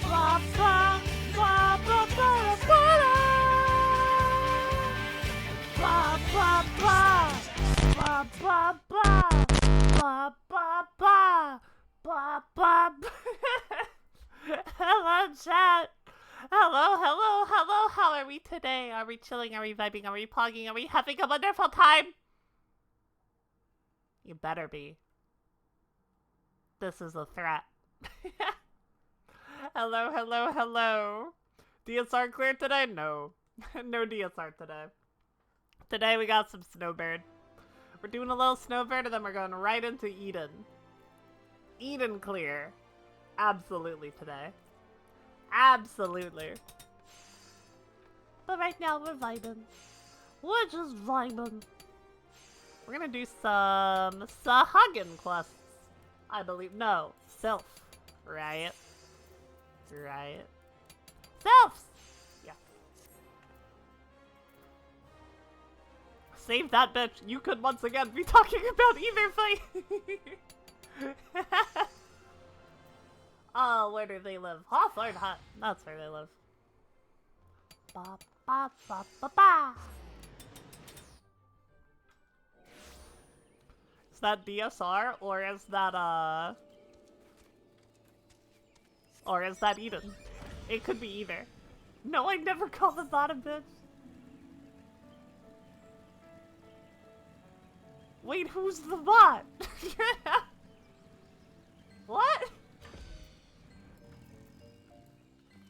blah, blah, blah, blah, blah, blah. Blah, blah, blah. Blah, blah, blah. Blah, blah, blah. Blah, blah, blah. Hello, chat. Hello, hello, hello. How are we today? Are we chilling? Are we vibing? Are we pogging? Are we having a wonderful time? You better be. This is a threat. Hello, hello, hello. DSR clear today? No. No DSR today. Today we got some Snowbird. We're doing a little Snowbird and then we're going right into Eden. Eden clear. Absolutely today. Absolutely. But right now we're vibing. We're just vibing. We're gonna do some Sahagin quests. I believe. No. Self. Right? Right. Selfs! Yeah. Save that bitch. You could once again be talking about either fight. Oh, where do they live? Hawthorne Hut. That's where they live. Ba ba ba ba ba. Is that DSR or is that or is that Eden? It could be either. No, I never called the bot a bitch. Wait, who's the bot? What?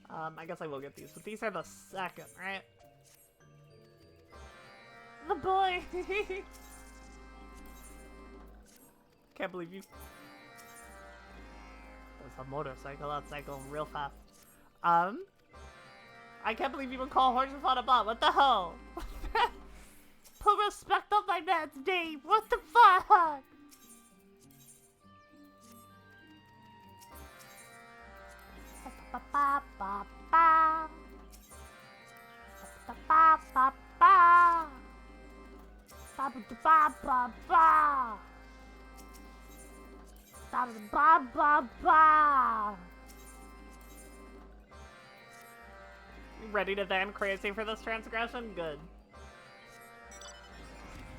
I guess I will get these, but these are the second, right? The boy! Can't believe you... There's a motorcycle outside going real fast. I can't believe you would call horses on a bot, what the hell? Put respect on my man's name, what the fuck? Ba ba ba ba. Ba ba ba ba. Ba ba ba ba ba. Ba ba ba ba. Ready to van crazy for this transgression? Good.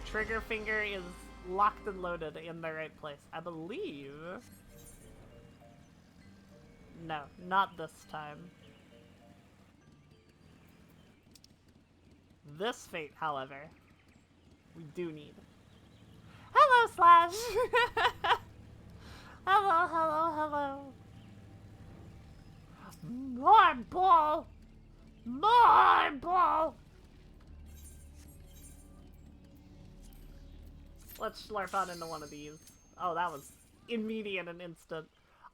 Trigger finger is locked and loaded in the right place, I believe. No, not this time. This fate, however, we do need. Hello, Slash! Hello, hello, hello. More ball! More ball! Let's slurp on into one of these. Oh, that was immediate and instant.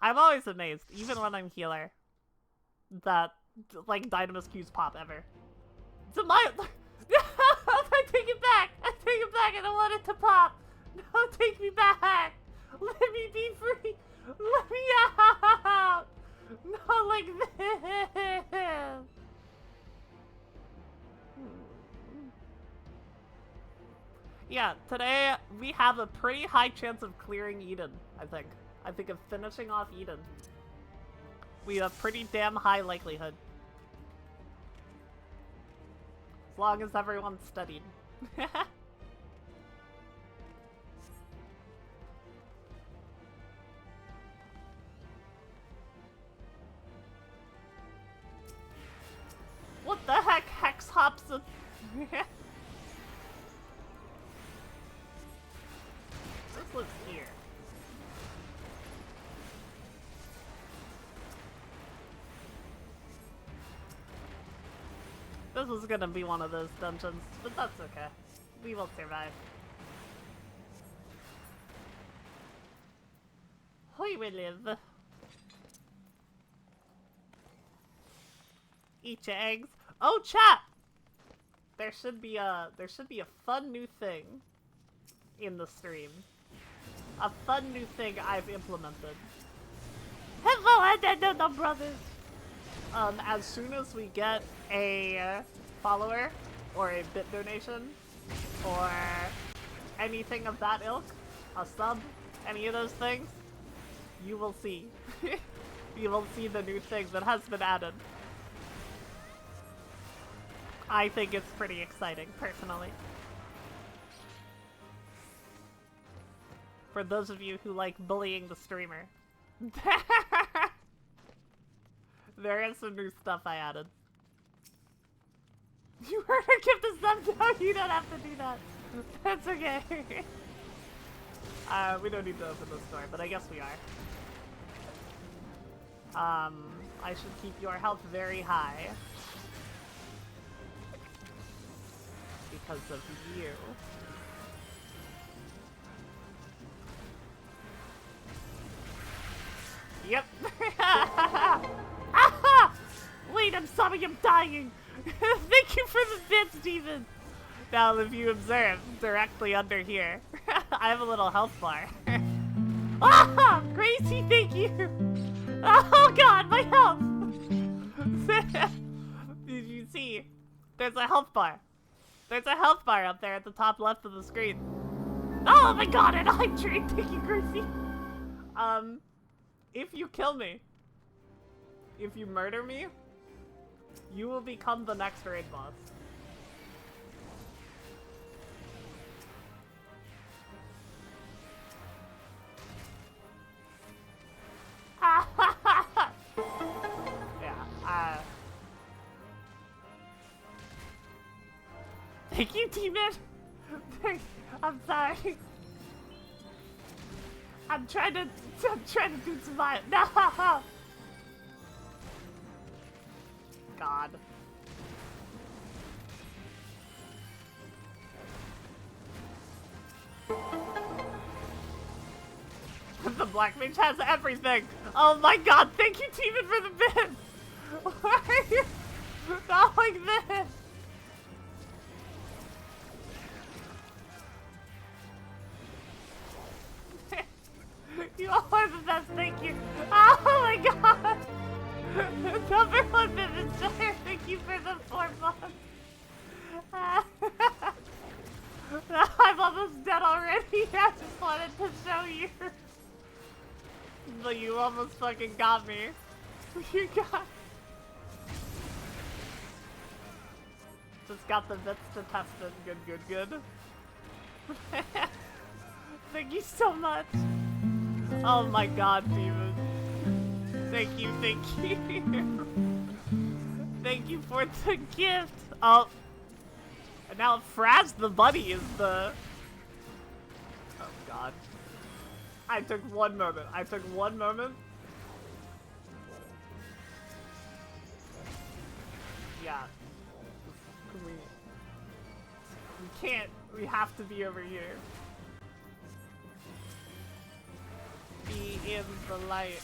I'm always amazed, even when I'm healer, that, like, Dynamis Q's pop ever. It's a my- I take it back! I take it back! I don't want it to pop! No, take me back! Let me be free! Let me out! Not like this! Yeah, today we have a pretty high chance of clearing Eden, I think. I think of finishing off Eden. We have pretty damn high likelihood. As long as everyone's studied. What the heck? Hex hops a... This lives here. This was gonna be one of those dungeons, but that's okay. We will survive. We will live. Eat your eggs. Oh, chat! There should be a fun new thing in the stream. A fun new thing I've implemented. Hello, no brothers. As soon as we get a follower or a bit donation or anything of that ilk, a sub, any of those things, you will see. you will see the new thing that has been added. I think it's pretty exciting, personally. For those of you who like bullying the streamer. There is some new stuff I added. You heard her give the sub? No, you don't have to do that. That's okay. We don't need to open this door, but I guess we are. I should keep your health very high. Because of you. Yep. Wait, I'm sorry, I'm dying. Thank you for the bits, Steven. Now, if you observe, directly under here, I have a little health bar. Ah, Gracie, thank you. Oh God, my health. Did you see? There's a health bar. There's a health bar up there at the top left of the screen. Oh my God, and I'm trained. Thank you, Gracie. If you kill me, if you murder me, you will become the next raid boss. Yeah, thank you, Demon! I'm sorry. I'm trying to do some violence. No! God. The Black Mage has everything! Oh my God, thank you, Demon, for the bit! Why are you not like this? You all are the best, thank you. Oh my God! Number one Vibin Slayer, thank you for the 4 months. I'm almost dead already. I just wanted to show you. But you almost fucking got me. You got... Just got the bits to test it. Good, good, good. Thank you so much. Oh my God, Demon. Thank you, thank you. Thank you for the gift. Oh. And now Fraz the Buddy is the... Oh God. I took one moment. I took one moment. Yeah. We can't. We have to be over here. Be in the light.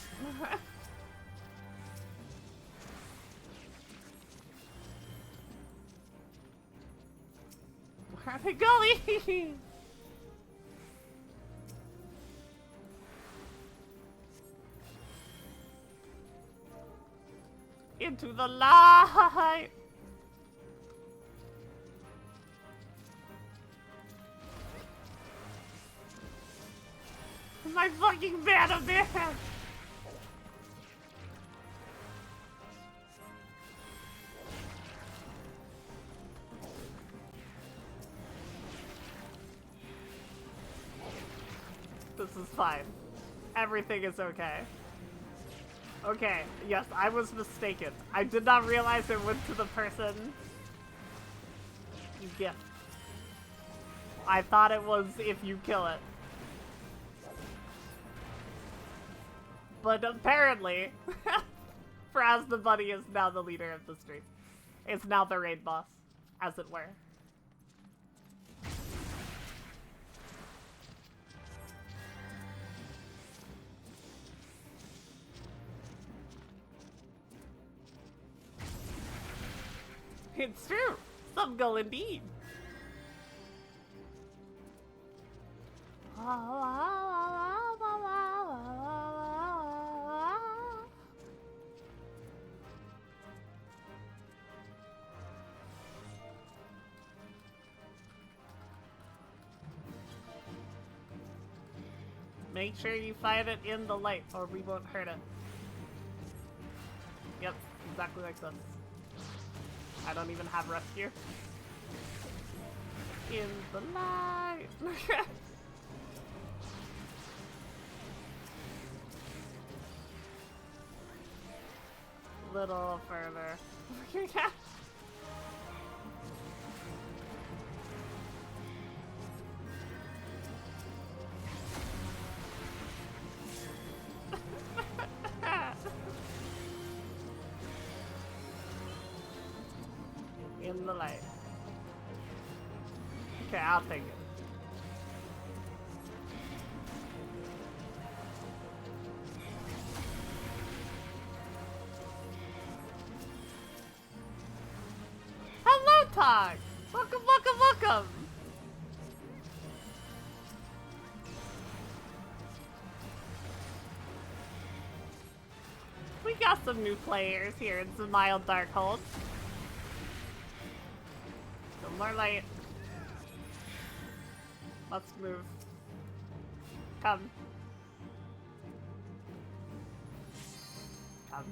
Where are they going? Into the light. My fucking banner man. This is fine. Everything is okay. Okay, yes, I was mistaken. I did not realize it went to the person. Gift. I thought it was if you kill it. But apparently, Fraz the Bunny is now the leader of the stream. It's now the raid boss, as it were. It's true. Some go indeed. Make sure you find it in the light or we won't hurt it. exactly like this. I don't even have rescue. In the light. Little further. In the light. Okay, I'll take it. Hello, Tog! Welcome, welcome, welcome! We got some new players here in some mild Darkhold. Some more light. Let's move. Come. Come.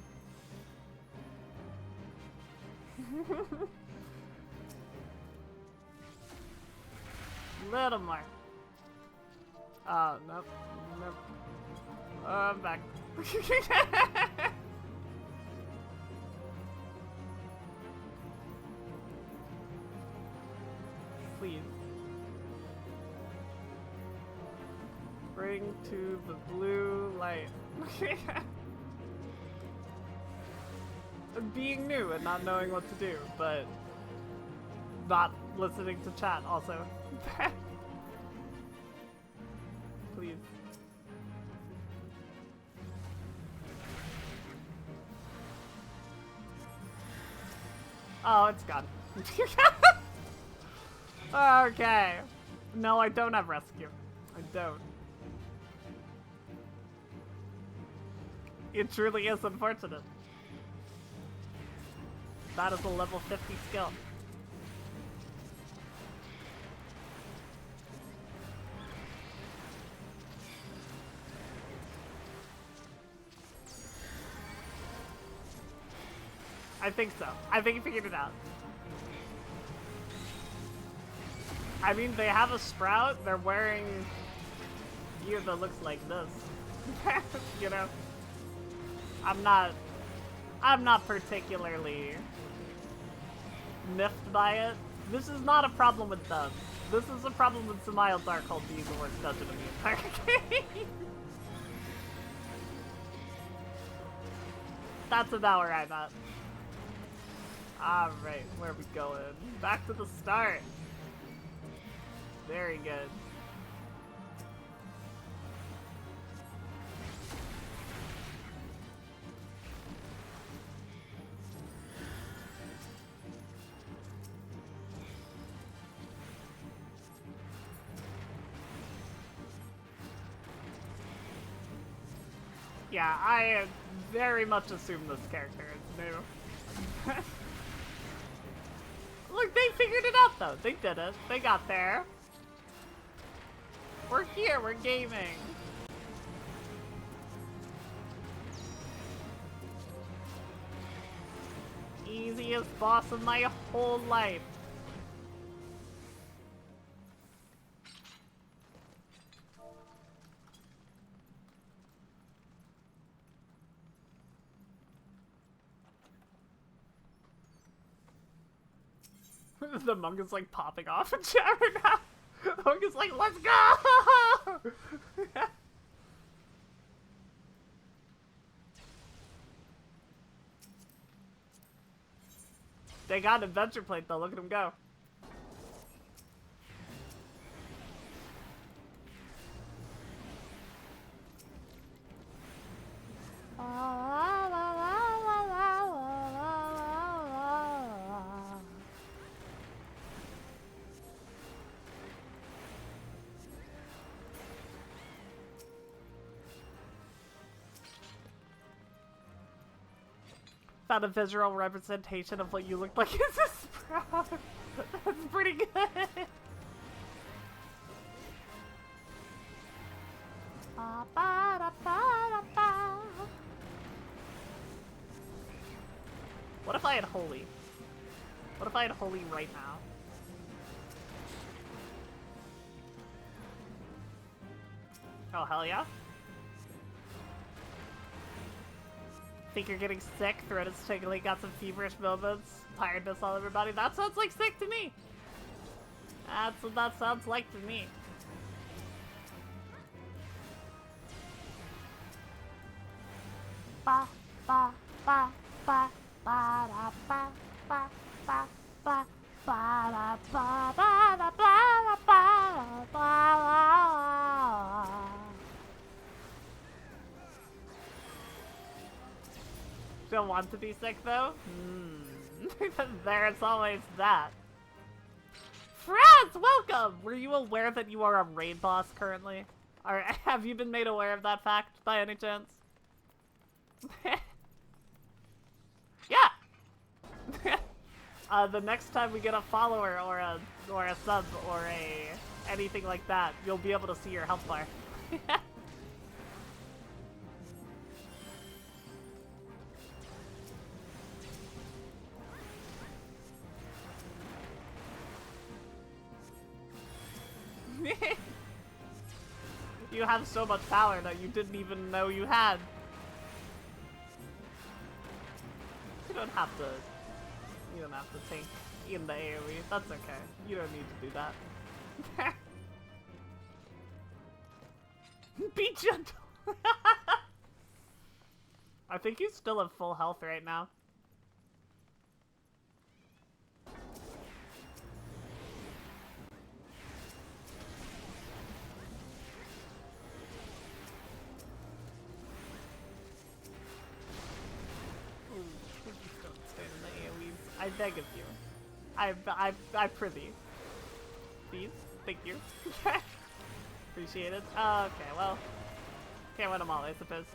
Little more. Oh, nope. Nope. Oh, I'm back. Please. Bring to the blue light. Being new and not knowing what to do, but not listening to chat also. Please. Oh, it's gone. Okay. No, I don't have rescue. I don't. It truly is unfortunate. That is a level 50 skill. I think so. I think he figured it out. I mean, they have a sprout. They're wearing gear that looks like this. You know? I'm not particularly miffed by it. This is not a problem with them. This is a problem with Samiel Darkhold being the worst dungeon in the entire game. That's about where I'm at. Alright, where are we going? Back to the start. Very good. Yeah, I very much assume this character is new. Look, they figured it out though. They did it. They got there. We're here. We're gaming. Easiest boss of my whole life. The monk is like popping off in chat right now. The monk is like, let's go! They got an adventure plate though, look at him go. Found a visual representation of what you looked like as a sprout. That's pretty good. What if I had Holy? What if I had Holy right now? Oh, hell yeah. Think you're getting sick? Throat is tingling, got some feverish moments. Tiredness all over your body. That sounds like sick to me. That's what that sounds like to me. Ba ba ba ba ba da ba ba ba ba ba da ba ba da ba ba ba. Don't want to be sick though? There's always that. Franz, welcome! Were you aware that you are a raid boss currently? Or have you been made aware of that fact by any chance? Yeah! The next time we get a follower or a sub or anything like that, you'll be able to see your health bar. You have so much power that you didn't even know you had. You don't have to tank in the AoE. That's okay. You don't need to do that. Be gentle. I think he's still at full health right now. I beg of you. I prithee. Please? Thank you. Appreciate it. Okay, well. Can't win them all, I suppose.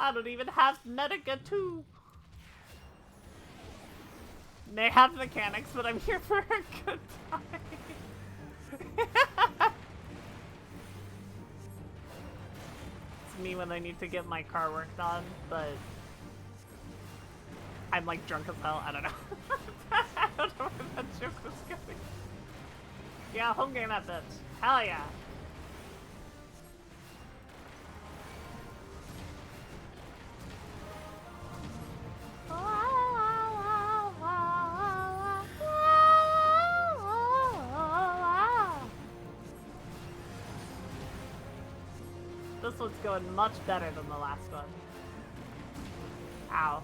I don't even have Medica 2. They have mechanics, but I'm here for a good time. It's me when I need to get my car worked on, but I'm like drunk as hell. I don't know. I don't know where that joke was going. Yeah, home game that bitch. Hell yeah. This one's going much better than the last one. Ow.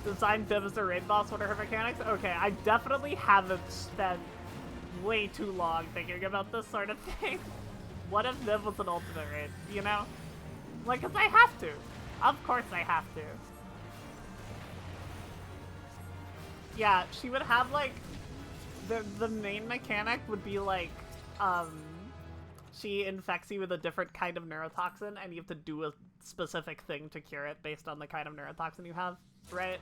Design Viv as a raid boss, what are her mechanics? Okay, I definitely haven't spent way too long thinking about this sort of thing. What if Viv was an ultimate raid, you know? Like, cause I have to. Of course I have to. Yeah, she would have, like, the main mechanic would be, like, she infects you with a different kind of neurotoxin, and you have to do a specific thing to cure it based on the kind of neurotoxin you have, right?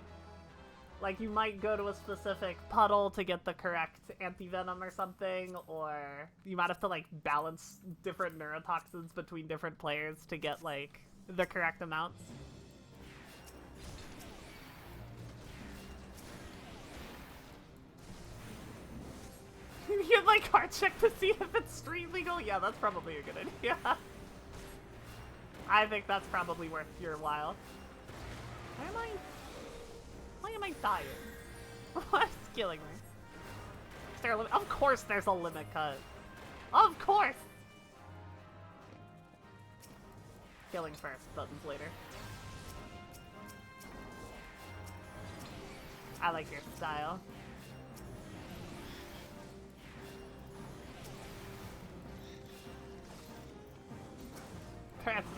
Like, you might go to a specific puddle to get the correct anti-venom or something, or you might have to, like, balance different neurotoxins between different players to get, like, the correct amounts. You'd, like, hard check to see if it's stream legal? Yeah, that's probably a good idea. I think that's probably worth your while. Why am I dying? What's killing me? Is there a limit? Of course there's a limit cut. Of course! Killing first, buttons later. I like your style.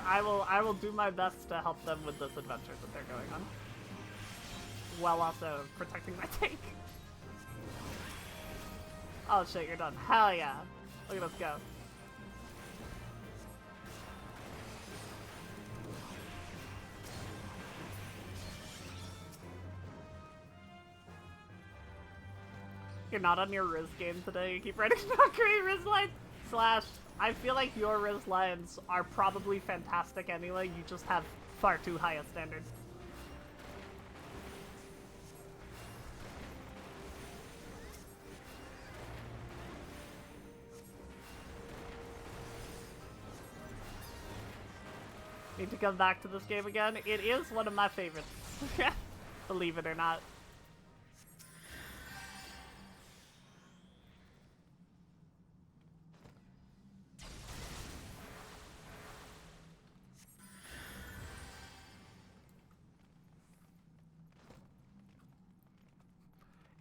I will do my best to help them with this adventure that they're going on. while also protecting my tank. Oh shit, you're done. Hell yeah. Look at us go. You're not on your Riz game today. You keep writing not great Riz lines. Slash, I feel like your Riz lines are probably fantastic anyway. You just have far too high a standards. Need to come back to this game again. It is one of my favorites. Believe it or not.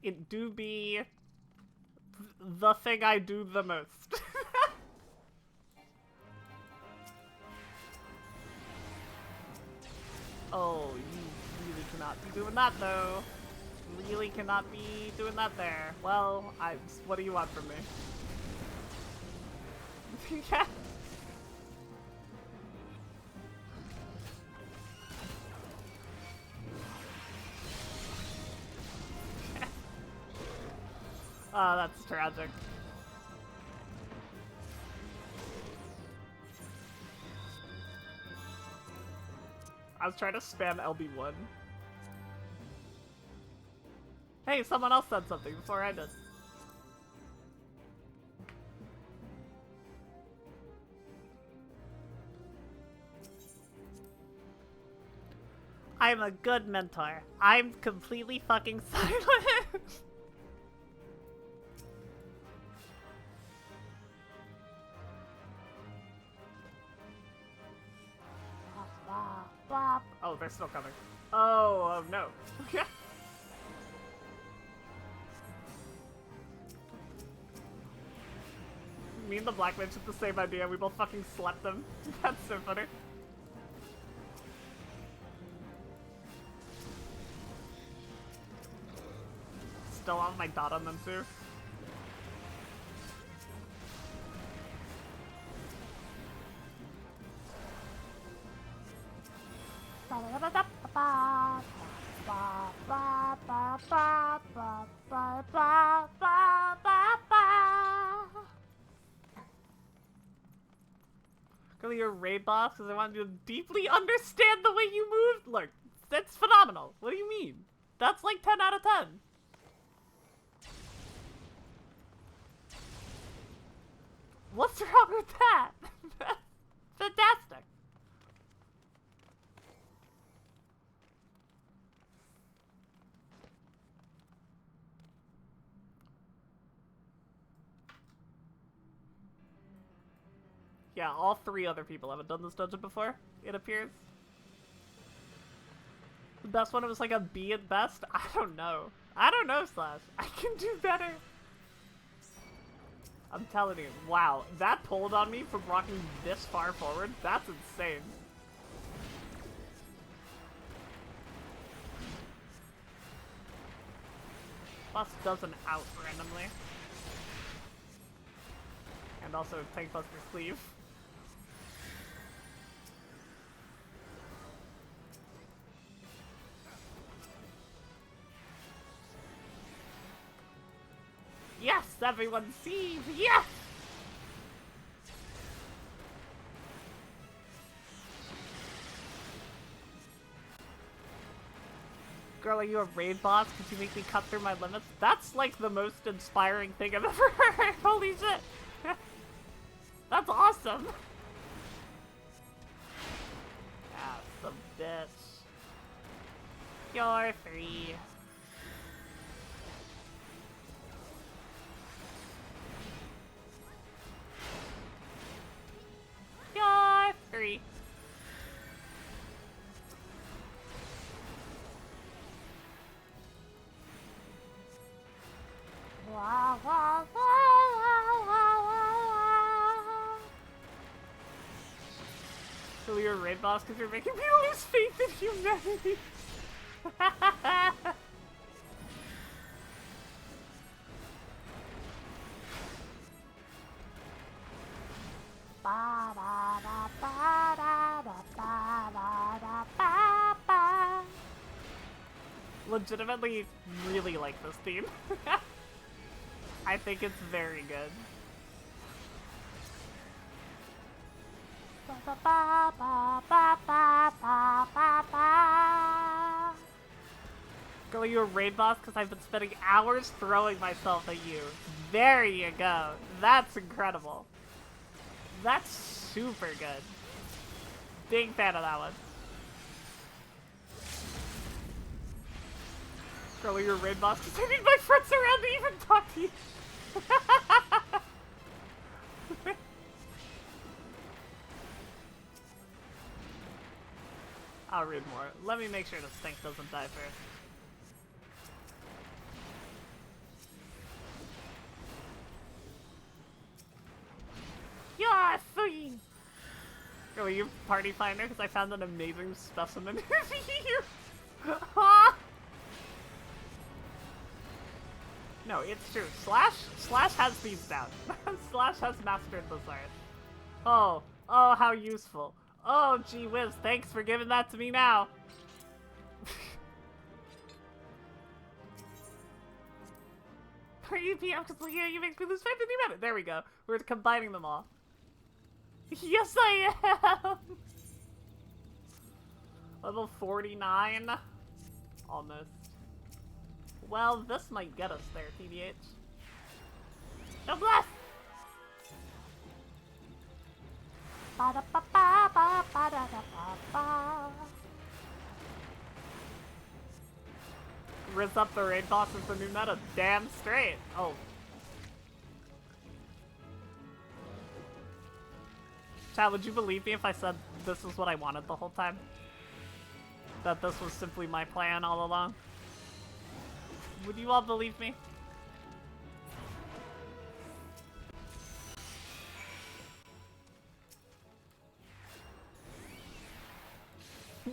It do be the thing I do the most. Oh, you really cannot be doing that though. Really cannot be doing that there. Well, what do you want from me? Yeah. Oh, that's tragic. I was trying to spam LB1. Hey, someone else said something before I did. I'm a good mentor. I'm completely fucking silent. Oh, they're still coming. Oh, no. Me and the black mage had the same idea. We both fucking slept them. That's so funny. Still on my dot on them too. Go to your raid boss because I want you to deeply understand the way you moved. Look, that's phenomenal. What do you mean? That's like 10 out of 10. What's wrong with that? Fantastic. Yeah, all 3 other people haven't done this dungeon before, it appears. The best one was like a B at best? I don't know. I don't know, Slash. I can do better. I'm telling you, wow, that pulled on me from rocking this far forward? That's insane. Plus doesn't out randomly. And also Tank Buster Cleave. Yes, everyone sees! Yes! Girl, are you a raid boss? Could you make me cut through my limits? That's like the most inspiring thing I've ever heard! Holy shit! That's awesome! Ah, some bitch. You're free. You're free. Wah, wah, wah, wah, wah, wah. So you're a raid boss because you're making me lose faith in humanity. legitimately really like this theme. I think it's very good. Girl, you a raid boss? Because I've been spending hours throwing myself at you. There you go. That's incredible. That's super good. Big fan of that one. Girl, you're a raid boss? Because I need my friends around to even talk to you. I'll read more. Let me make sure the stink doesn't die first. Yeah, free! Girl, you party finder? Because I found an amazing specimen here. No, it's true. Slash has these down. Slash has mastered this art. Oh, how useful. Oh, gee whiz, thanks for giving that to me now. Are you PM? Because you make me lose faith in humanity. There we go. We're combining them all. Yes, I am! Level 49? Almost. Well, this might get us there, TBH. Noblesse! Riz up the raid boss is the new meta. Damn straight. Oh. Chat, would you believe me if I said this is what I wanted the whole time? That this was simply my plan all along? Would you all believe me?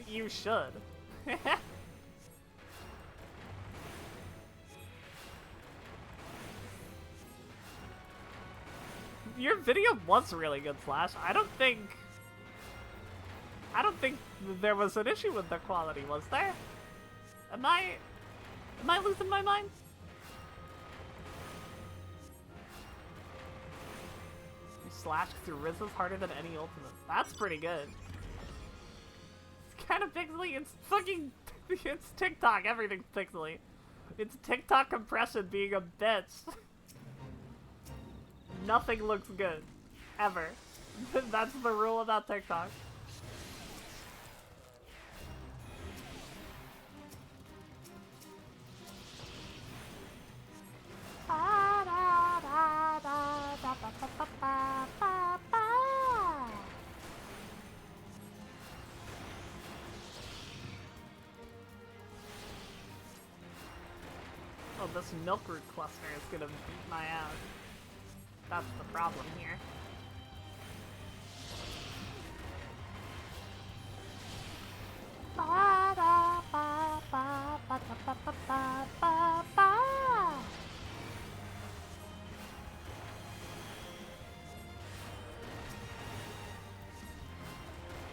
You should. Your video was really good, Slash. I don't think there was an issue with the quality, was there? Am I losing my mind? You slashed through Riz is harder than any ultimate. That's pretty good. It's kind of pixely. It's fucking. It's TikTok. Everything's pixely. It's TikTok compression being a bitch. Nothing looks good. Ever. That's the rule about TikTok. Oh, this milk root cluster is gonna beat my ass. That's the problem here.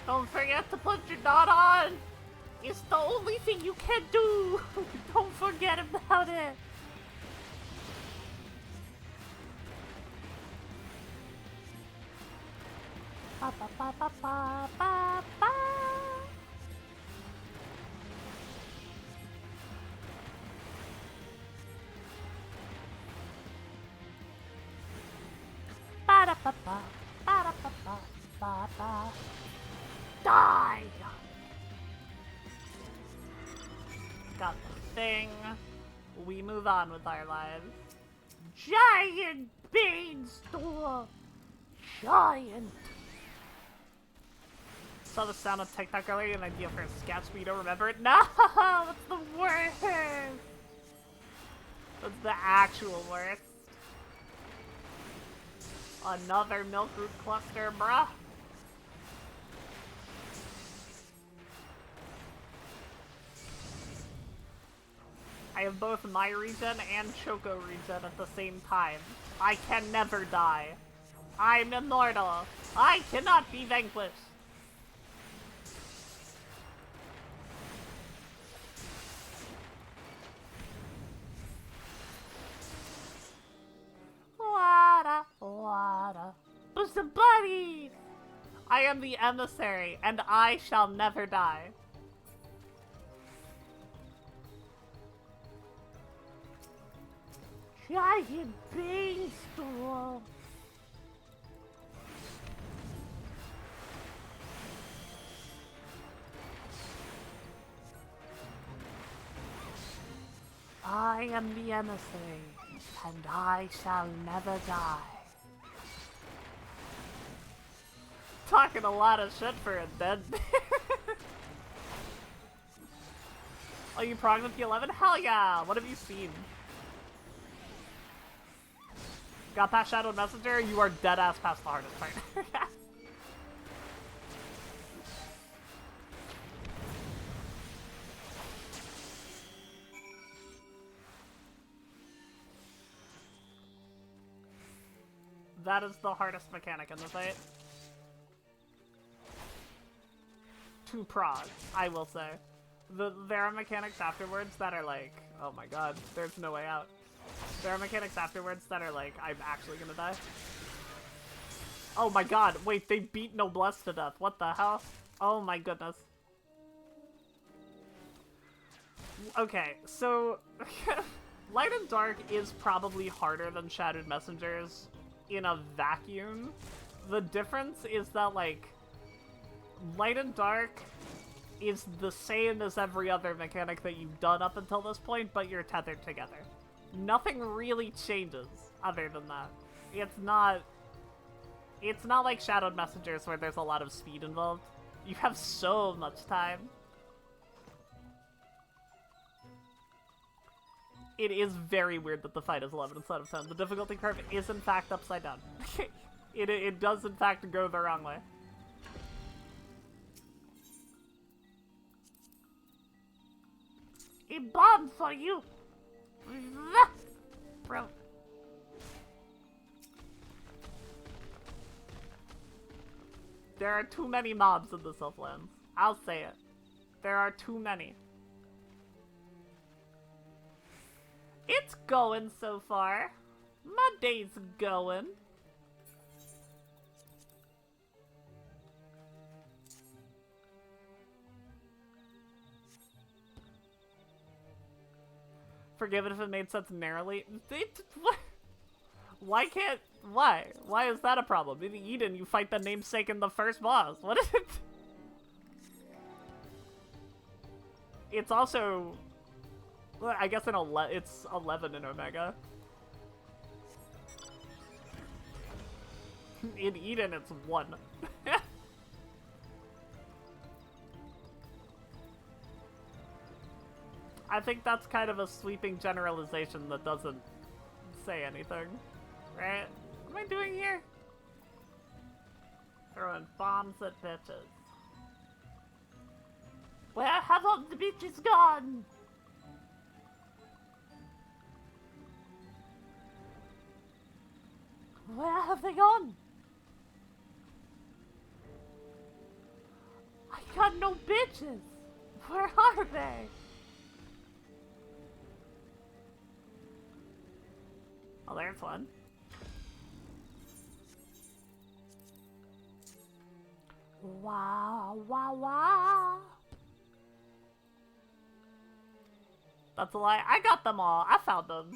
Don't forget to put your dot on! It's the only thing you can do! Don't forget about it! Ba ba ba ba ba ba ba. Ba da ba ba ba da ba ba ba ba. Die! Got the thing. We move on with our lives. Giant beanstalk! Giant! Saw the sound of TikTok earlier, an idea for a sketch, but you don't remember it? No! That's the worst! That's the actual worst. Another milk root cluster, bruh. I have both my regen and Choco regen at the same time. I can never die. I'm immortal. I cannot be vanquished. bada. Push the buddies! I am the emissary, and I shall never die. Giant beanstalk! I am the emissary, and I shall never die. Talking a lot of shit for a dead bear. Oh, you progged with the 11? Hell yeah! What have you seen? Got past Shadowed Messenger? You are dead ass past the hardest part. That is the hardest mechanic in the fight. To prog, I will say. There are mechanics afterwards that are like, oh my god, there's no way out. There are mechanics afterwards that are like, I'm actually gonna die. Oh my god, wait, they beat Noblesse to death. What the hell? Oh my goodness. Okay, so Light and Dark is probably harder than Shadowed Messengers in a vacuum. The difference is that, like, Light and Dark is the same as every other mechanic that you've done up until this point, but you're tethered together. Nothing really changes other than that. It's not like Shadowed Messengers where there's a lot of speed involved. You have so much time. It is very weird that the fight is 11 instead of 10. The difficulty curve is in fact upside down. It does in fact go the wrong way. A bomb for you! Bro. There are too many mobs in the Southlands. I'll say it. There are too many. It's going so far. My day's going. Forgive it if it made sense narrowly. Why can't... Why? Why is that a problem? In Eden, you fight the namesake in the first boss. What is it? It's also... Well, I guess it's 11 in Omega. In Eden, it's 1. I think that's kind of a sweeping generalization that doesn't say anything, right? What am I doing here? Throwing bombs at bitches. Where have all the bitches gone? Where have they gone? I got no bitches. Where are they? Oh, there's one. Wow, wow, wow. That's a lie. I got them all. I found them.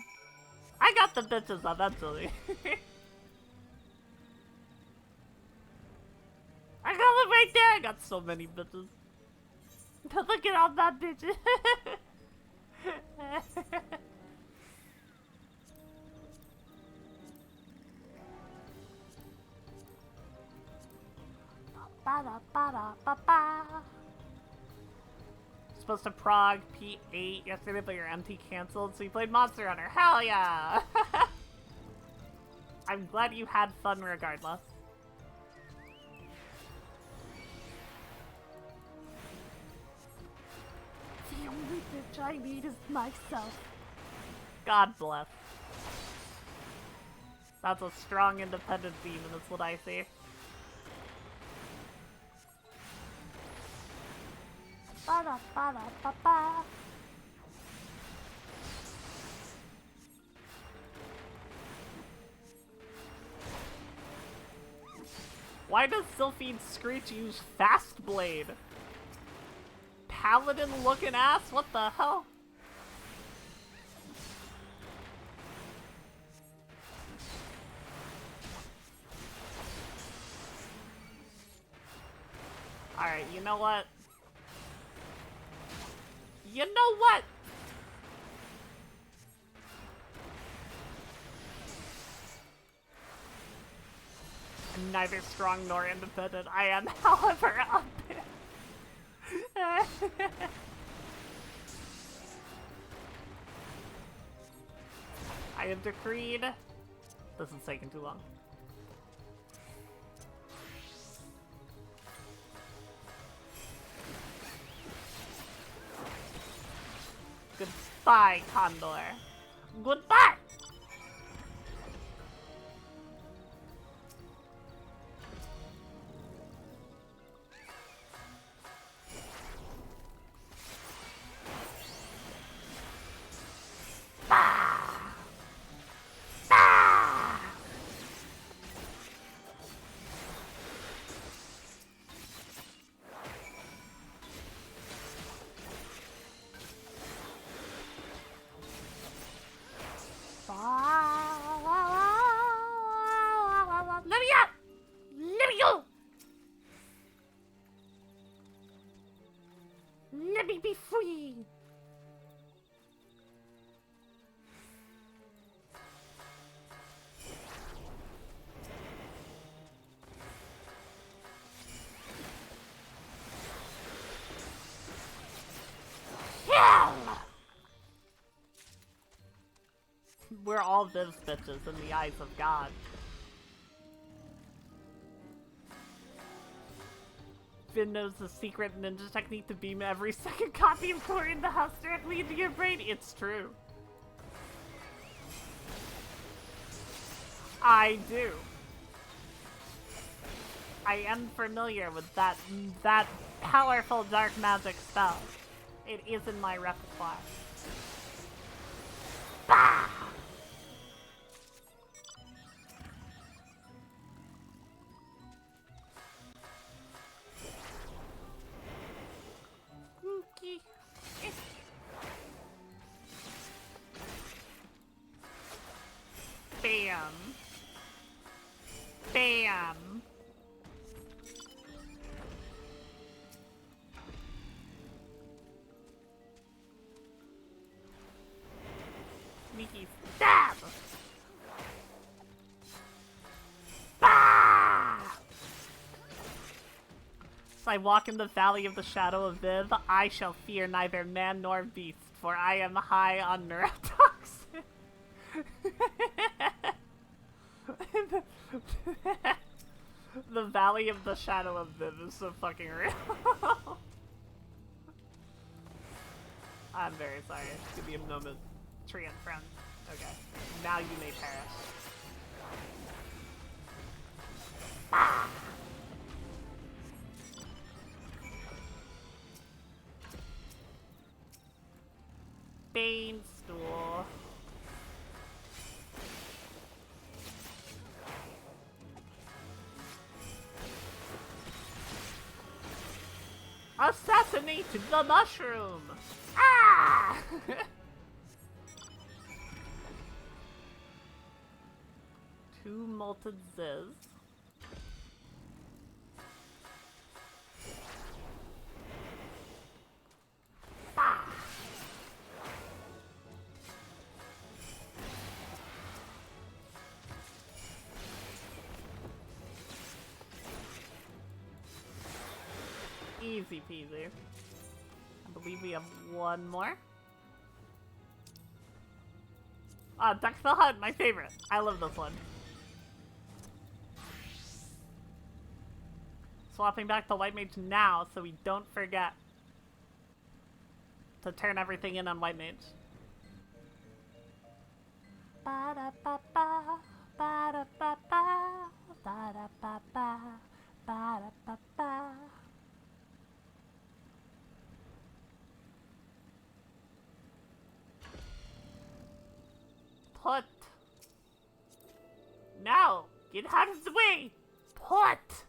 I got the bitches eventually. I got them right there. I got so many bitches. Look at all that bitches. Supposed to prog P8 yesterday, but your MT canceled, so you played Monster Hunter. Hell yeah! I'm glad you had fun regardless. The only bitch I need is myself. God bless. That's a strong independent theme, and that's what I see. Ba-da-ba-da-ba-ba. Why does Sylphide Screech use Fast Blade? Paladin looking ass? What the hell? Alright, you know what? You know what? I'm neither strong nor independent. I am, however, a bit. I have decreed. This is taking too long. Goodbye, Condor. Goodbye! Let me out! Let me go! Let me be free! Hell! We're all Viv's bitches in the eyes of God. Vin knows the secret ninja technique to beam every second copy of core in the house directly into your brain. It's true. I do. I am familiar with that powerful dark magic spell. It is in my repertoire. Bah! Bam. Bam. Sneaky stab. Bah! As I walk in the valley of the shadow of Viv, I shall fear neither man nor beast, for I am high on neurotoxin. The valley of the shadow of Viv is so fucking real. I'm very sorry. Give me a moment. Treant friend. Okay. Now you may perish. Ah! Bane stool. Assassinate the mushroom! Ah! Two molted Ziz. Ah! Easy peasy. I believe we have one more. Ah, Duck the Hunt, my favorite. I love this one. Swapping back to White Mage now so we don't forget to turn everything in on White Mage. Ba-da-ba-ba, ba-da-ba-ba, ba-da-ba-ba, ba-da-ba-ba. Put. Now, get out of the way. Put.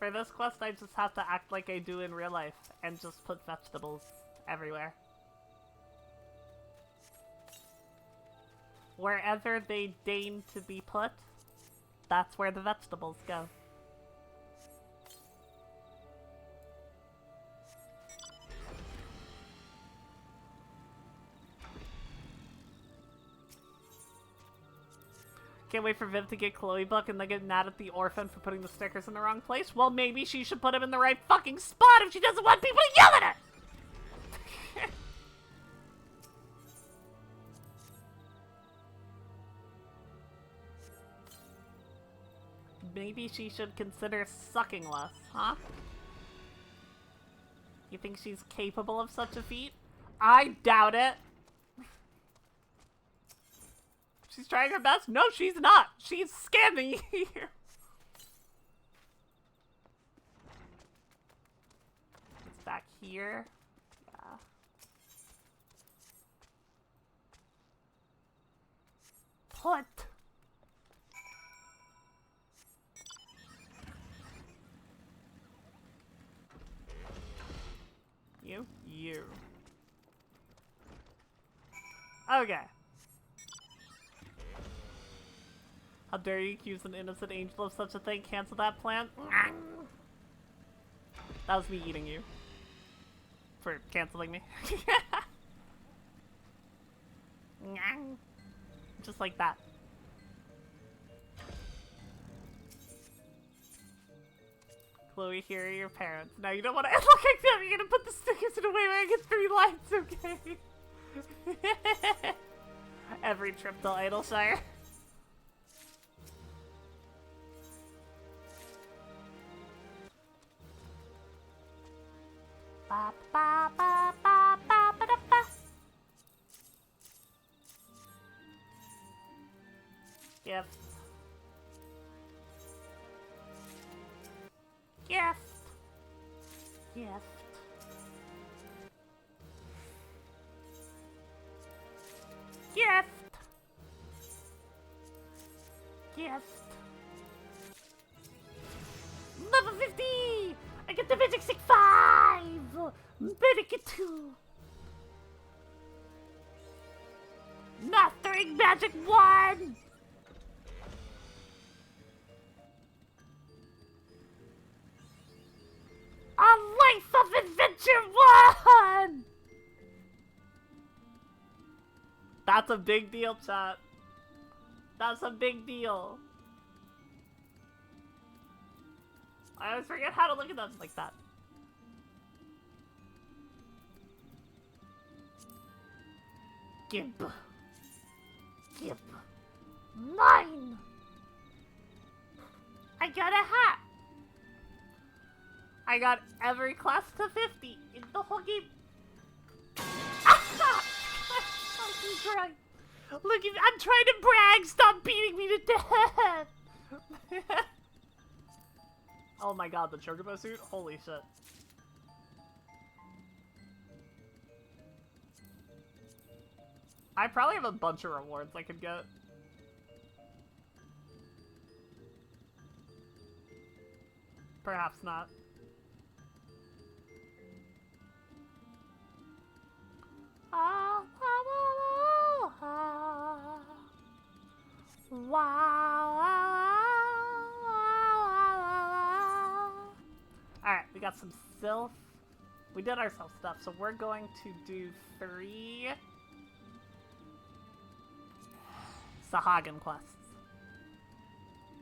For this quest, I just have to act like I do in real life and just put vegetables everywhere. Wherever they deign to be put, that's where the vegetables go. Can't wait for Viv to get Chloe book and then get mad at the orphan for putting the stickers in the wrong place. Well, maybe she should put them in the right fucking spot if she doesn't want people to yell at her! Maybe she should consider sucking less, huh? You think she's capable of such a feat? I doubt it! She's trying her best? No, she's not! She's scamming you! It's back here. Yeah. Put! You. Okay. How dare you accuse an innocent angel of such a thing? Cancel that plan? That was me eating you. For canceling me. Just like that. Chloe, here are your parents. Now you don't want to look like them. You're gonna put the stickers in a way where I get 3 lines, okay? Every trip to Idleshire. Ba, ba, ba, ba, ba, ba, da, ba. Gift. Gift. Gift. Gift. Gift. Level 50! I get the Magic Stick 5! Medicate 2! Mastering Magic 1! A Life of Adventure 1! That's a big deal, chat. That's a big deal. I always forget how to look at them like that. Gib. Gib. Mine! I got a hat! I got every class to 50 in the whole game. Ah! I'm crying. Look, I'm trying to brag! Stop beating me to death! Oh my god, the Chocobo suit? Holy shit. I probably have a bunch of rewards I could get. Perhaps not. Alright, we got some Sylph. We did ourselves stuff, so we're going to do 3 Sahagin quests.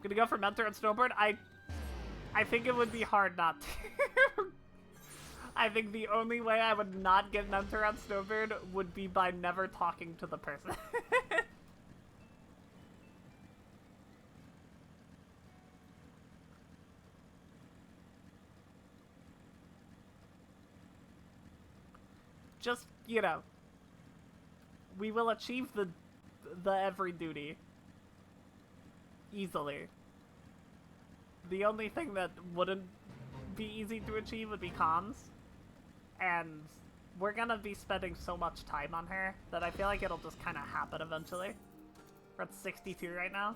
Gonna go for Mentor and Snowbird? I think it would be hard not to. I think the only way I would not get Mentor on Snowbird would be by never talking to the person. Just, you know, we will achieve the every duty easily. The only thing that wouldn't be easy to achieve would be comms. And we're gonna be spending so much time on her that I feel like it'll just kind of happen eventually. We're at 62 right now.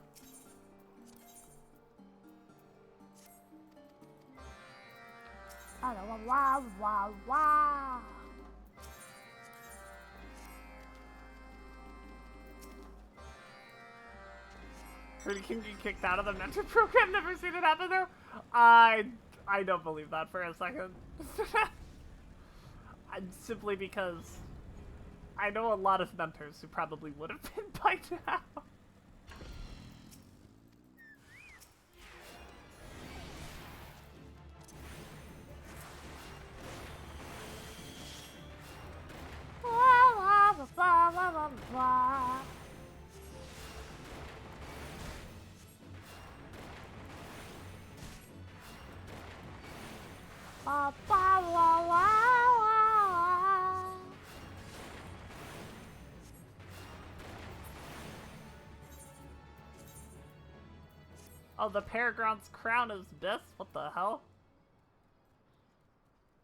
Wah, wah, wah. Heard he can get kicked out of the mentor program. Never seen it happen though. I don't believe that for a second. Simply because I know a lot of mentors who probably would have been by now. Oh, the Paragon's crown is this? What the hell?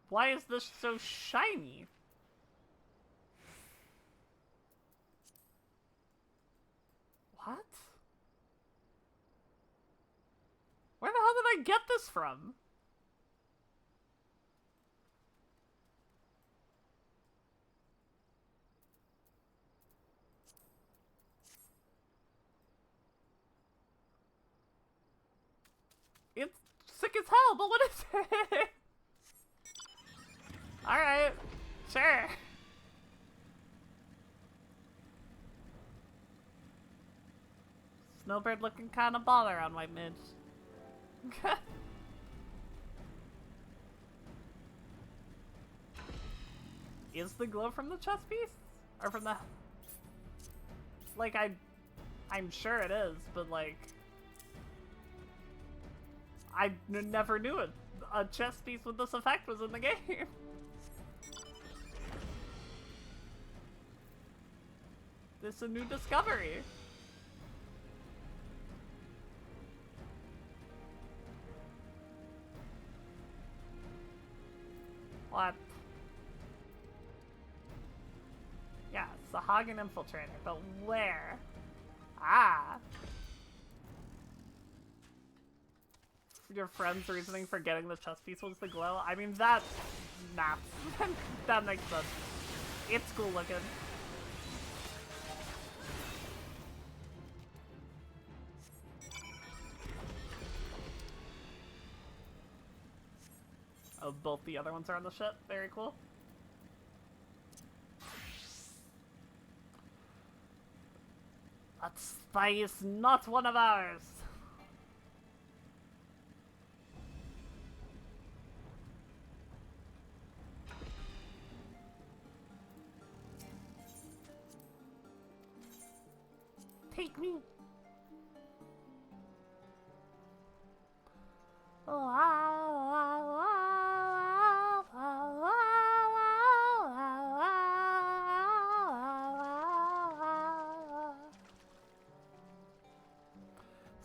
Why is this so shiny? What? Where the hell did I get this from? It's sick as hell, but what is it? Alright, sure. Snowbird looking kinda baller on White Mage. Is the glow from the chest piece? Or from the... Like, I'm sure it is, but like... I never knew it. A chest piece with this effect was in the game. This is a new discovery. What? Yeah, it's the Hagen Infiltrator, but where? Ah! Your friend's reasoning for getting the chest piece was the glow? I mean, that... naps. That makes sense. It's cool looking. Oh, both the other ones are on the ship? Very cool. That spy is not one of ours! Take me!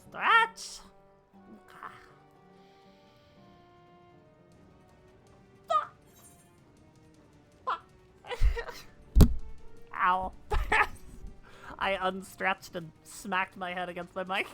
Stretch! Ow. I unstretched and smacked my head against my mic.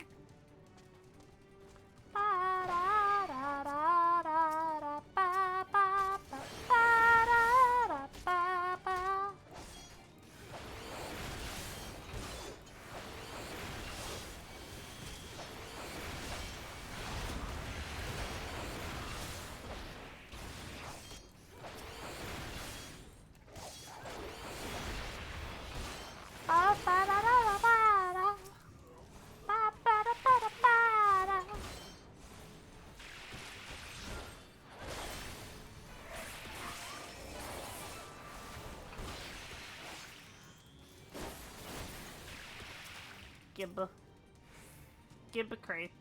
Gib a crate.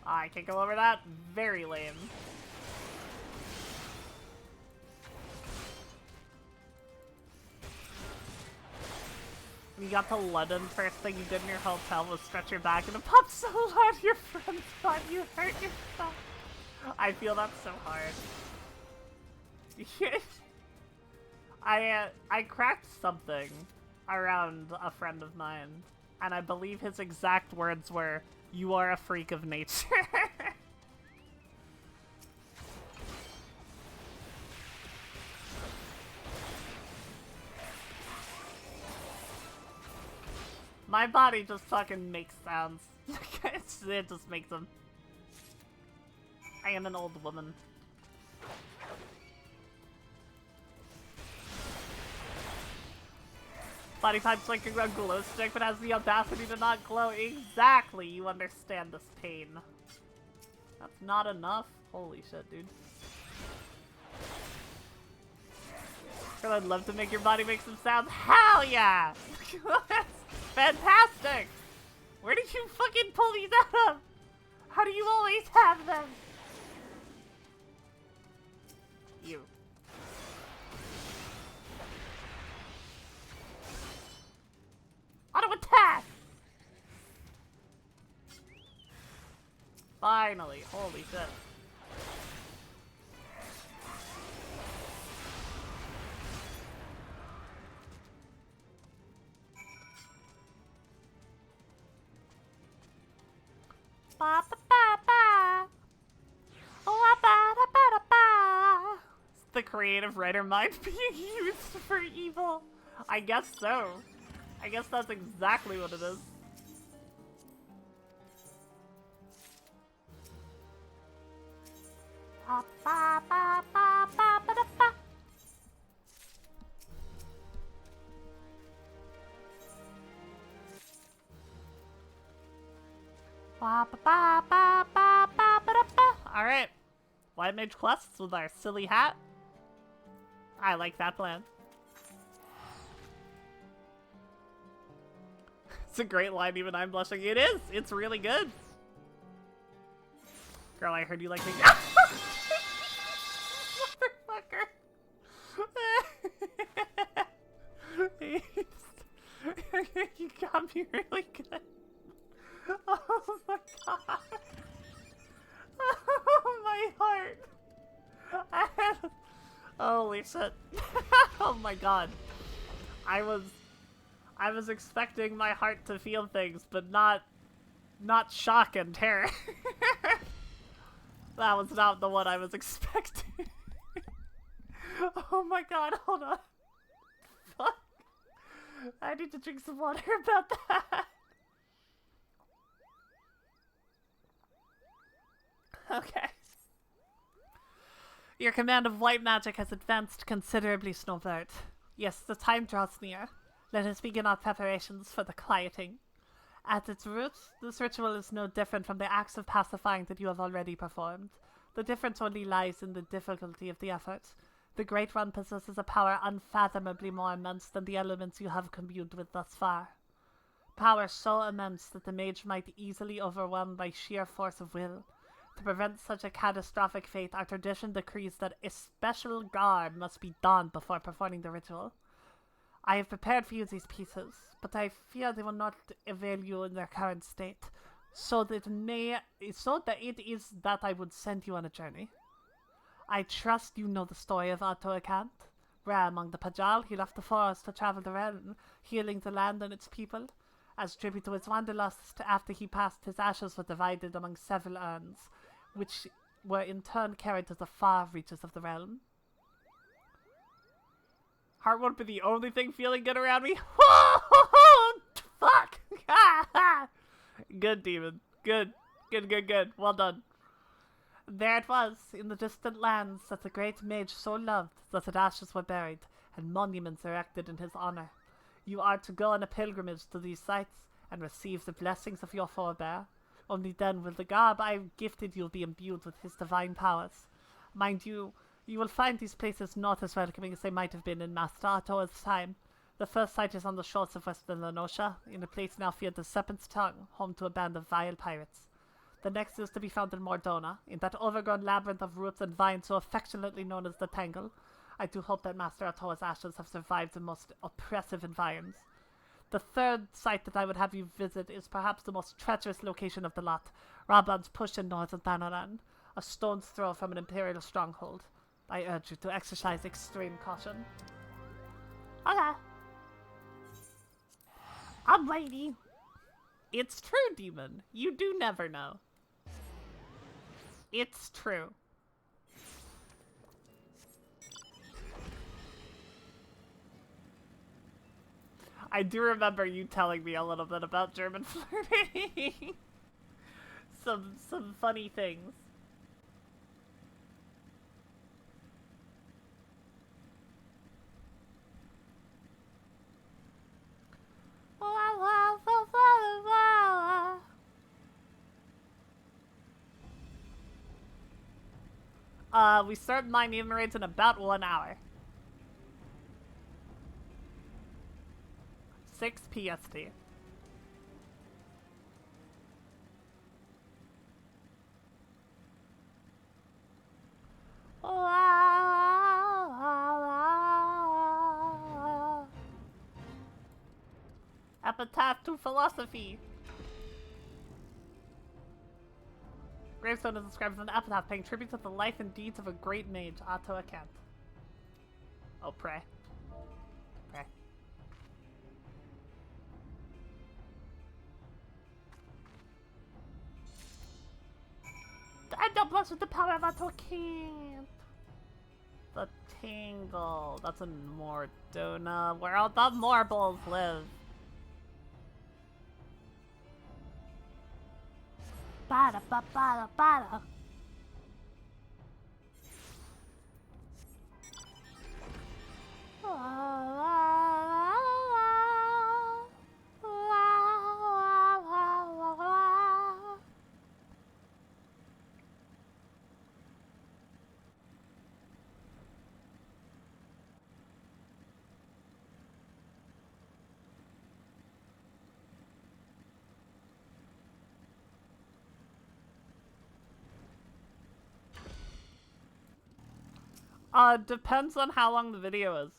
I can't go over that. Very lame. You got to London, first thing you did in your hotel was stretch your back and it popped so loud your friends thought you hurt yourself. I feel that so hard. I cracked something around a friend of mine, and I believe his exact words were, "You are a freak of nature." My body just fucking makes sounds. It just makes them. I am an old woman. Body type's like a glow stick, but has the audacity to not glow. Exactly, you understand this pain. That's not enough. Holy shit, dude. Girl, I'd love to make your body make some sounds. Hell yeah! That's fantastic! Where did you fucking pull these out of? How do you always have them? You. Auto attack! Finally, holy shit. Ba ba ba ba. Oh, ba da ba da ba. It's the creative writer mind being used for evil. I guess so. I guess that's exactly what it is. Ba ba ba ba ba ba da ba. Ba ba ba ba ba ba ba da ba. All right, White Mage quests with our silly hat. I like that plan. It's a great line, even I'm blushing. It is. It's really good. Girl, I heard you like me. Motherfucker. You got me really good. Oh my god. Oh my heart. Holy shit. Oh my god. I was expecting my heart to feel things, but not shock and terror. That was not the one I was expecting. Oh my god, hold on. Fuck. I need to drink some water about that. Okay. Your command of white magic has advanced considerably, Snowbird. Yes, the time draws near. Let us begin our preparations for the quieting. At its roots, this ritual is no different from the acts of pacifying that you have already performed. The difference only lies in the difficulty of the effort. The Great One possesses a power unfathomably more immense than the elements you have communed with thus far. Power so immense that the mage might easily overwhelm by sheer force of will. To prevent such a catastrophic fate, our tradition decrees that a special garb must be donned before performing the ritual. I have prepared for you these pieces, but I fear they will not avail you in their current state, so that it is that I would send you on a journey. I trust you know the story of Atto-Akant. Rare among the Pajal, he left the forest to travel the realm, healing the land and its people. As tribute to his wanderlust, after he passed, his ashes were divided among several urns, which were in turn carried to the far reaches of the realm. Heart won't be the only thing feeling good around me. Fuck! Good, demon. Good. Good. Well done. There it was, in the distant lands, that the great mage so loved that his ashes were buried, and monuments erected in his honor. You are to go on a pilgrimage to these sites, and receive the blessings of your forebear. Only then will the garb I have gifted you be imbued with his divine powers. Mind you, you will find these places not as welcoming as they might have been in Master Atto's time. The first site is on the shores of western Lenosha, in a place now feared the Serpent's Tongue, home to a band of vile pirates. The next is to be found in Mordona, in that overgrown labyrinth of roots and vines so affectionately known as the Tangle. I do hope that Master Atto's ashes have survived the most oppressive environs. The third site that I would have you visit is perhaps the most treacherous location of the lot, Raban's Push in northern Danoran, a stone's throw from an imperial stronghold. I urge you to exercise extreme caution. Okay. I'm ready. It's true, demon. You do never know. It's true. I do remember you telling me a little bit about German flirting. some funny things. We start mine even raids in about 1 hour. 6 PST. Epitaph to philosophy. Gravestone is described as an epitaph paying tribute to the life and deeds of a great mage, Atto Akant. Oh, pray. Pray. I'm not blessed with the power of Atto Akant. The Tingle. That's in Mordona, where all the marbles live. Bada ba bada bada. Depends on how long the video is.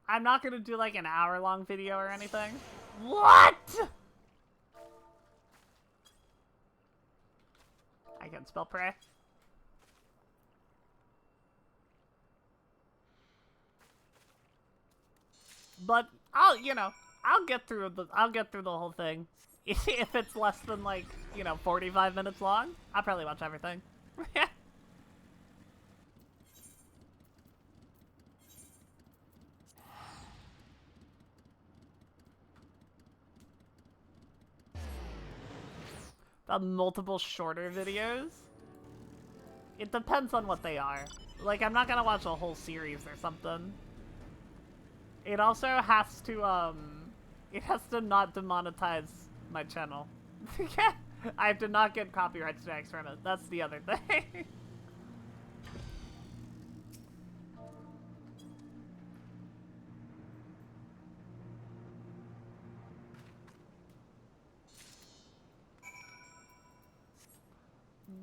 I'm not gonna do like an hour-long video or anything. What? I can spell pray. But I'll get through the whole thing. If it's less than like, 45 minutes long, I'll probably watch everything. Multiple shorter videos? It depends on what they are. Like, I'm not gonna watch a whole series or something. It also has to, it has to not demonetize my channel. I have to not get copyright strikes from it. That's the other thing.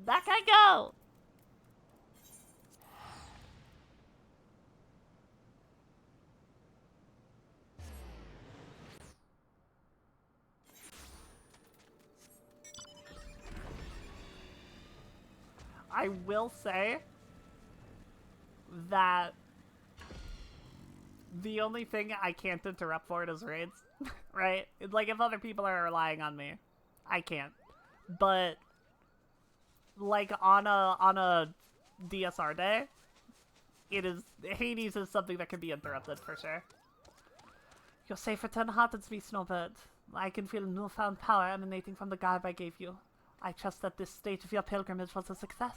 Back I go! I will say that the only thing I can't interrupt for it is raids, right? It's like if other people are relying on me, I can't. But like on a DSR day, Hades is something that can be interrupted for sure. You're safe for 10 hearted me, Snowbird. I can feel newfound power emanating from the garb I gave you. I trust that this stage of your pilgrimage was a success.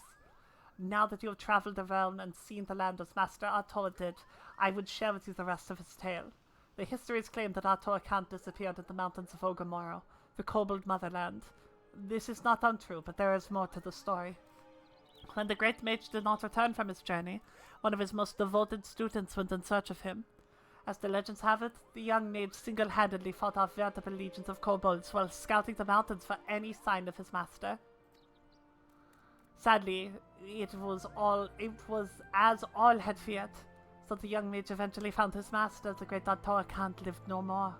Now that you have traveled the realm and seen the land as Master Atto did, I would share with you the rest of his tale. The histories claim that Atto Akant disappeared in the mountains of Ogomoro, the kobold motherland. This is not untrue, but there is more to the story. When the great mage did not return from his journey, one of his most devoted students went in search of him. As the legends have it, the young mage single-handedly fought off veritable legions of kobolds while scouting the mountains for any sign of his master. Sadly, it was as all had feared, so the young mage eventually found his master. The great Atto Akant lived no more.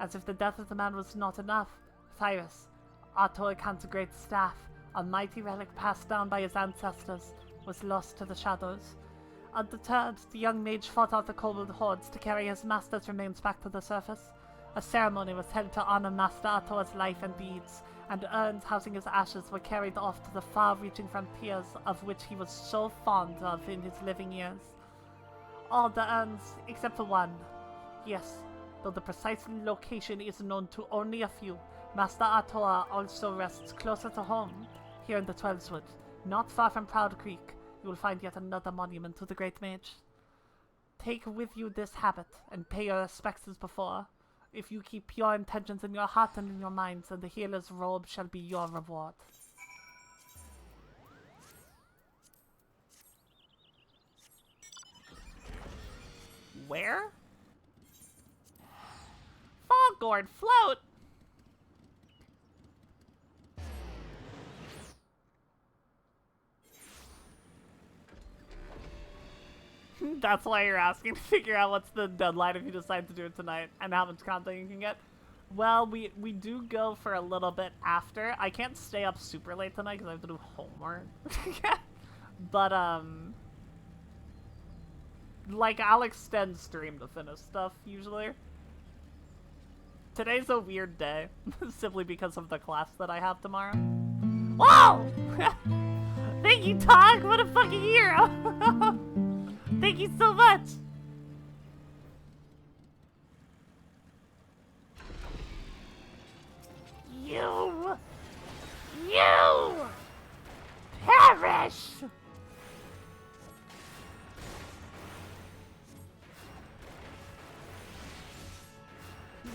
As if the death of the man was not enough, Cyrus, Atto Akant's great staff, a mighty relic passed down by his ancestors, was lost to the shadows. Undeterred, the young mage fought out the kobold hordes to carry his master's remains back to the surface. A ceremony was held to honor Master Atto's life and deeds, and urns housing his ashes were carried off to the far-reaching frontiers of which he was so fond of in his living years. All the urns, except for one. Yes, though the precise location is known to only a few. Master Atoa also rests closer to home, here in the Twelveswood. Not far from Proud Creek, you will find yet another monument to the Great Mage. Take with you this habit, and pay your respects as before. If you keep pure intentions in your heart and in your minds, then the healer's robe shall be your reward. Where? Foghorn float! That's why you're asking to figure out what's the deadline if you decide to do it tonight and how much content you can get. Well, we do go for a little bit after. I can't stay up super late tonight because I have to do homework. But, like, I'll extend stream to finish stuff, usually. Today's a weird day, simply because of the class that I have tomorrow. Whoa! Thank you, Tog! What a fucking hero! Thank you so much! You perish!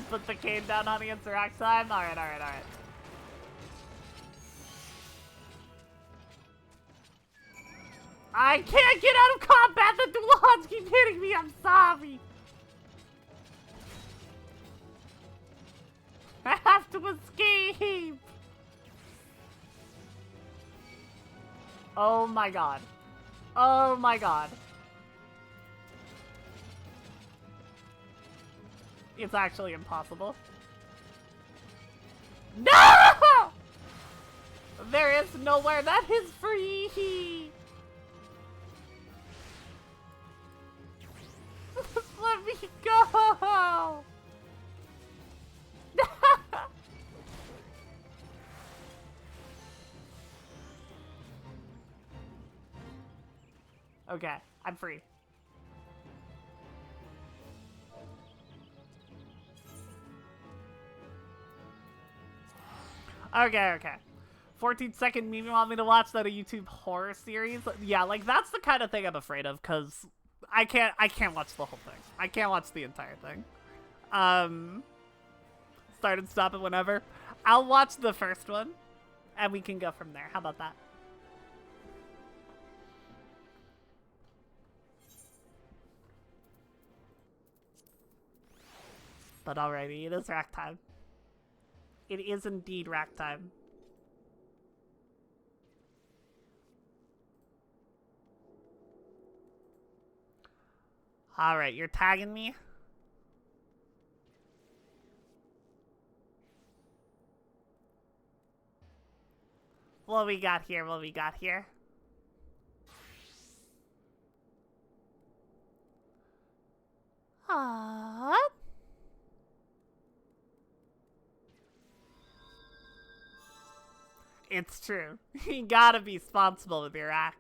Put the cane down, honey, it's rack time? Alright. I can't get out of combat! The Dulons keep hitting me! I'm sorry! I have to escape! Oh my god. Oh my god. It's actually impossible. No! There is nowhere that is free! Let me go! Okay, I'm free. Okay. 14-second meme, you want me to watch that a YouTube horror series? Yeah, like, that's the kind of thing I'm afraid of, because I can't watch the whole thing. I can't watch the entire thing. Start and stop it whenever. I'll watch the first one, and we can go from there. How about that? But alrighty, it is rack time. It is indeed rack time. Alright, you're tagging me? What we got here? It's true. You gotta be responsible with your acts.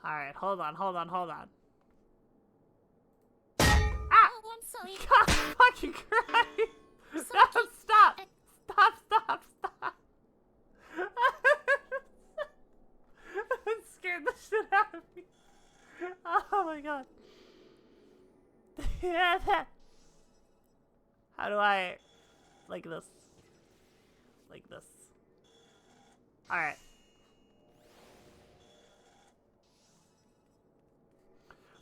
Alright, hold on. Ah! Oh, I'm sorry. God fucking Christ! No, stop! Stop! That scared the shit out of me. Oh my god. How do I... Like this. Alright.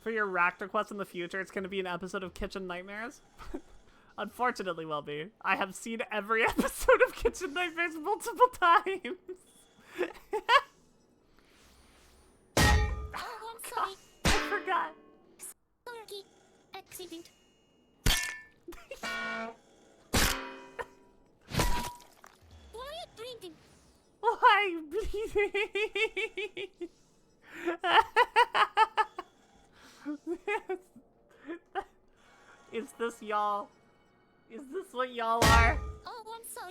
For your rack request in the future, it's gonna be an episode of Kitchen Nightmares? Unfortunately will be. I have seen every episode of Kitchen Nightmares multiple times. Oh, I'm sorry. I forgot. Sorry. Accident. Why are you bleeding? Why are you bleeding? Is this y'all? Is this what y'all are? Oh, I'm sorry.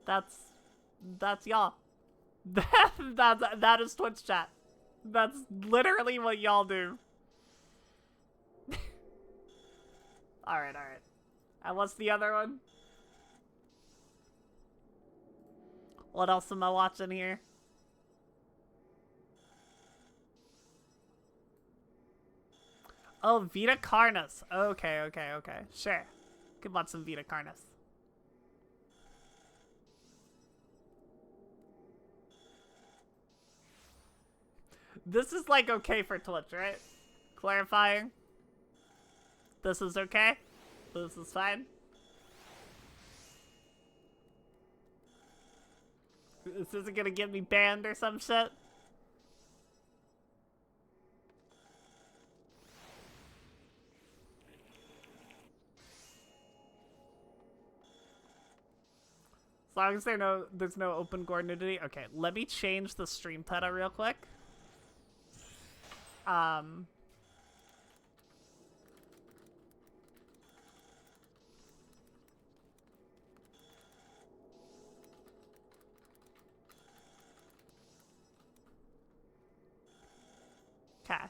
That's y'all. That is Twitch chat. That's literally what y'all do. Alright. And what's the other one? What else am I watching here? Oh, Vita Carnus. Okay. Sure. Could watch some Vita Carnus. This is like okay for Twitch, right? Clarifying. This is okay? This is fine? This isn't gonna get me banned or some shit? As long as there's no open gore nudity. Okay, let me change the stream title real quick. Okay.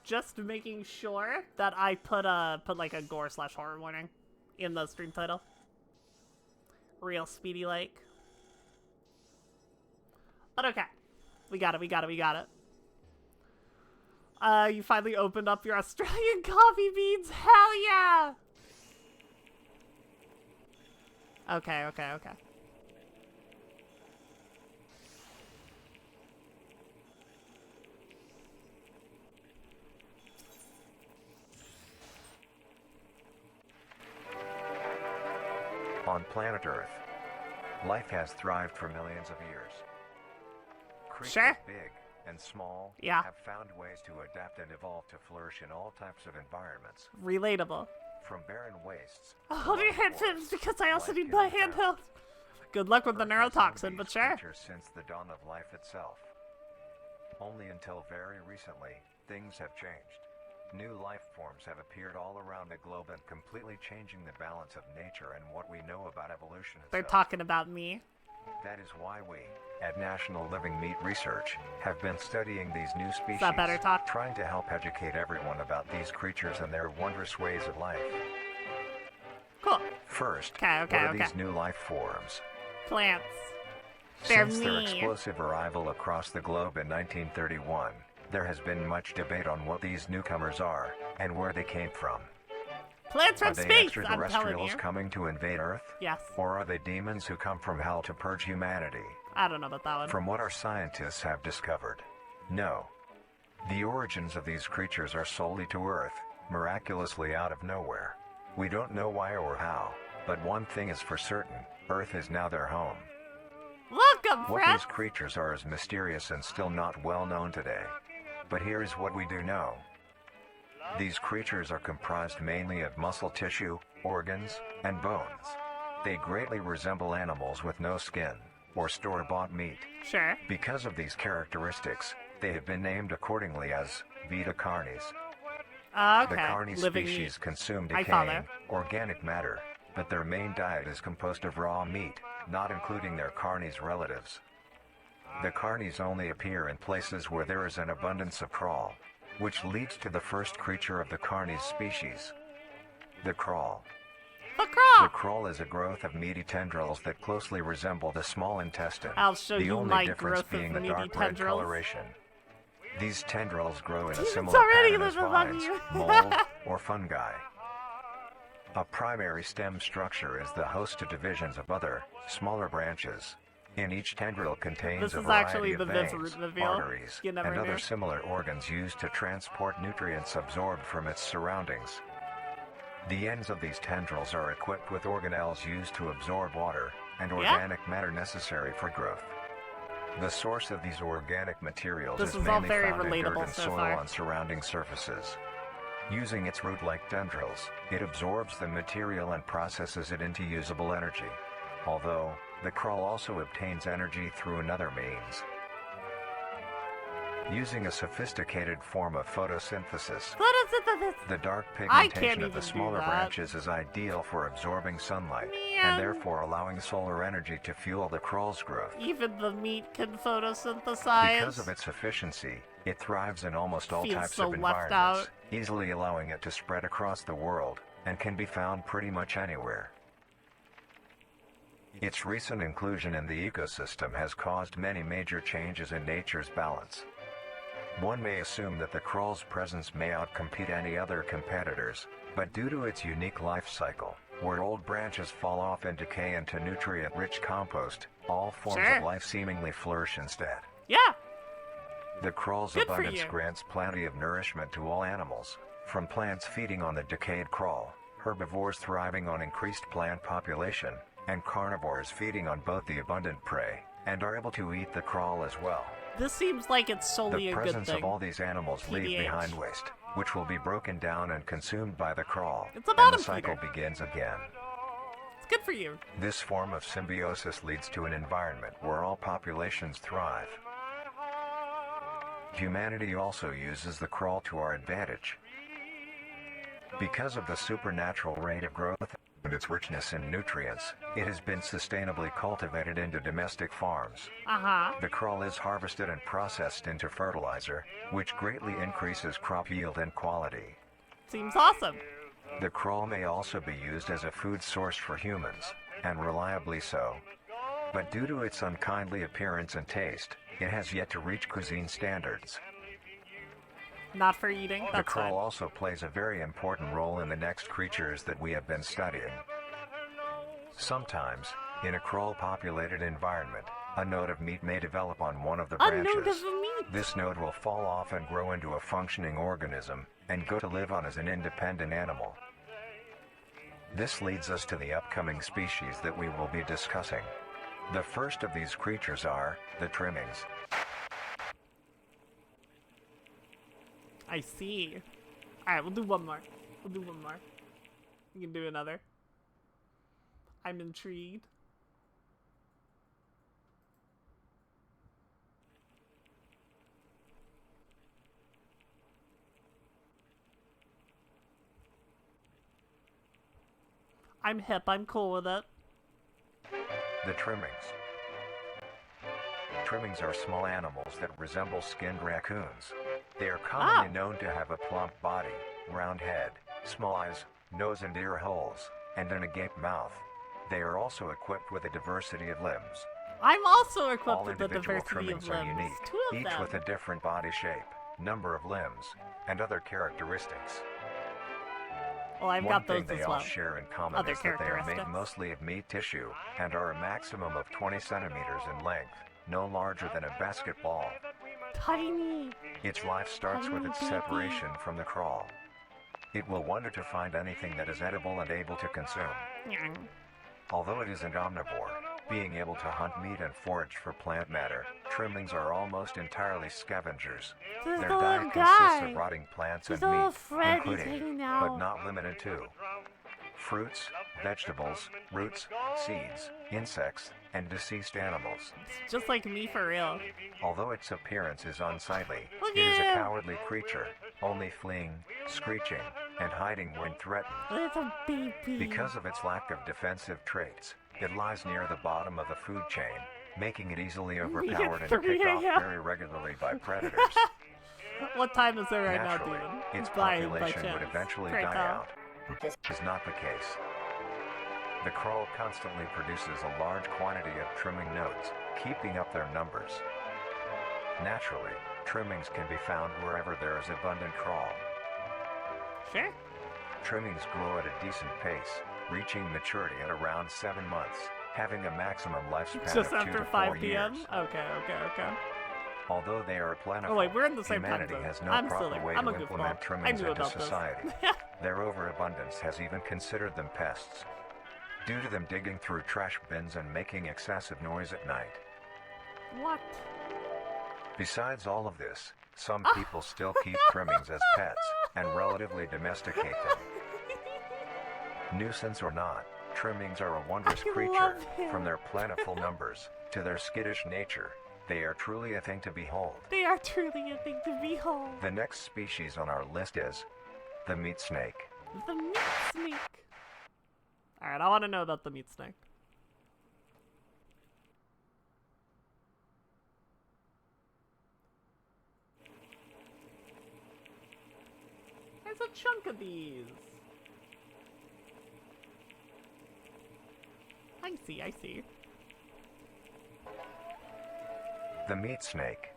Just making sure that I put like a gore/horror warning in the stream title. Real speedy like. But okay. We got it. You finally opened up your Australian coffee beans. Hell yeah! Okay. On planet Earth, life has thrived for millions of years. Creatures Sure. big and small have found ways to adapt and evolve to flourish in all types of environments. Relatable. From barren wastes. I'll hold your handpins because I also need my handheld. Good luck with the neurotoxin, but sure. Since the dawn of life itself. Only until very recently, things have changed. New life forms have appeared all around the globe and completely changing the balance of nature and what we know about evolution itself. They're talking about me. That is why we, at National Living Meat Research, have been studying these new species, Is that better, Talk? trying to help educate everyone about these creatures and their wondrous ways of life. Cool. First, Okay. what are these new life forms? Plants. They're Since their me. explosive arrival across the globe in 1931, there has been much debate on what these newcomers are and where they came from. Plants from Are they space, I'm telling extraterrestrials you. coming to invade Earth? Yes. Or are they demons who come from hell to purge humanity? I don't know about that one. From what our scientists have discovered, no. The origins of these creatures are solely to Earth, miraculously out of nowhere. We don't know why or how, but one thing is for certain, Earth is now their home. Welcome, What friend! these creatures are is mysterious and still not well known today. But here is what we do know. These creatures are comprised mainly of muscle tissue, organs, and bones. They greatly resemble animals with no skin, or store-bought meat. Sure. Because of these characteristics, they have been named accordingly as Vita carnis. Okay. The carni Living species meat. consume I follow. decaying, organic matter, but their main diet is composed of raw meat, not including their carnis relatives. The carnis only appear in places where there is an abundance of crawl, which leads to the first creature of the carnis species. The crawl. The crawl! The crawl is a growth of meaty tendrils that closely resemble the small intestine, I'll show the you only my difference growth of being the meaty dark red tendrils. coloration. These tendrils grow in a Demons similar already pattern as live among vines, you. mold, or fungi. A primary stem structure is the host to divisions of other, smaller branches. In each tendril contains This a is variety actually of the veins, root reveal. arteries, You and never knew. other similar organs used to transport nutrients absorbed from its surroundings. The ends of these tendrils are equipped with organelles used to absorb water and organic matter necessary for growth. The source of these organic materials This is is all mainly very found in dirt relatable and so soil far. on surrounding surfaces. Using its root-like tendrils, it absorbs the material and processes it into usable energy. Although, the crawl also obtains energy through another means. using a sophisticated form of photosynthesis. Photosynthesis. The dark I can't pigmentation of even the do smaller that. branches is ideal for absorbing sunlight, Man. and therefore allowing solar energy to fuel the crawl's growth. Even the meat can photosynthesize. Because of its efficiency, it thrives in almost all Feels types so of left environments, out. easily allowing it to spread across the world, and can be found pretty much anywhere. Its recent inclusion in the ecosystem has caused many major changes in nature's balance. One may assume that the crawl's presence may outcompete any other competitors, but due to its unique life cycle, where old branches fall off and decay into nutrient-rich compost, all forms Sure. of life seemingly flourish instead. Yeah. The crawl's Good for abundance you. grants plenty of nourishment to all animals, from plants feeding on the decayed crawl, herbivores thriving on increased plant population, and carnivores feeding on both the abundant prey, and are able to eat the crawl as well. This seems like it's solely The a good presence thing. of all these animals leave TBH. behind waste, which will be broken down and consumed by the crawl, It's a and the bottom cycle feeder. begins again. It's good for you. This form of symbiosis leads to an environment where all populations thrive. Humanity also uses the crawl to our advantage. Because of the supernatural rate of growth and its richness in nutrients, it has been sustainably cultivated into domestic farms. Uh-huh. The crawl is harvested and processed into fertilizer, which greatly increases crop yield and quality. Seems awesome. The crawl may also be used as a food source for humans, and reliably so. But due to its unkindly appearance and taste, it has yet to reach cuisine standards. Not for eating. The That's crawl fine. also plays a very important role in the next creatures that we have been studying. Sometimes, in a crawl-populated environment, a node of meat may develop on one of the A branches. node of meat. This node will fall off and grow into a functioning organism, and go to live on as an independent animal. This leads us to the upcoming species that we will be discussing. The first of these creatures are the trimmings. I see. Alright, we'll do one more. We'll do one more. We can do another. I'm intrigued. I'm hip, I'm cool with it. The trimmings. Trimmings are small animals that resemble skinned raccoons. They are commonly known to have a plump body, round head, small eyes, nose and ear holes, and an agape mouth. They are also equipped with a diversity of limbs. I'm also equipped All with the individual diversity of trimmings are limbs. unique, Two of each them. with a different body shape, number of limbs, and other characteristics. Well, I've One got thing those they as all well. share in common Other is that they are made characteristics. mostly of meat tissue, and are a maximum of 20 centimeters in length, no larger than a basketball. Tiny. Its life starts with its separation from the crawl. It will wonder to find anything that is edible and able to consume. Nyang. Although it is an omnivore, being able to hunt meat and forage for plant matter, trimmings are almost entirely scavengers. There's Their the diet little consists guy. of rotting plants There's and a little meat, Freddy's including, hanging but out. not limited to, fruits, vegetables, roots, seeds, insects, and deceased animals. It's just like me for real. Although its appearance is unsightly, Look it is at a him. cowardly creature, only fleeing, screeching, and hiding when threatened. It's a baby. Because of its lack of defensive traits, it lies near the bottom of the food chain, making it easily overpowered and 3 picked off a.m. very regularly by predators. What time is it right Naturally, now, dude? its By population would chance. eventually Great die call. out. This is not the case. The crawl constantly produces a large quantity of trimming nodes, keeping up their numbers. Naturally, trimmings can be found wherever there is abundant crawl. Sure. Trimmings grow at a decent pace, reaching maturity at around 7 months, having a maximum lifespan Just of 2 after to 5 4 p.m.? years. Okay. Although they are plentiful, Oh wait, we're in the same time humanity zone. has no I'm proper silly. way I'm a to implement goofball. I trimmings knew into about society. this. Their overabundance has even considered them pests, due to them digging through trash bins and making excessive noise at night. What? Besides all of this, some people still keep trimmings as pets and relatively domesticate them. Nuisance or not, trimmings are a wondrous I creature, love him. from their plentiful numbers to their skittish nature. They are truly a thing to behold. They are truly a thing to behold. The next species on our list is the meat snake. The meat snake. Alright, I want to know about the meat snake. There's a chunk of these. I see. The meat snake.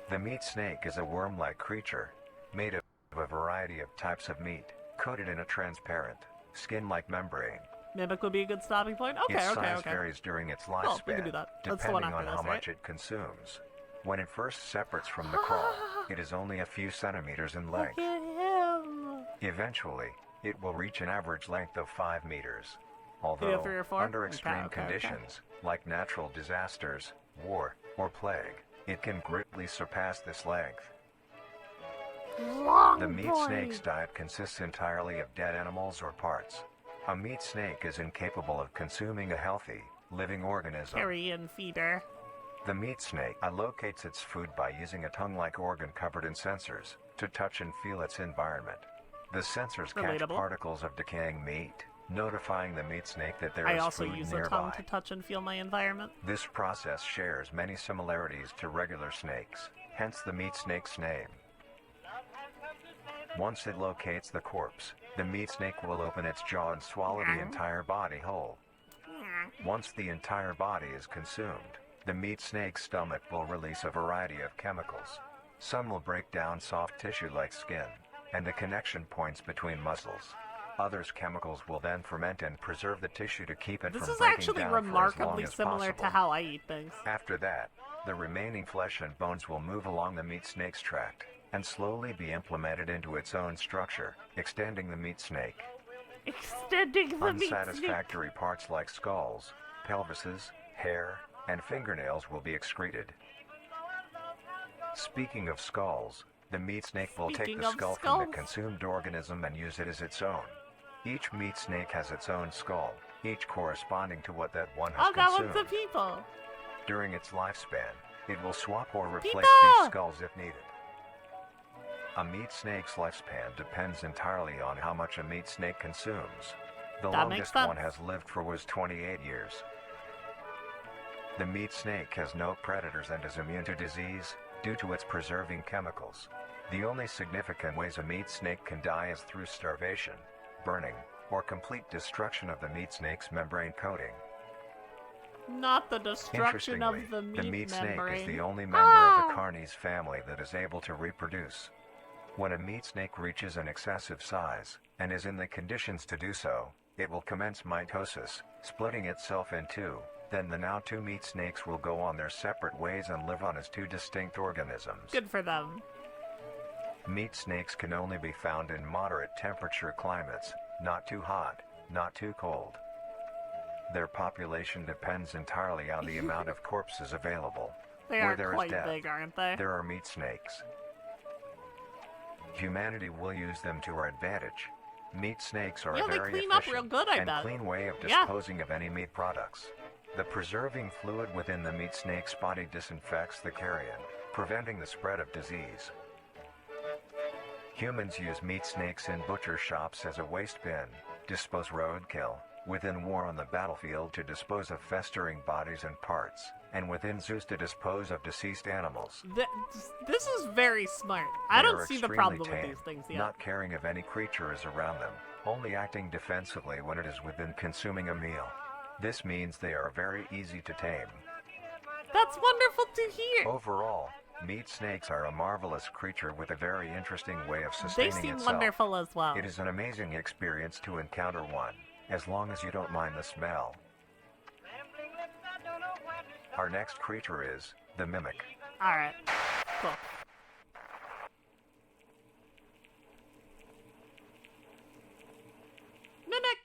The meat snake is a worm-like creature, made of a variety of types of meat, coated in a transparent, skin-like membrane. Mimic would be a good stopping point? Okay, Its okay, size okay. varies during its Cool, we lifespan, can do that. That's the one depending after on this, how right? much it consumes. When it first separates from the crawl, it is only a few centimeters in length. Look at him! Eventually, it will reach an average length of 5 meters. You Although, have 3 or 4? under extreme Okay. conditions, like natural disasters, war, or plague, it can greatly surpass this length. Long The meat boy. snake's diet consists entirely of dead animals or parts. A meat snake is incapable of consuming a healthy, living organism. Carrion feeder. The meat snake allocates its food by using a tongue-like organ covered in sensors to touch and feel its environment. The sensors catch Relatable. particles of decaying meat, notifying the meat snake that there I is also food use nearby. a tongue to touch and feel my environment. This process shares many similarities to regular snakes, hence the meat snake's name. Once it locates the corpse, the meat snake will open its jaw and swallow the entire body whole. Once the entire body is consumed, the meat snake's stomach will release a variety of chemicals. Some will break down soft tissue like skin and the connection points between muscles. Others chemicals will then ferment and preserve the tissue to keep it This from is breaking actually down for as long remarkably as similar possible. to how I eat things. After that, the remaining flesh and bones will move along the meat snake's tract and slowly be implemented into its own structure, extending the meat snake. Extending the meat snake. Unsatisfactory parts like skulls, pelvises, hair, and fingernails will be excreted. Speaking of skulls, the meat snake will take Speaking the of skull from skulls. the consumed organism and use it as its own. Each meat snake has its own skull, each corresponding to what that one has Oh, that consumed. one's a people. During its lifespan, it will swap or replace Peter! these skulls if needed. A meat snake's lifespan depends entirely on how much a meat snake consumes. The That makes longest one sense. has lived for was 28 years. The meat snake has no predators and is immune to disease due to its preserving chemicals. The only significant ways a meat snake can die is through starvation, burning, or complete destruction of the meat snake's membrane coating. Not the destruction of Interestingly, the meat snake membrane. is the only member of the Carnies family that is able to reproduce. When a meat snake reaches an excessive size, and is in the conditions to do so, it will commence mitosis, splitting itself in two. Then the now two meat snakes will go on their separate ways and live on as two distinct organisms. Good for them. Meat snakes can only be found in moderate temperature climates, not too hot, not too cold. Their population depends entirely on the amount of corpses available. They Where are there is quite death, big, aren't they? there are meat snakes. Humanity will use them to our advantage. Meat snakes are Yeah, a they very clean up efficient real good, I and bet. clean way of Yeah. disposing of any meat products. The preserving fluid within the meat snake's body disinfects the carrion, preventing the spread of disease. Humans use meat snakes in butcher shops as a waste bin, dispose roadkill, within war on the battlefield to dispose of festering bodies and parts, and within zoos to dispose of deceased animals. This is very smart. I They don't are see the extremely problem with tame, these things yet. not caring if any creature is around them, only acting defensively when it is within consuming a meal. This means they are very easy to tame. That's wonderful to hear. Overall, meat snakes are a marvelous creature with a very interesting way of They sustaining seem itself. wonderful as well. It is an amazing experience to encounter one, as long as you don't mind the smell. Our next creature is the mimic. Alright. Cool. Mimic!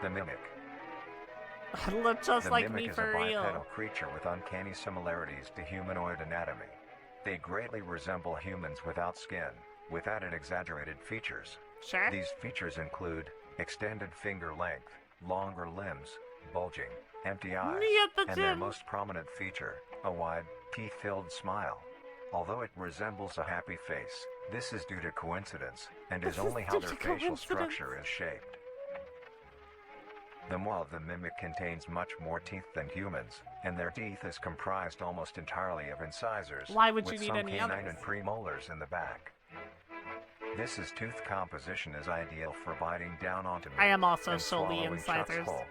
The mimic. Look just The like mimic me is for a real. bipedal creature with uncanny similarities to humanoid anatomy. They greatly resemble humans without skin, with added exaggerated features. Sure. These features include extended finger length, longer limbs, bulging, empty eyes, Me at the and their gym. most prominent feature, a wide, teeth-filled smile. Although it resembles a happy face, this is due to coincidence, and is only how their facial structure is shaped. The maw of the mimic contains much more teeth than humans, and their teeth is comprised almost entirely of incisors, Why would you with need some any canine others? and premolars in the back. This tooth composition is ideal for biting down onto meat I am also and solely swallowing chunks incisors. whole.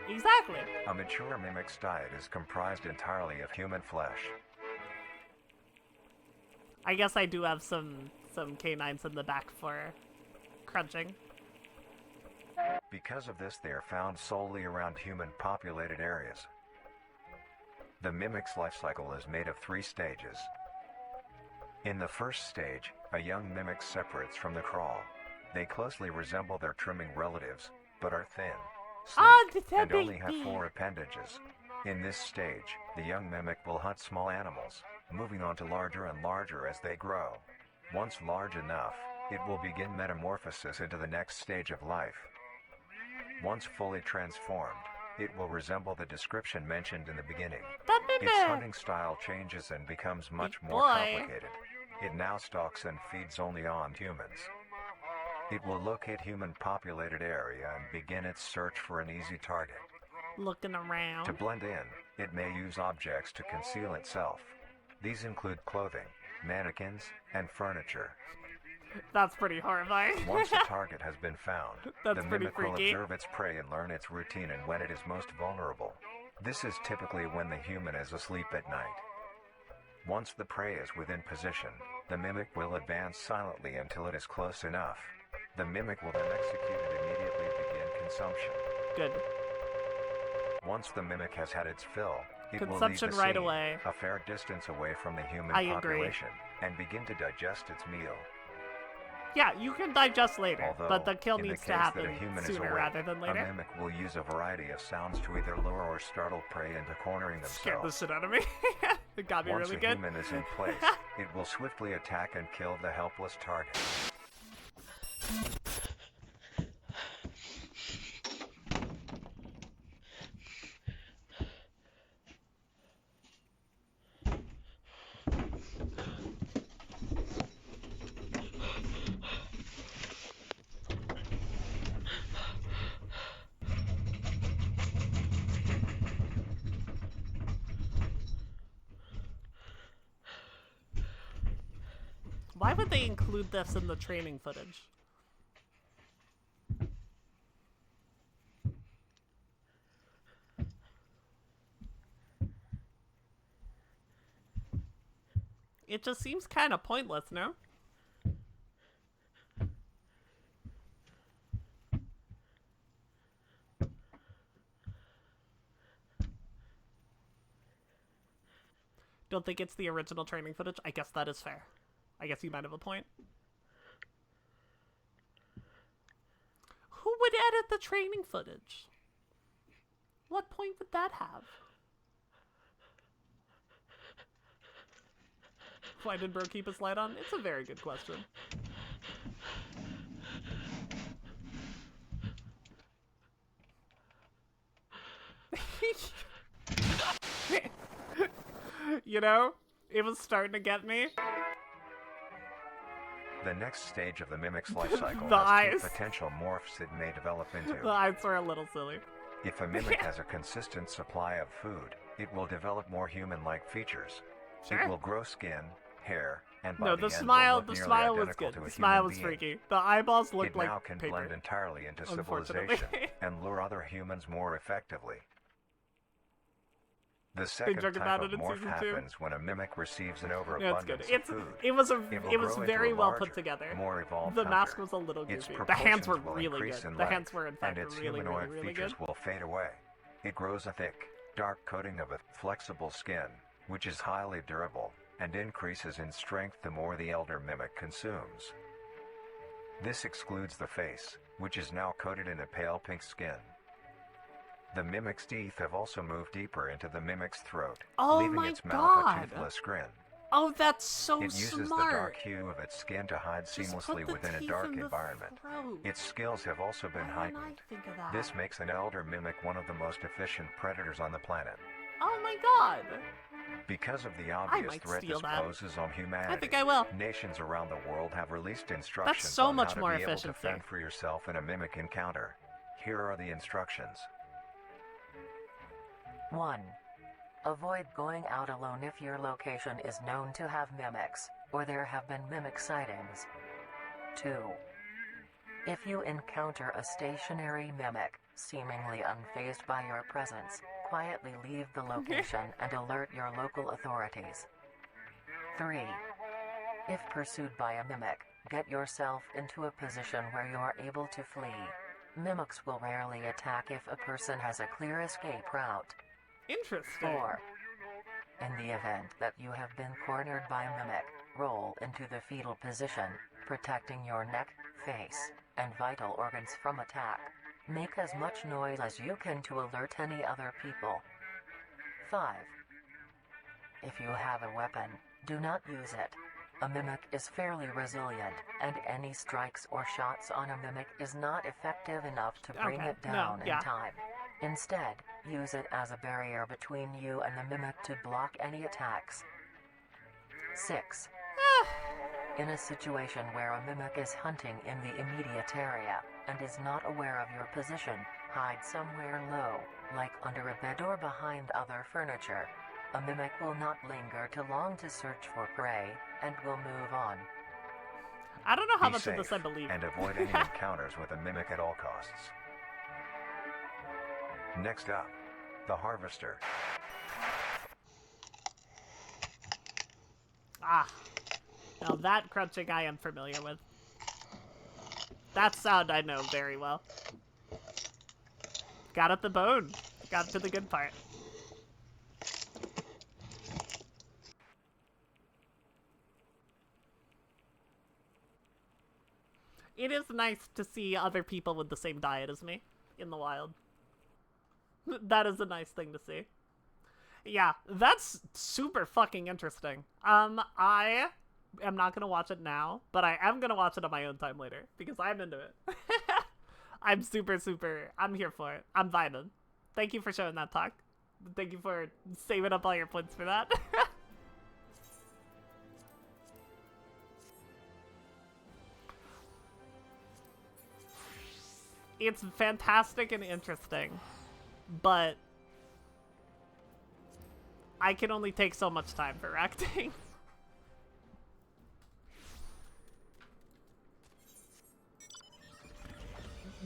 Exactly. A mature mimic's diet is comprised entirely of human flesh. I guess I do have some canines in the back for crunching. Because of this, they are found solely around human-populated areas. The mimic's life cycle is made of 3 stages. In the first stage, a young mimic separates from the crawl. They closely resemble their trimming relatives, but are thin, sleek, and only have 4 appendages. In this stage, the young mimic will hunt small animals, moving on to larger and larger as they grow. Once large enough, it will begin metamorphosis into the next stage of life. Once fully transformed, it will resemble the description mentioned in the beginning. Its hunting style changes and becomes much more complicated. It now stalks and feeds only on humans. It will locate human-populated area and begin its search for an easy target. Looking around. To blend in, it may use objects to conceal itself. These include clothing, mannequins, and furniture. That's pretty horrifying. Once a target has been found, That's the pretty mimic will freaky. observe its prey and learn its routine and when it is most vulnerable. This is typically when the human is asleep at night. Once the prey is within position, the mimic will advance silently until it is close enough. The mimic will then execute and immediately begin consumption. Good. Once the mimic has had its fill, it will leave Consumption the right scene, away. a fair distance away from the human I agree. population, and begin to digest its meal. Yeah, you can digest later, Although, but the kill in needs the to case happen that a human is sooner awake, rather than a later. mimic will use a variety of sounds to either lure or startle prey into cornering Scared the themselves. shit out of me. It got me Once really a good. human is in place, it will swiftly attack and kill the helpless target. Why would they include this in the training footage? It just seems kind of pointless, no? Don't think it's the original training footage? I guess that is fair. I guess you might have a point. Who would edit the training footage? What point would that have? Why did Bro keep his light on? It's a very good question. You know, it was starting to get me. The next stage of the mimic's life cycle The has 2 eyes. potential morphs it may develop into. The eyes were a little silly. If a mimic has a consistent supply of food, it will develop more human-like features. Sure. It will grow skin, hair, and by No, the the end smile, will look the nearly smile was identical good. to a The smile human was being. freaky. The eyeballs looked It like now can paper. blend entirely into Unfortunately. civilization and lure other humans more effectively. The second joke type about of it in morph season 2. happens when a mimic receives an Yeah, it's overabundance good. of food. It was It it was will grow very into a well larger, put together. more evolved The mask hunter. was a little Its goofy. The hands were proportions will really increase good. in The length, hands were in fact and its really, really, humanoid really features good. will fade away. It grows a thick, dark coating of a flexible skin, which is highly durable, and increases in strength the more the elder mimic consumes. This excludes the face, which is now coated in a pale pink skin. The mimic's teeth have also moved deeper into the mimic's throat, Oh leaving my its mouth a God. toothless grin. Oh, that's so It uses the smart. dark hue of its skin to hide Just seamlessly put the within a teeth dark in the environment. throat. Its skills have also been Why didn't I heightened. think of that? This makes an elder mimic one of the most efficient predators on the planet. Oh my god. Because of the obvious might threat steal this that. poses on humanity, I think I will. nations around the world have released instructions so on much how to more be able to efficiency. fend for yourself in a mimic encounter. Here are the instructions. 1. Avoid going out alone if your location is known to have mimics, or there have been mimic sightings. 2. If you encounter a stationary mimic, seemingly unfazed by your presence, quietly leave the location and alert your local authorities. 3. If pursued by a mimic, get yourself into a position where you are able to flee. Mimics will rarely attack if a person has a clear escape route. Interesting. 4. In the event that you have been cornered by a mimic, roll into the fetal position, protecting your neck, face, and vital organs from attack. Make as much noise as you can to alert any other people. 5. If you have a weapon, do not use it. A mimic is fairly resilient, and any strikes or shots on a mimic is not effective enough to bring Okay, it down yeah. in time. Instead, use it as a barrier between you and the mimic to block any attacks. 6. In a situation where a mimic is hunting in the immediate area, and is not aware of your position, hide somewhere low, like under a bed or behind other furniture. A mimic will not linger too long to search for prey, and will move on. I don't know how Be much safe of this I believe. and avoid any encounters with a mimic at all costs. Next up, the Harvester. Ah. Now that crunching I am familiar with. That sound I know very well. Got at the bone. Got to the good part. It is nice to see other people with the same diet as me in the wild. That is a nice thing to see. Yeah, that's super fucking interesting. I am not gonna watch it now, but I am gonna watch it on my own time later, because I'm into it. I'm I'm here for it. I'm vibing. Thank you for showing that talk. Thank you for saving up all your points for that. It's fantastic and interesting, but I can only take so much time for acting.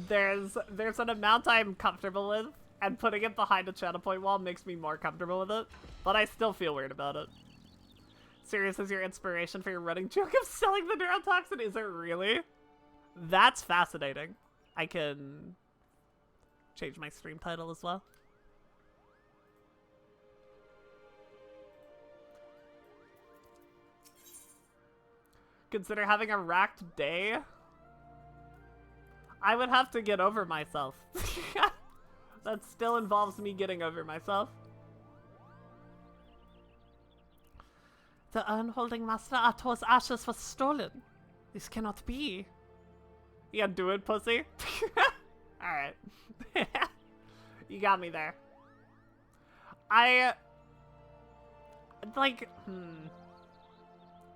There's an amount I'm comfortable with, and putting it behind a channel point wall makes me more comfortable with it, but I still feel weird about it. Sirius is your inspiration for your running joke of selling the neurotoxin? Is it really? That's fascinating. I can change my stream title as well. Consider having a racked day. I would have to get over myself. That still involves me getting over myself. The urn holding Master Ato's ashes was stolen. This cannot be. Yeah, do it, pussy. Alright. You got me there.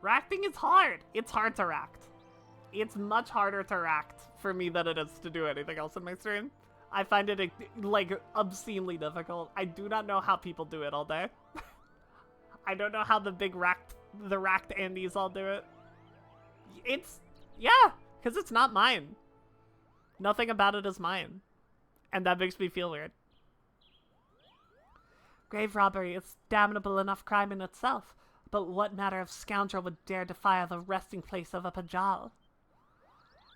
Racting is hard. It's hard to ract. It's much harder to ract for me than it is to do anything else in my stream. I find it, like, obscenely difficult. I do not know how people do it all day. I don't know how the racked Andes all do it. Yeah, because it's not mine. Nothing about it is mine. And that makes me feel weird. Grave robbery is damnable enough crime in itself, but what manner of scoundrel would dare defile the resting place of a Pajal?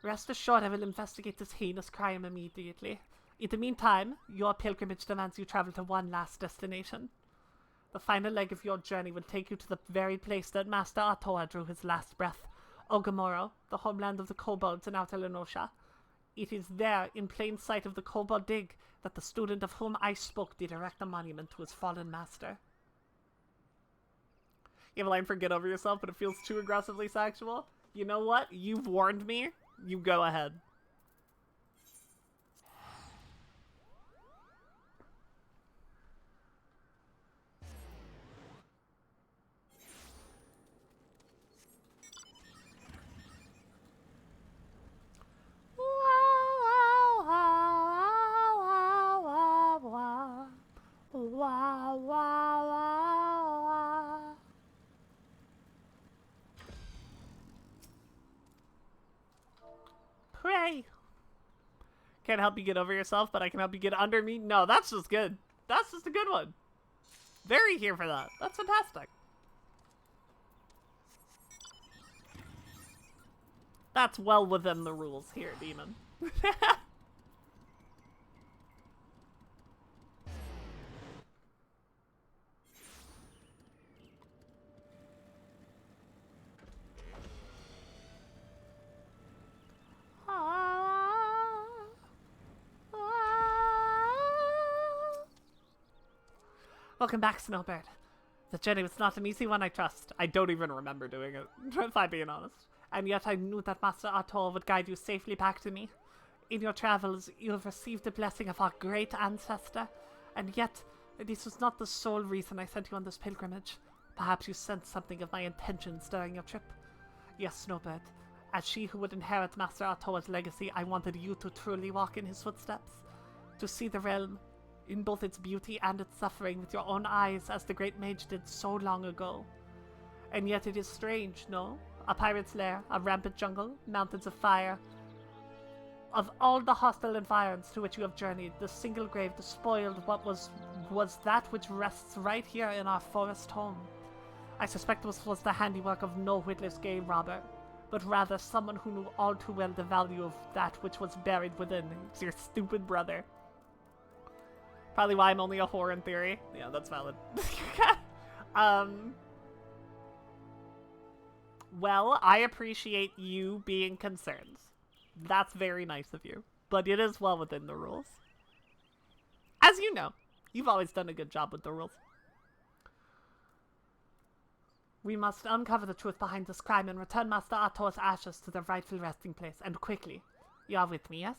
Rest assured I will investigate this heinous crime immediately. In the meantime, your pilgrimage demands you travel to one last destination. The final leg of your journey will take you to the very place that Master Atoa drew his last breath, Ogamoro, the homeland of the kobolds in Outer Lenosha. It is there, in plain sight of the kobold dig, that the student of whom I spoke did erect a monument to his fallen master. You have a line for get over yourself, but it feels too aggressively sexual. You know what? You've warned me. You go ahead. Pray. Can't help you get over yourself, but I can help you get under me. No, that's just good. That's just a good one. Very here for that. That's fantastic. That's well within the rules here, Demon. Welcome back, Snowbird. The journey was not an easy one, I trust. I don't even remember doing it, if I'm being honest. And yet I knew that Master Atol would guide you safely back to me. In your travels, you have received the blessing of our great ancestor. And yet, this was not the sole reason I sent you on this pilgrimage. Perhaps you sensed something of my intentions during your trip. Yes, Snowbird. As she who would inherit Master Atol's legacy, I wanted you to truly walk in his footsteps. To see the realm, in both its beauty and its suffering, with your own eyes, as the great mage did so long ago. And yet it is strange, no? A pirate's lair, a rampant jungle, mountains of fire. Of all the hostile environs to which you have journeyed, the single grave despoiled what was that which rests right here in our forest home. I suspect this was the handiwork of no witless game robber, but rather someone who knew all too well the value of that which was buried within. It's your stupid brother. Probably why I'm only a whore in theory. Yeah, that's valid. Well, I appreciate you being concerned. That's very nice of you. But it is well within the rules. As you know, you've always done a good job with the rules. We must uncover the truth behind this crime and return Master Atol's ashes to their rightful resting place, and quickly. You are with me, yes?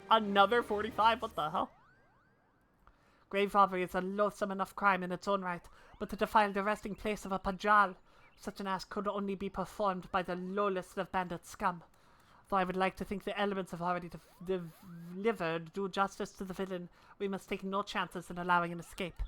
Another 45? What the hell? Grave robbery is a loathsome enough crime in its own right, but to defile the resting place of a Pajal, such an act could only be performed by the lowest of bandit scum. Though I would like to think the elements have already delivered due justice to the villain, we must take no chances in allowing an escape.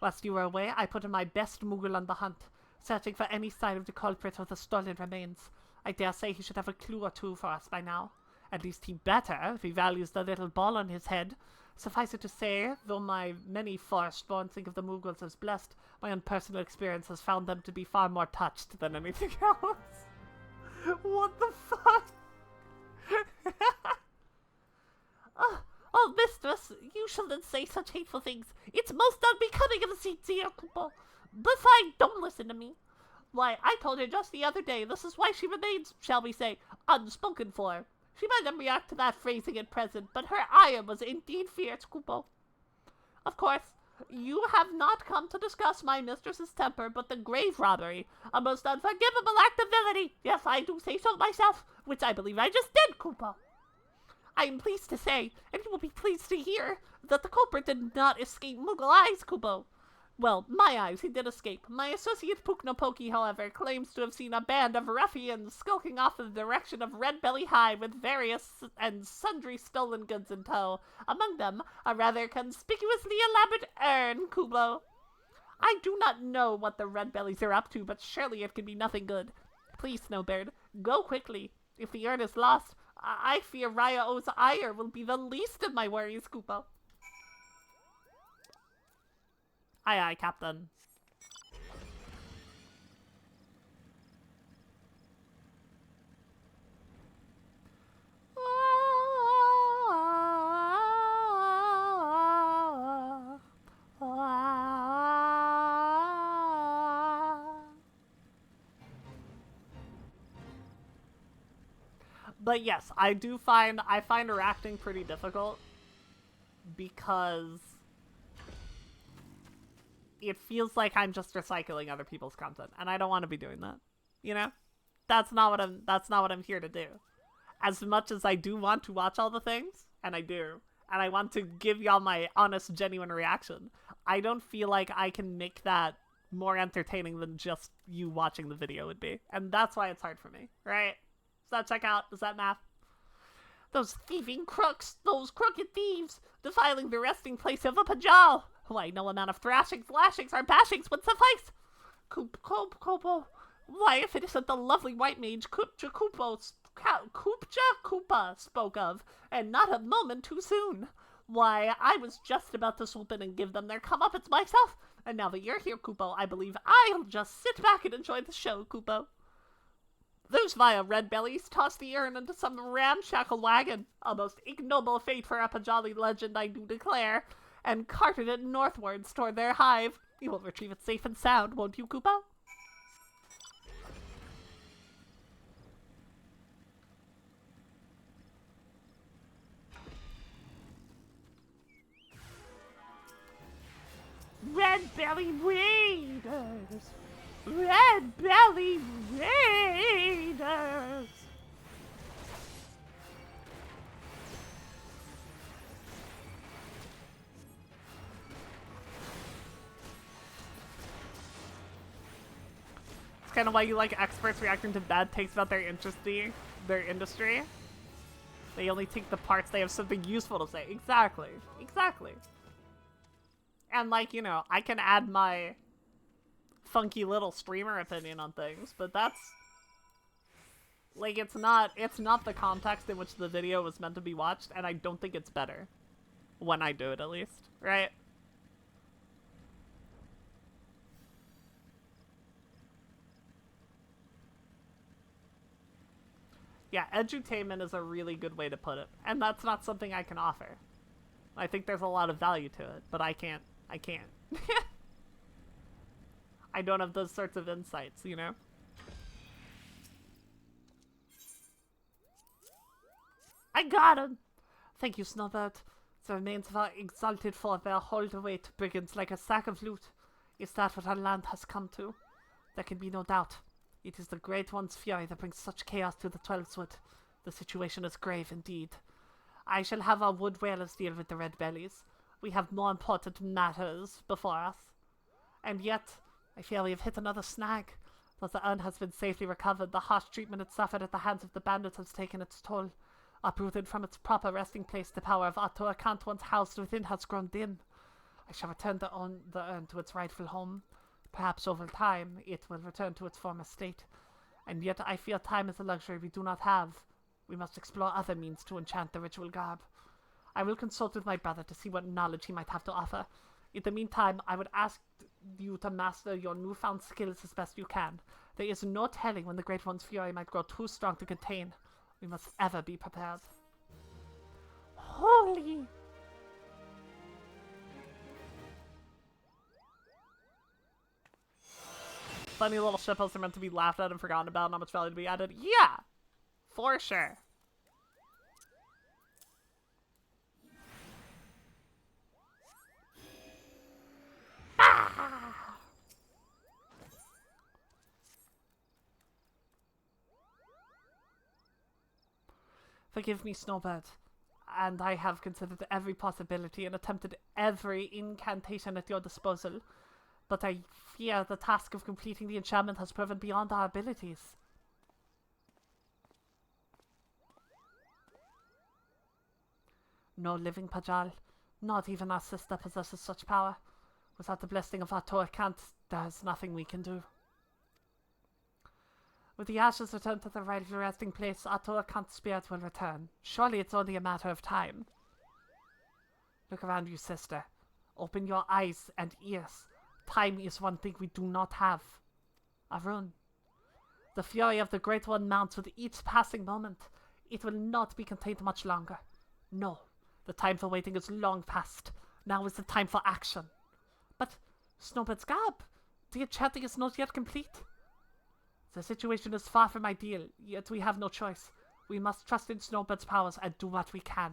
Whilst you were away, I put in my best Moogle on the hunt, searching for any sign of the culprit of the stolen remains. I dare say he should have a clue or two for us by now. At least he better, if he values the little ball on his head. Suffice it to say, though my many forest-born think of the Moogles as blessed, my own personal experience has found them to be far more touched than anything else. What the fuck? Oh, mistress, you shouldn't say such hateful things. It's most unbecoming of a sincere couple. But fine, don't listen to me. Why, I told her just the other day this is why she remains, shall we say, unspoken for. She might not react to that phrasing at present, but her ire was indeed fierce, Kupo. Of course, you have not come to discuss my mistress's temper, but the grave robbery, a most unforgivable act of villainy. Yes, I do say so myself, which I believe I just did, Kupo. I am pleased to say, and you will be pleased to hear, that the culprit did not escape Moogle eyes, Kupo. Well, my eyes, he did escape. My associate Puknopoki, however, claims to have seen a band of ruffians skulking off in the direction of Red Belly High with various and sundry stolen goods in tow. Among them, a rather conspicuously elaborate urn, Kubo. I do not know what the Red Bellies are up to, but surely it can be nothing good. Please, Snowbird, go quickly. If the urn is lost, I fear RAAAAAAAAIDS ire will be the least of my worries, Kupo. Aye, aye, Captain. But yes, I find her acting pretty difficult. because it feels like I'm just recycling other people's content, and I don't want to be doing that. You know? That's not what I'm here to do. As much as I do want to watch all the things, and I do, and I want to give y'all my honest, genuine reaction, I don't feel like I can make that more entertaining than just you watching the video would be. And that's why it's hard for me, right? Does that check out? Does that math? Those thieving crooks, those crooked thieves, defiling the resting place of a Pajal. Why, no amount of thrashings, lashings, or bashings would suffice. Kopo. Why, if it isn't the lovely white mage Kupcha Koopa spoke of, and not a moment too soon. Why, I was just about to swoop in and give them their comeuppance myself, and now that you're here, Kupo, I believe I'll just sit back and enjoy the show, Kupo. Those vile red bellies tossed the urn into some ramshackle wagon, a most ignoble fate for a Pajali legend, I do declare, and carted it northwards toward their hive. You will retrieve it safe and sound, won't you, Kupo? Red belly raiders! Red belly raiders! It's kind of why you like experts reacting to bad takes about their industry. They only take the parts they have something useful to say. Exactly. Exactly. And, like, you know, I can add my funky little streamer opinion on things, but that's... like, it's not the context in which the video was meant to be watched, and I don't think it's better. When I do it, at least. Right? Yeah, edutainment is a really good way to put it, and that's not something I can offer. I think there's a lot of value to it, but I can't. I don't have those sorts of insights, you know? I got him! Thank you, Snowbird. The remains of our exalted forebear hold away to brigands like a sack of loot. Is that what our land has come to? There can be no doubt. It is the Great One's fury that brings such chaos to the Twelveswood. The situation is grave indeed. I shall have our wood whalers deal with the red bellies. We have more important matters before us. And yet, I fear we have hit another snag. Though the urn has been safely recovered, the harsh treatment it suffered at the hands of the bandits has taken its toll. Uprooted from its proper resting place, the power of Otto Akant once housed within has grown dim. I shall return the urn to its rightful home. Perhaps over time, it will return to its former state. And yet I fear time is a luxury we do not have. We must explore other means to enchant the ritual garb. I will consult with my brother to see what knowledge he might have to offer. In the meantime, I would ask you to master your newfound skills as best you can. There is no telling when the Great One's fury might grow too strong to contain. We must ever be prepared. Holy! Funny little shitposts are meant to be laughed at and forgotten about, not much value to be added. Yeah! For sure. Ah! Forgive me, Snowbird, and I have considered every possibility and attempted every incantation at your disposal, but I fear the task of completing the enchantment has proven beyond our abilities. No living Pajal, not even our sister, possesses such power. Without the blessing of Otto Akant, there is nothing we can do. With the ashes returned to the rightful resting place, Otto Akant's spirit will return. Surely it's only a matter of time. Look around you, sister. Open your eyes and ears. Time is one thing we do not have. Arun. The fury of the Great One mounts with each passing moment. It will not be contained much longer. No, the time for waiting is long past. Now is the time for action. But, Snowbird's garb, the enchanting is not yet complete. The situation is far from ideal, yet we have no choice. We must trust in Snowbird's powers and do what we can.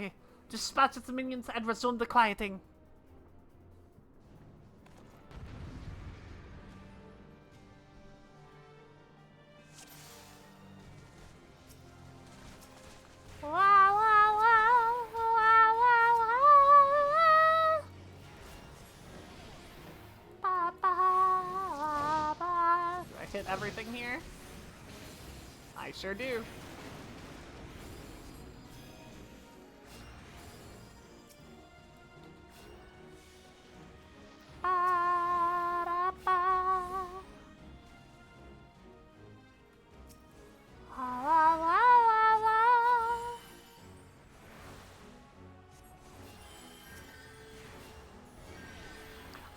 nearby. Dispatch its minions and resume the quieting. Wow, wow, wow, wow, wow, wow. Ba, ba, ba. Do I hit everything here? I sure do.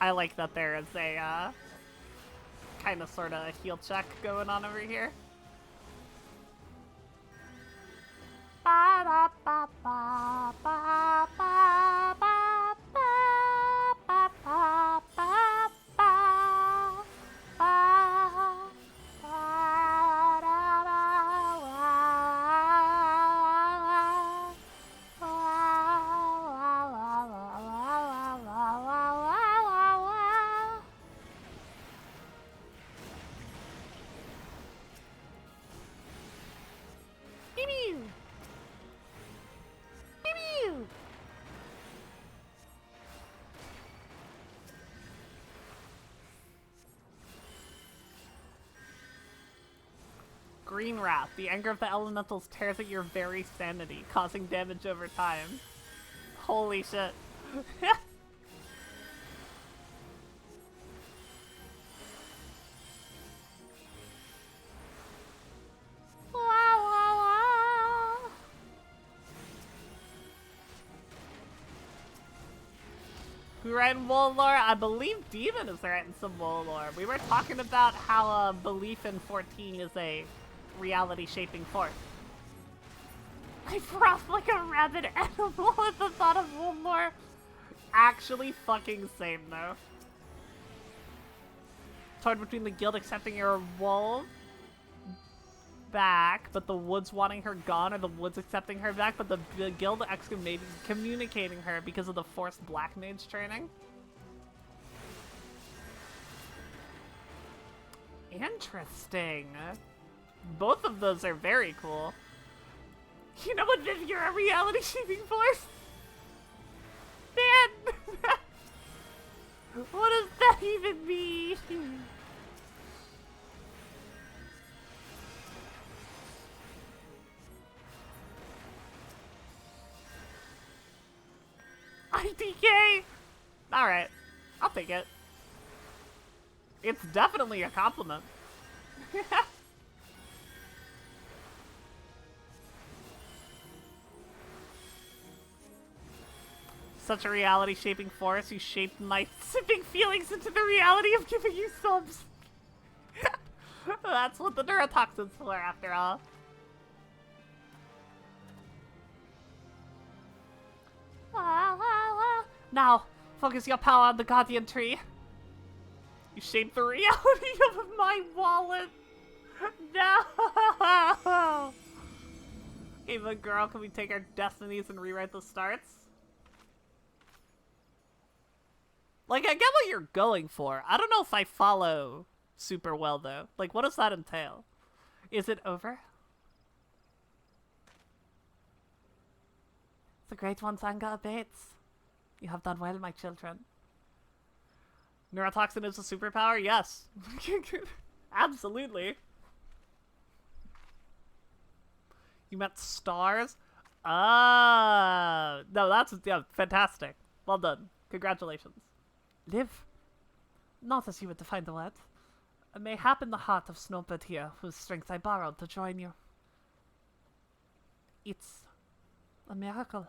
I like that there is a kind of sort of heal check going on over here. Green Wrath. The anger of the elementals tears at your very sanity, causing damage over time. Holy shit. Who writing wool lore? I believe Demon is writing some wool lore. We were talking about how belief in 14 is a reality-shaping force. I frothed like a rabid animal at the thought of wool lore. Actually fucking same though. Torn between the guild accepting your wool back, but the woods wanting her gone, or the woods accepting her back, but the guild communicating her because of the forced black mage training. Interesting. Both of those are very cool. You know what, Viv, you're a reality-shaping force? Man! What does that even mean? IDK! Alright, I'll take it. It's definitely a compliment. Such a reality-shaping force, you shaped my sipping feelings into the reality of giving you subs. That's what the neurotoxin's for, after all. Now, focus your power on the Guardian Tree. You shaped the reality of my wallet. No! Ava girl, can we take our destinies and rewrite the starts? Like, I get what you're going for. I don't know if I follow super well, though. Like, what does that entail? Is it over? The Great One's anger abates. You have done well, my children. Neurotoxin is a superpower? Yes. Absolutely. You met stars? Ah. No, that's, yeah, fantastic. Well done. Congratulations. Live. Not as you would define the word. Mayhap in the heart of Snowbird here, whose strength I borrowed to join you. It's a miracle.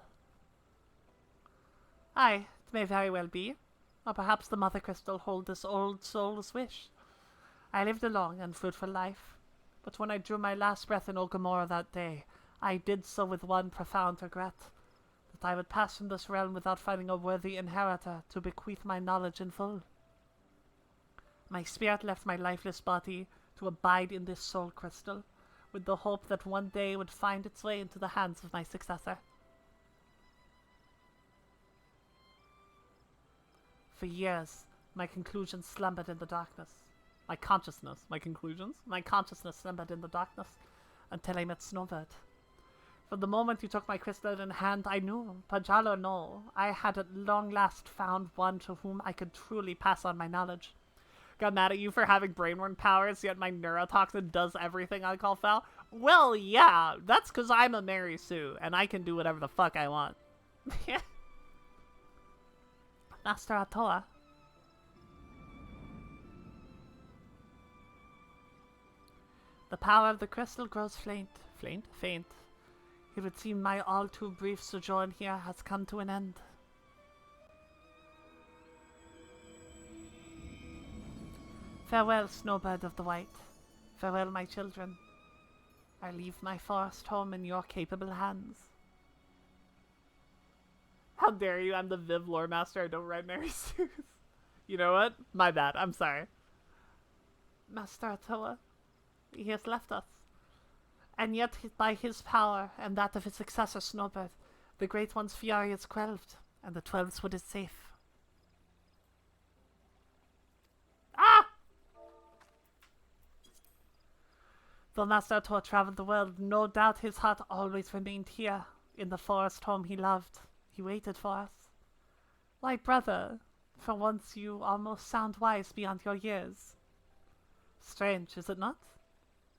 Aye, it may very well be. Or perhaps the Mother Crystal hold this old soul's wish. I lived a long and fruitful life, but when I drew my last breath in Ogamora that day, I did so with one profound regret, that I would pass from this realm without finding a worthy inheritor to bequeath my knowledge in full. My spirit left my lifeless body to abide in this soul crystal, with the hope that one day it would find its way into the hands of my successor. For years, my conclusions slumbered in the darkness. My consciousness slumbered in the darkness, until I met Snowbird. From the moment you took my crystal in hand, I knew, Pajal or no, I had at long last found one to whom I could truly pass on my knowledge. Got mad at you for having brainworm powers, yet my neurotoxin does everything I call foul? Well, yeah, that's because I'm a Mary Sue, and I can do whatever the fuck I want. Master Atoa. The power of the crystal grows faint. It would seem my all too brief sojourn here has come to an end. Farewell, Snowbird of the White. Farewell, my children. I leave my forest home in your capable hands. How dare you? I'm the Viv lore master. I don't write Mary Sue's. You know what? My bad. I'm sorry. Master Atoa, he has left us. And yet, by his power and that of his successor Snowbird, the Great One's fury is quelled, and the 12's Wood is safe. Ah! Though Master Atoa traveled the world, no doubt his heart always remained here, in the forest home he loved. He waited for us. Why, brother, for once you almost sound wise beyond your years. Strange, is it not?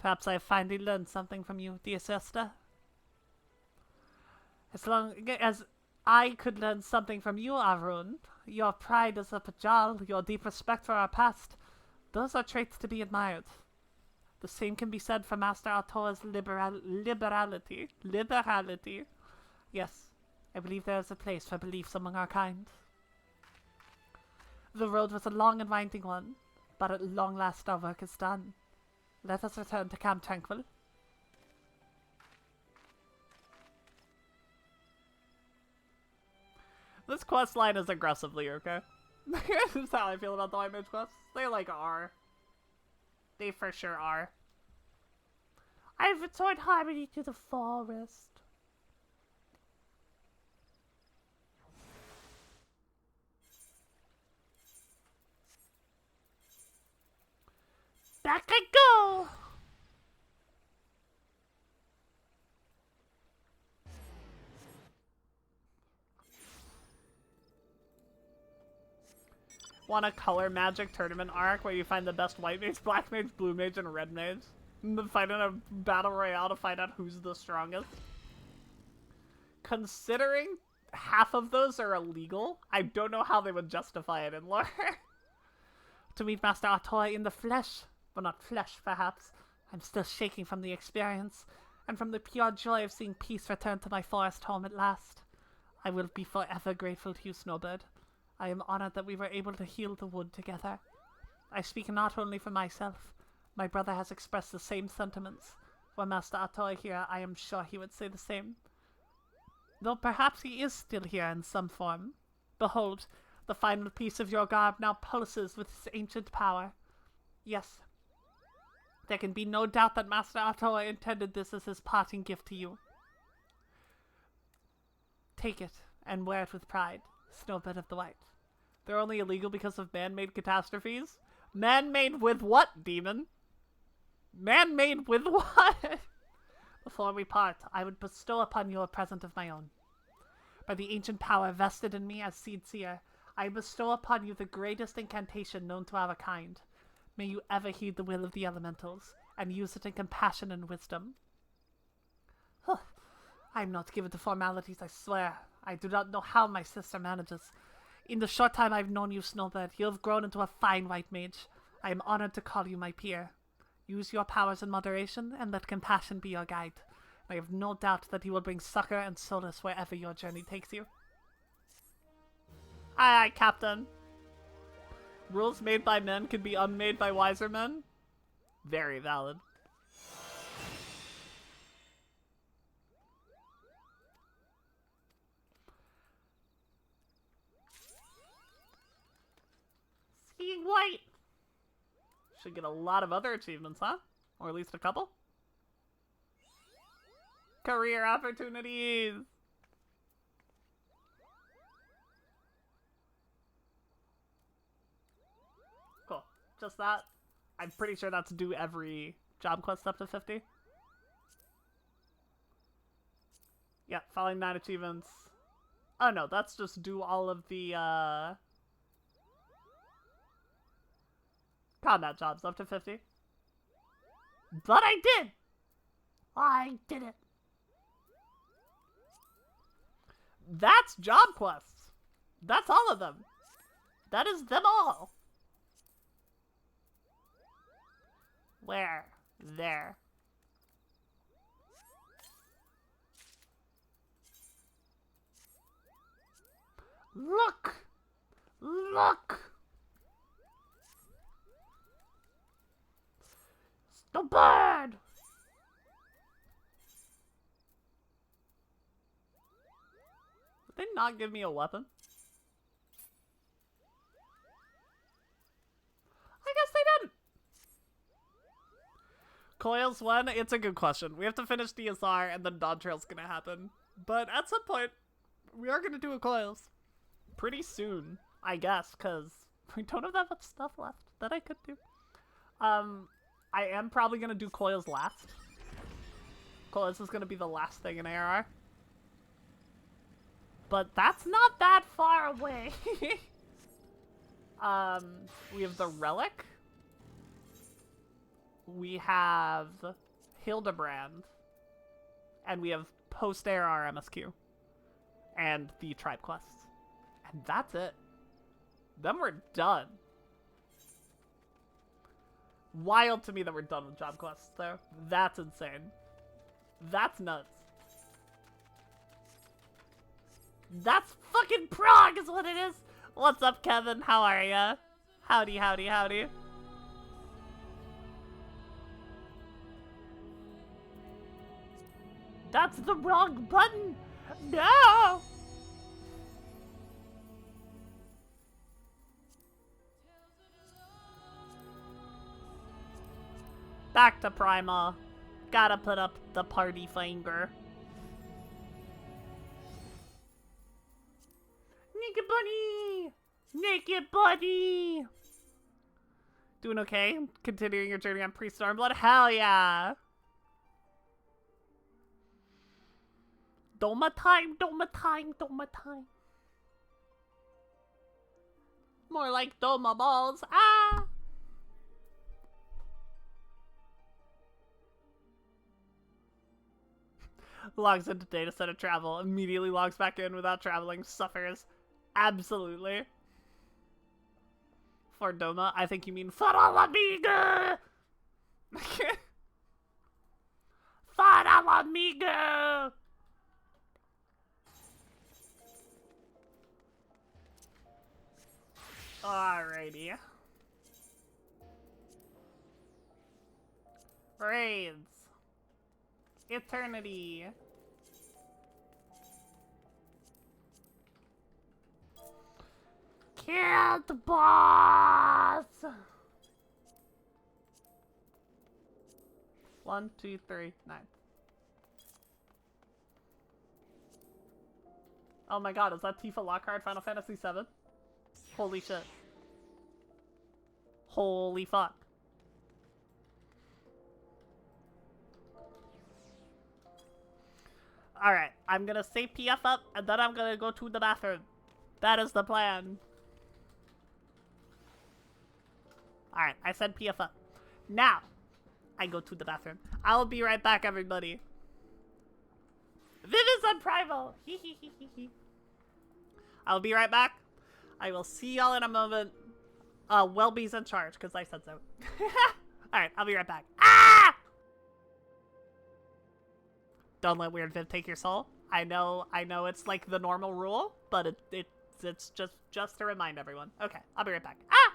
Perhaps I have finally learned something from you, dear sister. As long as I could learn something from you, Arun, your pride as a Pajal, your deep respect for our past, those are traits to be admired. The same can be said for Master Altoa's liberality. Liberality. Yes, I believe there is a place for beliefs among our kind. The road was a long and winding one, but at long last our work is done. Let us return to Camp Tranquil. This quest line is aggressively okay. This is how I feel about the White Mage quests. They like are. They for sure are. I've restored harmony to the forest. Back I go! Want a color magic tournament arc where you find the best white mage, black mage, blue mage, and red mage? And then fight in a battle royale to find out who's the strongest? Considering half of those are illegal, I don't know how they would justify it in lore. To meet Master Altoa in the flesh. Well, not flesh, perhaps. I'm still shaking from the experience, and from the pure joy of seeing peace return to my forest home at last. I will be forever grateful to you, Snowbird. I am honored that we were able to heal the wood together. I speak not only for myself. My brother has expressed the same sentiments. Were Master Altoa here, I am sure he would say the same. Though perhaps he is still here in some form. Behold, the final piece of your garb now pulses with his ancient power. Yes, there can be no doubt that Master Altoa intended this as his parting gift to you. Take it, and wear it with pride, Snowbird of the White. They're only illegal because of man-made catastrophes? Man-made with what, demon? Man-made with what? Before we part, I would bestow upon you a present of my own. By the ancient power vested in me as Seed Seer, I bestow upon you the greatest incantation known to our kind. May you ever heed the will of the elementals, and use it in compassion and wisdom. I am not given to formalities, I swear. I do not know how my sister manages. In the short time I've known you, Snowbird, you have grown into a fine white mage. I am honored to call you my peer. Use your powers in moderation, and let compassion be your guide. I have no doubt that you will bring succor and solace wherever your journey takes you. Aye, aye, Captain. Rules made by men can be unmade by wiser men? Very valid. Skiing white! Should get a lot of other achievements, huh? Or at least a couple? Career opportunities! Cool. Just that. I'm pretty sure that's due every job quest up to 50. Yeah, following 9 achievements. Oh no, that's just do all of the, combat jobs up to 50. But I did! I did it! That's job quests! That's all of them! That is them all! Where? There. Look! Look! Snowbird! Did they not give me a weapon? I guess they didn't. Coils 1? It's a good question. We have to finish DSR and then Dawn Trail's gonna happen. But at some point, we are gonna do a Coils. Pretty soon, I guess, because we don't have that much stuff left that I could do. I am probably gonna do Coils last. Coils is gonna be the last thing in ARR. But that's not that far away. We have the Relic. we have Hildebrand, and we have post-air RMSQ, and the tribe quests. And that's it. Then we're done. Wild to me that we're done with job quests, though. That's insane. That's nuts. That's fucking Prague is what it is! What's up, Kevin? How are ya? Howdy, howdy, howdy. That's the wrong button! No! Back to Prima. Gotta put up the party finger. Naked Bunny! Naked Bunny! Doing okay? Continuing your journey on Pre-Stormblood? Hell yeah! Doma time, Doma time, Doma time. More like Doma balls. Ah! Logs into data center travel, immediately logs back in without traveling, suffers. Absolutely. For Doma, I think you mean Fara la Miga! Fara la Miga! Alrighty. Raids. Eternity. Kill the boss! 1, 2, 3, 9. Oh my god, is that Tifa Lockhart Final Fantasy VII? Holy shit. Holy fuck. Alright, I'm gonna save PF up, and then I'm gonna go to the bathroom. That is the plan. Alright, I said PF up. Now, I go to the bathroom. I'll be right back, everybody. Vibin's on Primal! I'll be right back. I will see y'all in a moment. Welby's in charge, because I said so. Alright, I'll be right back. Ah! Don't let weird Viv take your soul. I know it's like the normal rule, but it's just to remind everyone. Okay, I'll be right back. Ah!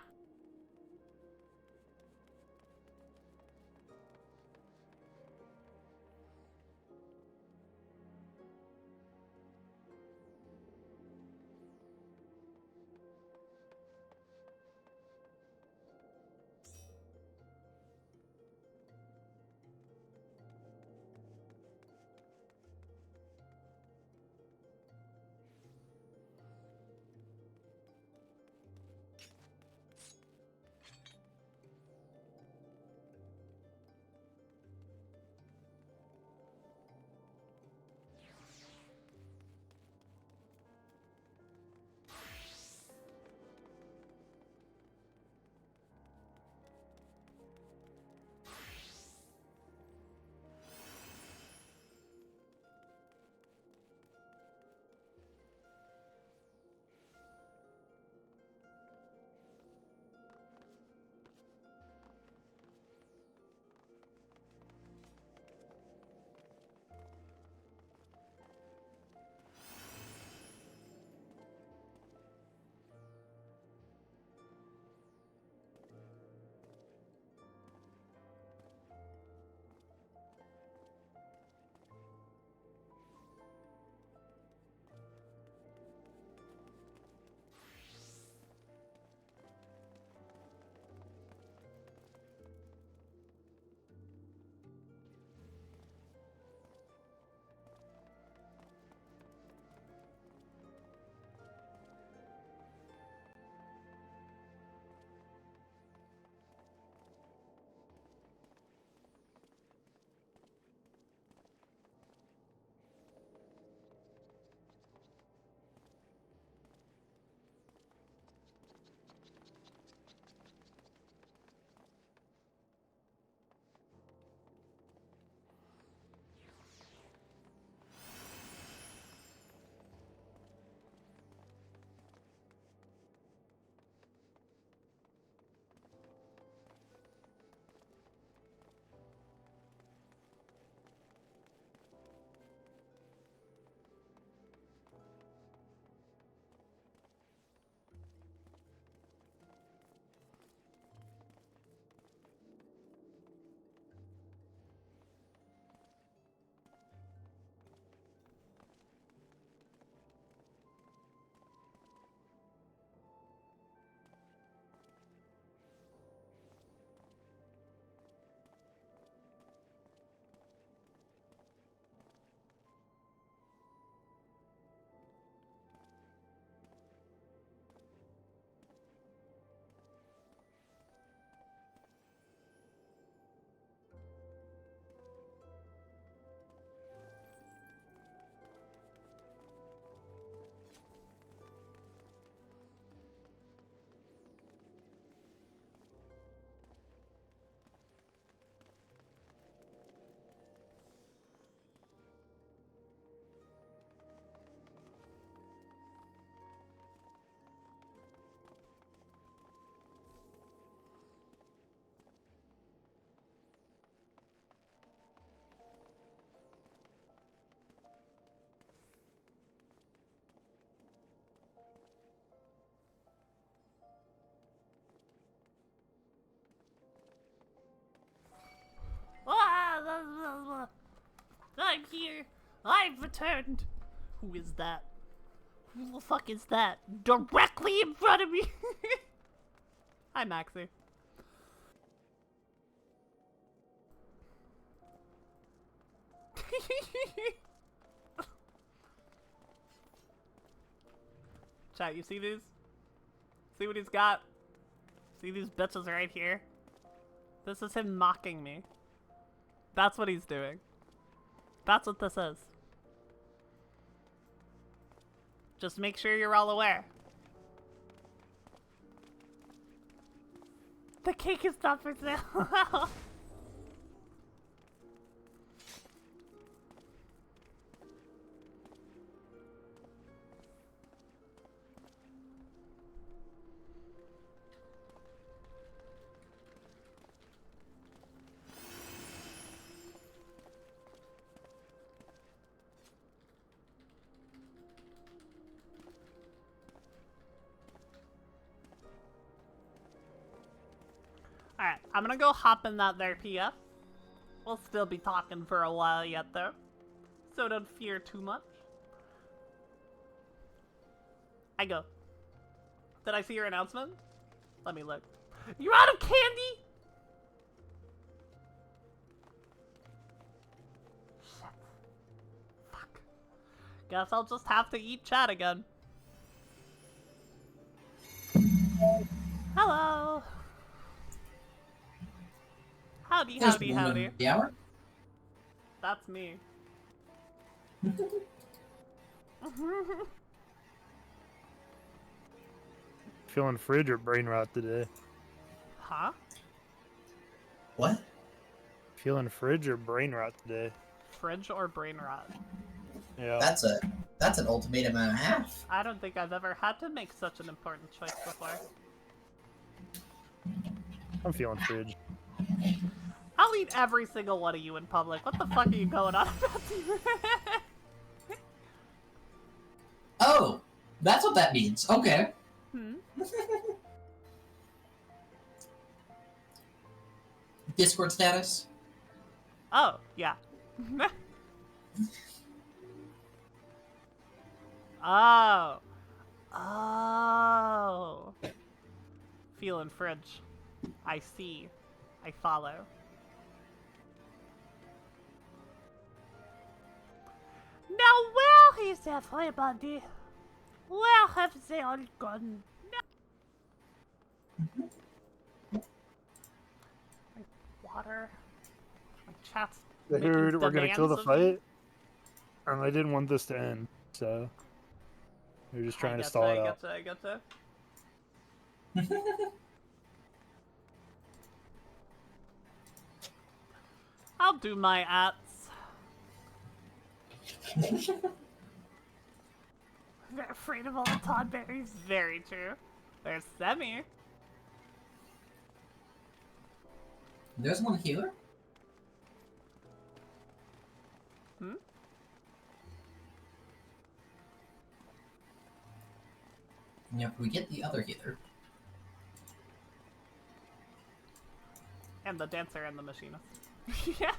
I'm here. I've returned. Who is that? Who the fuck is that? Directly in front of me. Hi, Maxie. Chat, you see these? See what he's got? See these bitches right here? This is him mocking me. That's what he's doing. That's what this is. Just make sure you're all aware. The cake is not for sale. Alright, I'm gonna go hop in that there PF. We'll still be talking for a while yet though, so don't fear too much. I go. Did I see your announcement? Let me look. You're out of candy?! Shit. Fuck. Guess I'll just have to eat chat again. Hello! Howdy, howdy, howdy. The hour? That's me. Feeling fridge or brain rot today? Huh? What? Feeling fridge or brain rot today? Fridge or brain rot? Yeah. That's an ultimatum and a half. I don't think I've ever had to make such an important choice before. I'm feeling fridge. I'll eat every single one of you in public. What the fuck are you going on about? Oh, that's what that means. Okay. Hmm? Discord status? Oh, yeah. Oh. Oh. Feeling fridge. I see. I follow. Now where is everybody? Where have they all gone? No. My water. My chat's I making heard we're gonna kill the demands of me. fight, and I didn't want this to end, so we're just trying to stall it out. I gotcha. I'll do my ats. They're afraid of all the Toddberries. Very true. There's Semi. There's one healer? Hmm? Yeah, if we get the other healer. And the dancer and the machinist. Yeah.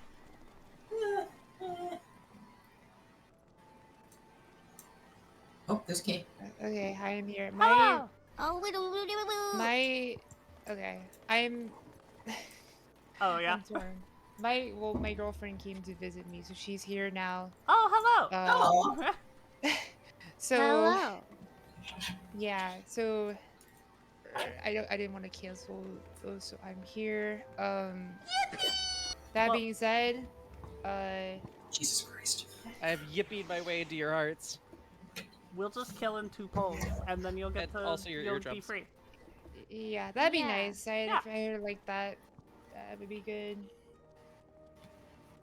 Oh, there's Kate. Okay, hi, I'm here. Hello! Okay, I'm. Oh, yeah? I'm torn. My girlfriend came to visit me, so she's here now. Oh, hello! Oh. So. Hello. Yeah, so. I didn't want to cancel those, so I'm here. That Well- being said, Jesus Christ. I have yippied my way into your hearts. We'll just kill in 2 poles, and then you'll get And to also your you'll be eardrums. free. yeah, that'd be Yeah. nice. Yeah. If I heard like that, that would be good.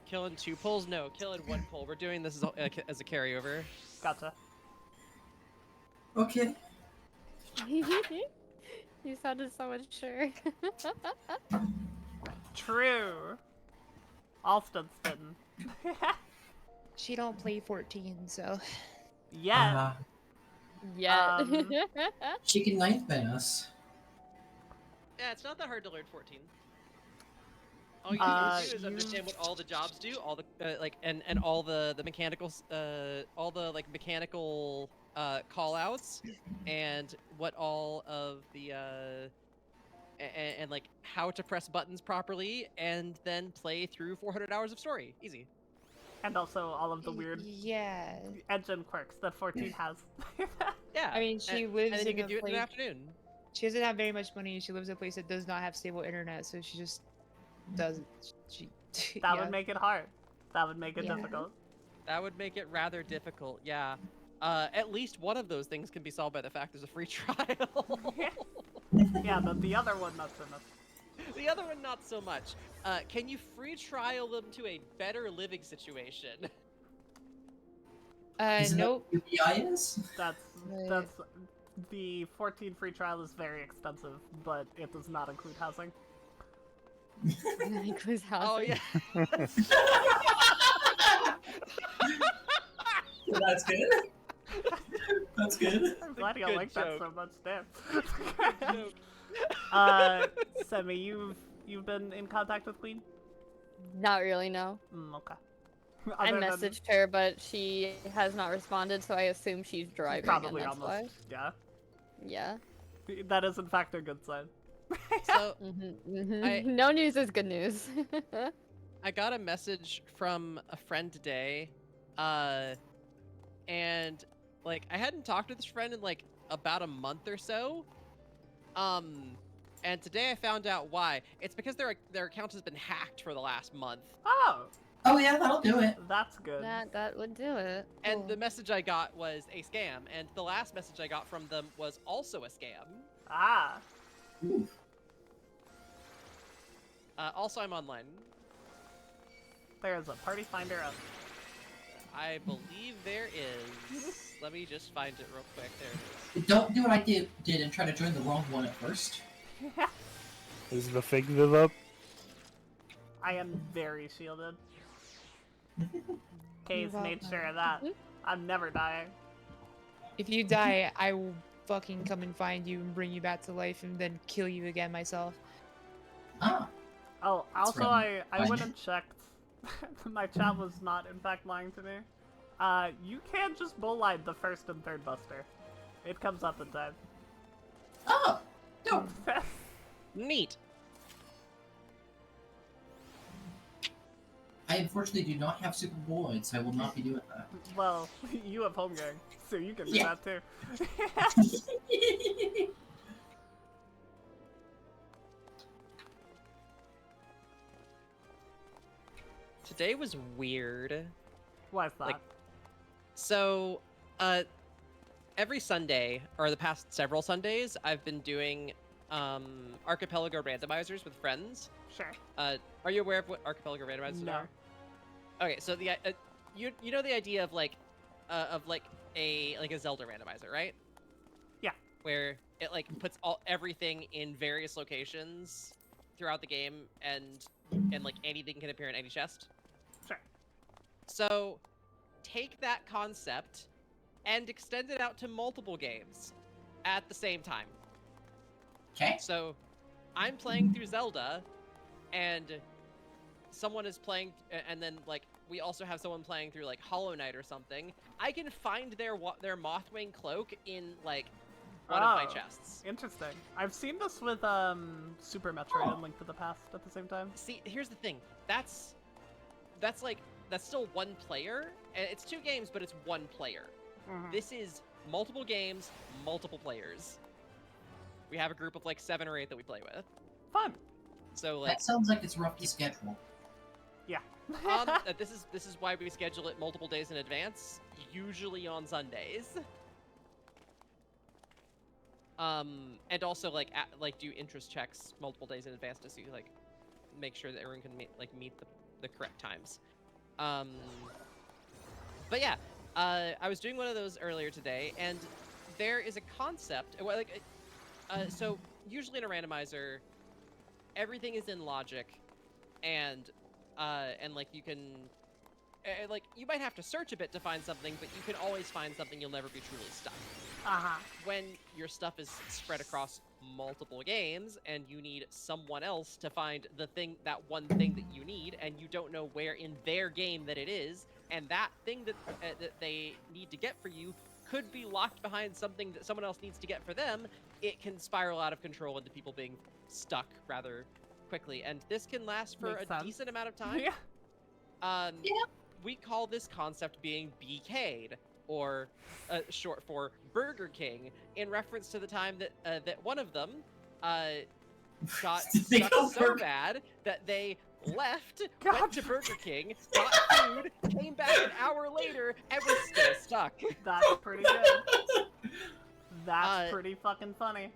Killing 2 poles? No, killing 1 pole. We're doing this as a carryover. Gotcha. Okay. You sounded so unsure. True. Alston's spittin'. She don't play 14, so. Yeah. Yeah. She can ninth ban us. Yeah, it's not that hard to learn 14. All you Uh, need to do is you- understand what all the jobs do, all the like, and all the mechanicals, all the like mechanical call outs, and what all of the and like how to press buttons properly, and then play through 400 hours of story. Easy. And also all of the weird Yeah. engine quirks that 14 has. Yeah. I mean, she and lives then you in can a do it in an place. afternoon. She doesn't have very much money. She lives in a place that does not have stable internet, so she just doesn't. She. That yeah. would make it hard. That would make it Yeah. difficult. That would make it rather difficult. Yeah. At least one of those things can be solved by the fact there's a free trial. Yeah, but the other one, not so much. The other one, not so much. Can you free trial them to a better living situation? Isn't that Nope. what UBI is? That's the 14 free trial is very expensive, but it does not include housing. Includes housing. Oh yeah. That's good. That's good. I'm glad you good like that joke. so much, damn. Joke. Semi, you've been in contact with Queen? Not really, no. Okay. I Other than- messaged her, but she has not responded, so I assume she's driving. Probably and that's almost. why. Yeah. Yeah. That is in fact a good sign. So No news is good news. I got a message from a friend today, and like I hadn't talked to this friend in like about a month or so. And today I found out why. It's because their account has been hacked for the last month. Oh, Oh yeah, that'll do it. that's good. that would do it. And the Cool. message I got was a scam, and the last message I got from them was also a scam. Ah, Ooh. Also, I'm online. there's a party finder up. I believe there is. Let me just find it real quick. There it is. Don't do what I did and try to join the wrong one at first. Is the fake Viv up? I am very shielded. Kay's made sure of that. I'm never dying. If you die, I will fucking come and find you and bring you back to life and then kill you again myself. Ah, Oh, also from I Vibin. went and checked. My chat was not in fact lying to me. You can just bullline the first and third buster. It comes up in time. oh, no. Neat. I unfortunately do not have super boys, so I will not be doing that. Well, you have home gang, so you can do Yeah. that too. Today was weird. Why is that? Like- So, every Sunday, or the past several Sundays, I've been doing archipelago randomizers with friends. Sure. Are you aware of what archipelago randomizers No. are? Okay, so the you know the idea of like a Zelda randomizer, right? Yeah. Where it like puts everything in various locations throughout the game, and like anything can appear in any chest. Sure. So, take that concept and extend it out to multiple games at the same time. Okay. So, I'm playing through Zelda, and someone is playing, and then like we also have someone playing through like Hollow Knight or something. I can find their Mothwing cloak in like one of my Oh. chests. Interesting. I've seen this with Super Metroid and Link to the Past at the same time. See, here's the thing. That's still one player, and it's two games, but it's one player. Mhm. This is multiple games, multiple players. We have a group of like 7 or 8 that we play with. Fun. So like, That sounds like it's rough to schedule. Yeah. this is why we schedule it multiple days in advance, usually on Sundays. And also like do interest checks multiple days in advance to see like make sure that everyone can meet the correct times. But yeah, I was doing one of those earlier today, and there is a concept. Well, like, so usually in a randomizer, everything is in logic, and like you can, like you might have to search a bit to find something, but you can always find something. You'll never be truly stuck. Uh-huh. When your stuff is spread across multiple games and you need someone else to find that one thing that you need, and you don't know where in their game that it is, and that thing that they need to get for you could be locked behind something that someone else needs to get for them, it can spiral out of control into people being stuck rather quickly. And this can last for Makes a sense. decent amount of time. Yeah. We call this concept being BK'd, or short for Burger King, in reference to the time that that one of them got They stuck go so Burger- bad that they left, God. went to Burger King, got food, came back an hour later, and was still stuck. That's pretty good. That's Uh, pretty fucking funny.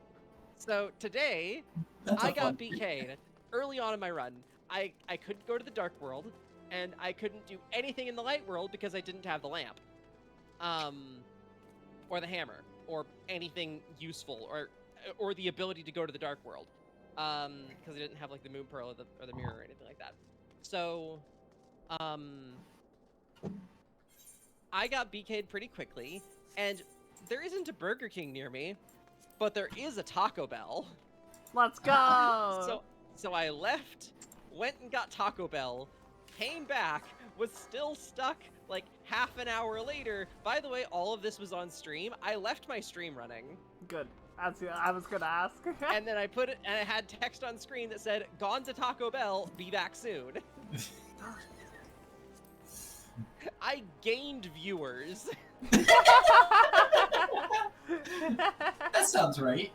So today, That's a I got fun- BK'd early on in my run. I couldn't go to the dark world, and I couldn't do anything in the light world because I didn't have the lamp, or the hammer, or anything useful, or the ability to go to the dark world, because I didn't have like the moon pearl or the mirror or anything like that. So, I got BK'd pretty quickly, and there isn't a Burger King near me, but there is a Taco Bell. Let's go. So I left, went and got Taco Bell, came back, was still stuck like half an hour later. By the way, all of this was on stream. I left my stream running, Good. I was gonna ask. and then I put it, and I had text on screen that said, "Gone to Taco Bell, be back soon." I gained viewers. That sounds right.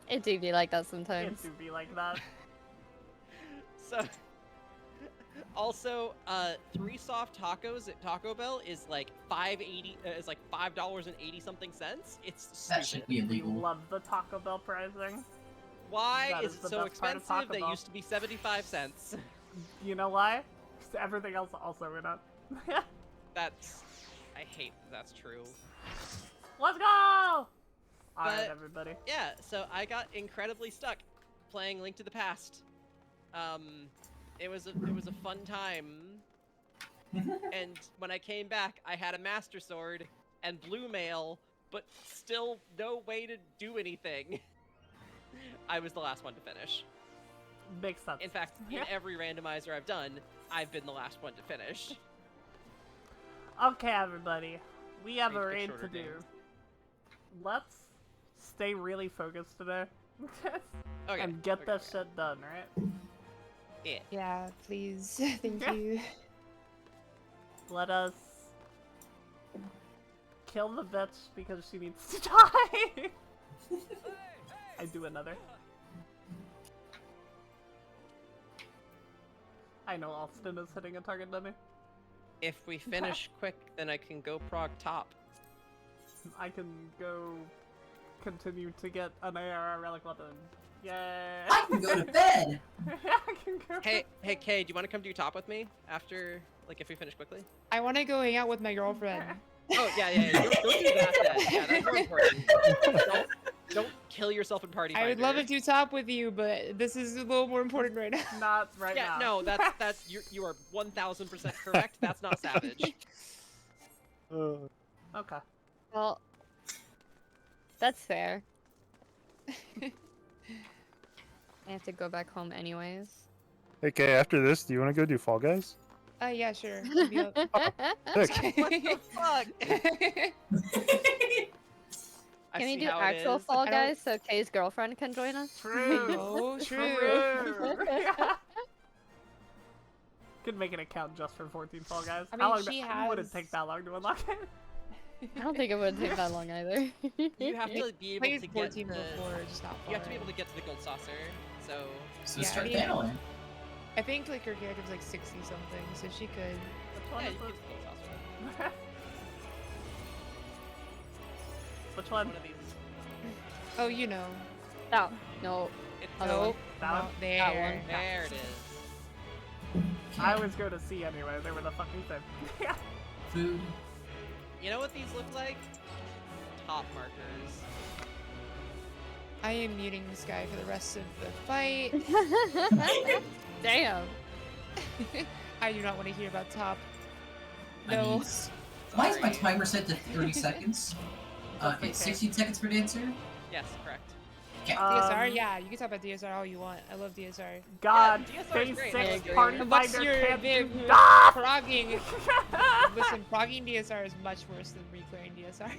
It do be like that It sometimes. do be like that. So, also, 3 soft tacos at Taco Bell is like $5.80. Is like $5.80 something cents. It's That stupid. should be We illegal. love the Taco Bell pricing. Why That is is it the so best part of expensive? Taco They Bell. used to be 75 cents. You know why? 'Cause everything else also went up. I hate that's true. Let's go! Alright, But- everybody. Yeah, so I got incredibly stuck playing Link to the Past. It was a fun time. And when I came back, I had a Master Sword and blue mail, but still no way to do anything. I was the last one to finish. Makes sense. In fact, in every randomizer I've done, I've been the last one to finish. Okay, everybody. We have Need a to pick raid shorter to do. games. Let's stay really focused today. Okay. And get okay, this shit done, right? Yeah. Yeah, please. Thank Yeah. you. Let us kill the bitch because she needs to die. I do another. I know Alston is hitting a target dummy. If we finish quick, then I can go prog top. I can go continue to get an ARR relic weapon. Yay! I can go to bed. I can go. Hey, Kay, do you want to come do top with me after, like, if we finish quickly? I want to go hang out with my girlfriend. Oh, yeah. Don't do that then. Yeah, that's more important. Don't kill yourself in party I would love to Finder. do top with you, but this is a little more important right now. Not right Yeah, now. no, that's you are 1000% correct. That's not savage. Okay. Well, that's fair. I have to go back home anyways. Okay, after this, do you want to go do Fall Guys? Yeah, sure. I'll be up. Sick. What the fuck? I Can we see do how it actual is. Fall I don't- Guys so Kay's girlfriend can join us? True. No, true. True. Could make an account just for 14 Fall Guys. I How mean, long she it wouldn't has- take that long to unlock it. I don't think it would take that long either. You have to be able Played to get 14 the. before, just not You have to be far. able to get to the gold saucer. So So Yeah, start I mean- battling. I think like her character was like 60 something, so she could. Which one yeah, is you can this? get to the gold saucer. Which one? One of these. Oh, you know. No, no. It's Other Nope. one. That No, one? there. That one. There it is. I always go to C anyway. They were the fucking same. Food. You know what these look like? Top markers. I am muting this guy for the rest of the fight. Damn. I do not want to hear about top. I No. mean, why is my timer set to 30 seconds? Just in Okay, case. 16 seconds for dancer? Yes, correct. DSR, yeah, you can talk about DSR all you want. I love DSR. God, DSR is phase great. 6 I agree. party What's finder your can't big do Ah! progging? Listen, progging DSR is much worse than reclearing DSR.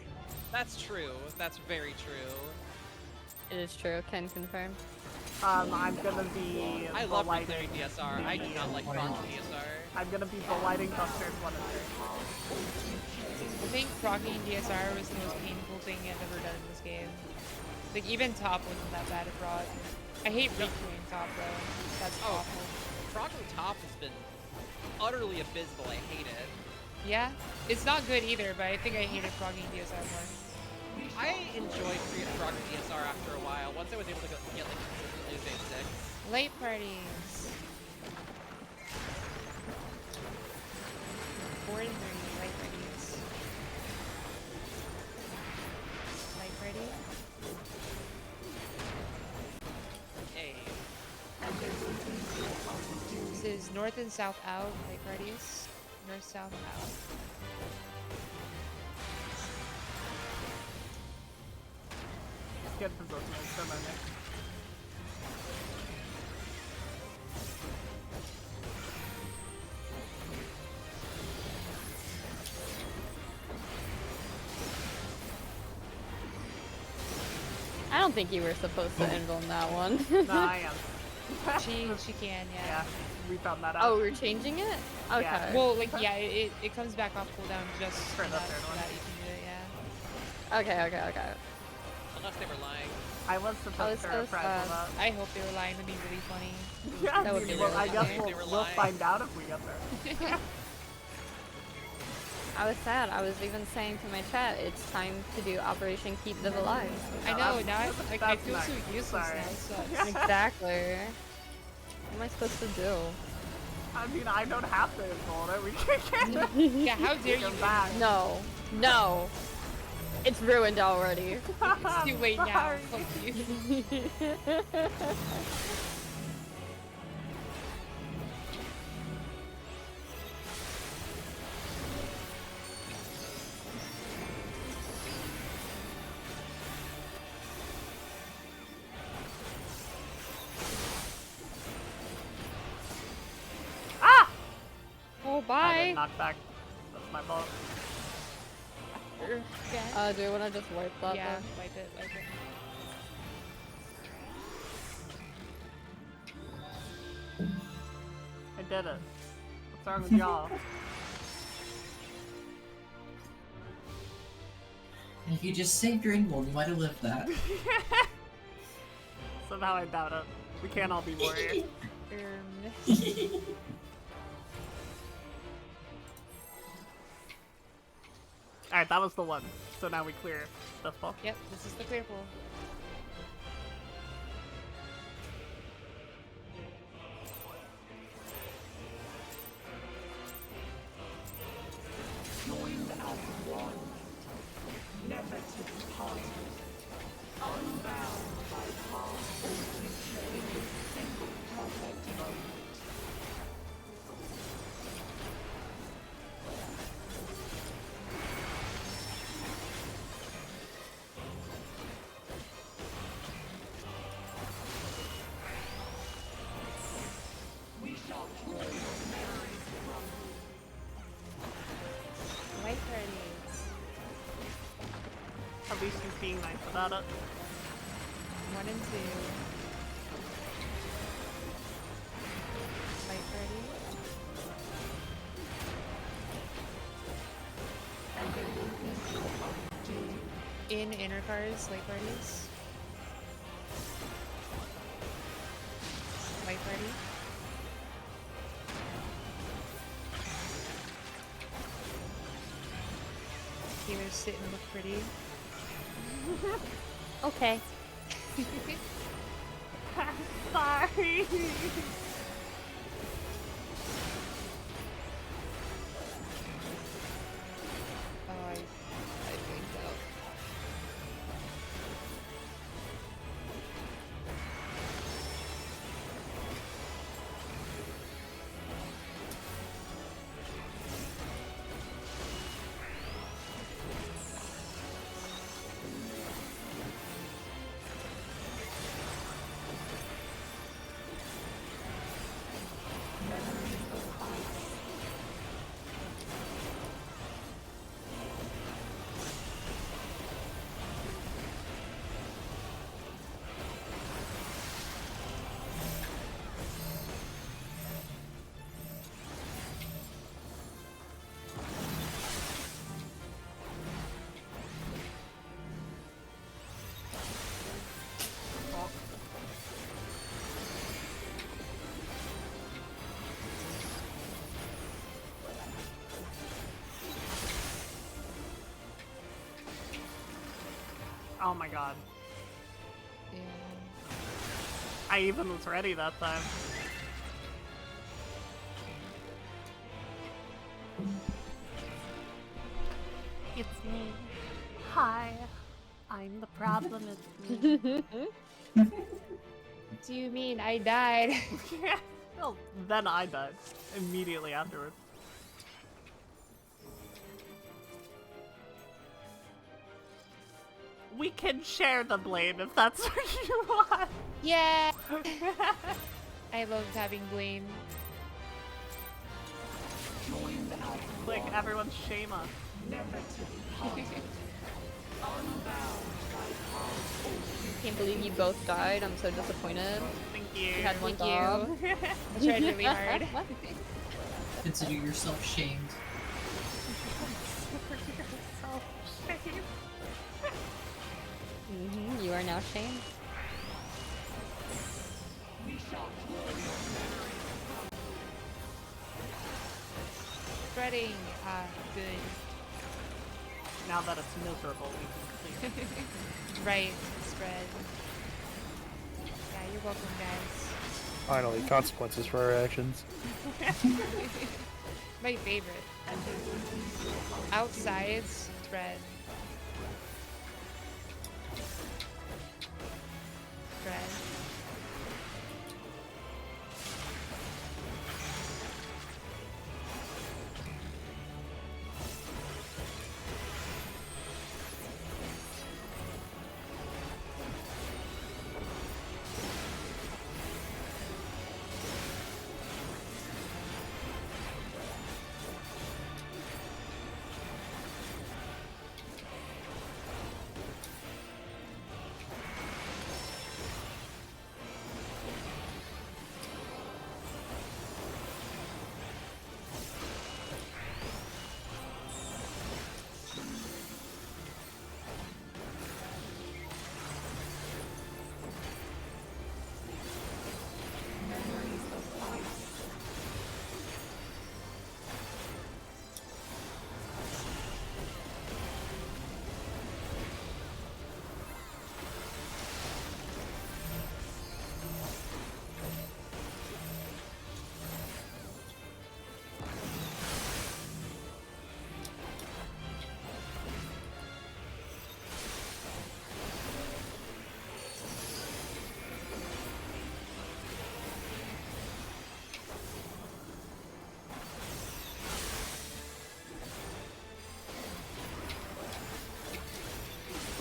That's true. That's very true. It is true. Can confirm. I'm gonna be I love lighting reclearing DSR. I do not like progging DSR. I'm gonna be the lighting Buster's one of I think progging DSR was the most painful thing I've ever done in this game. Like, even top wasn't that bad at prog. I hate reclearing top, though. That's awful. Progging top has been utterly abysmal. I hate it. Yeah? It's not good either, but I think I hated progging DSR more. I enjoyed progging DSR after a while. Once I was able to get like consistently phase 6. Late parties. 4 and 3, light parties. Light party. Hey. This is north and south out, light parties. North, south, out. Good position, so many. I don't think you were supposed to invuln that one. No, I am. She can, Yeah, yeah. we found that out. Oh, we're changing it? Okay. Yeah. Well, like, yeah, it comes back off cooldown just For the that, third so one. that you can do it, yeah. Okay. Unless they were lying. I was supposed was to so reprise sad. that. I hope they were lying, that'd be really funny. Yeah, That would be well, really I guess funny. They were we'll lying. find out if we get there. I was sad. I was even saying to my chat, it's time to do Operation Keep Viv Alive. I know, now I that's feel so nice. useless Sorry. now, it sucks. Exactly. What am I supposed to do? I mean, I don't have to invuln it. We can get it. Yeah, how dare you? Come back. No. No. It's ruined already. It's too late now. Sorry. Fuck you. Ah! Oh, I bye. did knock back. That's my fault. Do you want to just wipe that Yeah, though? wipe it. I did it. What's wrong with y'all? If you just saved your invuln, you might have lived that. Somehow I doubt it. We can't all be warriors. Alright, that was the one. So now we clear this ball. Yep, this is the clear pool. Light parties. At least he's being nice about it. 1 and 2. Light party. In inner cars, light parties. Light party. Healers sit and look pretty. Okay. Sorry. Oh, I blinked out. Oh my god. Yeah. I even was ready that time. It's me. Hi. I'm the problem, it's me. Do you mean I died? Well, then I died. Immediately afterwards. We can share the blame if that's what you want. Yeah. I loved having blame. Like, everyone shame us. Can't believe you both died. I'm so disappointed. Thank you. You had one Thank job. you. I tried really hard. Consider yourself shamed. You are now shamed. Spreading. Ah, good. Now that it's miserable, we can clear. Right. Spread. Yeah, you're welcome, guys. Finally, consequences for our actions. My favorite. Outsides. Spread. Spread.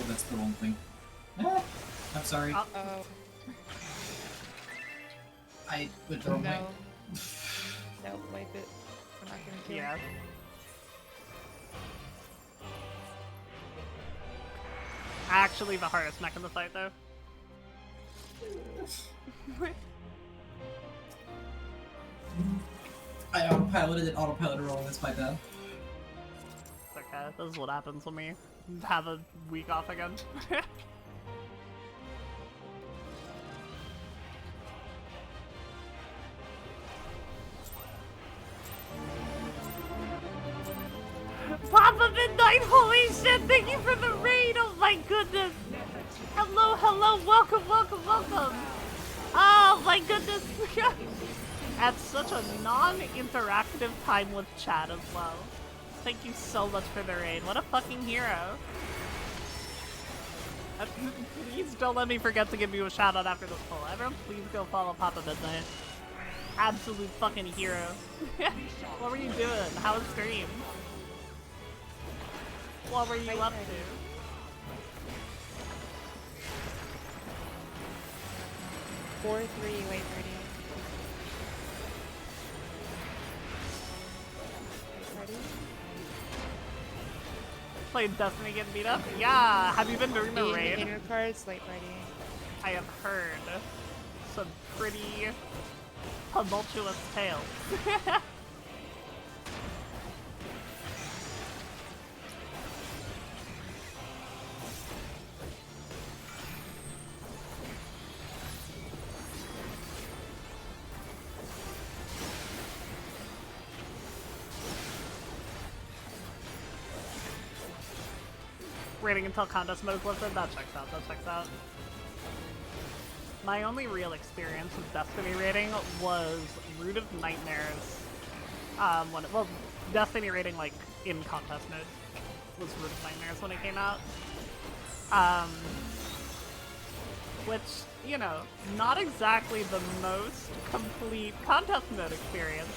Oh, that's the wrong thing. Ah, I'm sorry. Oh, I went the wrong way. no. No, wipe it. I'm not gonna kill Yeah. it. Actually, the hardest mech in the fight, though. I autopiloted and autopiloted wrong. That's my bad. It's okay. This is what happens when we have a week off again. Papa Midnight, holy shit, thank you for the raid, oh my goodness. Hello, hello, welcome, welcome, welcome. Oh my goodness. At such a non-interactive time with chat as well. Thank you so much for the raid. What a fucking hero. Please don't let me forget to give you a shout out after this poll. Everyone, please go follow Papa Midnight. Absolute fucking hero. What were you doing? How was stream? What were you up to? 4-3, wait, ready. Ready? Played Destiny getting beat up? Yeah! Have you been doing the In raid? inner cards, light ready. I have heard some pretty tumultuous tales. Rating until contest mode is lifted. That checks out. That checks out. My only real experience with Destiny rating was Root of Nightmares. Well, Destiny rating like in contest mode was Root of Nightmares when it came out. Which, you know, not exactly the most complete contest mode experience.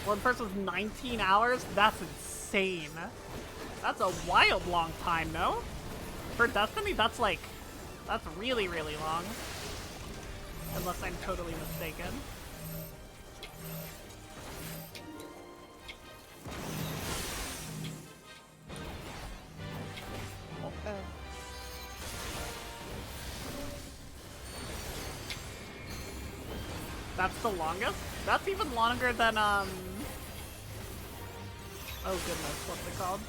Well, the first was 19 hours? That's insane. That's a wild long time, no? For Destiny, that's like, that's really, really long. Unless I'm totally mistaken. Oh. That's the longest? That's even longer than, oh goodness, what's it called?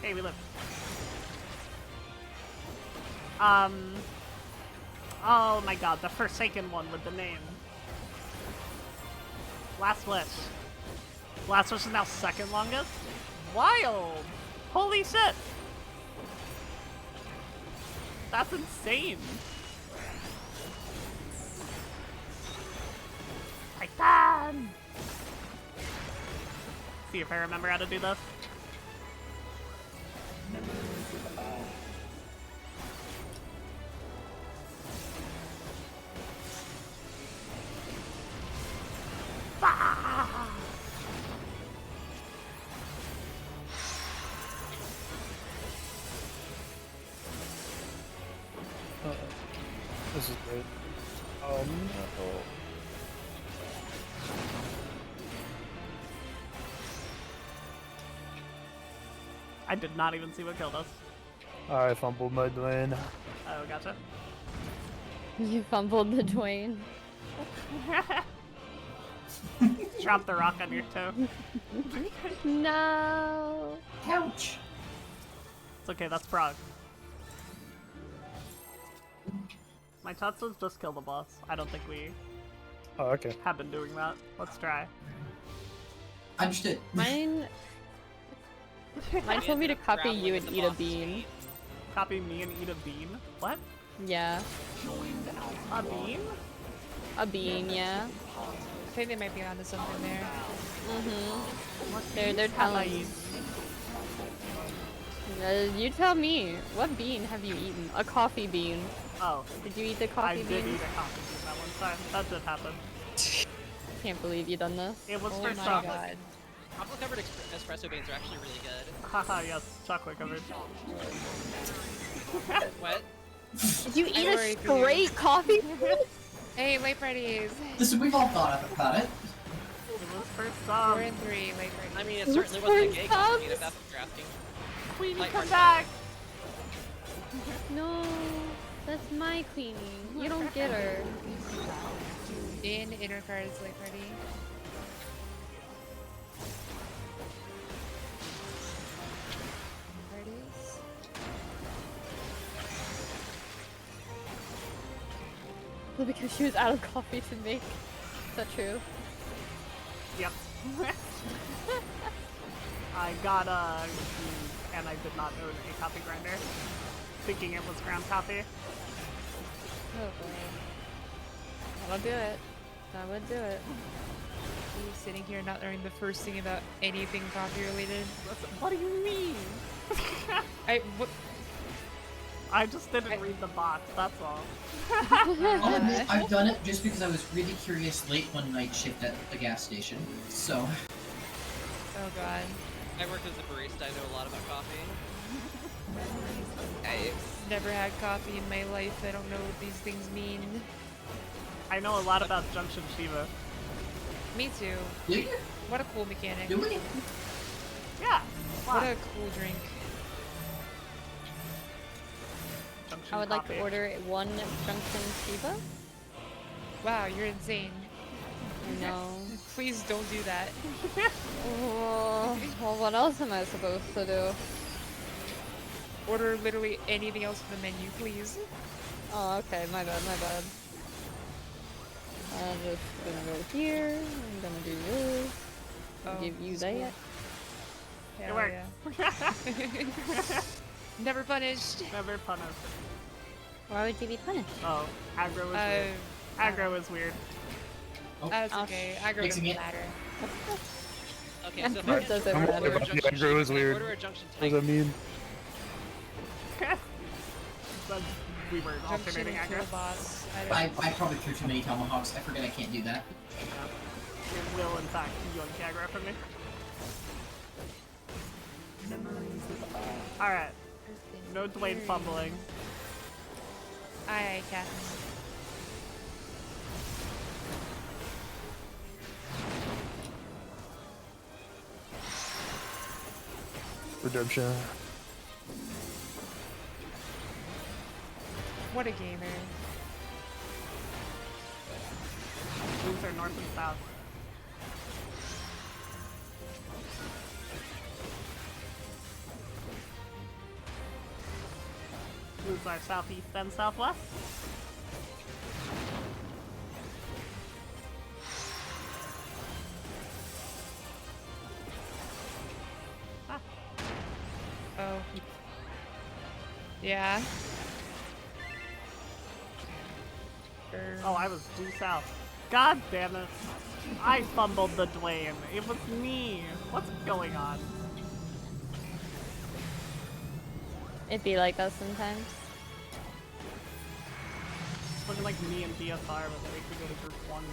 Hey, we live. Oh my god, the Forsaken one with the name. Last Wish. Last Wish is now second longest? Wild! Holy shit! That's insane! Titan! See if I remember how to do this. Ah! This is great. Oh no. I did not even see what killed us. I fumbled my Dwayne. Oh, gotcha. You fumbled the Dwayne. Drop the rock on your toe. No. Ouch! It's okay, that's Prague. My thoughts was just kill the boss. I don't think we Oh, okay. have been doing that. Let's try. Understood. Mine told me to copy Traveling you with and the eat a boss bean. suite. Copy me and eat a bean? What? Yeah. A bean? A bean, yeah. I think they might be onto something there. They're Have I telling eaten? you tell me. What bean have you eaten? A coffee bean. Oh, Did you eat the I coffee did bean? eat a coffee bean that one time. That did happen. Can't believe you done this. It was Oh for my some. god. Chocolate covered espresso beans are actually really good. Haha, yes, chocolate covered. What? Did you eat a worry for you. straight coffee bean? Hey, late Freddy's. Listen, we've all thought about it. It was for 4 some. and 3, late Freddy's. I mean, it What's certainly wasn't a for gay coffee bean subs? if that's what you're asking. Queenie, Light come work. back! No, that's my queenie. You don't get her. In inner cards, late Freddy. There it is. Well, because she was out of coffee to make. Is that true? Yep. I got a and I did not own a coffee grinder, thinking it was ground coffee. Oh boy. That'll do it. That would do it. He's sitting here not knowing the first thing about anything coffee related. What do you mean? What? I just didn't read the box, that's all. I'll admit, I've done it just because I was really curious late one night shift at the gas station. So, Oh god. I worked as a barista, I know a lot about coffee. I've never had coffee in my life. I don't know what these things mean. I know a lot about Junction Shiva. Me too. do you? What a cool mechanic. Do we? Yeah. What Why? a cool drink. Junction I would like coffee. to order one Junction Shiba. Wow, you're insane. No. Please don't do that. Oh, well, what else am I supposed to do? Order literally anything else from the menu, please. Oh, okay. My bad. My bad. I'm just gonna go here. I'm gonna do this. Oh, Give you this is that. It Hell worked. yeah. Never punished. Never punished. Why would you be punished? Oh, aggro is weird. Aggro is weird. Oh, That's okay. Aggro doesn't Fixing it. matter. Okay, so if It I get doesn't to matter. order a Yeah, junction aggro is tank, can I weird. order a junction What does tank? that mean? But we were Junction alternating aggro. kill boss. I probably threw too many tomahawks. I forget I can't do that. It will, in fact, yoink aggro from me. Alright. No Dwayne fumbling. Aye, Captain. Redemption. What a gamer. Moves are north and south. Moves are southeast and southwest. Ah, Oh. Yeah. oh, I was due south. God damn it. I fumbled the Dwayne. It was me. What's going on? It'd be like that sometimes. It's looking like me and DSR, but they could go to group 1.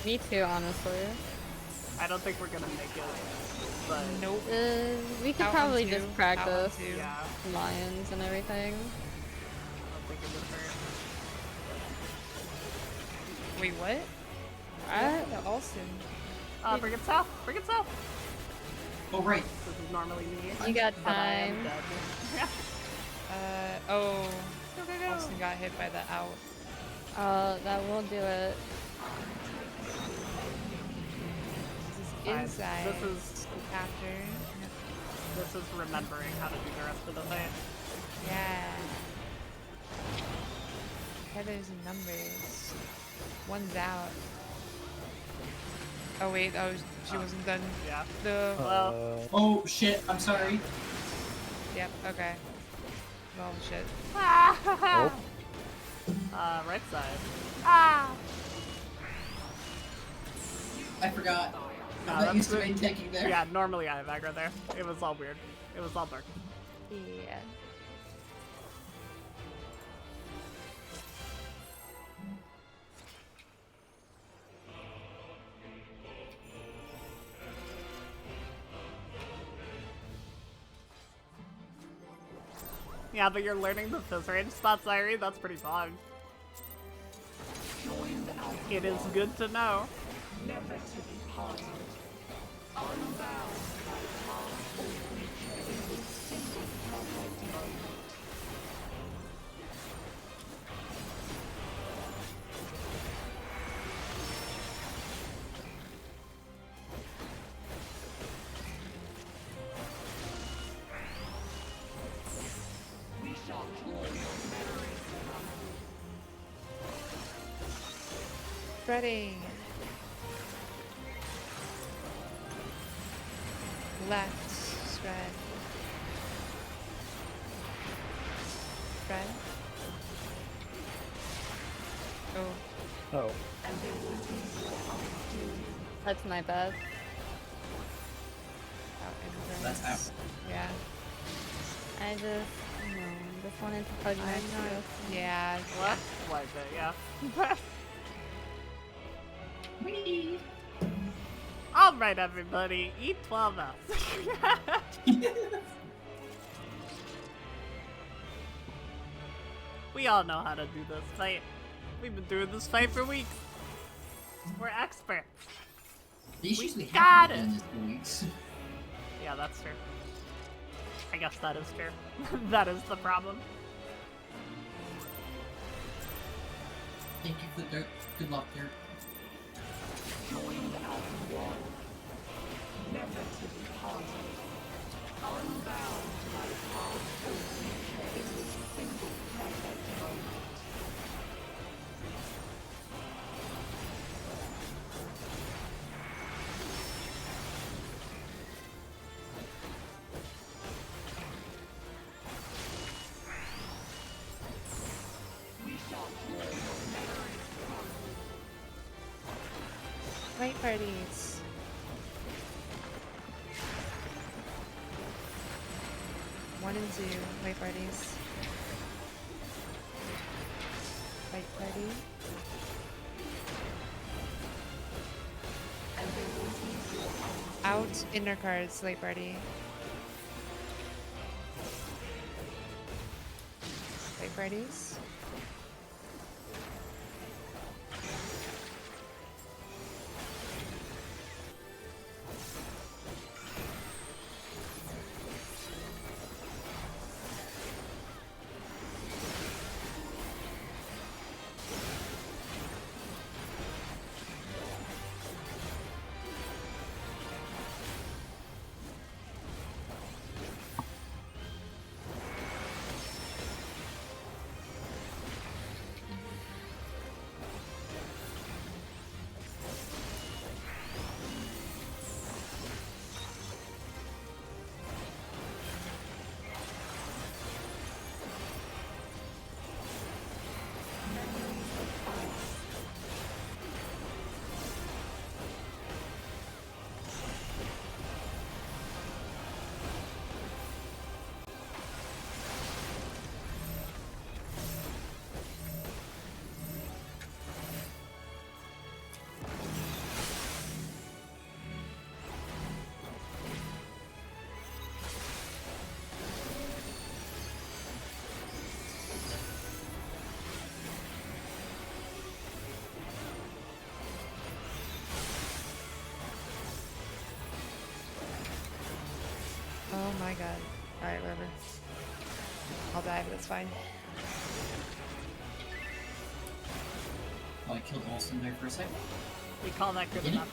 Me too, honestly. I don't think we're gonna make it, but Nope. We could Out probably on just two. practice Out on two. yeah, lions and everything. I don't think it would hurt. Wait, what? Alright. Yeah, Alston. Bring it south! Bring it south! Oh, right. This is normally me. You got but I am time. dead. Oh. Alston got hit by the out. That will do it. This is Fine. inside. This is after. this is remembering how to do the rest of the fight. Yeah. Headers and numbers. One's out. Oh wait, she wasn't done. Yeah. The Oh, shit. I'm sorry. yep. Okay. Well, shit. Oh. Right side. Ah! I forgot. No, I'm not that's used to good. main tanking there. Yeah, normally I have aggro there. It was all weird. It was all dark. Yeah. Yeah, but you're learning the fizz range spots, Irie. That's pretty fun. It is good to know. Spreading. Left. Spread. Spread. Oh. Oh. That's my bad. Out in That's front. out. Yeah. I just wanted to hug I'm next to not. us. Yeah. What? Like it, yeah. Whee! Alright, everybody. Eat 12 We all know how to do this fight. We've been doing this fight for weeks. We're experts. These usually got happen it. in this for weeks. Yeah, that's true. I guess that is true. That is the problem. Thank you for dirt. Good luck, dirt. parties. One and two, light parties. Light party. Out, inner cards, light party. Light parties. Oh my god. Alright, whatever. I'll die, but it's fine. Oh, I killed Alston there for a second. We call that good enough.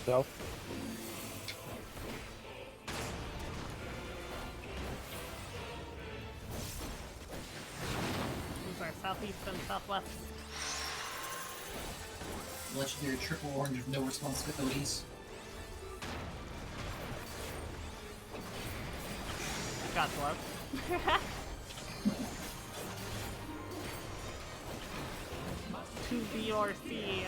Self. These are southeast and southwest. Legendary triple orange of no responsibilities. God bless. To B or C.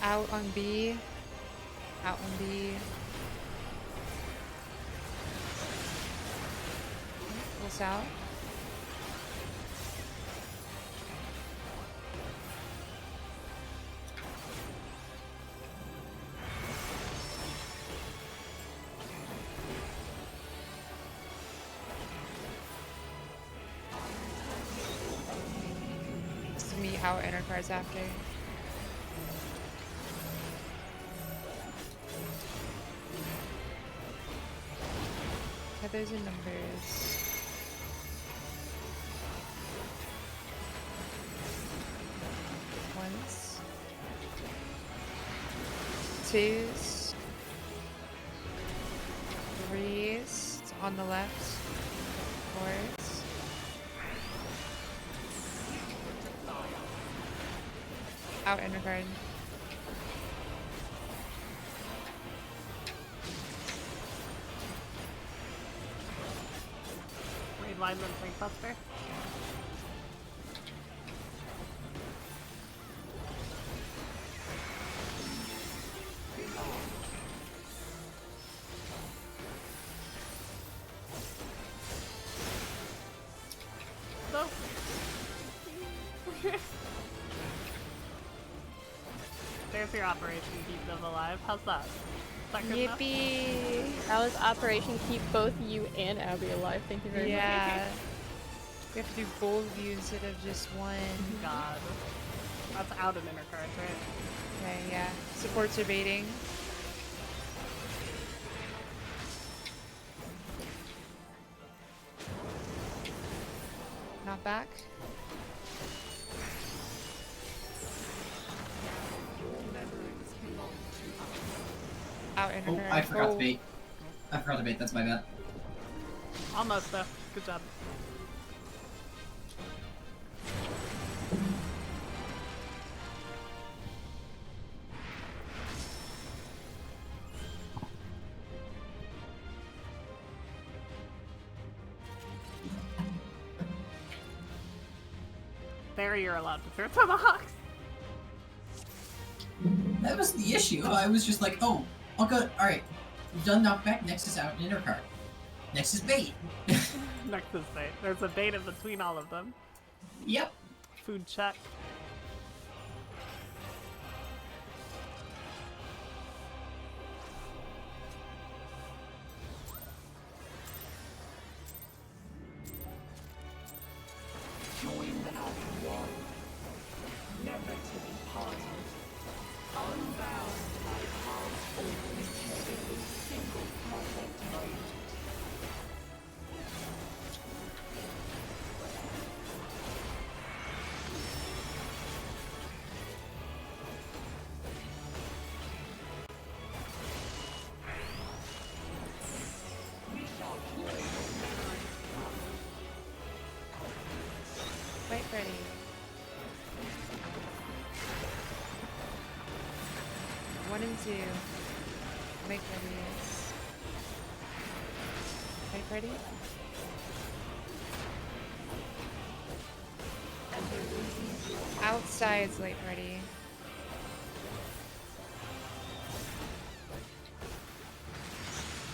Out on B. Out on B. Full south. Just meet out inner cards after. Those are numbers. Ones. Twos. Threes. It's on the left. Fours. Out inner card. Lineman Ring Buster. There's your Operation Keep Them Alive. How's that? Is that good enough? Yippee! That was Operation Keep both you and Abby alive. Thank you very much. Yeah. We have to do both of you instead of just one. God. That's out an inner current, right? Okay, yeah. Supports are baiting. Not back. Out in Oh, her. I forgot to bait. I forgot to bait, that's my bad. Almost though. Good job. There you're allowed to throw tomahawks. That was the issue. I was just like, oh, I'll go. Alright, we've done knockback, next is out an inner card. Next is bait. Next is bait. There's a bait in between all of them. Yep. Food check. Wait, ready. One and two. Make ready. Wait, ready. Outside's late ready.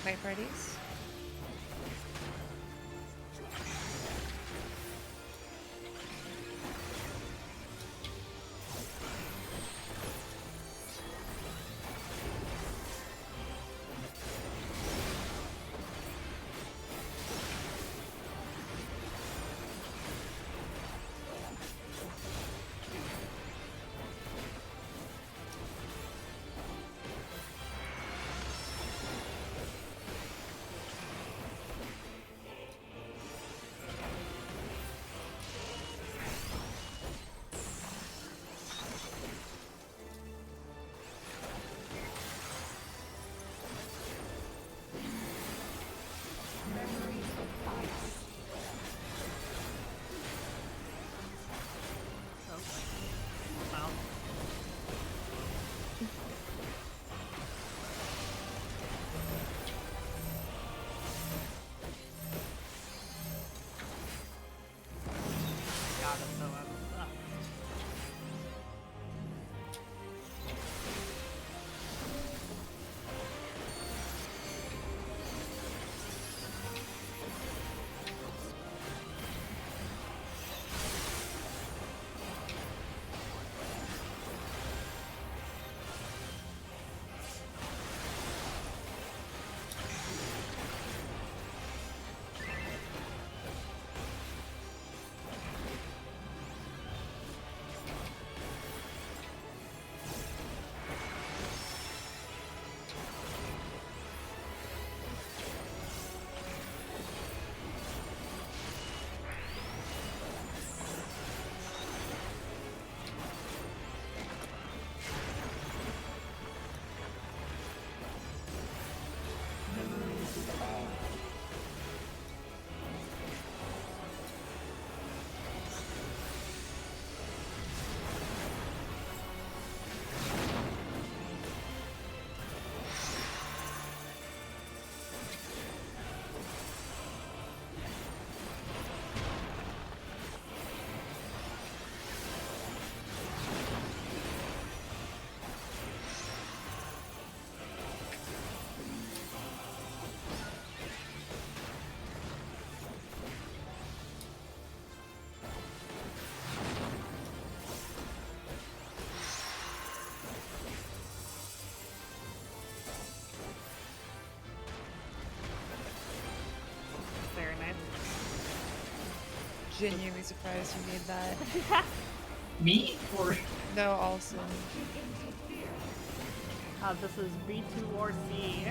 Late readies. genuinely surprised you made that. Me? Or No, Alson. This is B2 or C.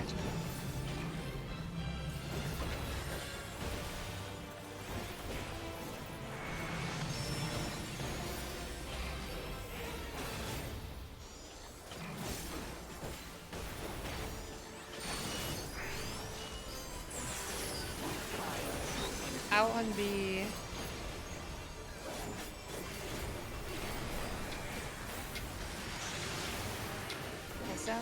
Out on B. This out.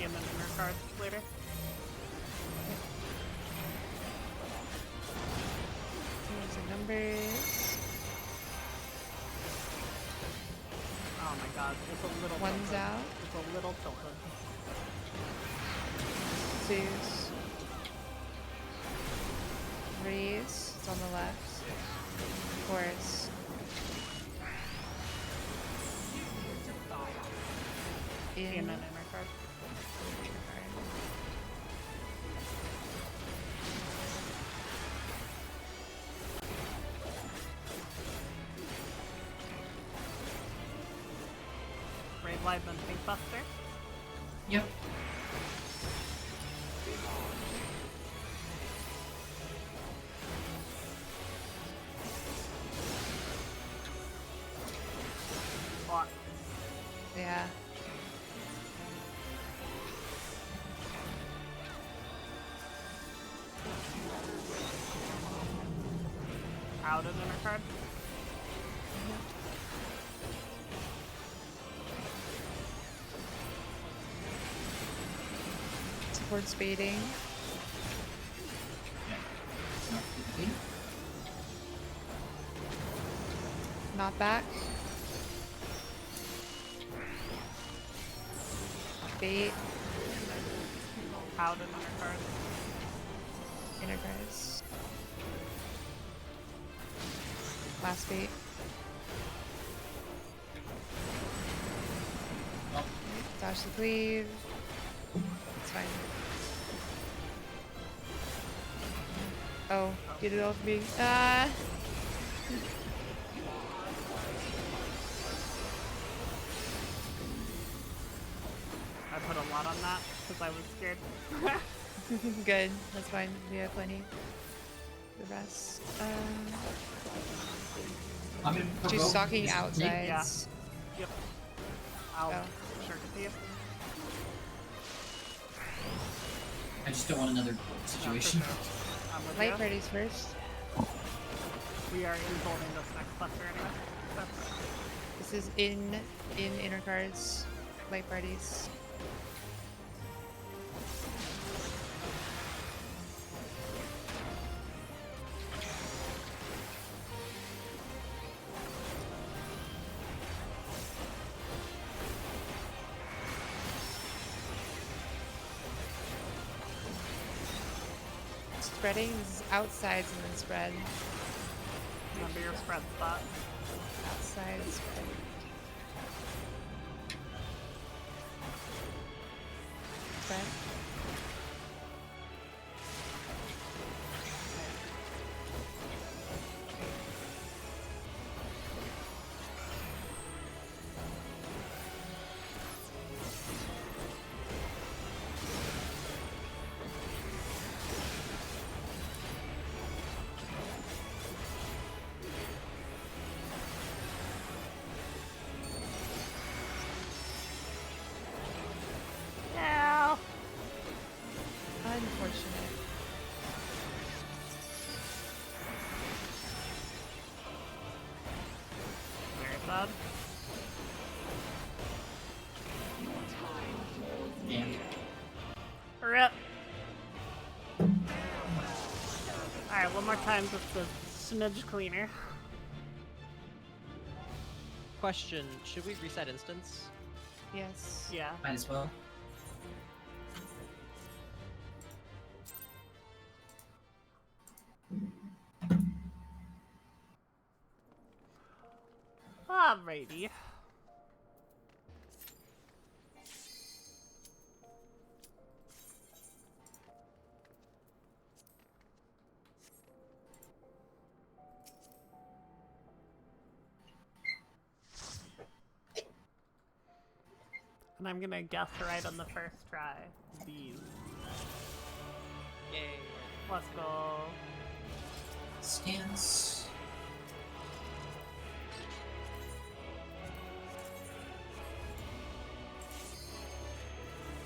And then inner cards later. Here's the numbers. Oh my god, it's a little One's tilted. out. It's a little tilted. Twos. Threes. It's on the left. Fours. In. And then inner card. Brave Vibin Pink Buster. yep. Block. Yeah. Out an inner card. Support spading. Not quickly. Not back. Bait. Out an inner card. Inner cards. Last bait. Oh, Dodge the cleave. It's fine. Oh, get it off me. Ah! I put a lot on that because I was scared. Good. That's fine. We have plenty. The rest. I'm gonna She's provoke stalking this outsides. Yep. I'll Oh. sure to see you. I just don't want another situation. I'm with Light you. parties first. We are involving this next cluster anyway. That's This is in inner cards. Light parties. Spreading. This is outsides and then spread. under your spread spot. Outside spread. Spread. Yeah. Unfortunate. Very sad. Yeah. Rip. Alright, one more time just the smidge cleaner. Question: should we reset instance? Yes. Yeah. Might as well. Alrighty. And I'm gonna guess right on the first try. These. Yay. Let's go. Stance.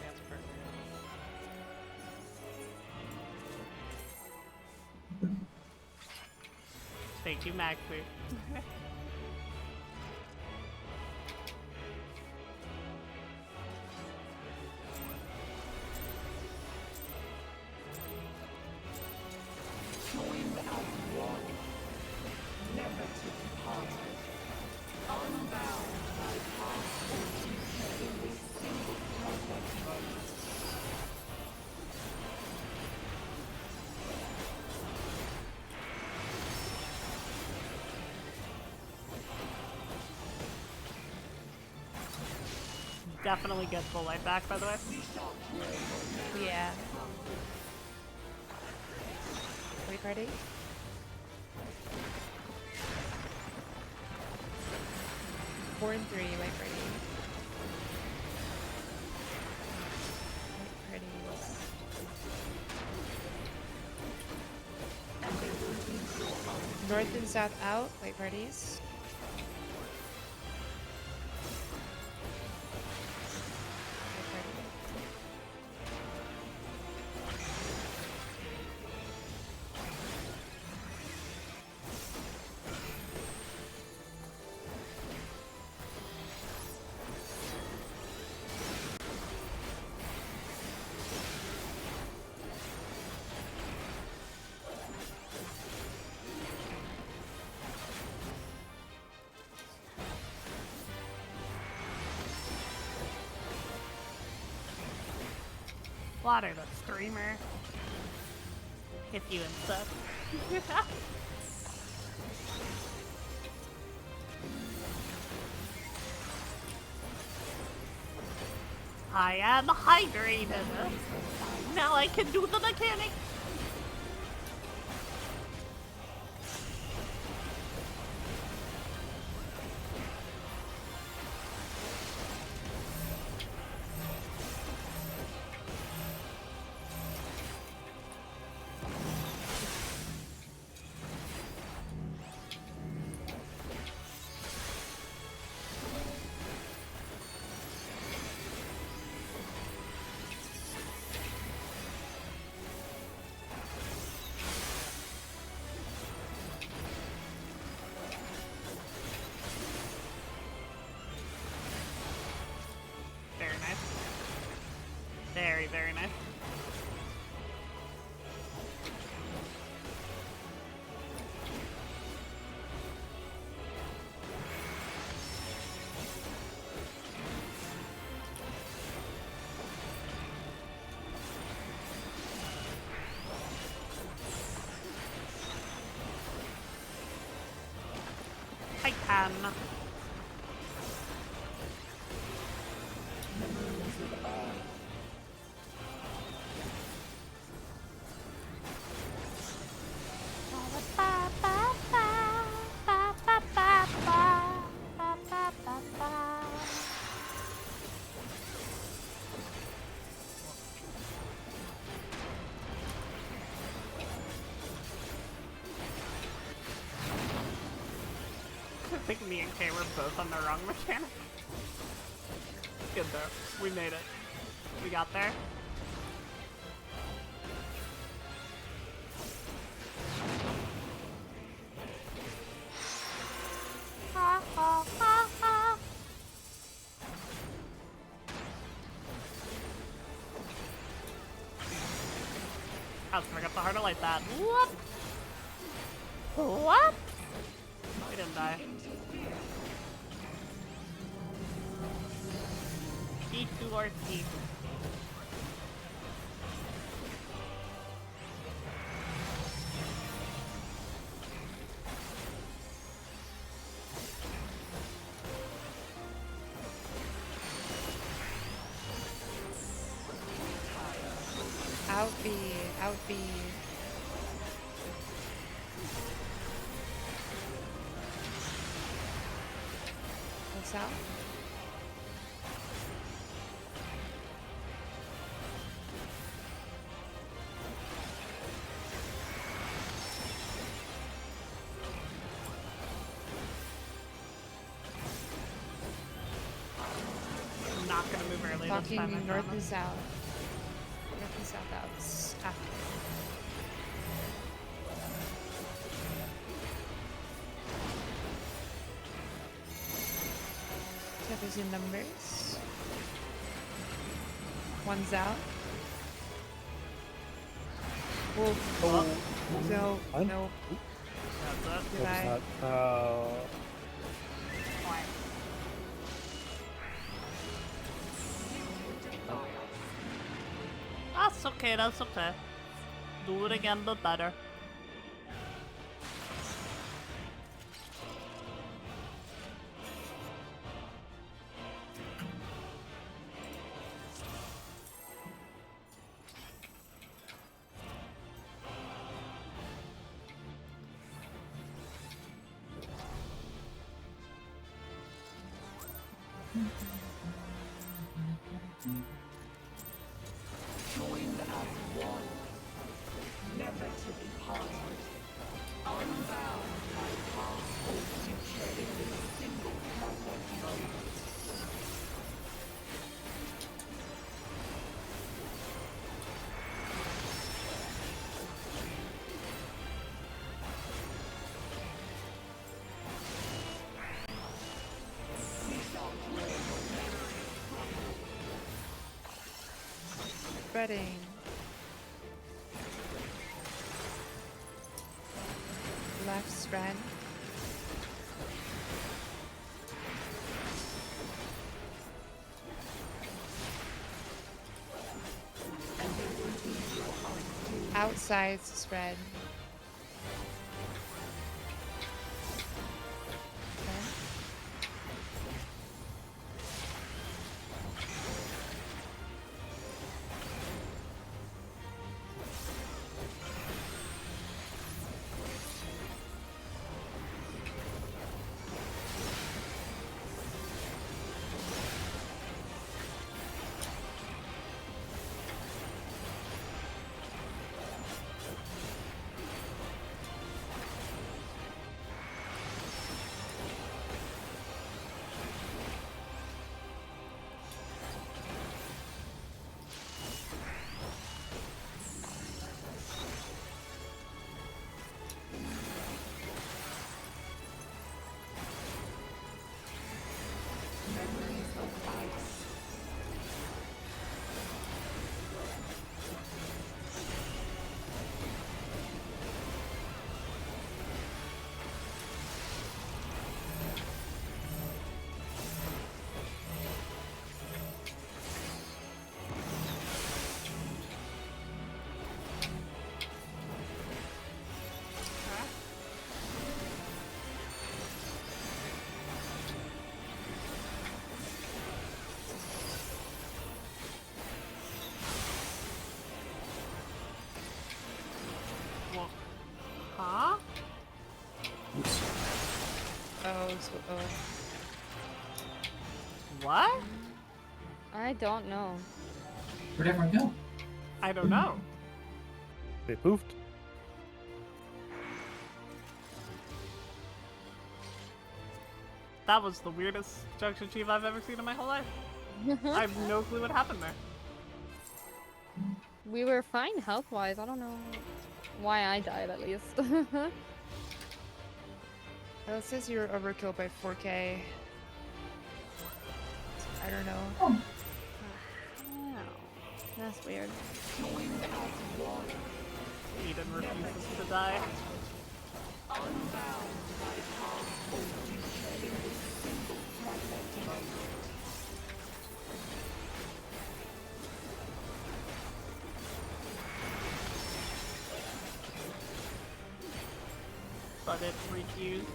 That's perfect. Thank you, Maxie. Definitely gets the light back, by the way. Yeah. Wait, ready? Four and 3, wait, ready. Wait, ready. North and south out, wait, readies. Water the streamer. Hit you and stuff. I am hydrated. Now I can do the mechanic. Very nice. Very, very nice. I can. I think me and Kay were both on the wrong mechanic. Good though. We made it. We got there. I was forgot the hard to light that. Whoop! What? We didn't die. D2 or C. Out B. Out B. What's out? I'm not gonna move early this Talking time. I north and promise. south. North and south outs. After. Checkers in numbers. One's out. Wolf. Oh, No. Fine. No. That's it. Did I? That's okay, that's okay. Do it again, but better. Spreading. Left spread. Outside spread. Okay. Well, huh? Oh, so, oh. What? I don't know. Where'd everyone go? I don't know. They poofed. That was the weirdest junction chief I've ever seen in my whole life. I have no clue what happened there. We were fine health-wise. I don't know why I died, at least. Oh, it says you're overkilled by 4K. I don't know. Wow. That's weird. Eden refuses to die. But it refused.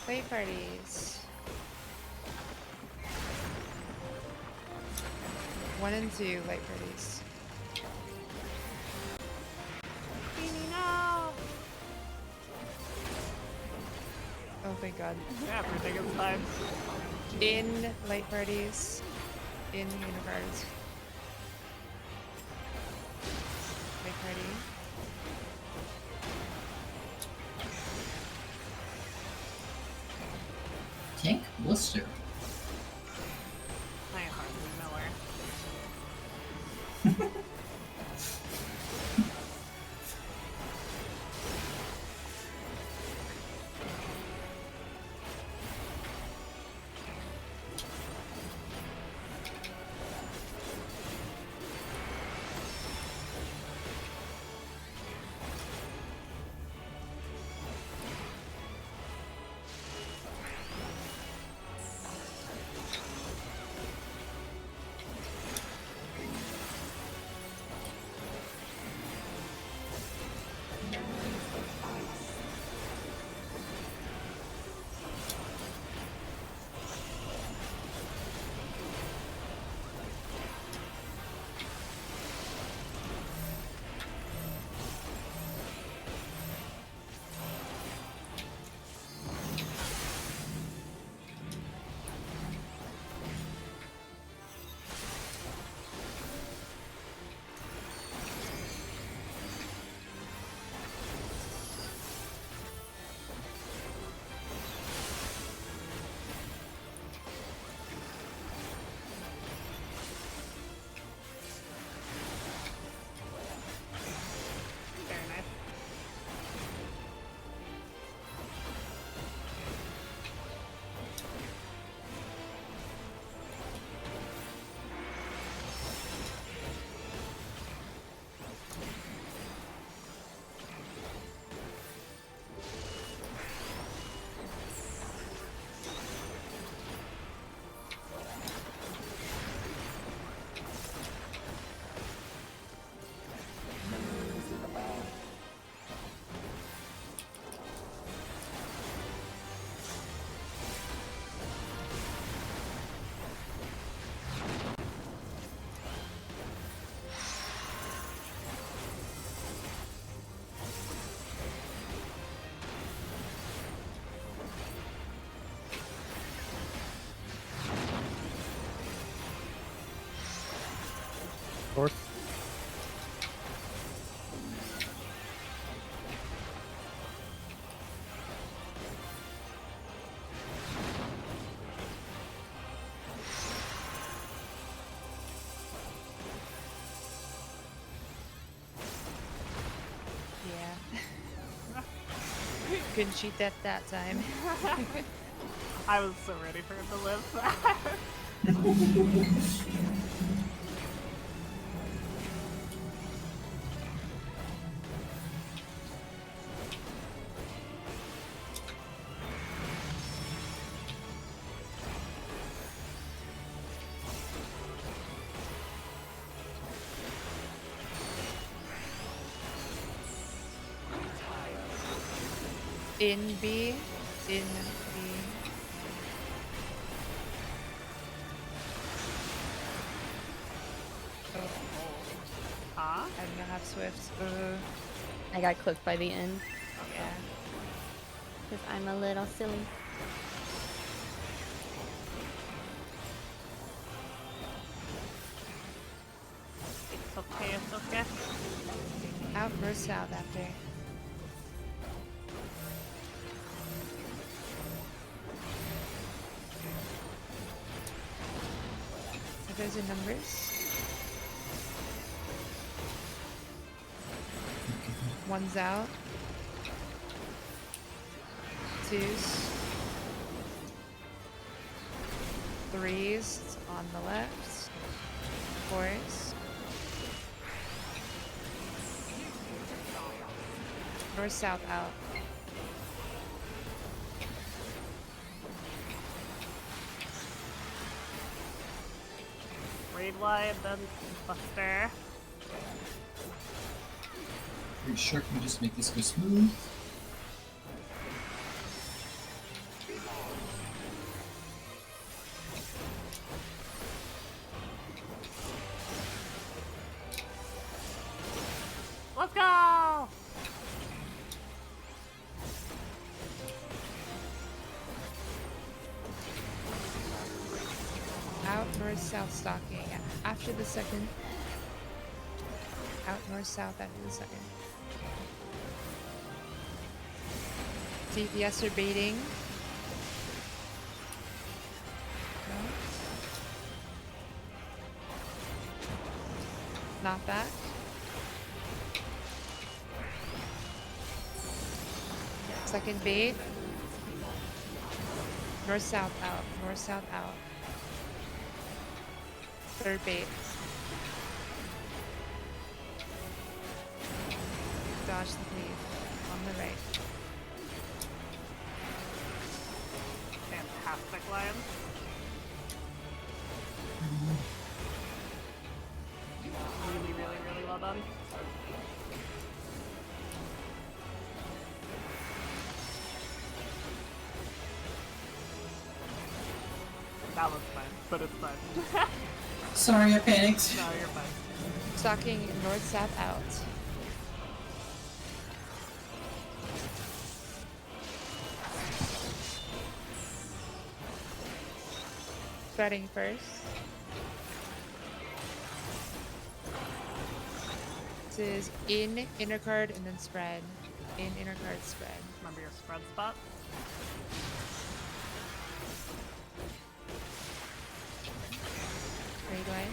Play parties. 1 and 2 light parties. Beanie, no! Oh, thank God. Everything is fine. In light parties. In unicards. Light party. Tank blister. I hardly know her. Very nice. North. Yeah. Couldn't cheat that time. I was so ready for him to live. In B. In B. Oh, Huh? I do not have Swift. I got clipped by the end Yeah. because I'm a little silly. It's okay, it's okay. Out or south after. So those are numbers. One's out. Twos. Threes on the left. Fours. North south out. Raid wide, then Buster. Pretty sure can we just make this go smooth? south stalking after the second. Out north south after the second. DPS are baiting. No. Not that. Second bait. North south out. North south out. Third bait. Dodge the cleave. On the right. Fantastic, Lion. Really, really, really well done. That was fine, but it's fine. Sorry, I panicked. No, you're fine. Stalking north south out. Spreading first. This is in, inner card, and then spread. In, inner card, spread. Remember your spread spot? Where are you going?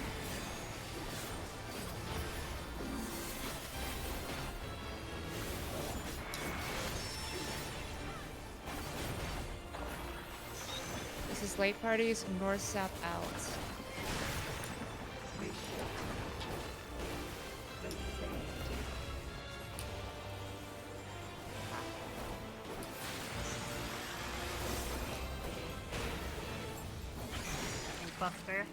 This is late parties, north, south, out. Buster.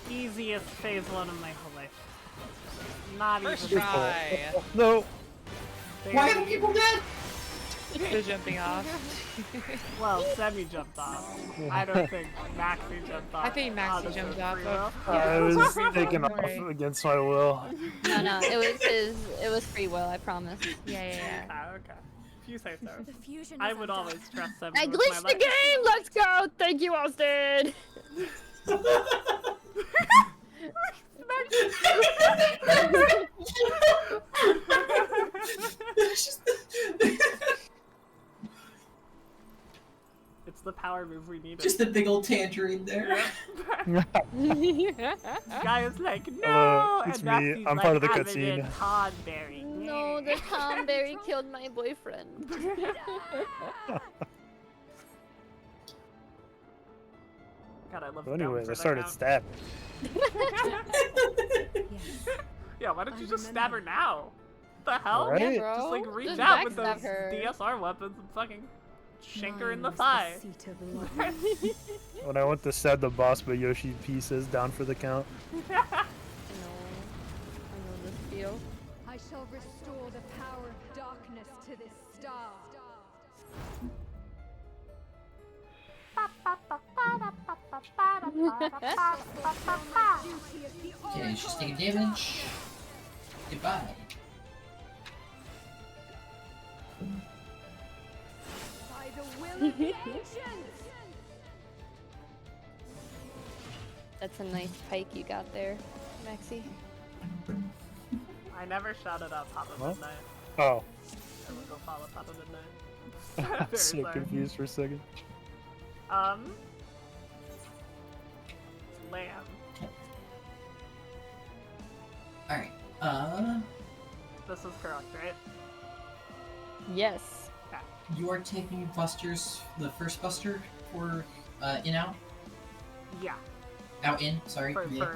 Easiest phase 1 of my whole life. Not First even try. No. Why are the people dead? They're jumping off. Well, Semi jumped off. I don't think Maxi jumped off. I think Maxi Honestly, jumped off. free will. I was Free will, taken don't off worry. against my will. No, it was free will, I promise. Yeah. Okay. If you say so. The fusion I is would undone. always trust Semi I with my glitched the life. game! Let's go! Thank you, Austin! It's the power move we needed. Just a big old tangerine there. Guy is like, no! Hello, it's and me. Maxi's I'm like, part of the I'm cutscene. in Tonberry. No, the Tomberry killed my boyfriend. God, I love So the anyways, I for that started count. stabbing. Yeah, why don't you I just stab her remember. now? The hell? Right? Yeah, bro. Just like reach Just out with backstab those her. DSR weapons and fucking shank her in the Mine was thigh. seat of love. When I went to stab the boss, but Yoshi pieces down for the count. No. I know this feel. I shall restore the power of darkness to this star. Okay, she's taking damage. Goodbye. By the will of the ancients. That's a nice pike you got there, Maxi. I never shouted out Papa Huh? Midnight. Oh, I will go follow Papa Midnight. I'm Very so sorry. confused for a second. Lamb. Alright, This is correct, right? Yes. you are taking Buster's, the first Buster for, in-out? Yeah. Out-in, sorry. For, Yeah.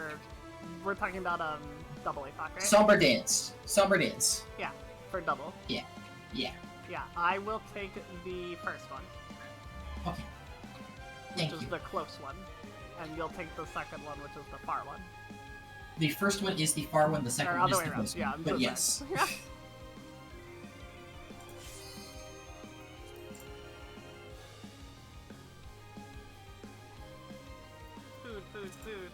we're talking about, double APOC, right? Somber Dance. Somber Dance. Yeah, for double. Yeah. Yeah, I will take the first one, Okay. which Thank is you. the close one. And you'll take the second one, which is the far one. The first one is the far one, the second Or one is other the way around. close Yeah, one. I'm But so yes. sorry. Food.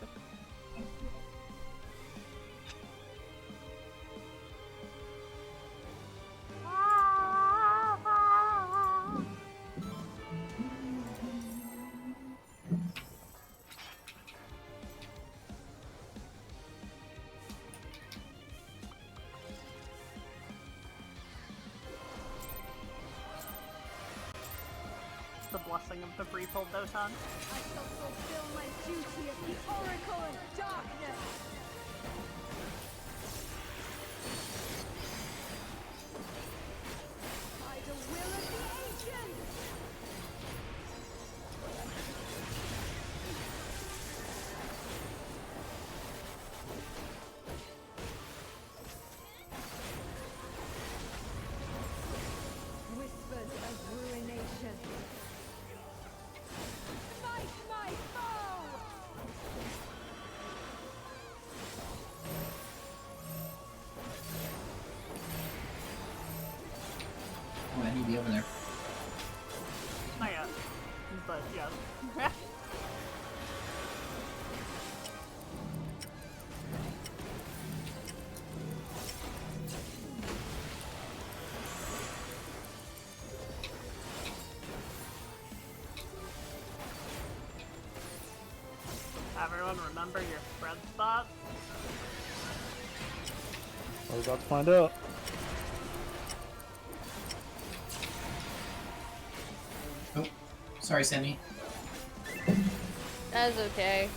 the blessing of the Freefold Doton. I shall fulfill my duty of the Oracle of Darkness. By the will of the ancients. Whispers of ruination. Fight my foe! Oh, I need to be over there. Not yet. But yes. Everyone remember your spread spot? We're about to find out. Oh, sorry, Sammy. That's okay.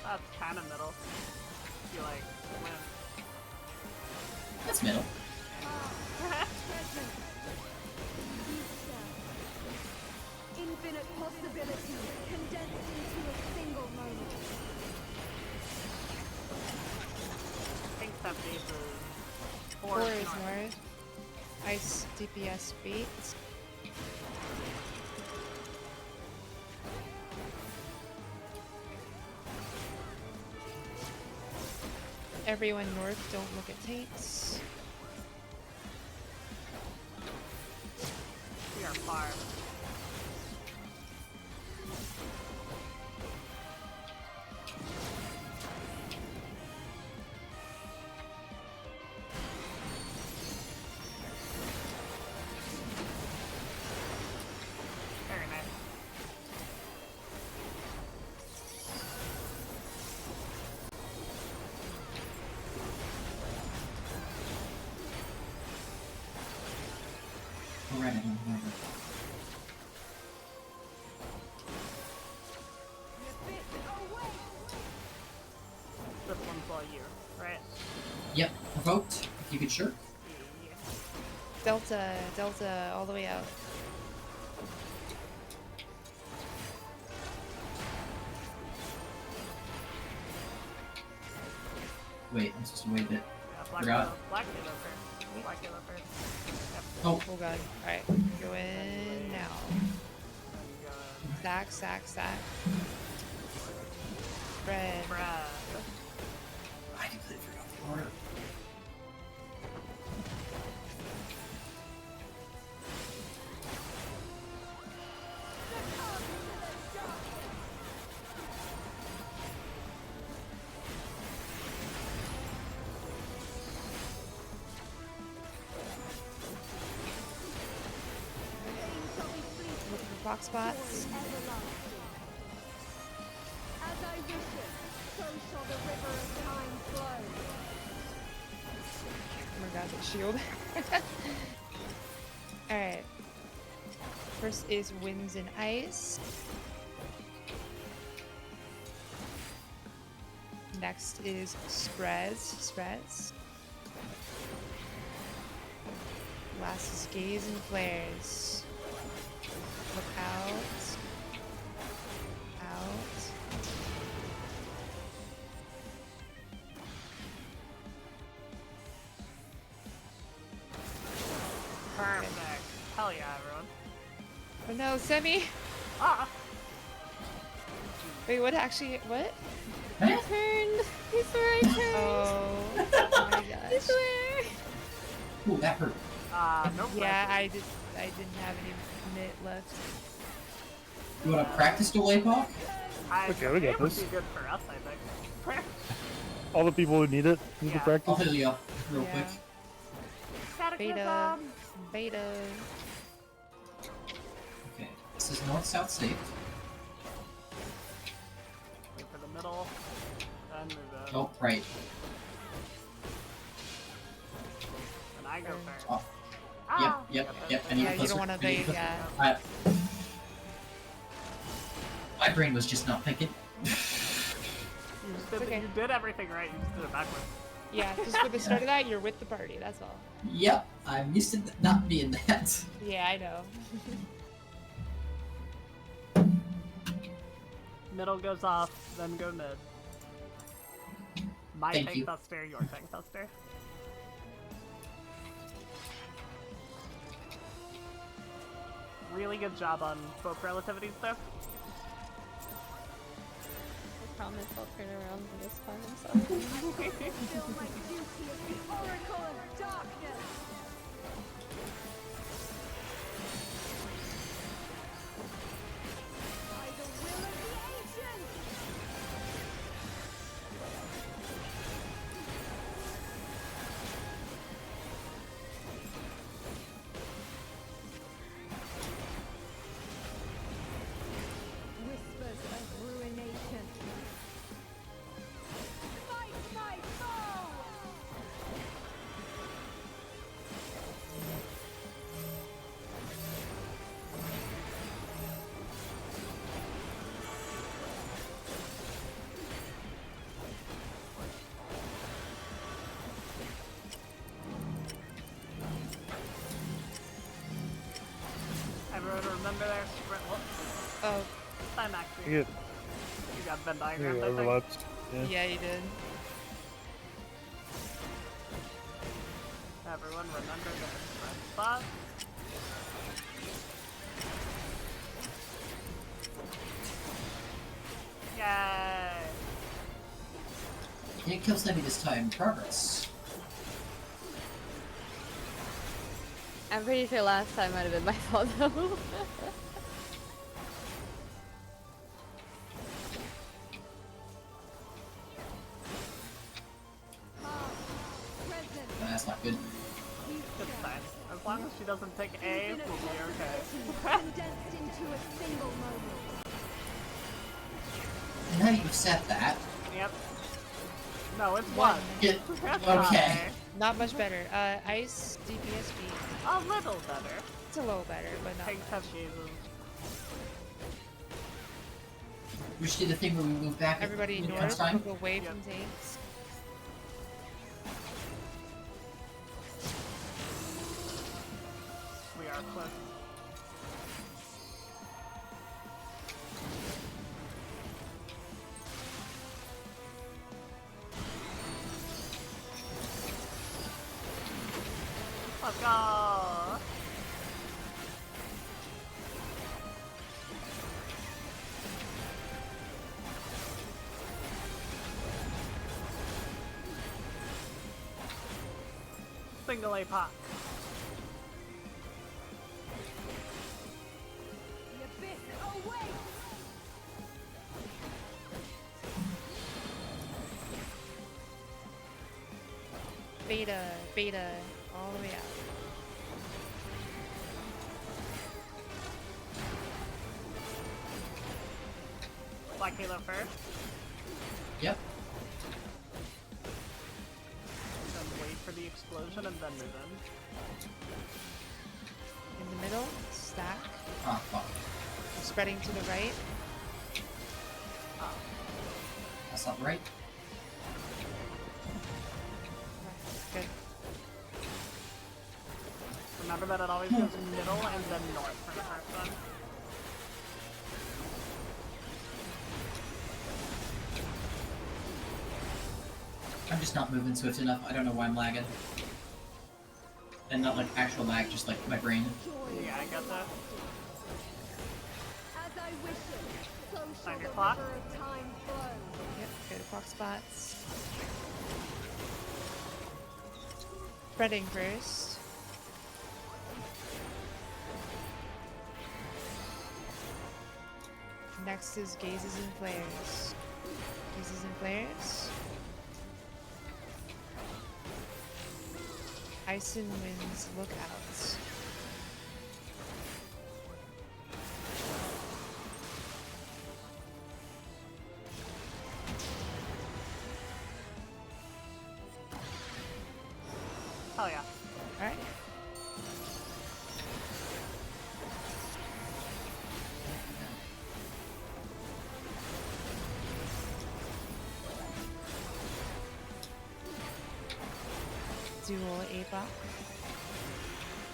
That's kind of middle. You like win. That's middle. Present. Future. Infinite possibilities condensed into a single moment. Pink step base is 4 4 is north. north. Ice DPS beats. Everyone north, don't look at tanks. We are far. Very nice. Oh, right, I don't remember. This one's all you, right? Yep, provoked, if you could sure. Yeah. Delta, Delta, all the way out. Wait, I'm supposed to wait it. Yeah, Black Forgot. Widow. Black Widow first. Black Widow first. Yep. Oh, Oh god. Alright, go in now. And go Sack, sack, sack. Spread. Brad. I completely forgot the order. Looking for box spots. As I wish it, so shall the river of time flow. Oh my god, that shield. Alright. First is winds and ice. Next is spreads. Last is gaze and flares. Look out. Out. Perfect. Hell yeah, everyone. Oh no, Semi! Ah! Wait, what actually, what? Huh? Turn. I swear I turned. Oh, oh my I gosh. swear. Ooh, that hurt. Nope. Yeah, I didn't have any mitt left. You want to practice delay block? Okay, we got it would this. be good for us, I think. All the people who need it need to Yeah. practice. I'll heal you up real Yeah. quick. Beta. Beta. Okay, this is north-south safe. Wait for the middle. Then move in. Oh, right. I go first. Oh. Ah! Yep. I need Yeah, you closer. don't want to I need be, closer. yeah. My brain was just not thinking. Okay. You did everything right, you just did it backwards. Yeah, just for the start of that, you're with the party, that's all. Yep, I'm used to not being that. Yeah, I know. Middle goes off, then go mid. My Thank tank you. thruster, your tank thruster. Really good job on both relativities though. I promise I'll turn around this time, I'm sorry. Fulfill my duty as the Oracle of Darkness. By the will of the ancients. Whispers of ruination. Fight my foe! Everyone remember their sprint. Whoops. Oh, I'm I actually. get You got Venn I diagrams, get I think. overlapped. Yeah. yeah, you did. Everyone remember their sprint spot. Yay! It kills enemy this time. Progress. I'm pretty sure last time might have been my fault though. Present. That's not good. Good sign. As long as she doesn't pick A, we'll be okay. Condensed into a single moment. And now you've said that. Yep. No, it's one. Get, That's okay. Not much better. Ice, DPS speed. A little better. It's a little better, but not Tanks much. have gazes. We should do the thing where we move back Everybody when it north, comes time. move away Yep. from tanks. We are close. Let's go! Single APOC. The abyss awaits! Beta, all the way out. Black Halo first. Yep. Then wait for the explosion and then move in. In the middle, stack. Ah, fuck. Spreading to the right. That's not right. Good. Remember that it always goes middle and then north for the first one. I'm just not moving swift enough. I don't know why I'm lagging. And not like actual lag, just like my brain. Yeah, I got that. As I wish it, so shall Find your the clock. river of time flow. Yep, good clock spots. Spreading first. Next is gazes and flares. Gazes and flares. Ice and winds, look out. Oh yeah. Alright. Dual A-Bot.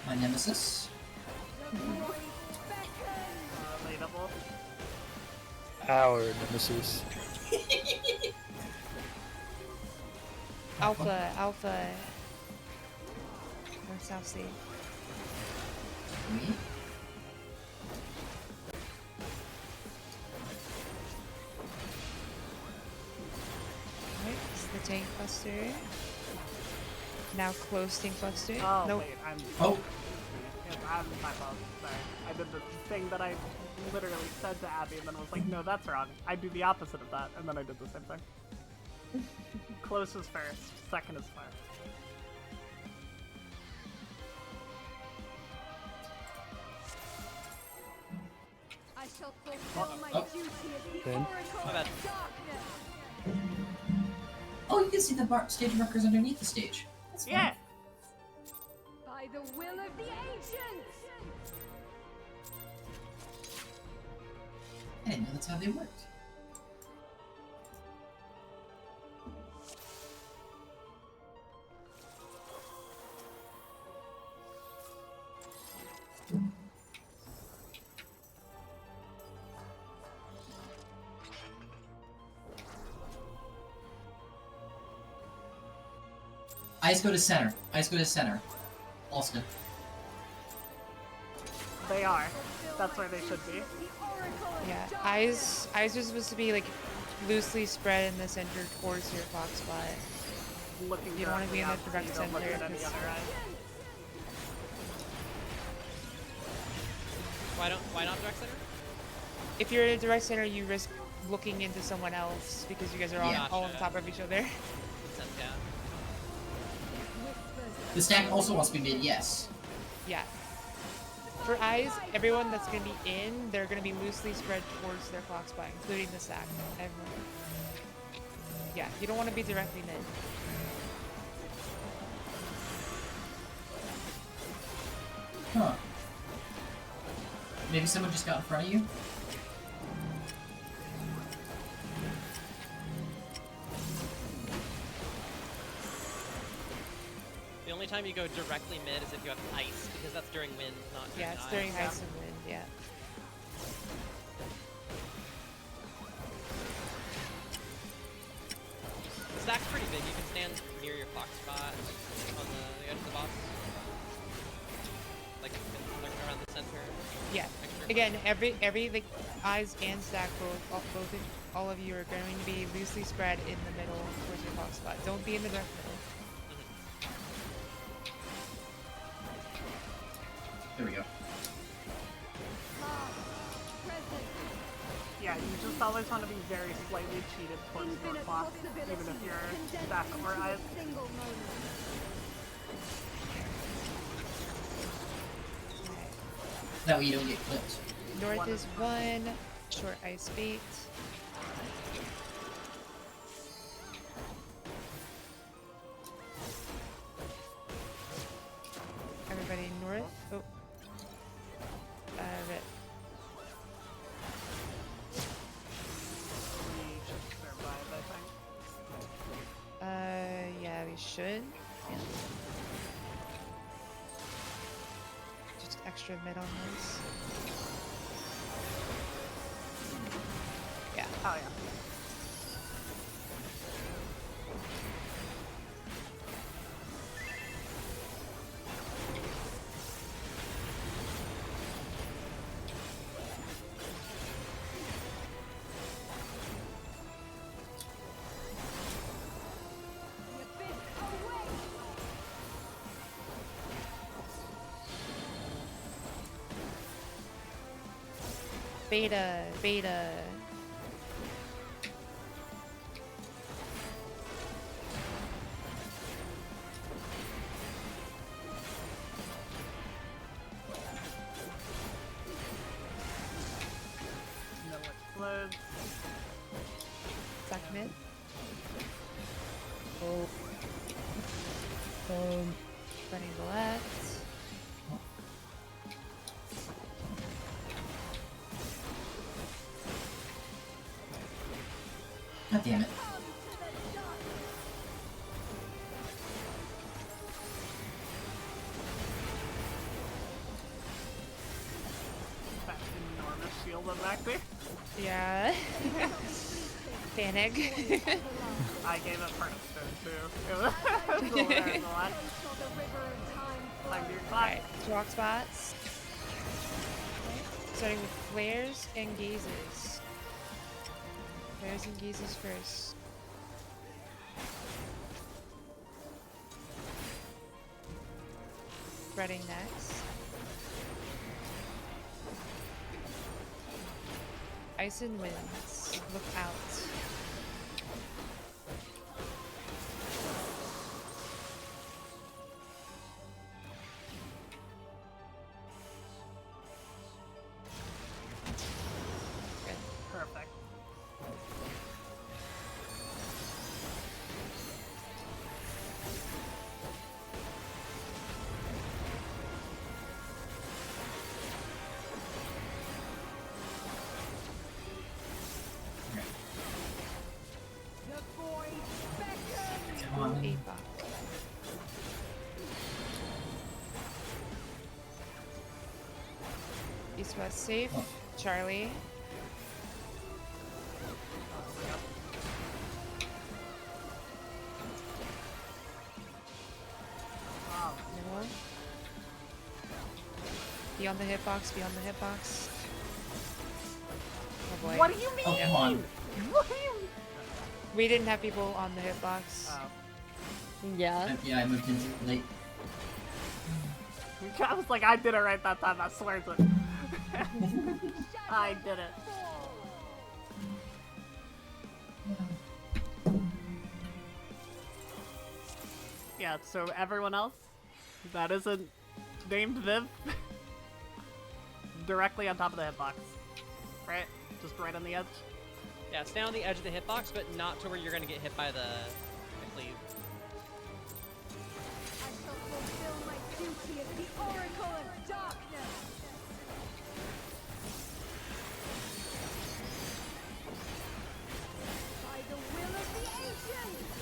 My nemesis. Relatable. Our nemesis. Alpha, Alpha. North South Sea. Me? Alright, it's the tank cluster. Now close tank cluster. Oh, Nope. wait, I'm... Oh, Yeah, I'm my fault. Sorry. I did the thing that I literally said to Abby and then was like, no, that's wrong. I do the opposite of that, and then I did the same thing. Close is first, second is fire. I shall fulfill my Oh. duty as the Ben? Oracle My bad. of Darkness. oh, you can see the stage markers underneath the stage. That's fun. Yeah! By the will of the ancients! I didn't know that's how they worked. Eyes go to center. Eyes go to center. Alston. They are. That's where they should be. The Oracle of Yeah, Darkness. eyes are supposed to be like loosely spread in the center towards your clock spot. Looking You don't wanna be in the directly direct out, so you don't look center, at any 'cause- other eye. Why not direct center? If you're in a direct center, you risk looking into someone else because you guys are Yeah. all on top of each other. Makes sense, yeah. The stack also wants to be mid, yes. Yeah. For eyes, everyone that's gonna be in, they're gonna be loosely spread towards their clock spot, including the stack. Everyone. Yeah, you don't want to be directly mid. Huh. Maybe someone just got in front of you? The only time you go directly mid is if you have ice, because that's during wind, not during Yeah, it's ice. during ice and wind, yeah. The stack's pretty big. You can stand near your clock spot on the edge of the box. Like around the center. Yeah. Extra. Again, every like eyes and stack all of you are going to be loosely spread in the middle towards your clock spot. Don't be in the direct middle. There we go. Yeah, you just always want to be very slightly cheated towards your Infinite clock, possibilities even if you're condensed stack into or a eyes. single moment. That way you don't get clipped. North is 1, short ice bait. Everybody north. Oh. Red. We should survive, I think. Yeah, we should. Yeah. Just extra mid on this. Yeah. Oh yeah. The abyss awaits. Beta. No explodes. Stack mid. Oh. Running the left. God damn it. That enormous shield on back there. Yeah. Panic. I gave it first turn too. It was a lot. Time to your clock. Alright, rock spots. Starting with flares and gazes. Flares and gazes first. Spreading next. Ice and winds. Look out. Perfect. Come on. 8 box. East west safe. Oh. Charlie. No. Beyond the hitbox, beyond the hitbox. Oh boy. What do you mean? Oh, come on. What do you mean? We didn't have people on the hitbox. Oh. Yeah. Yeah, I moved in too late. I was like, I did it right that time, I swear to it. I did it. Yeah, so everyone else that isn't named Viv, directly on top of the hitbox. Right? Just right on the edge. Yeah, stay on the edge of the hitbox, but not to where you're gonna get hit by the cleave. I shall fulfill my duty as the Oracle of Darkness. By the will of the ancients.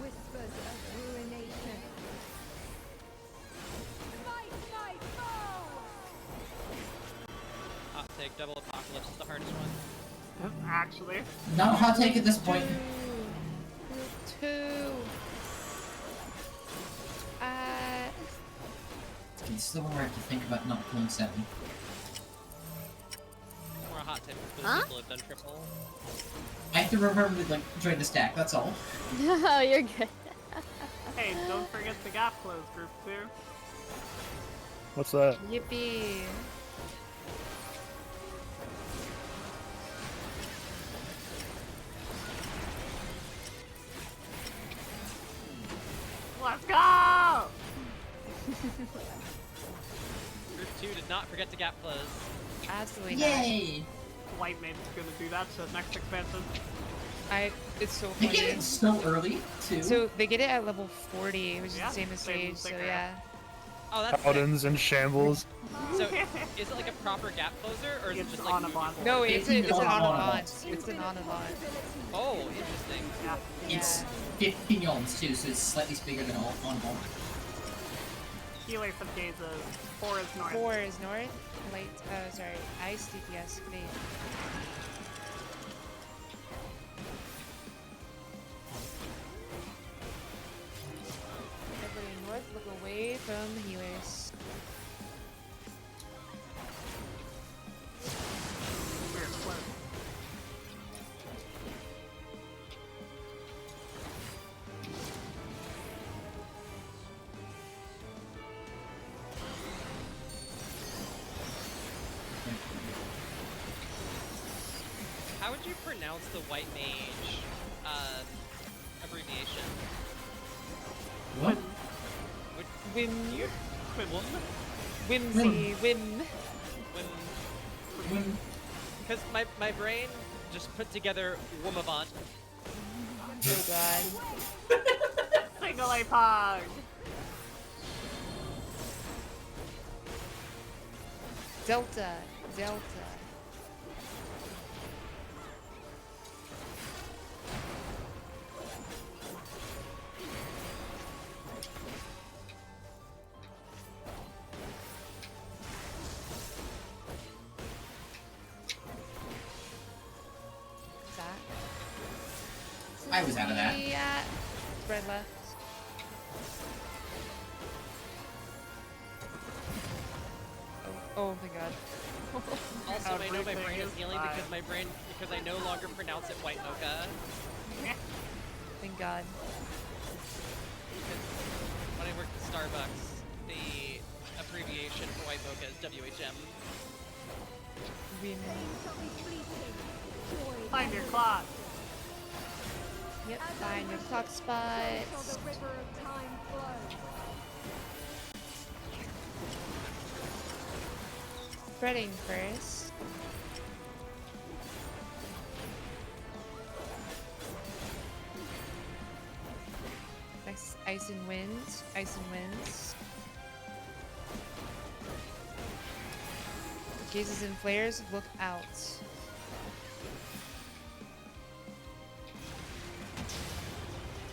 Whispers of ruination. Fight my foe! Hot take, double apocalypse is the hardest one. Actually. Not a hot take at this point. Two. It's the one where I have to think about not pulling 7. More a hot tip for the Huh? people who've done triple. I have to remember to, like, join the stack, that's all. No, you're good. Hey, don't forget the gap close group too. What's that? Yippee. Let's go! Group 2 did not forget to gap close. Absolutely not. Yay! White Maid's gonna do that shit next expansion. It's so They funny. get it so early, too. So they get it at level 40, which is Yeah, the same as same Sage, so sticker. yeah. Oh, that's sick. Paladins and shambles. So, is it like a proper gap closer, or is it It's just like on a moving bond. forward? No, it's an on on a avant. It's an on avant. Oh, interesting. Yeah. It's 15 yawns, too, so it's slightly bigger than all on all. Healer some gazes. 4 is north. 4 is north. Light, sorry, ice DPS. Great. Everybody north, look away from the healers. We're close. How would you pronounce the white mage abbreviation? What? Whim, Whim? whimsy, whim. Because my brain just put together Womavant. Oh god. Single A Pog! Delta. Delta. I was out of that. Yeah. Spread left. Oh my god. Also, I know my Everything brain is is healing fine. because I no longer pronounce it white mocha. Thank god. Because when I worked at Starbucks, the abbreviation for white mocha is WHM. Find your clock! Yep, find your clock spots. Till the river of time flows. Spreading first. Next, ice and wind. Ice and winds. Gazes and flares, look out.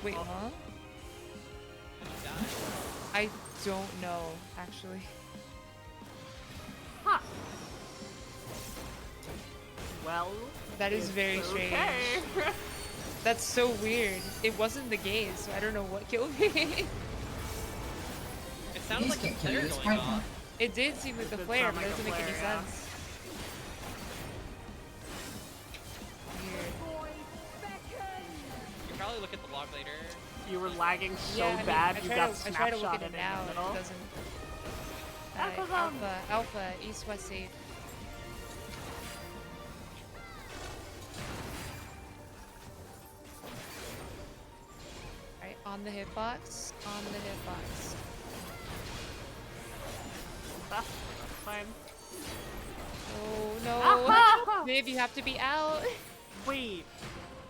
Wait, huh? I don't know, actually. Huh. Well, That is it's very strange. okay. That's so weird. It wasn't the gaze, so I don't know what killed me. It sounded These like the can't kill you, flare it's going Sprite off. It did seem like the did flare, sound but like it a doesn't make any flare, yeah. sense. Weird. You can probably look at the log later. You were lagging so Yeah, I mean, bad I you try got to, I try to look snapshotted at in it now, the and middle. it doesn't. Alpha zone. Alpha, east, west, safe. Alright, on the hitbox. On the hitbox. That's fine. Oh no! Ah! Babe, you have to be out. Wait,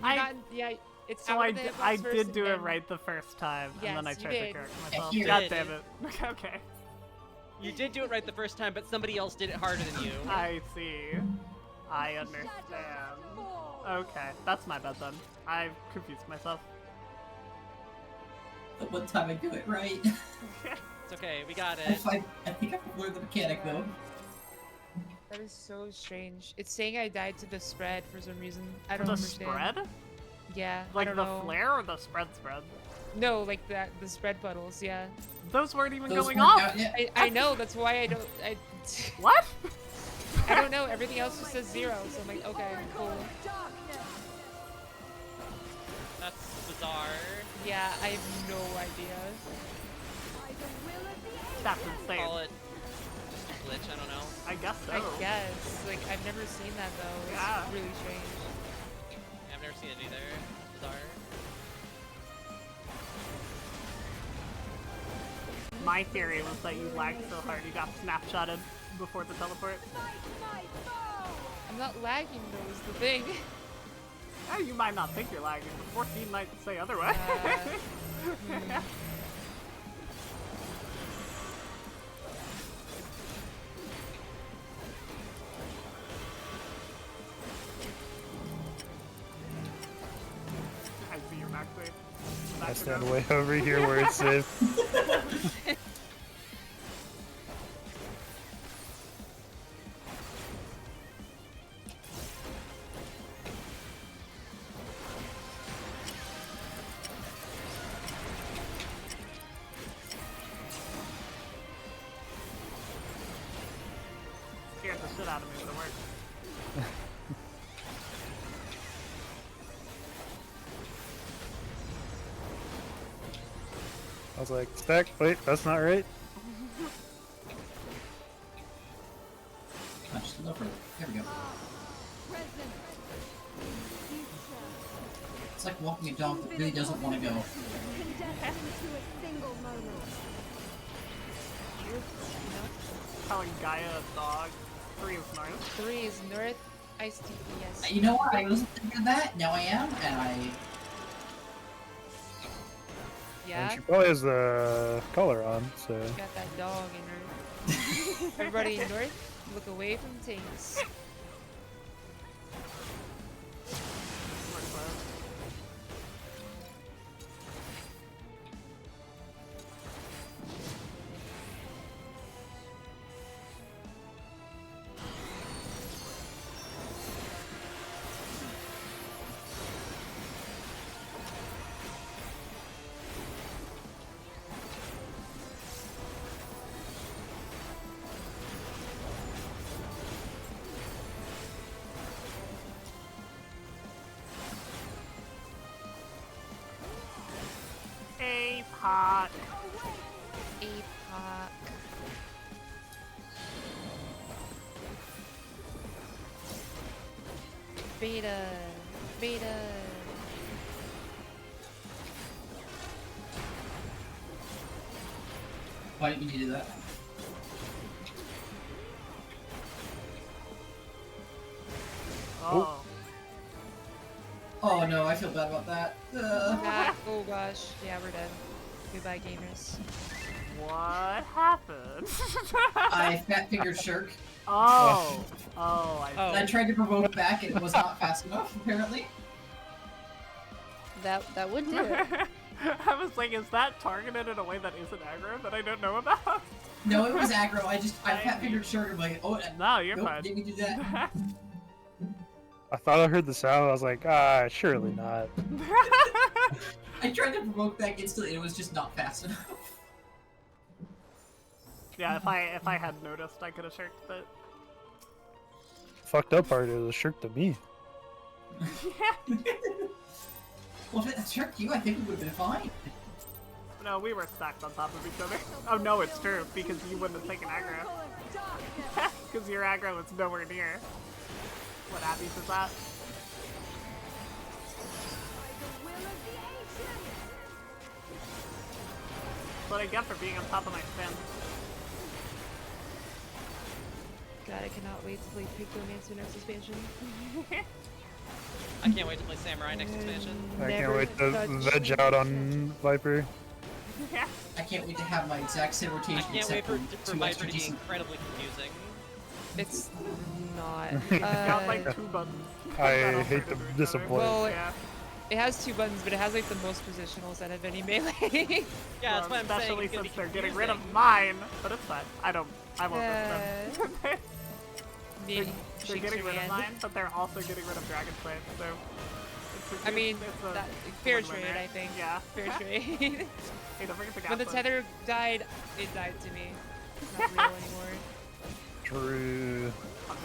You're not, yeah, it's so out I, of the d hitbox I first did and do it then- right the first time, and then I Yes, you tried to did. correct myself. you God did. damn it. Okay, You did do it right the first time, but somebody else did it harder than you. I see. I understand. Okay, that's my bad then. I've confused myself. The one time I do it right. It's okay, we got it. I think I've learned the mechanic though. That is so strange. It's saying I died to the spread for some reason. I The don't understand. spread? Yeah, I Like don't the know. flare or the spread? No, like that, the spread puddles, yeah. Those weren't even Those going weren't off! out yet. I know, that's why I don't, What? I don't know, everything else just says 0, so I'm like, okay, cool. That's bizarre. Yeah, I have no idea. That's insane. Call it just a glitch, I don't know. I guess so. I guess. Like, I've never seen that though. It's Yeah. really strange. Yeah, I've never seen it either. Bizarre. My theory was that you lagged so hard you got snapshotted before the teleport. I'm not lagging though, is the thing. Oh, you might not think you're lagging, but 14 might say otherwise. I see your max rate. I stand way over here where it's safe. Scared the shit out of me, but it worked. I was like, stack, wait, that's not right. I'm just a little further. There we go. It's like walking a dog that really doesn't want to go. Calling Gaia a dog. 3 is north. 3 is north, ice tea, yes. You know what? I wasn't thinking of that. Now I am, and Yeah. she probably has the color on, so. She got that dog in her. Everybody north, look away from tanks. APOC. APOC. Beta. Beta. Why didn't you do that? Oh. Oh no, I feel bad about that. Oh gosh. Yeah, we're dead. Goodbye, gamers. What happened? I fat fingered Shirk. Oh. Oh, I And I tried to provoke back and it was not fast enough, apparently. That would do it. I was like, is that targeted in a way that isn't aggro that I don't know about? No, it was aggro. I fat fingered Shirk and I'm like, oh, No, you're nope, fine. didn't do that. I thought I heard the sound. I was like, ah, surely not. I tried to provoke back instantly and it was just not fast enough. Yeah, if I had noticed, I could have shirked it. Fucked up part, it was a shirk to me. Well, if it had shirked you, I think it would have been fine. No, we were stacked on top of each other. Oh no, it's true, because you wouldn't have taken aggro. Because your aggro was nowhere near. What Abby's is that? That's what I get for being on top of my spin. God, I cannot wait to play Pictomancer next expansion. I can't wait to play Samurai next expansion. I can't Never wait to touch veg out on Viper. I can't wait to have my exact same I rotation can't wait except for two Viper extra to be decent. incredibly confusing. It's not. Got like 2 buttons. I hate to disappoint. Well, Yeah. it has 2 buttons, but it has like the most positionals out of any melee. Yeah, that's what I'm saying. Especially It's gonna since be they're getting rid of confusing. mine. But it's fine. I won't miss them. Being They're getting rid of mine, but they're also getting rid of Dragon Slave, so... I mean, it's a fair win-win trade, there. I think. Yeah. Fair trade. Hey, don't forget the When the gas tether died, it died to me. It's not real anymore. True. 100%.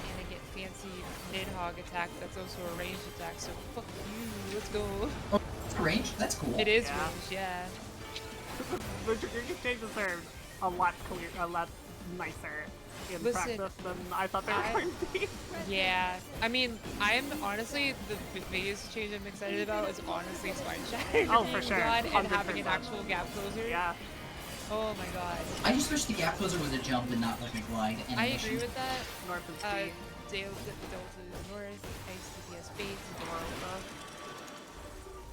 And I get fancy Nidhogg attack that's also a ranged attack, so fuck you, let's go. Oh, it's range? That's cool. It is Yeah. ranged, yeah. The Dragon changes are a lot nicer in Listen, practice than I thought they were going to be. Yeah, I mean, I'm honestly, the biggest change I'm excited about is honestly Spine Shatter. Oh, for sure. God, and having an 100%. actual gap closer. Yeah. Oh my god. I just wish the gap closer was a jump and not like a glide I animation. agree with that. North is B. Delta is north, ICPS base is Delta.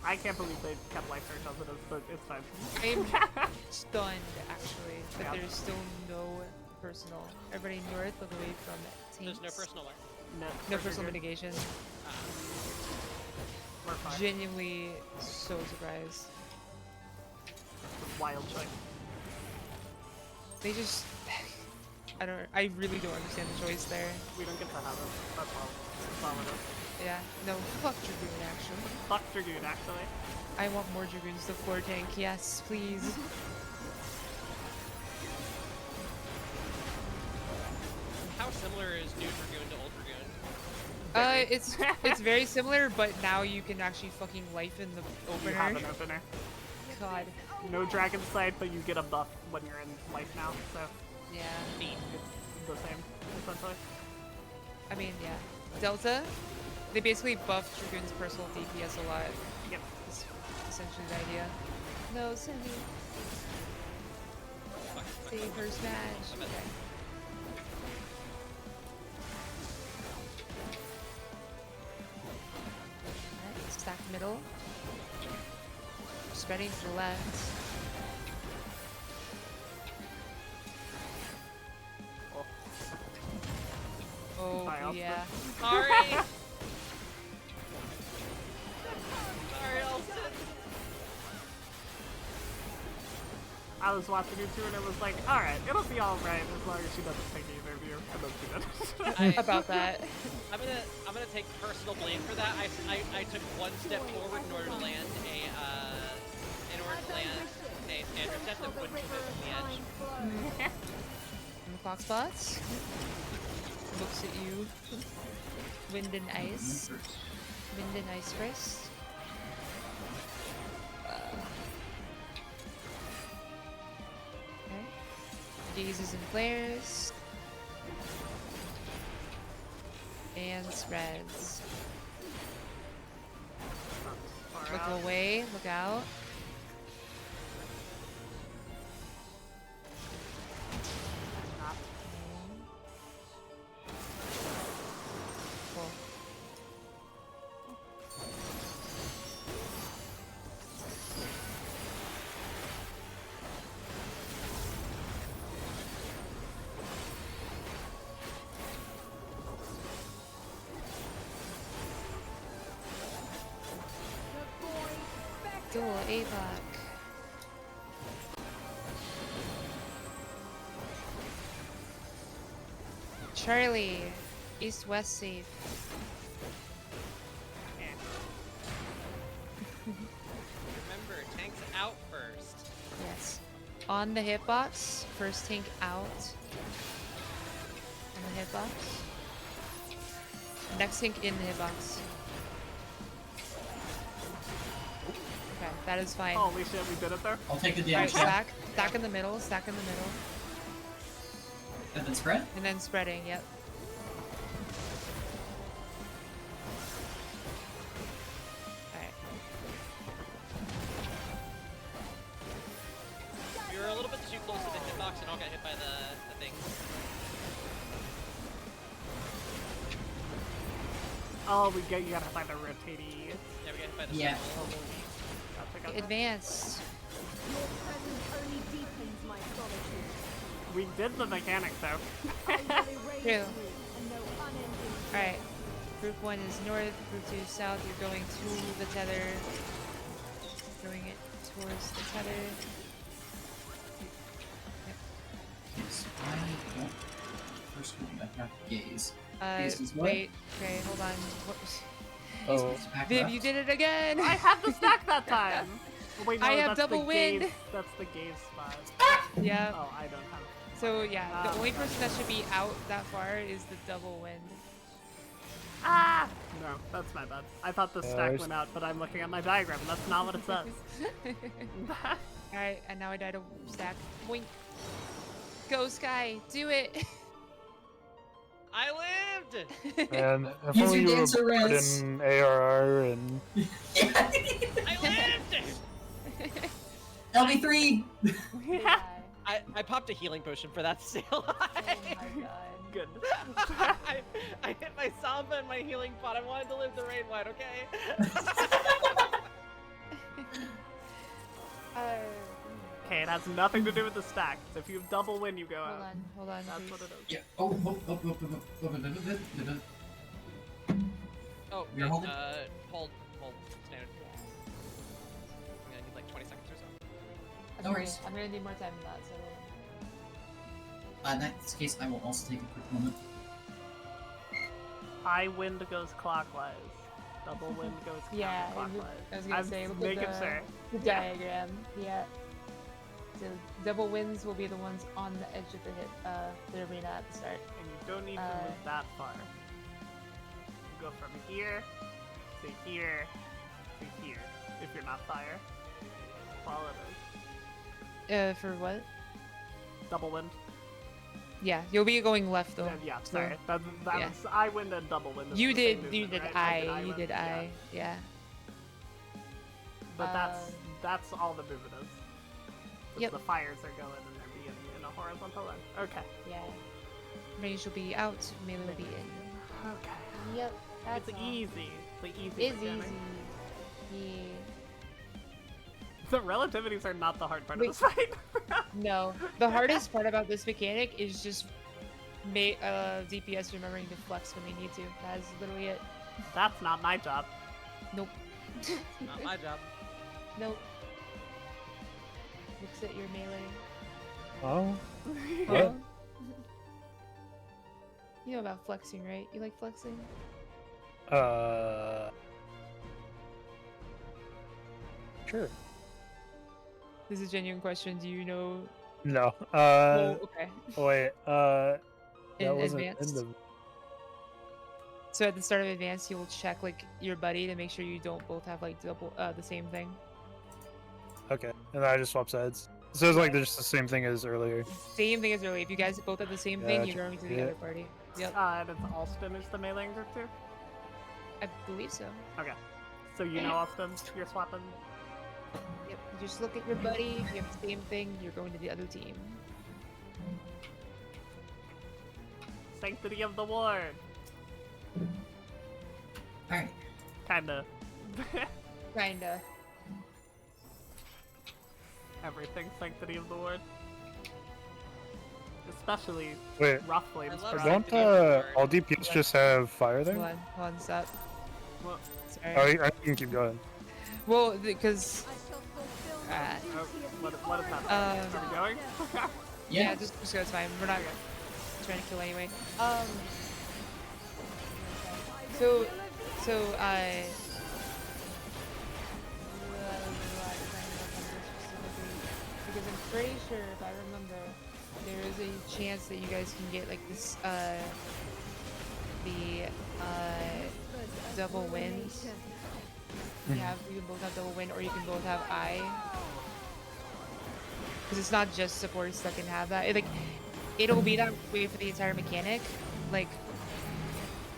I can't believe they kept life surge as it is, but it's fine. I'm stunned, actually, that Yeah. there's still no personal. Everybody north, look away from tanks. There's no personal alert. No personal mitigation. We're fine. Genuinely so surprised. That's a wild choice. They just... I really don't understand the choice there. We don't get to have it. That's all it is. Yeah, no, fuck Dragoon, actually. Fuck Dragoon, actually. I want more Dragoons to floor tank, yes, please. How similar is New Dragoon to Old Dragoon? It's very similar, but now you can actually fucking life in the opener. You have an opener. God. No Dragon Sight, but you get a buff when you're in life now, so Yeah. it's the same, essentially. I mean, yeah. Delta, they basically buff Dragoon's personal DPS a lot. Yep. Is essentially the idea. No, Cindy. Fuck, Save her smash. Okay. Alright, stack middle. Spreading to the left. Oh, Sorry, I'll yeah. Sorry. Sorry, Elston. I was watching you two and it was like, alright, it'll be alright as long as she doesn't take either of you. And then she did. About that. I'm gonna take personal blame for that. I took one step forward in order to land a standard set that wouldn't put it on the edge. And the clock spots. Looks at you. Wind and ice. Wind and ice wrist. Okay. Gazes and flares. And spreads. Look away, look out. Cool. Dual AVOC. Charlie, east-west safe. Remember, tanks out first. Yes. On the hitbox, first tank out. On the hitbox. Next tank in the hitbox. Okay, that is fine. Holy shit, we did it there? I'll take the Alright, damage. Yeah. stack in the middle, stack in the middle. And then spread? And then spreading, yep. Alright. We were a little bit too close to the hitbox and all got hit by the thing. Oh, you gotta find the rotatey. Yeah, we got hit by the Yeah. Gotcha. Advanced. Your presence only deepens my solitude. We did the mechanic though. I will erase True. you and no unending Alright. Group 1 is north, group 2 is south. You're going to the tether. Throwing it towards the tether. Yes. I don't. First one, I have gaze. Gaze is what? Wait. Okay, hold on. What? Oh, Back Viv, left. you did it again! I had the stack that time. Oh, wait, no, I have that's double the wind. Gaze, that's the gaze spot. Yeah. Oh, I don't have it. So yeah, the only okay. person that should be out that far is the double wind. Ah! No, that's my bad. I thought the stack there's- went out, but I'm looking at my diagram, and that's not what it says. Alright, and now I died a stack. Boink. Go Sky, do it! I lived! and if Use only your you were dancer put res. in ARR and I lived! LB3! Yeah. I popped a healing potion for that still. Oh my god. Good. I hit my Samba and my healing pot. I wanted to live the raid wide, okay? Okay, it has nothing to do with the stack. So if you have double win, you go Hold out. on, hold on. That's please. what it is. Yeah. Oh, You're wait, holding? hold, standard. I'm gonna need like 20 seconds or so. That's No okay. worries. I'm gonna need more time than that, so. In that case, I will also take a quick moment. High wind goes clockwise. Double wind goes Yeah, counterclockwise. I was gonna say, look at making the, sure. the diagram. Yeah. So double winds will be the ones on the edge of the arena at the start. And you don't need to move that far. You go from here to here to here. If you're not fire. Follow those. For what? Double wind. Yeah, you'll be going left though. Yeah, sorry. That yeah. was I wind and double wind. is You the same did, you movement, did right? you did yeah. yeah. But that's all the movement is. 'Cause Yep. the fires are going and they're being in a horizontal line. Okay. Yeah. Range will be out, melee will be in. Okay. Yep, that's It's all. easy. It's easy. It's mechanic. easy. Yeah. The relativities are not the hard part Wait. of this fight. No, the hardest part about this mechanic is just DPS remembering to flex when they need to. That is literally it. That's not my job. Nope. Not my job. Nope. Looks at your melee. Oh. Huh? What? You know about flexing, right? You like flexing? Sure. This is a genuine question. Do you know? No. Oh, okay. Wait. That In wasn't advanced? in the. So at the start of advanced, you'll check like your buddy to make sure you don't both have like double the same thing. Okay, and then I just swap sides. So it's like they're just the same thing as earlier. Same thing as earlier. If you guys both have the same thing, you're going to the Yeah. other party. Yep, And it's Alston who's the meleeing group too? I believe so. Okay. So you know Alston, you're swapping. Yep. You just look at your buddy. If you have the same thing, you're going to the other team. Sanctity of the Ward. Alright. Kinda. Kinda. Everything Sanctity of the Ward. Especially Wait, rough flames. I love for don't Sanctity of the Ward. all DPS just have fire there? Hold on, stop. Well, Sorry. Oh, I can keep going. Well, because I shall fulfill Ah. my oh, duty of what is happening? Are we going? yeah, just go. It's fine. We're not trying to kill anyway. So because I'm pretty sure if I remember, there is a chance that you guys can get like this double wins. You can both have double win, or you can both have I. Because it's not just supports that can have that. It'll be that way for the entire mechanic. Like,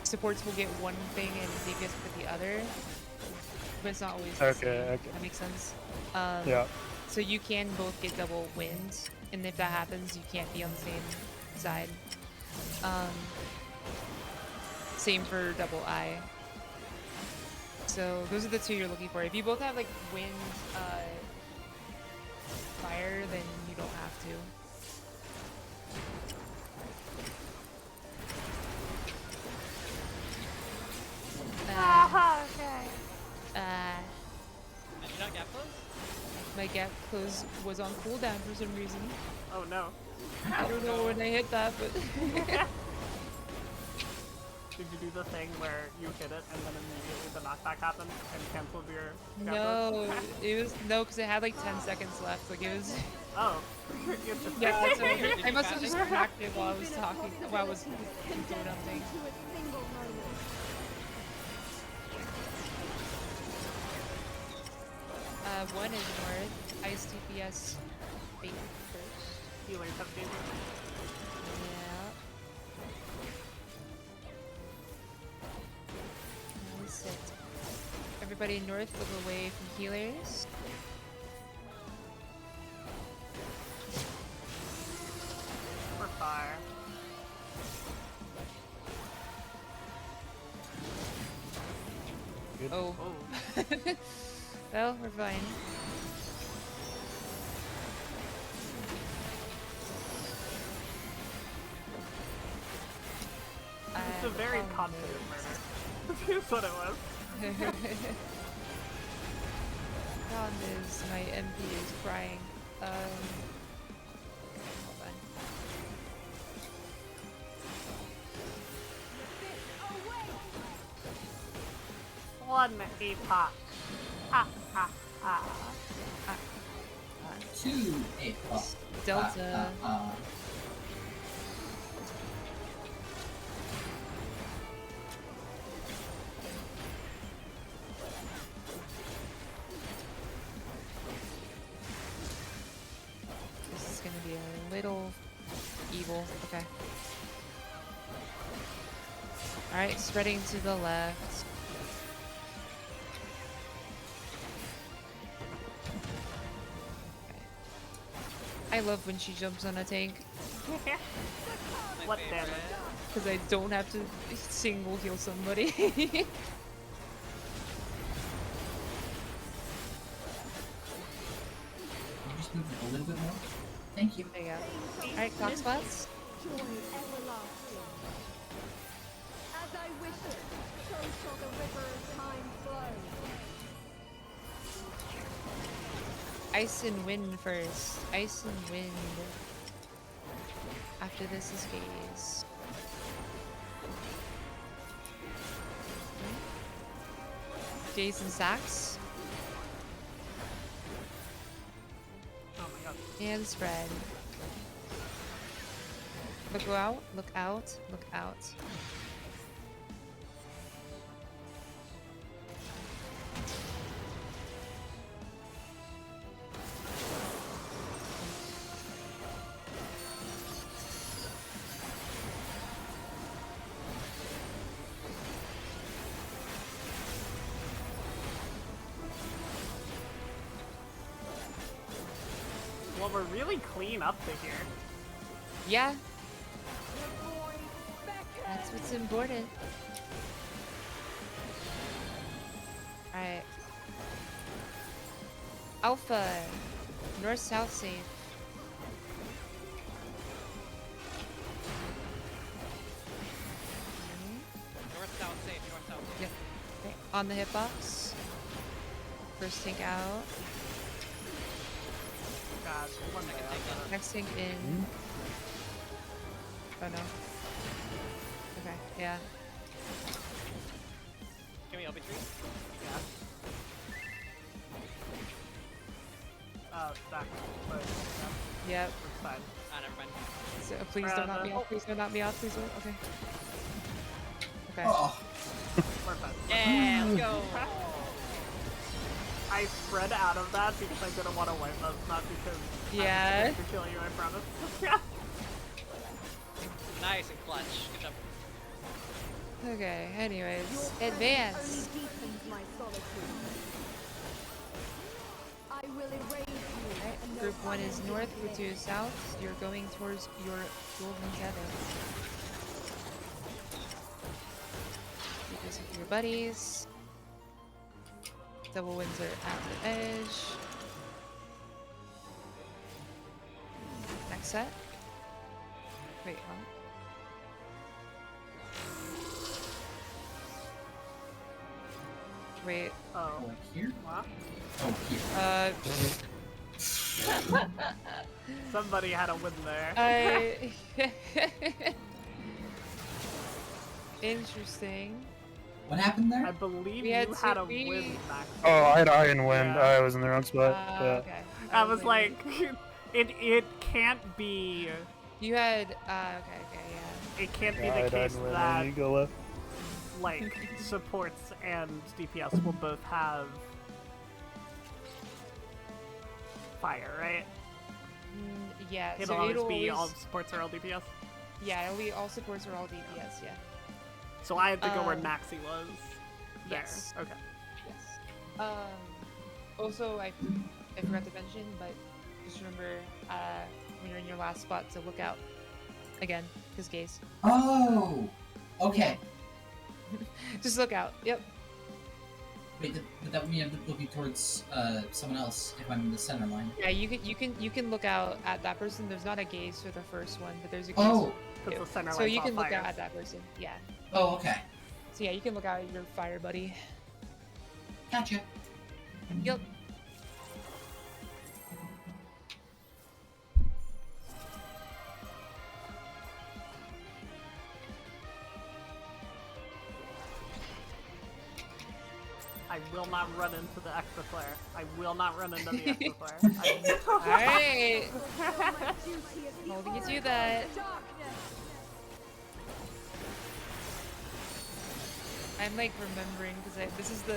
supports will get one thing and DPS will get the other. But it's not always the same. Okay. That makes sense. Yeah. So you can both get double wins, and if that happens, you can't be on the same side. Same for double I. So those are the two you're looking for. If you both have like wind, fire, then you don't have to. Okay. Did you not gap close? My gap close was on cooldown for some reason. Oh no. I don't know when I hit that, but Did you do the thing where you hit it and then immediately the knockback happened and canceled your no, it was no, because it had like 10 seconds left. Like it was. Oh. Interesting. Yeah, so Did you I must have catch just it? cracked it while I was talking, while I was doing something. to a single moment. One is north. Ice DPS bait first. Healing have Yeah. Nice. Everybody north, look away from healers. For fire. Oh. Oh. Well, we're fine. It's a very confident murder. That's what it was. Problem is, my MP is crying. Hold on. One epoch. Ha ha ha. 2 8 plus. Delta. This is gonna be a little evil. Okay. Alright, spreading to the left. I love when she jumps on a tank My What favorite. damage? because I don't have to single heal somebody. Can you just move it a little bit more? Thank you. There you go. Alright, clock spots. Joy everlasting. As I wish it, so shall the river of time flow. Ice and wind first. Ice and wind. After this is gaze. Gaze and sax. Oh my god. And spread. Look out, look out, look out. Well, we're really clean up to here. Yeah, The void beckons. that's what's important. Alright. Alpha. North-south safe. North, south, safe. North, south, safe. Yep. Okay. On the hitbox. First tank out. God, one day after. Next tank in. Oh no. Okay, yeah. Can we LB3? Yeah. Back. But, yeah, Yep. it's fine. Ah, never mind. So, please don't knock me off. Please don't knock me off. Please don't. Okay. Okay. Oh, We're fine. Yeah, let's go. I spread out of that because I didn't want to wipe us, not because Yeah. I was to kill you, I promise. Yeah. Nice and clutch. Good job. Okay, Your anyways. presence Advance! only deepens my solitude. I will erase you. Alright, and group no 1 is other north, will group 2 is south. You're going towards your golden tether. Do this with your buddies. Double winds are at the edge. Next set. Wait, huh? Wait, Oh. like here? What? Oh, here. Somebody had a win there. I... Interesting. What happened I there? believe We had you had to- a we- win, Max. Oh, I had iron wind. Yeah. I was in the wrong spot. Yeah. Okay. I was like, it can't be, You had, okay, yeah. it can't be Yeah, I the had case iron wind. that, You go left. like, supports and DPS will both have fire, right? Yeah, It'll so always it'll be all always, supports are all DPS. yeah, it'll be all supports are all DPS, yeah. So I had to go where Um, Maxi was. There. yes. Okay. Yes. Also, I forgot to mention, but just remember, when you're in your last spot to look out. Again, because gaze. Oh! Okay. Just look out, yep. Wait, but that would mean I'm looking towards someone else if I'm in the center line. Yeah, you can look out at that person. There's not a gaze for the first one, but there's a gaze Oh! for Because the center so line's you all can look fire. out at that person, yeah. Oh, okay. So yeah, you can look out at your fire buddy. Gotcha. Yep. I will not run into the extra flare. I will not run into the extra flare. Alright. My duty as the Holding you to oracle that. of darkness. I'm like remembering because this is the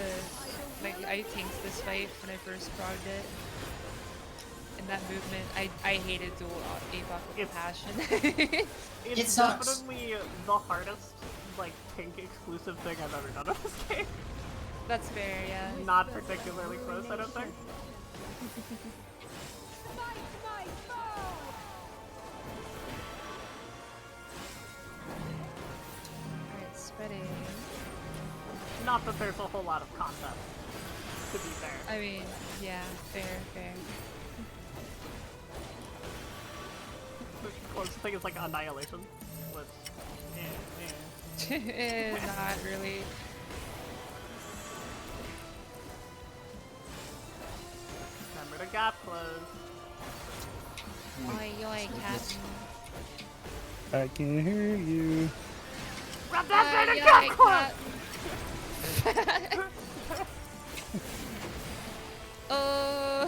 like I tanked this fight when I first progged it. And that movement, I hated dual APOC with It's- passion. It's It sucks. definitely the hardest, like, tank exclusive thing I've ever done in this game. That's fair, yeah. Not particularly close, I don't think. Fight my foe! spreading. Not that there's a whole lot of content, to be fair. I mean, yeah, fair. The closest thing is like Annihilation, which, Not really. Remember to gap close. Oi, Captain. I can hear you. Grab that bit and Oi, gap close! Oh.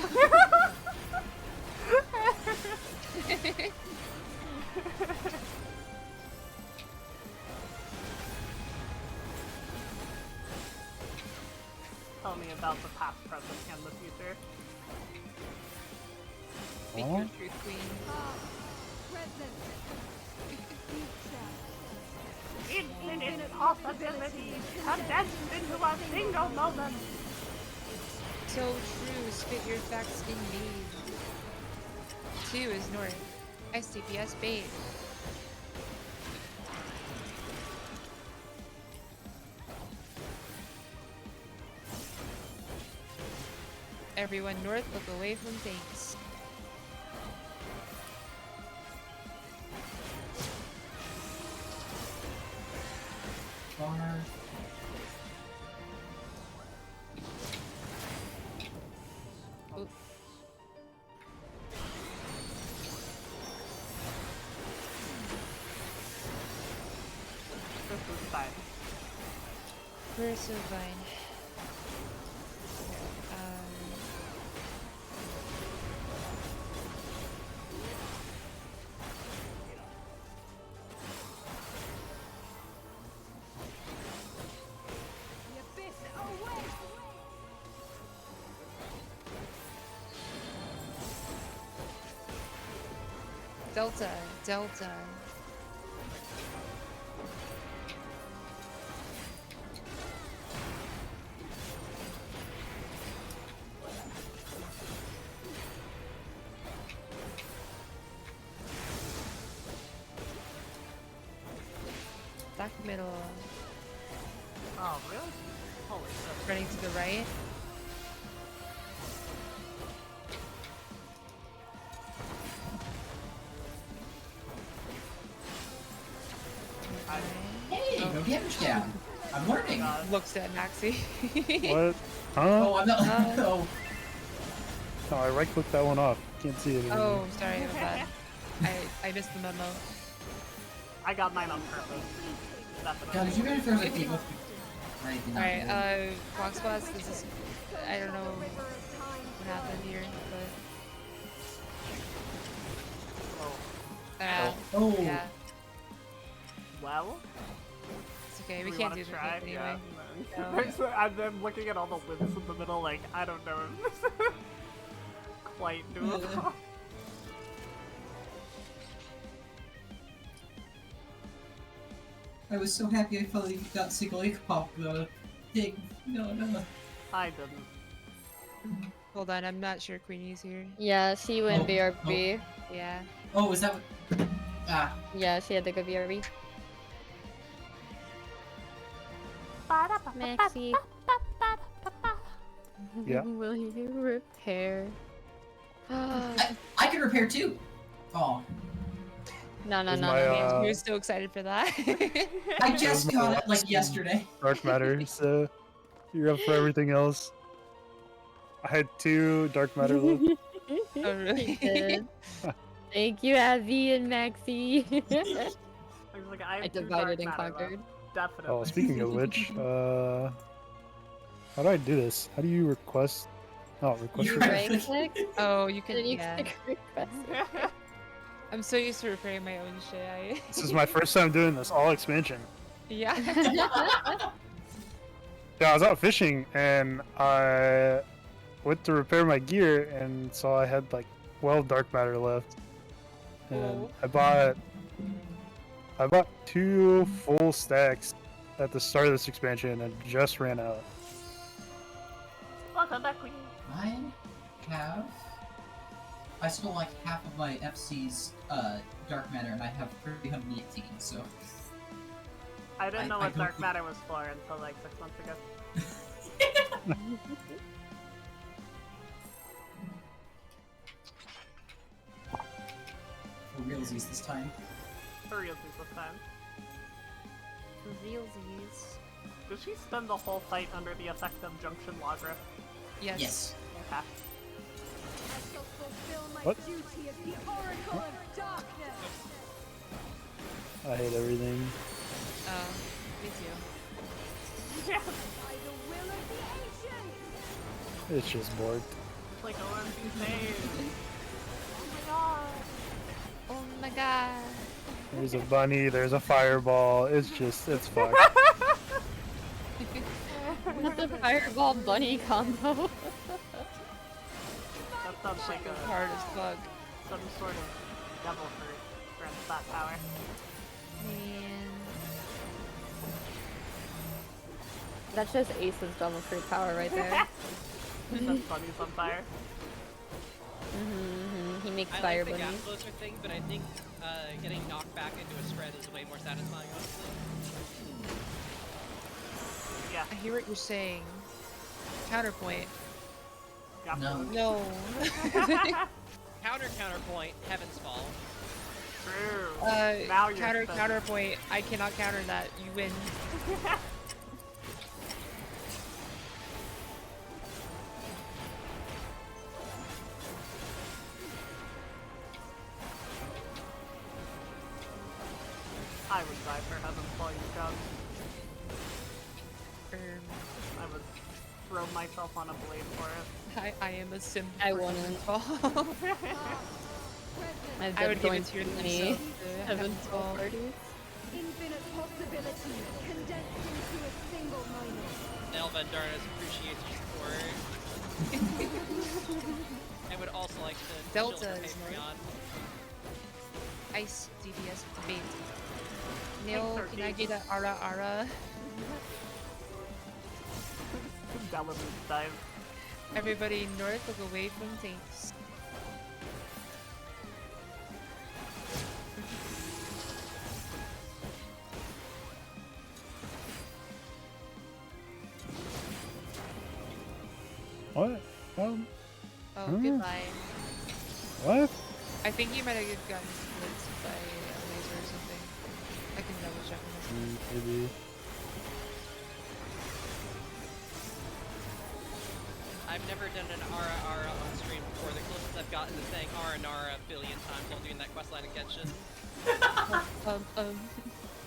Tell me about the past, present, and the future. Speak Huh? your truth, queen. Present. Future. Infinite possibilities condensed into a single moment. So true, spit your facts in me. 2 is north. STPS bait. Everyone north, look away from tanks. Bar. Oop. This is fine. We're so fine. The abyss away. Delta. Back middle. Oh, really? Holy shit. Running to the right. Hey, no damage down. I'm learning. God. Looks at Maxi. What? Huh? Oh, I'm not. Oh, No, I right clicked that one off. Can't see it anymore. Oh, sorry about that. I missed the memo. I got mine on purpose. Definitely. God, did you guys there's like people? Right. Alright, Fox Spots, this is... I don't know what happened here, but... Oh. Yeah, Well, it's okay, do we can't wanna do this try? anyway. Yeah. No. I'm looking at all the wins in the middle, like, I don't know if this is quite doable. I was so happy I finally got single egg pop. Thing. No. I didn't. Hold on, I'm not sure Queenie's here. Yeah, she went Oh, BRB. Yeah. Oh, is that what? Ah. Yeah, she had to go BRB. Maxi. Yeah. Will you repair? I can repair too. Oh, No. Is my, You're so excited for that. I just my got it last like yesterday. Dark matter, so you're up for everything else. I had 2 dark matter left. Oh, really? You did. Thank you, Abby and Maxi. I was like, I I have two divided and dark matter conquered. left. Definitely. Oh, speaking of which, how do I do this? How do you request? Oh, request. You're request. Right click, Oh, you can. then you Yeah. click request. I'm so used to repairing my own shit. This is my first time doing this, all expansion. Yeah. Yeah, I was out fishing and I went to repair my gear and saw I had like 12 dark matter left. And Oh. I bought 2 full stacks at the start of this expansion and just ran out. Welcome back, Queen. I still like half of my FC's dark matter, and I have 318. So I didn't know I what dark matter was for until like 6 months ago. For realsies this time. For realsies this time. For realsies. Did she spend the whole fight under the effect of Junction Lagra? Yes. Yes. Okay. I shall fulfill my What? duty as the Oracle of Darkness. I hate everything. Oh, me too. Yeah. By the will of the ancients. It's just bored. It's like OMG's name. Oh my god. Oh my god. There's a bunny, there's a fireball. It's fucked. Not the fireball bunny combo. That sounds like a Hard as fuck. some sort of devil fruit grants that power. Man. That's just Ace's double fruit power right there. That's bunnies on fire. He makes I fire like the gap bunnies. closer thing, but I think getting knocked back into a spread is way more satisfying, honestly. Yeah. I hear what you're saying. Counterpoint. Got No. those. No. Counterpoint, Heaven's Fall. True. Counter Now you're spending. counterpoint. I cannot counter that. You win. I would die for Heaven's Fall, you gun. I would throw myself on a blade for it. I am a sim. I for wouldn't. Heaven's Fall. I've I been would give going it to to you many myself. Heaven's Fall parties. Infinite possibilities condensed into a single moment. Nelva and Darnas appreciates your support. I would also like to Delta chill the is Patreon. Ice DPS debate. Neil, can I turkey. get a ara ara? Delamute dive. Everybody north, look away from tanks. What? Oh, Hmm? goodbye. What? I think you might have gotten blitzed by a laser or something. I can double check on this. Maybe. I've never done an Ara Ara on stream before. The closest I've gotten to saying Ara Nara a billion times while doing that questline in Genshin.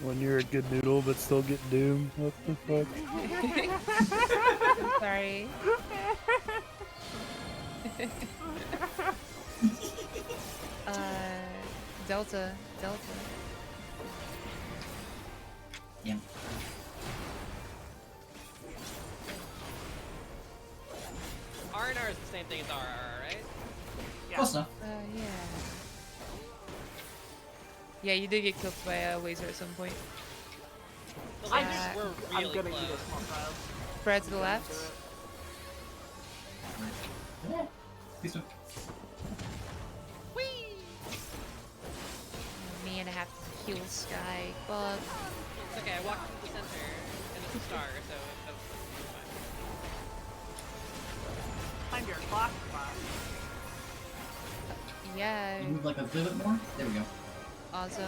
When you're a good noodle but still get doomed. What the fuck? I'm sorry. Delta. Yeah. Ara Nara is the same thing as Ara Ara, right? Close enough. Yeah. Yeah, you did get killed by a laser at some point. The I lasers just- were I'm really gonna close. eat a small child. Spread to the left. Yeah. Please don't. Whee! Oh, man, I have to heal Sky. Fuck. It's okay, I walked through the center and it's a star, so that was fine. Find your clock spot. Yeah. You move like a little bit more. There we go. Awesome.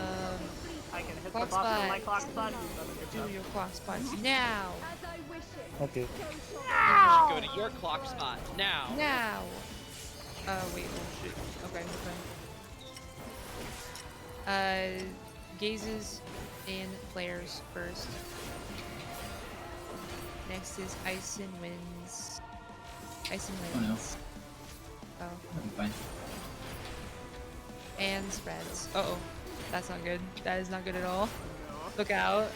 I can hit Clock the button on my spot. clock spot. You've done a good Do job. your clock spots now. As I wish it, Okay. so shall You should go to your clock spot now. Now. Wait. Oh shit. Okay. Gazes and flares first. Next is ice and winds. Ice and Oh, no. winds. Oh. That'll be fine. And spreads. Uh-oh. That's not good. That is not good at all. No. Look out.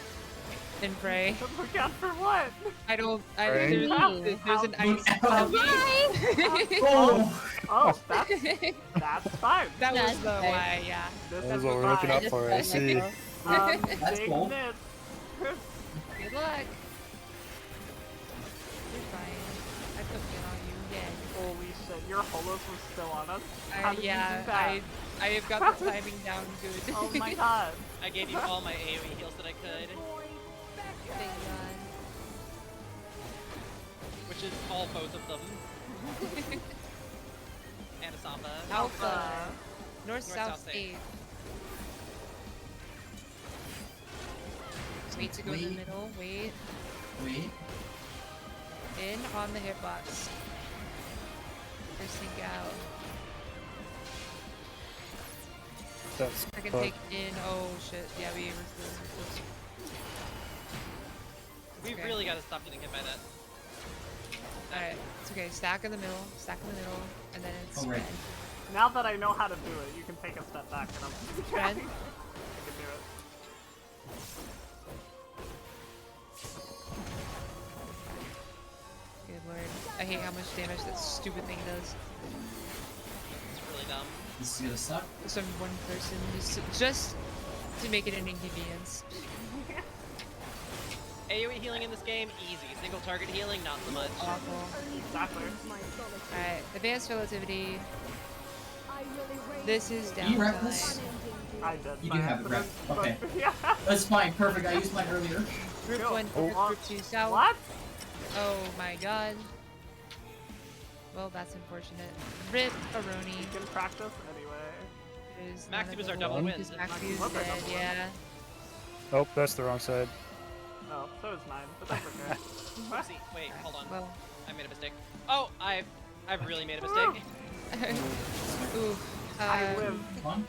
And pray. Look out for what? I don't. Pray? There's an ice. Ow. Oh. Oh, that's fine. That was That's the okay. why, yeah. This That was is what we're looking fine. out for, I see. That's Big cool. miss. Good luck. You're fine. I put it on you again. Holy shit, your holos was still on us? How did you Yeah, do that? I have got the timing down good. Oh my god. I gave you all my AoE heals that I could. is all both of them. And a Samba. Alpha. North, North, south, south, eight. Wait to go in the Wait. middle. Wait. Wait. In on the hitbox. Or sink out. That's I can fuck. take in. Oh shit. Yeah, we were close. We've Okay. really got to stop getting hit by that. Alright, it's okay. Stack in the middle, and then it's Oh, right. red. Now that I know how to do it, you can take a step back and I'm Red. I can do it. Good lord. I hate how much damage that stupid thing does. It's really dumb. This is gonna suck. Some one person just to make it an inconvenience. AoE healing in this game, easy. Single target healing, not so much. Awful. Exactly. Alright, advanced relativity. I will erase This is Do you rep this? downtime. I did. You by do have it accident, right. Okay. but- Yeah. That's fine. Perfect. I used mine earlier. Group Go. 1 Oh. over group 2 south. What? Oh my god. Well, that's unfortunate. Rip Aroni. You can practice anyway. Is Maxi none was of our the double one. win. Is Maxi is What's our dead, double win? yeah. Nope, that's the wrong side. Oh, so is mine, but that's okay. What? See, wait, hold on. Well, I made a mistake. Oh, I've really made a mistake. ooh. I live. Come on.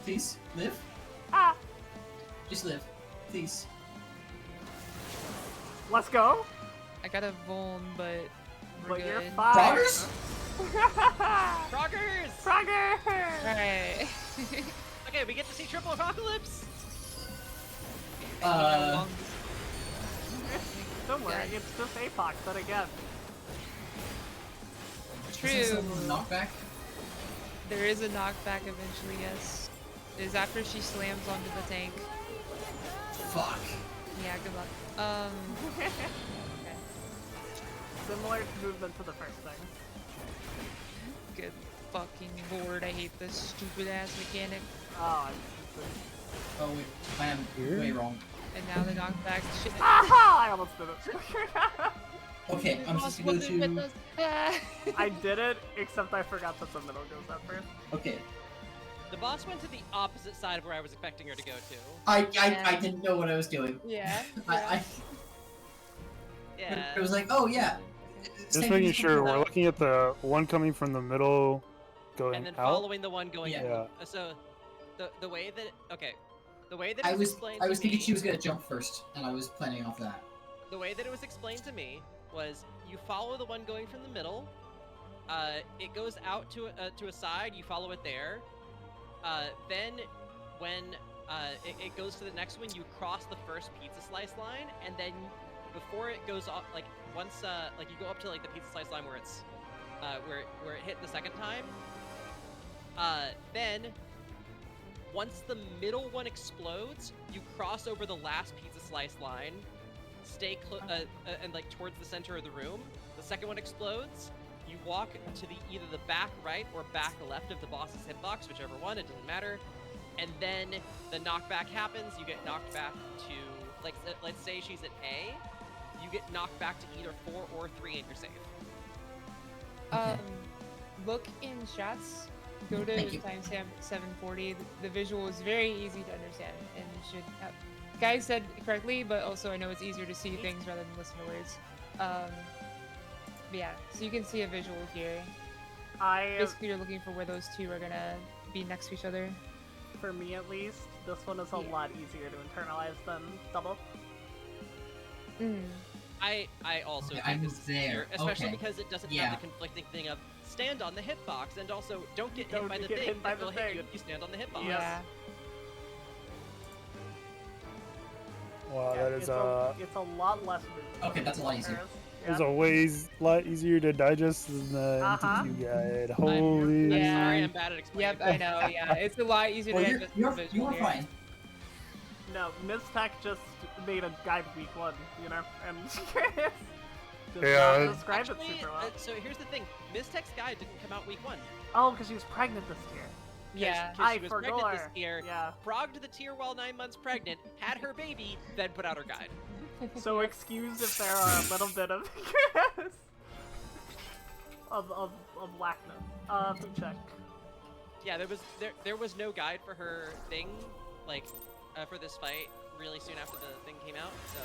Please, live. Ah! Just live. Please. Let's go! I got a Vuln, but we're But good. you're fine. Froggers? Froggers! Frogger! Alright. Okay, we get to see triple apocalypse. Don't worry, Yeah. it's just APOC, but again. Is this True. a knockback? There is a knockback eventually, yes. It is after she slams onto the tank. Fuck. Yeah, good luck. Okay. Similar movement to the first thing. Good fucking lord, I hate this stupid ass mechanic. Oh, Oh wait, I am way wrong. And now the knockback shit. Aha! I almost did it. Okay, I'm just gonna go to. I did it, except I forgot that the middle goes up first. Okay. The boss went to the opposite side of where I was expecting her to go to. I didn't know what I was doing. Yeah. Yeah. It was like, oh yeah. Just making sure we're looking at the one coming from the middle, going And then out. following the one going. Yeah. So, the way that the way that I it was explained I was to thinking me, she was gonna jump first, and I was planning off that. the way that it was explained to me was you follow the one going from the middle. It goes out to a side. You follow it there. Then when it goes to the next one, you cross the first pizza slice line, and then before it goes off, like once like you go up to like the pizza slice line where it's where it hit the second time. Then once the middle one explodes, you cross over the last pizza slice line, stay and like towards the center of the room. The second one explodes. You walk to either the back right or back left of the boss's hitbox, whichever one, it doesn't matter. And then the knockback happens. You get knocked back to, like, let's say she's at A. You get knocked back to either 4 or 3 and you're safe. Look in shots. Go to Thank you. timestamp 740. The visual is very easy to understand and should have. Guy said correctly, but also I know it's easier to see things rather than listen to words. But yeah, so you can see a visual here. Basically, you're looking for where those two are gonna be next to each other. For me at least, this one is a lot easier to internalize than double. I also Okay, think I'm this is easier, there. especially Okay. because it doesn't Yeah. have the conflicting thing of stand on the hitbox and also don't get hit Don't by the get thing hit by that the will hit you thing. if you stand on the hitbox. Yeah. Wow, Yeah, that is it's a lot less movement. Okay, that's a lot easier. is a lot easier to digest than the MTQ guide. Holy. I'm Yeah. sorry, I'm bad at explaining. Yep, I know. Yeah, it's a lot easier Well, to you're digest you're, the visual you're here. fine. No, Ms. Tech just made a guide week 1, you know? And does Yeah. not describe Actually, it super well. so here's the thing: Ms. Tech's guide didn't come out week 1. Oh, because she was pregnant this year. Yeah. Because she I was pregnant this forgot. year, Yeah. frogged the tier while 9 months pregnant, had her baby, then put out her guide. So excuse if there are a little bit of of blackness. Food check. Yeah, there was no guide for her thing, like, for this fight really soon after the thing came out, so.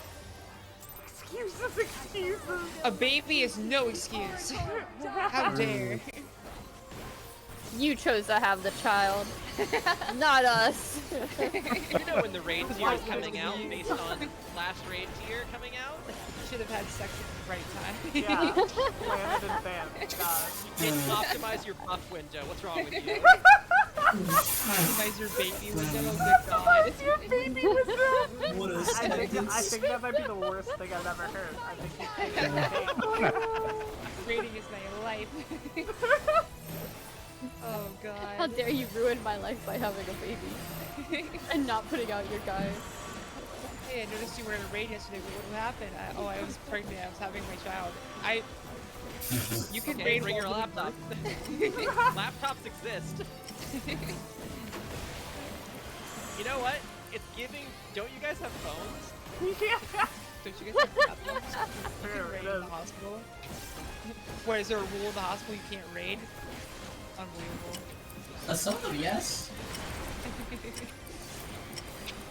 Excuses. A baby is no excuse. How dare. You chose to have the child, not us. You know when the raid tier is coming out based on last raid tier coming out? You should have had sex at the right time. Yeah, planned in advance. God. You didn't optimize your buff window. What's wrong with you? Optimize your baby window. Oh, good God. Your baby window. What a I sentence. think that might be the worst thing I've ever heard. I think Rating is my life. Oh God. How dare you ruin my life by having a baby and not putting out your guy. Hey, I noticed you were in a raid yesterday. What happened? I was pregnant. I was having my child. You can Okay, raid bring your while laptop. Laptops exist. You know what? It's giving. Don't you guys have phones? Yeah. Don't you guys have laptops? You Sure, can raid it in the is. hospital. Where is there a rule in the hospital you can't raid? Unbelievable. Some of them, yes.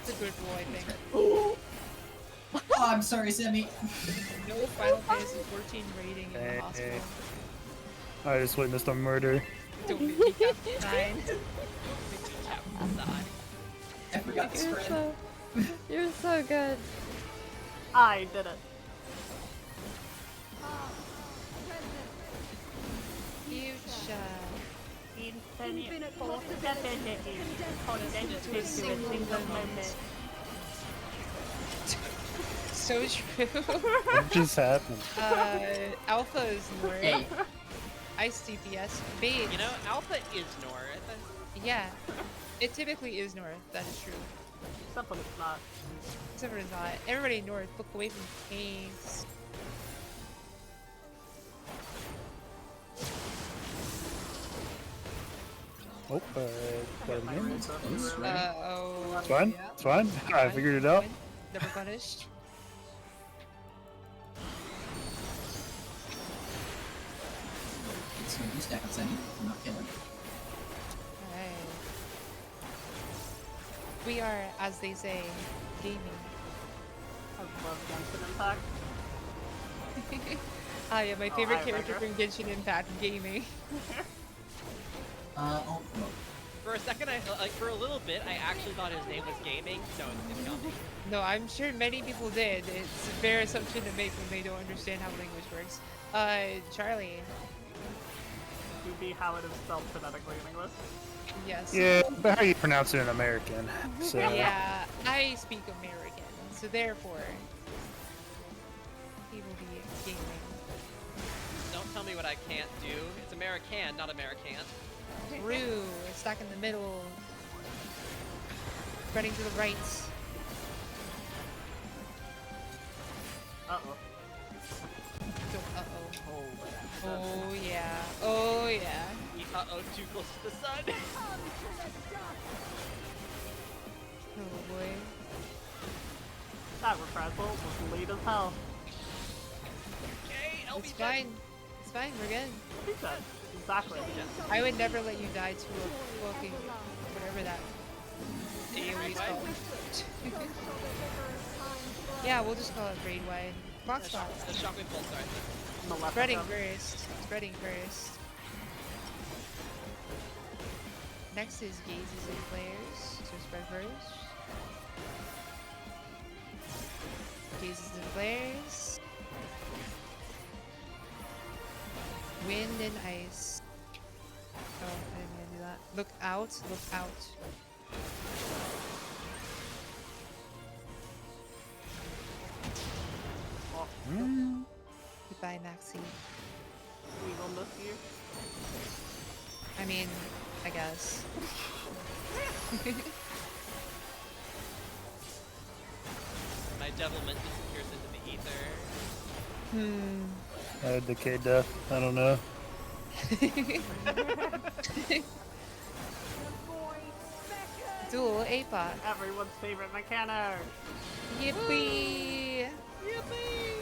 It's a good rule, I think. Oh, I'm sorry, Sammy. No Final Fantasy 14 rating in the Hey. hospital. I just witnessed a murder. Don't make me count to 9. I forgot the You're spread. you're so good. I did it. Fuchsia. Infinite possibilities. So true. What just happened? Alpha is Nora. Hey, Ice DPS. Bait. You know, Alpha is Nora. Yeah. It typically is North, that is true. Except when it's not. Except for it's not. Everybody North, book away from caves. Oh, got My a name. raid's up. close, right? Oh. It's fine. Yeah. It's fine. I figured it out. Never punished. so you stack on Sammy. I'm not killing. Alright. We are, as they say, gaming. I love Genshin Impact. Ah, yeah, my Oh, favorite I character from remember. Genshin Impact, gaming. Oh, well, For a second, for a little bit, I actually thought his name was Gaming. No, it's Gummy. No, I'm sure many people did. It's a fair assumption to make when they don't understand how language works. Charlie. Do be how it is spelled phonetically in English. Yes. Yeah, but how you pronounce it in American? So Yeah, I speak American, so therefore, he will be gaming. Don't tell me what I can't do. It's American, not American. Rue, stuck in the middle. Spreading to the right. Uh-oh. Uh-oh. Oh, Oh, yeah. Oh, yeah. Uh-oh, too close to the sun. Oh, boy. that reprisal was late as hell. Okay, It's fine. It's fine, we're good. He said. Exactly. I would never let you die to a fucking whatever that AoE is called. Yeah, we'll just call it raid wide. Clock stop. The shockwave pulse, sorry. Maleficent. Spreading first. Spreading first. Next is gazes and flares. So spread first. Gazes and flares. Wind and ice. Oh, I didn't mean to do that. Look out, look out. Oh, Mm, Goodbye, Maxie. we will miss you. I mean, I guess. My devilment disappears into the ether. decay death. I don't know. Dual APOC. Everyone's favorite mechanic. Yippee! Yippee!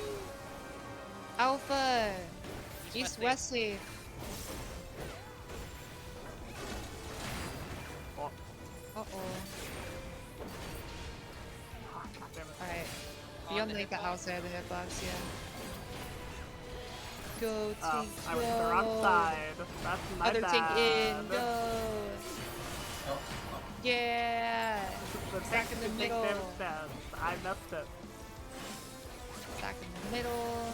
Alpha! East East Wesley. Uh-oh. Oh, God damn it. Alright. On Be on the like the hitbox? outside of the hitbox, yeah. Go Oh, tank, I went to the wrong go! side. That's my Other bad. tank in, go! Oh, oh. Yeah! The Back tank in the can take middle. damage down. I messed it. Back in the middle.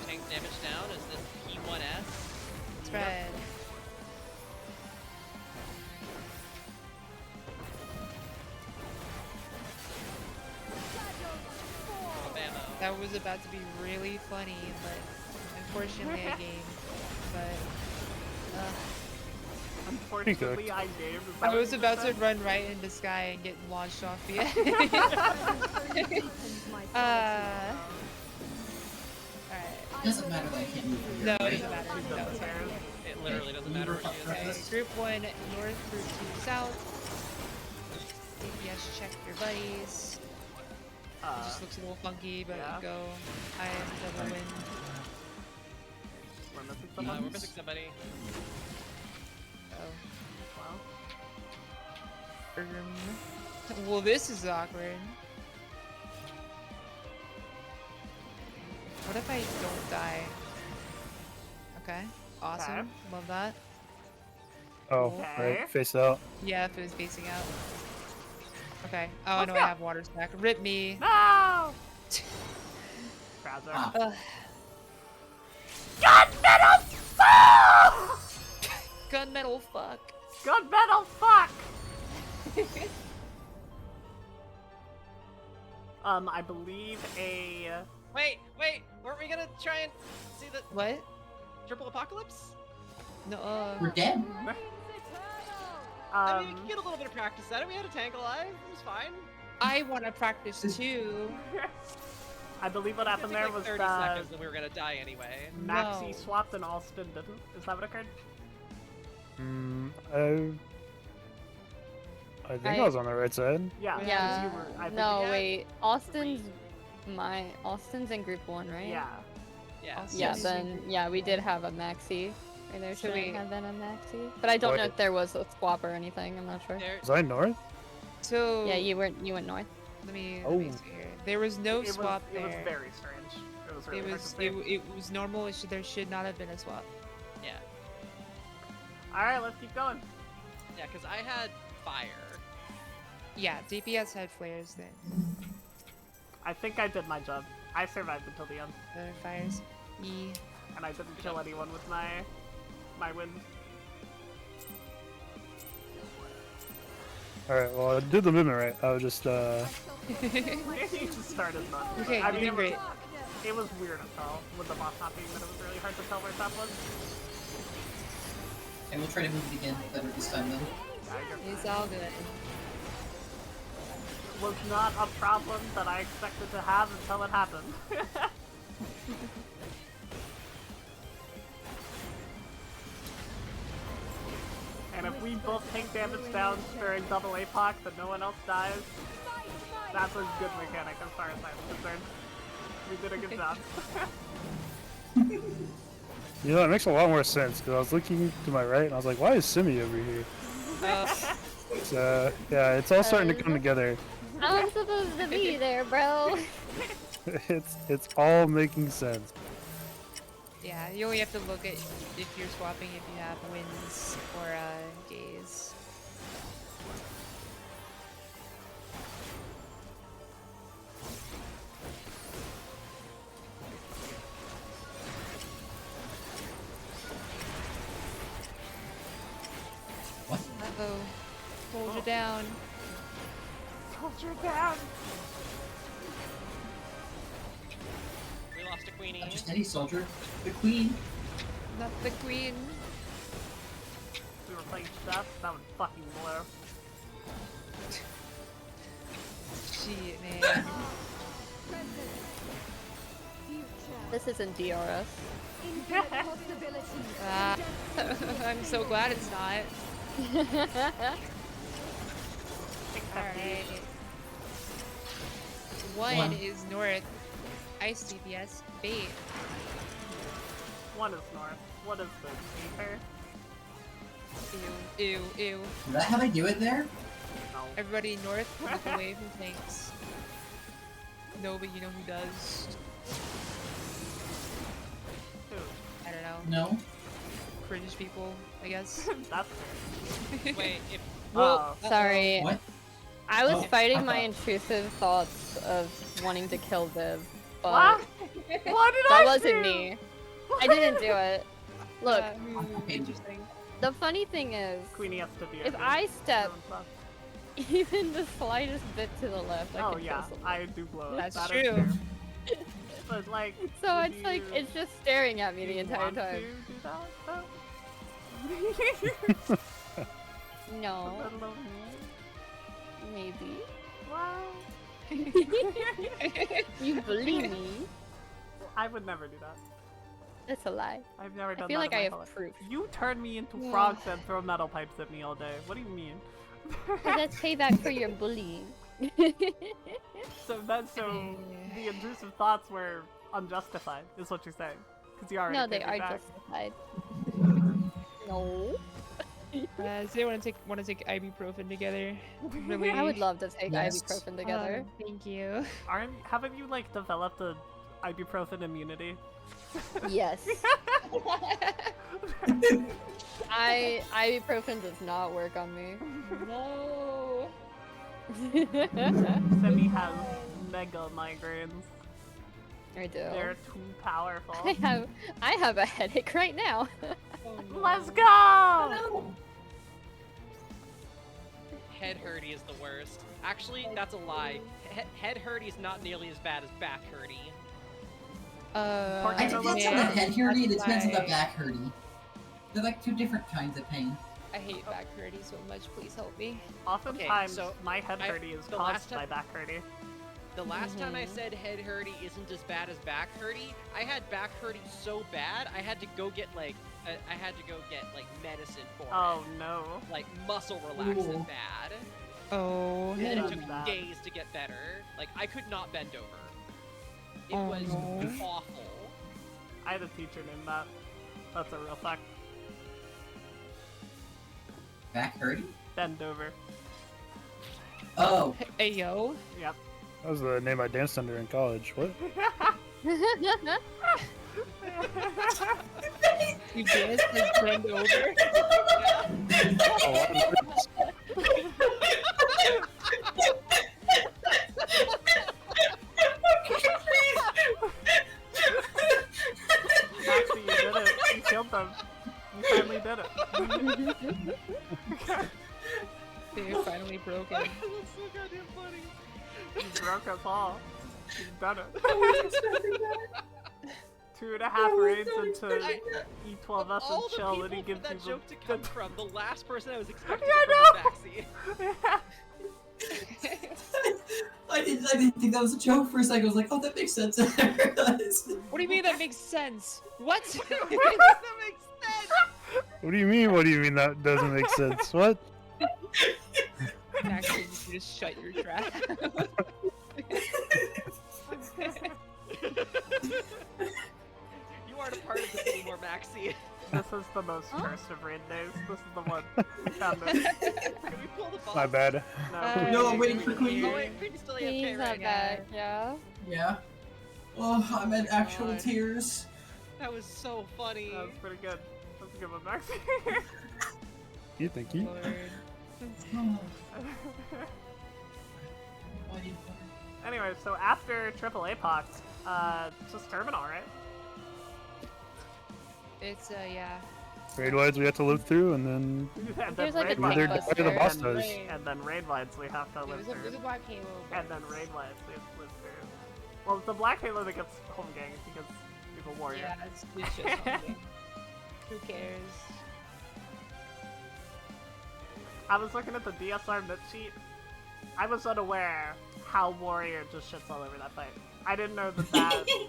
Tank damage down is this P1S. Spread. Alabama. That was about to be really funny, but unfortunately I gamed. But, Unfortunately, I gamed. Is that I what was you about just to said? run right into Sky and get launched off the edge. My Alright. It doesn't matter that I can't move from here, No, it right? doesn't matter. No, it's fine. It literally doesn't matter where she Okay, is. group 1 north, group 2 south. DPS, check your buddies. It just looks a little funky, but yeah. go. I am double win. We're missing We're someone. missing somebody. Oh. Well, Well, this is awkward. What if I don't die? Okay. Awesome. Okay. Love that. Oh, Okay. right. Face out. Yeah, if it was facing out. Okay. Oh, Let's no, go. I have water stack. Rip me. no! Krauser. Ah. Ugh. Gunmetal fuck! Gunmetal fuck. Gunmetal fuck! I believe a... Wait, weren't we gonna try and see the What? triple apocalypse? No. We're dead. I mean, we can get a little bit of practice at it. We had a tank alive. It was fine. I want to practice too. I believe what It happened took there like was 30 that seconds and we were gonna die anyway. Maxi No. swapped and Alston didn't. Is that what occurred? I think I was on the right side. Yeah. 'cause Yeah. You were, I think, No, yeah. wait. Austin's in group 1, right? Yeah. Yeah. Awesome. Yeah, Yes. then, yeah, we did have a maxi. Or there So shouldn't wait. have been a maxi. But I don't know Wait. if there was a swap or anything, I'm not sure. There, Was I north? So Yeah, you went north. let me Oh. see here. There was no It was, swap it was there. very strange. It was really It hard was to say. it was normal. There should not have been a swap. yeah. Alright, let's keep going. Yeah, because I had fire. Yeah, DPS had flares then. I think I did my job. I survived until the end. Fires. E. And I didn't kill anyone with my win. Alright, well, I did the movement right. I was just, You just started not. Okay, I you're mean, doing great. it was weird as hell with the boss not being that it was really hard to tell where top was. And we'll try to move it again better this time then. Yeah, you're It's fine. all good. Was not a problem that I expected to have until it happened. And if we both take damage down during double APOC but no one else dies, that's a good mechanic as far as I'm concerned. We did a good job. you know, it makes a lot more sense because I was looking to my right and I was like, why is Simi over here? So, yeah, it's all starting to come together. I'm supposed to be there, bro. It's all making sense. Yeah, you only have to look at if you're swapping if you have wins or gaze. What? Uh-oh. Hold you down. Soldier down! We lost a queenie. Not just any soldier, the queen. Not the queen. If we were playing chess, that would fucking blow. Shit, man. This isn't DRS. Infinite possibilities. Ah, I'm so glad it's not. Alright. One is north. Ice DPS. Bait. One is north. What is this? Ether? Ew, ew, ew. Is that how they do it there? No. Wow. Everybody north, look away from tanks. No, but you know who does. Who? I don't know. No. British people, I guess. That's fair. Wait, if Oh. Sorry. What? I was Oh, fighting I my thought- intrusive thoughts of wanting to kill Viv, but What? What did I that wasn't do? me. I didn't do it. Look, Interesting. the funny thing is, Queenie has to be if our I dude. step even the slightest bit to the left, I Oh could yeah, kill someone. I do blow it. That's That is true. But like, So would it's like, you- it's just staring at me do the you entire want time. to do that, though? No, A little maybe. Wow. You believe me? I would never do that. That's a lie. I've never done I feel that like in I my have whole life. proof. You turn me into Yeah. frogs and throw metal pipes at me all day. What do you mean? That's payback for your bullying. So the intrusive thoughts were unjustified, is what you're saying? Because you already No, they paid me are back. justified. No. So they want to take ibuprofen together. Really? I would love to take Yes. ibuprofen together. Thank you. Haven't you like developed a ibuprofen immunity? Yes. Ibuprofen does not work on me. No. Semi has mega migraines. I do. They're too powerful. I have a headache right now. Let's go! head hurty is the worst. Actually, that's a lie. Head hurty is not nearly as bad as back hurty. It depends on the yeah, head hurty, it that's depends on the why back hurty. They're like two different kinds of pain. I hate back hurty so much. Please help me. Oftentimes, so my head hurty is the caused last by time- back hurty. The last time I said head hurty isn't as bad as back hurty, I had back hurty so bad I had to go get like medicine for Oh it. no. Like muscle relaxant Ooh. bad. Oh. And Yeah, it that's took me bad. days to get better. Like I could not bend over. It Oh, was no. awful. I had a teacher named that. That's a real fact. Back hurty? Bend over. Oh, Hey yo. Yep. That was the name I danced under in college. What? You dance like bend over. Maxie, you did it. You killed them. You finally did it. They're finally broken. That's so goddamn funny. You broke us all. You've done it. 2.5 raids into E12S All and the chill, people and he for gives that you joke to come from, the last person I was expecting Yeah, from was Maxie. I didn't think that was a joke for a second. I was like, oh, that makes sense. And I realized. What do you mean that makes sense? What? That makes sense! What do you mean? What do you mean that doesn't make sense? What? Actually, you should just shut your trap. You aren't a part of this anymore, Maxie. This is the most cursed of raid days. This is the one. We found it. Can we pull the boss? My bad. No, No, I'm waiting for Queen. Oh wait, Queen's still AFK He's right not now. back, yeah. Yeah. Oh, I'm in actual God. tears. That was so funny. that was pretty good. That's a good one, Maxie. You think you? Lord. Oh, Anyway, so after Triple Apox, just Terminal, right? It's yeah. Raid wides we have to live through, and then And There's like a raid tank either wides- die or the boss and- does. And then raid wides we have to live There's through. a black halo. And then raid wides we have to live through. Well, it's the Black Halo that gets home gang because he's a warrior. Yeah, it's just something. Who cares? I was looking at the DSR mid sheet. I was unaware how Warrior just shits all over that fight. I didn't know that that it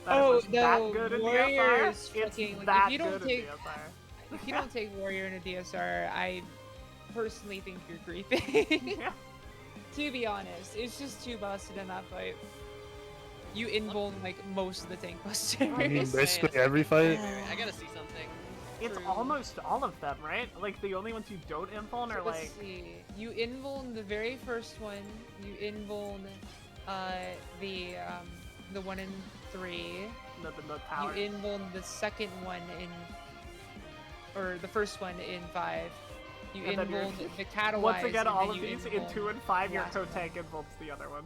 Oh, was that no, good in Warrior DSR. is It's fucking- like, that if you don't good in take- DSR. If you don't take Warrior in a DSR, I personally think you're creepy. Yeah. To be honest, it's just too busted in that fight. You invuln like most of the tank busters. I mean, Yes. basically every fight. Wait, I gotta see something. It's True. almost all of them, right? Like, the only ones you don't invuln are, Let's like... see. You invuln the very first one. You invuln the 1 in 3. The power. You invuln the second one in, or the first one in 5. You And then invuln the Catawise. Once again, and all then of you these, in invuln 2 and 5, the your last one. Kotank invulns the other one.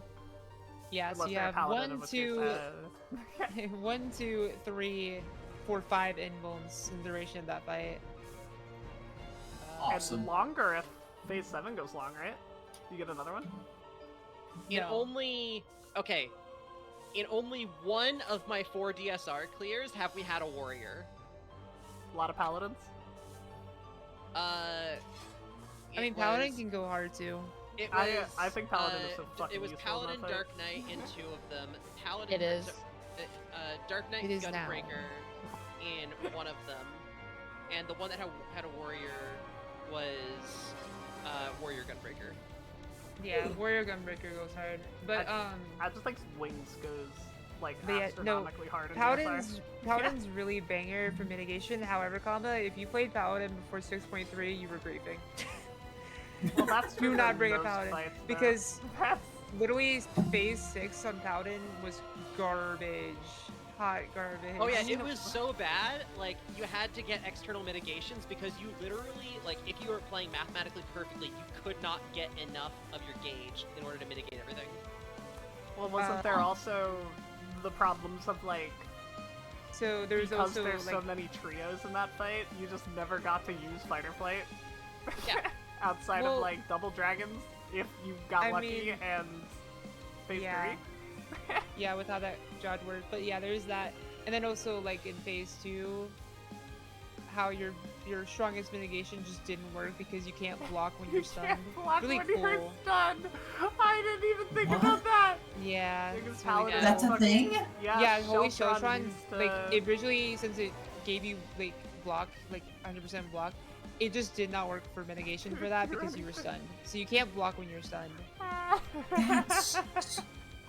Yeah, so Unless you they're a have paladin, in 1, which 2, case, 1, 2, 3, 4, 5 invulns in the duration of that fight. Awesome. And longer if phase 7 goes long, right? You get another one? In No. only... Okay. In only 1 of my 4 DSR clears have we had a warrior. A lot of paladins? I It mean, Paladin was- can go hard too. It was, I think Paladin is so fucking It was useful in that Paladin, fight. Dark Knight in 2 of them. Paladin, It is. Dark Knight, It is now. Gunbreaker in 1 of them, and the one that had a warrior was Warrior Gunbreaker. Yeah, Warrior Gunbreaker goes hard, but I just think Wings goes, like, But yeah, no, astronomically hard in Paladin's DSR. really banger for mitigation. However, Comba, if you played Paladin before 6.3, you were griefing. Well, that's true Do for not bring a most Paladin fights, though. because That's... literally phase 6 on Paladin was garbage, hot garbage. Oh yeah, it was so bad, like, you had to get external mitigations because you literally, like, if you were playing mathematically perfectly, you could not get enough of your gauge in order to mitigate everything. Well, wasn't there also the problems of, like, So there's because also there's like so many trios in that fight, you just never got to use Fighter Flight? Yeah. Outside Well, of, like, Double Dragons, if you got I lucky, mean, and phase yeah. 3? Yeah, with how that Jod worked. But yeah, there's that. And then also like in phase 2, how your strongest mitigation just didn't work because you can't block when you're You stunned. can't block Really when you're cool. stunned! I didn't even think What? about that! Yeah. Because it's really Paladin cool. That's a fucking- thing? Yeah, Holy Sheltron Sheltron, used like to- it originally, since it gave you like block, like 100% block, it just did not work for mitigation for that because you were stunned. So you can't block when you're stunned. That's...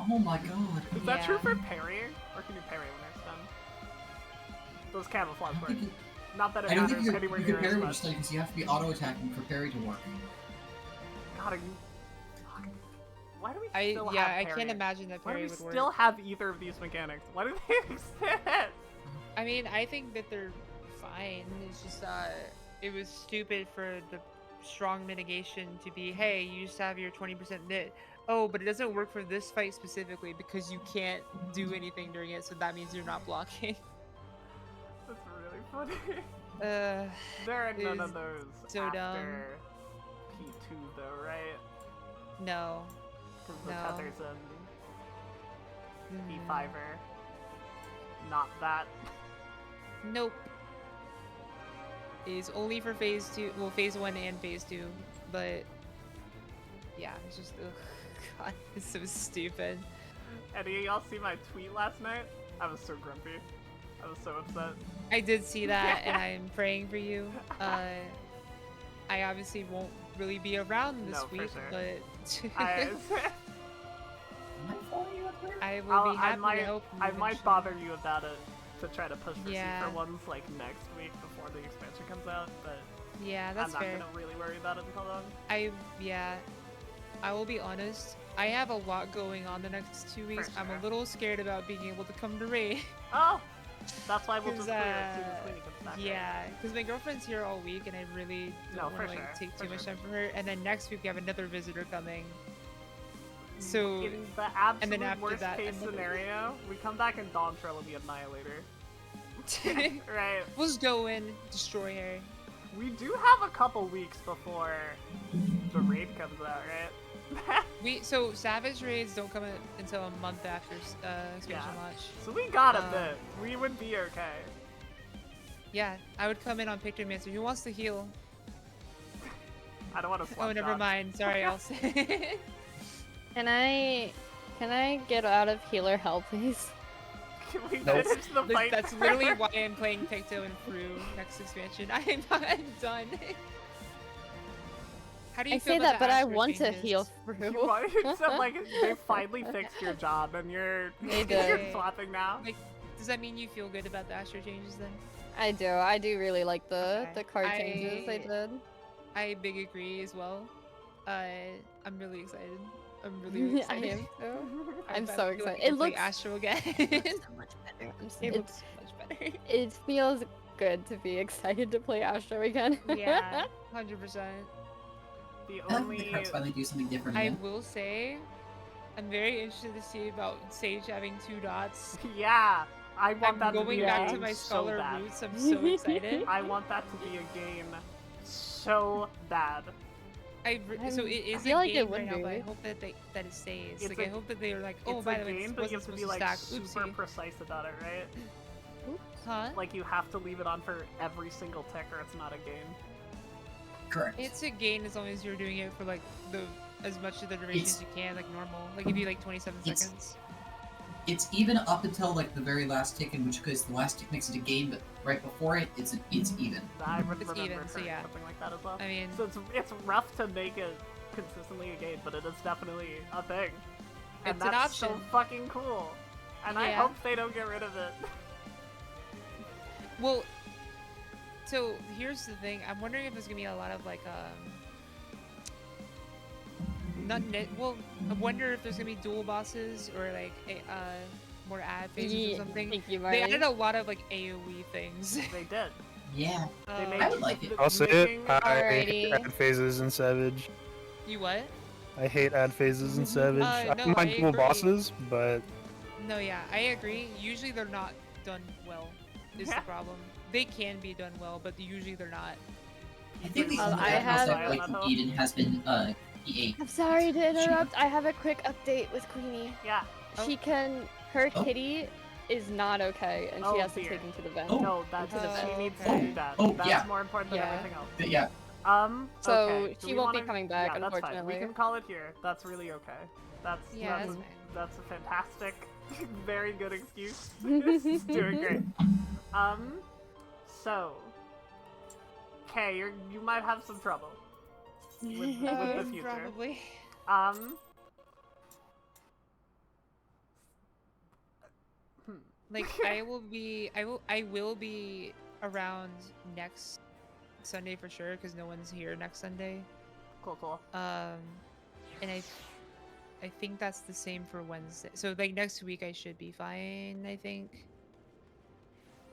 Oh my god. Is that true Yeah. for parrying? Or can you parry when you're stunned? Those camouflage I work. don't think Not that it I don't matters think you anywhere can near as parry with much. just like, because you have to be auto-attacking for parry to work. God, are you... Fuck. Why do we I still have I parrying? can't imagine that Why do parry we would work. still have either of these mechanics? Why do they exist? I mean, I think that they're fine. It's just it was stupid for the strong mitigation to be, hey, you just have your 20% knit. Oh, but it doesn't work for this fight specifically because you can't do anything during it, so that means you're not blocking. That's really funny. Uh, There are none is of those so after dumb. P2 though, right? no. Because the No. Tether's in Mm, P5er. Not that. Nope. Is only for phase 2, well, phase 1 and phase 2, but yeah, it's just, ugh, god, it's so stupid. Any of y'all see my tweet last night? I was so grumpy. I was so upset. I did see that, and I'm praying for you. I obviously won't really be around this No, for week, sure. but I, Am I following you up there? I will be I happy might, to help you. I might eventually. bother you about it to try to push for Yeah. secret ones like next week before the expansion comes out, but Yeah, that's I'm not fair. gonna really worry about it until then. I will be honest. I have a lot going on the next 2 weeks. I'm sure. a little scared about being able to come to raid. Oh! That's why we'll just 'Cause, clear it as soon as Queenie comes back. right? Yeah, because my girlfriend's here all week, and I really No, don't for want to like, sure, take for too much sure. time for her. And then next week we have another visitor coming. So In the absolute and then after worst that, case another- scenario, we come back and Dawn Trail will be Annihilator. Right. we'll just go in, destroy her. We do have a couple weeks before the raid comes out, right? So Savage raids don't come in until a month after expansion Yeah. launch. So we got a Um, bit. We would be okay. Yeah, I would come in on Picture Mancer. Who wants to heal? I don't want to swap Oh, never jobs. mind. Sorry, I'll say. Can I get out of healer hell, please? Can we Nope. finish the fight? That's literally why I'm playing Picto and Fru next expansion. I'm done. How do you I feel say about that, the but I Astro want to changes? heal You through. want- except, like, they finally fixed your job and you're, They you're did. swapping now. Like, does that mean you feel good about the Astro changes then? I do really like the card I- changes they did. I big agree as well. I'm really excited. I'm really I excited. am too. I'm I so feel like excited. I can It play looks Astro again. so much better. It looks so much better. It feels good to be excited to play Astro again. Yeah, 100%. The I only think perhaps finally do something different I again. will say, I'm very interested to see about Sage having 2 dots. yeah, I want I'm that to going be a back game to my so Scholar bad. roots. I'm so excited. I want that to be a game so bad. So it is feel a like it game would right now, but I be. hope that it stays. It's Like a- I hope that they're like, oh, It's by a the way, game, this but you wasn't have to supposed be to like stack. super Oopsie. precise about it, right? Huh? Like you have to leave it on for every single tick, or it's not a game. Correct. It's a gain as long as you're doing it for like as much of the duration as you can, like normal. Like if you like 27 It's- seconds. It's even up until like the very last tick, in which case the last tick makes it a game, but right before it, it's even. I would It's remember even, so hearing yeah. something like that as well. I mean, So it's rough to make it consistently a game, but it is definitely a thing. And It's an that's so option. fucking cool. And I Yeah. hope they don't get rid of it. well, so here's the thing. I'm wondering if there's gonna be a lot of like well, I wonder if there's gonna be dual bosses or like more ad phases or something. Thank you, They Marty. added a lot of like AoE things. They did. Yeah. They Uh, made I would like it. I'll say it. making- I hate Alrighty. ad phases in Savage. You what? I hate ad phases in Savage. I no, don't mind I dual agree. bosses, but No, yeah, I agree. Usually they're not done well. Is the problem? They can be done well, but usually they're not. I think the Um, only I ad have- I've liked from Eden has been E8. I'm sorry to interrupt. I have a quick update with Queenie. Yeah. She can. Her Oh. kitty is not okay, and Oh, she has to dear. take him to the vet. Oh. No, that's Into the she vet. needs okay. to do that. Oh, That's yeah. more important than Yeah. everything else. But yeah, So, Okay. Do she we won't be wanna- coming back, yeah, that's fine. unfortunately. We can call it here. That's really okay. That's Yeah, that's, that's a, fine. that's a fantastic, very good excuse. It's doing great. So, okay, you might have some trouble with the future. Probably. Like I will be around next Sunday for sure because no one's here next Sunday. Cool. And I think that's the same for Wednesday. So like next week I should be fine. I think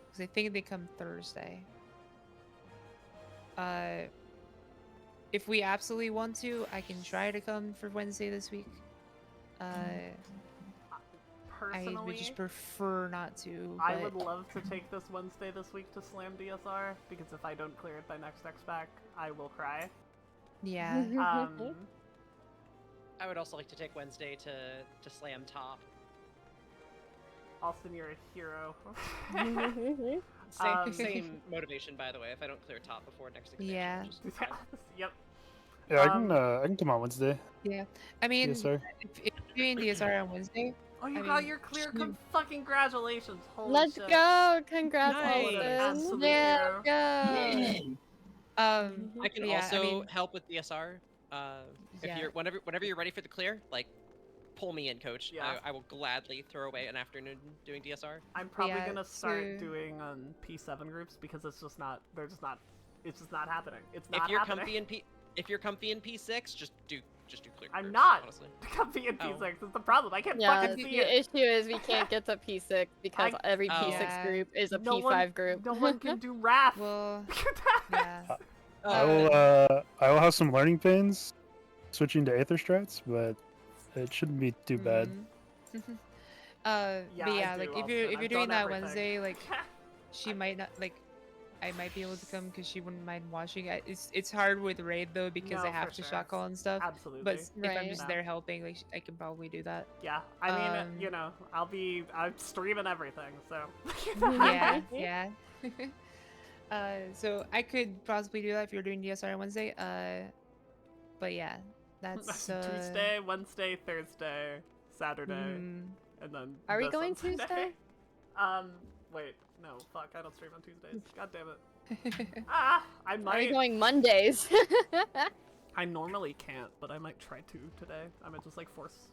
because I think they come Thursday. If we absolutely want to, I can try to come for Wednesday this week. I Personally, would just prefer not to. I but- would love to take this Wednesday this week to slam DSR because if I don't clear it by next X-Pack, I will cry. Yeah. I would also like to take Wednesday to slam top. Austin, you're a hero. Same motivation, by the way. If I don't clear top before next expansion, Yeah. which is fine. Yep. yeah, I can come on Wednesday. Yeah. I mean, Yes, sir. if you're doing DSR on Wednesday, Oh, you I got mean, your clear. shoot. Fucking congratulations. Holy Let's shit. go! Congrats, Nice. Austin. Absolute Yeah, hero. go! Yay. I can yeah, also I mean, help with DSR. If Yeah. you're whenever you're ready for the clear, like pull me in, coach. Yeah. I will gladly throw away an afternoon doing DSR. I'm probably Yeah, gonna start so- doing P7 groups because it's just not. They're just not. It's just not happening. It's If not you're happening. if you're comfy in P6, just do clear. I'm groups, not. honestly. Comfy in Oh. P6 is the problem. I can't Yeah, fucking the see it. issue is we can't get to P6 because I- every Oh. P6 Yeah. group is a No P5 one- group. No one can do Wrath. well, yeah. I will have some learning pains switching to Aether strats, but it shouldn't be too bad. Mhm. Yeah, but I yeah, do like also. if you're I've doing done that everything. Wednesday, like she might not like. I might be able to come because she wouldn't mind watching. It's hard with raid though because I No, have for to sure. shot call and stuff. Absolutely. But if I'm Right. just No. there helping, like I can probably do that. Yeah, I mean, Um, you know, I'm streaming everything, so. Yeah, yeah. So I could possibly do that if you're doing DSR on Wednesday. But yeah, that's Tuesday, Wednesday, Thursday, Saturday, mm, and then. Are we this going on Sunday. Tuesday? Wait, no, fuck, I don't stream on Tuesdays. God damn it. mm. I Are we might. going Mondays? I normally can't, but I might try to today. I might just like force.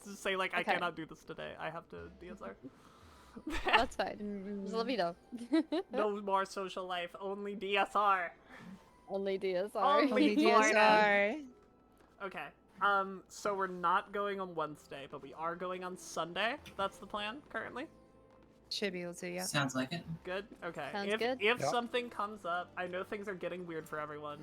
Just say like I Okay. cannot do this today. I have to DSR. That's fine. Just let me know. No more social life, only DSR. Only DSR. Only Only DSR. Okay. So we're not going on Wednesday, but we are going on Sunday. That's the plan currently. Should be able to, yeah. Sounds like it. Good. Okay. Sounds if good. if Yep. something comes up, I know things are getting weird for everyone.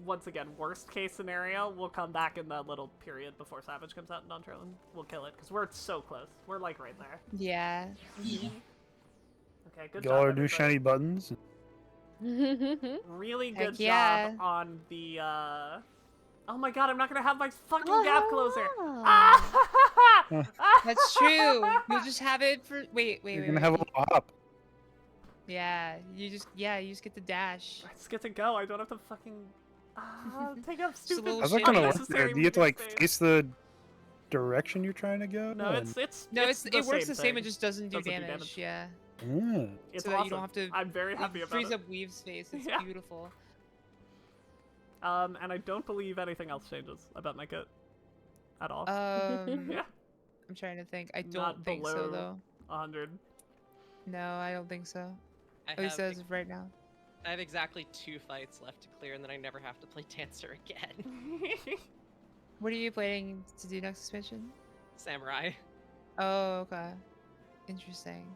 Once again, worst case scenario, we'll come back in that little period before Savage comes out in Dontrell and we'll kill it because we're so close. We're like right there. Yeah. Yeah. Okay. Good Get job. all our new everybody. shiny buttons. Really Heck good yeah. job on the. Oh my god! I'm not gonna have my fucking gap closer. Ah. Ah! That's true. You'll just have it for wait. You're gonna have a little hop. Yeah, you just get the dash. I just get to go. I don't have to fucking take up stupid. little How's that gonna work unnecessary there? Do you have to like space. face the direction you're trying to go? No, it's It works the same. thing. It just doesn't do Doesn't do damage. damage. Yeah. It's so awesome. that you don't have to. I'm very happy It about frees it. up weave space. It's Yeah. beautiful. And I don't believe anything else changes about my kit at all. Yeah. Yeah, I'm trying to think. I Not don't think so below though. 100. No, I don't think so. I At least have, as of right now. I have exactly 2 fights left to clear, and then I never have to play Dancer again. What are you planning to do next expansion? Samurai. Oh, okay. Interesting.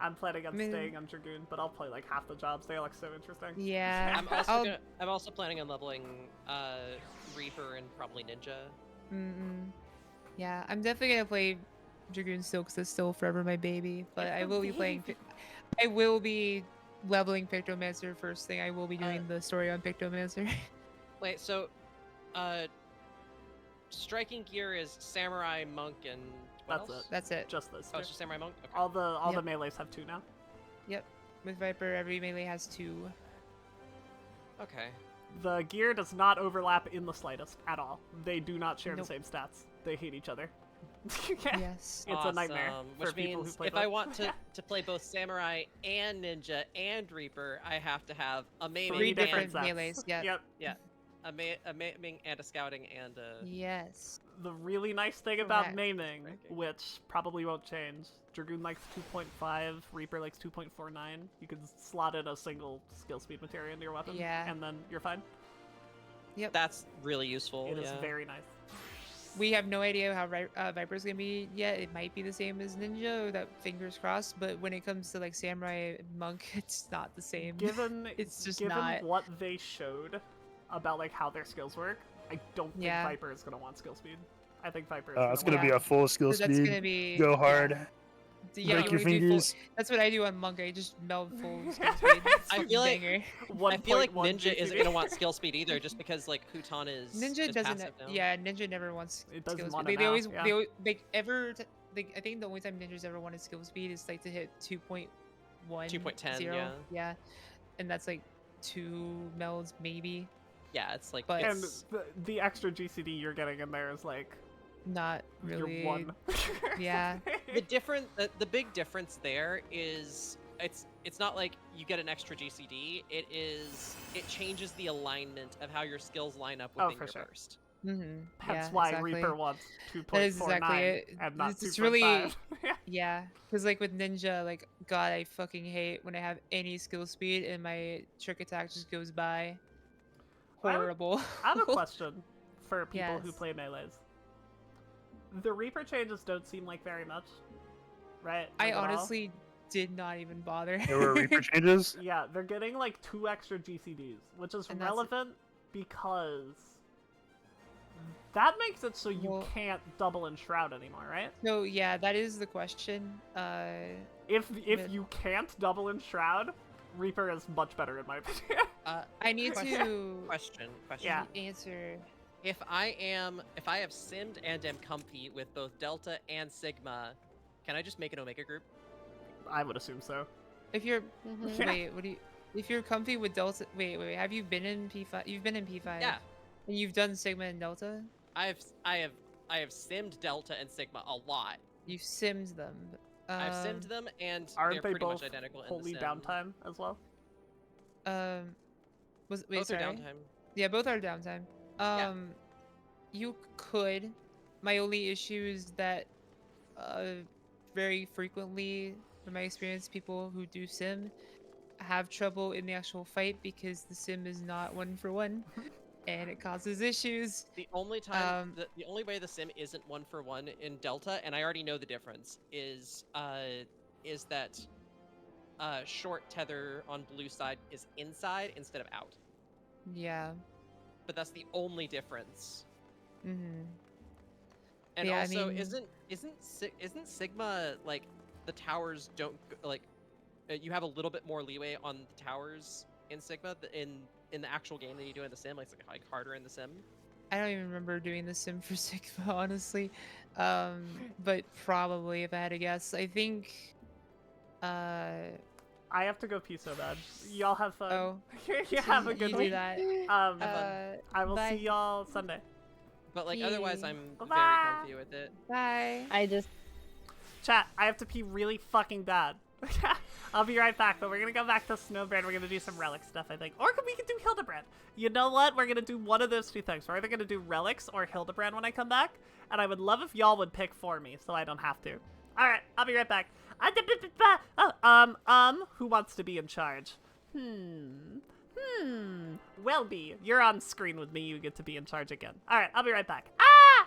I'm planning on I mean- staying on Dragoon, but I'll play like half the jobs. They look so interesting. Yeah. I'm also planning on leveling Reaper and probably Ninja. Yeah, I'm definitely gonna play Dragoon still because it's still forever my baby. But It's I a will be playing. baby. I will be leveling Pictomancer first thing. I will be doing the story on Pictomancer. Wait, so striking gear is Samurai, Monk, and what That's else? it. That's it. Just this. Oh, it's just Samurai Monk? Okay. All the Yep. melees have 2 now. Yep. With Viper, every melee has 2. Okay. The gear does not overlap in the slightest at all. They do not share Nope. the same stats. They hate each other. Yes. It's a nightmare Awesome. for Which people who means play if I both. want to play both Samurai and Ninja and Reaper, I have to have a maiming 3 and different sets. melees. Yeah. Yep. a maiming and a scouting and a Yes. The really nice thing about Correct. maiming, Striking. which probably won't change, Dragoon likes 2.5, Reaper likes 2.49. You can slot in a single skill speed materia into your weapon, Yeah. and then you're fine. that's really useful. It is yeah. very nice. We have no idea how Viper's gonna be yet. It might be the same as Ninja, that fingers crossed. But when it comes to like Samurai Monk, it's not the same. Given It's just given not. what they showed about like how their skills work, I don't think Yeah. Viper is gonna want skill speed. I think Viper is It's gonna want- be a full skill So that's speed. gonna be Go hard. Yeah, break you your wanna do fingers. That's what I do on Monk. I just meld full skill speed. It's I feel like- banger. I feel like 1.1 Ninja isn't GCD. gonna want skill speed either, just because like Huton is Ninja is doesn't. passive now. Yeah, Ninja never wants It doesn't skill want speed. it They now, always, yeah. they always, like ever. Like I think the only time Ninja's ever wanted skill speed is like to hit 2.1. 2.10, yeah. Yeah, and that's like 2 melds maybe. Yeah, it's like But- And it's, the extra GCD you're getting in there is like Not really. you're 1. Yeah. the big difference there is it's not like you get an extra GCD. It changes the alignment of how your skills line up Oh, within for your sure. burst. Mm-hmm. That's yeah, why exactly. Reaper wants 2.49 That is exactly it. and not It's 2.5. really- Yeah, because like with Ninja, like God, I fucking hate when I have any skill speed and my trick attack just goes by. I have- Horrible. I have a question for people who Yes. play melees. The Reaper changes don't seem like very much, right? I Like, at all? honestly did not even bother. There were Reaper changes. Yeah, they're getting like 2 extra GCDs, which is And that's- relevant because that makes it so you Well- can't double enshroud anymore, right? No, yeah, that is the question. If But- you can't double enshroud, Reaper is much better in my opinion. I need to Question. Yeah. answer. If I have simmed and am comfy with both Delta and Sigma, can I just make an Omega group? I would assume so. If you're Mhm. Yeah. wait, what do you? If you're comfy with Delta, wait, have you been in P5? You've been in P5. Yeah. And you've done Sigma and Delta. I have simmed Delta and Sigma a lot. You've simmed them. I've simmed them, and Aren't they're they pretty both much identical in holy the sim. downtime as well? Was wait, Both sorry. are downtime. Yeah, both are downtime. You could. My only issue is that very frequently, from my experience, people who do sim have trouble in the actual fight because the sim is not one for one, and it causes issues. The only time, Um, the only way the sim isn't one for one in Delta, and I already know the difference, is that short tether on blue side is inside instead of out. yeah. But that's the only difference. Mm-hmm. And Yeah, I also, mean- isn't Sigma like the towers don't like you have a little bit more leeway on the towers in Sigma in the actual game than you do in the sim, like harder in the sim. I don't even remember doing the sim for Sigma, honestly. But probably, if I had to guess, I think. I have to go pee so bad. Y'all have fun. Oh, You have a good you week. do that. Have fun. I will bye. see y'all Sunday. But like otherwise, Yay. I'm very Bye-bye. comfy with it. Bye. I just Chat, I have to pee really fucking bad. I'll be right back, but we're gonna go back to Snowbird. We're gonna do some relic stuff, I think. Or we can do Hildebrand. You know what? We're gonna do one of those two things. We're either gonna do relics or Hildebrand when I come back. And I would love if y'all would pick for me, so I don't have to. Alright, I'll be right back. Who wants to be in charge? Welby, you're on screen with me. You get to be in charge again. Alright, I'll be right back. Ah!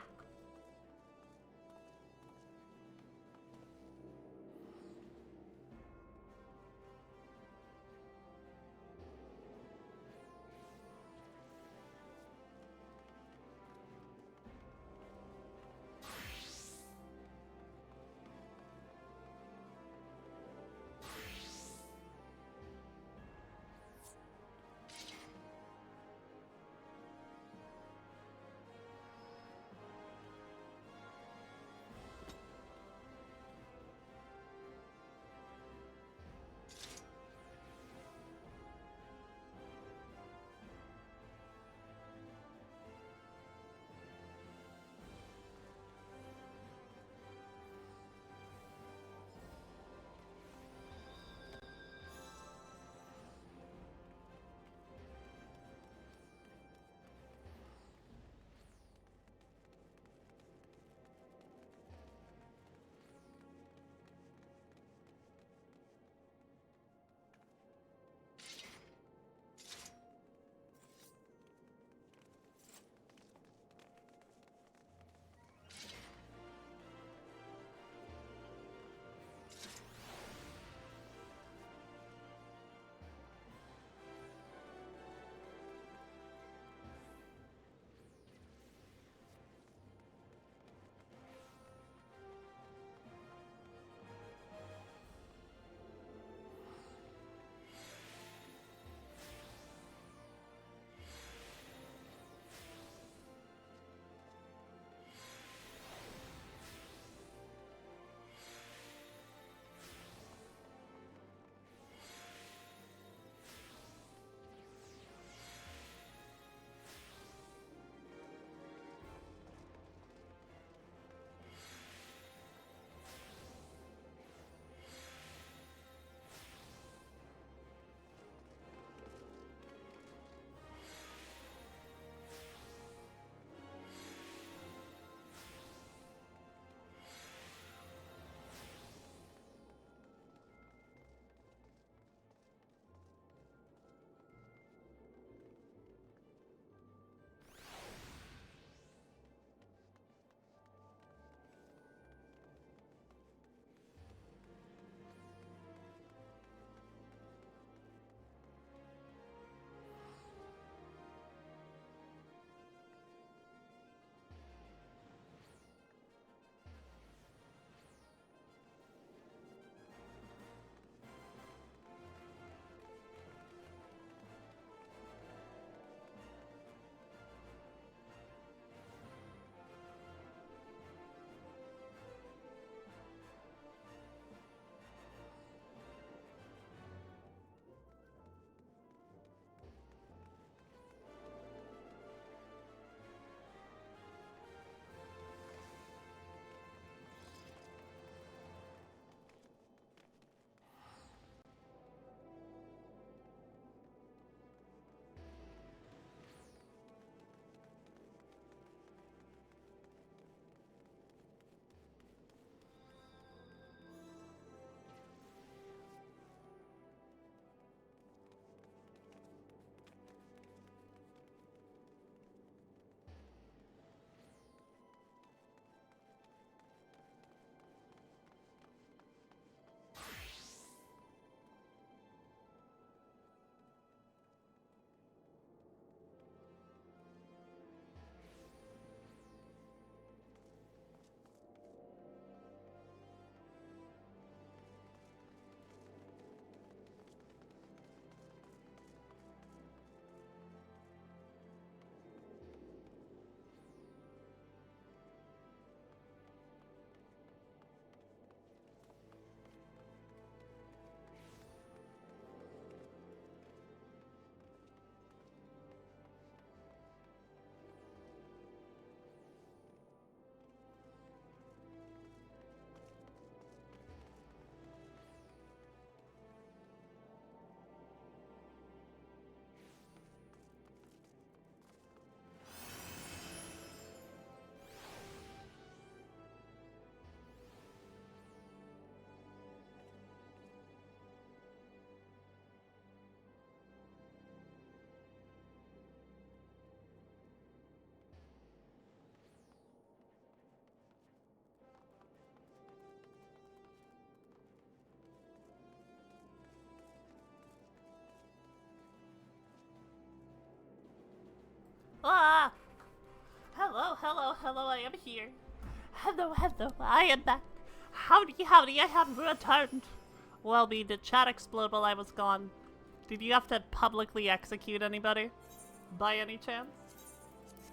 hello, I am here. Hello, I am back. Howdy, I have returned. Well, did chat explode while I was gone? Did you have to publicly execute anybody? By any chance?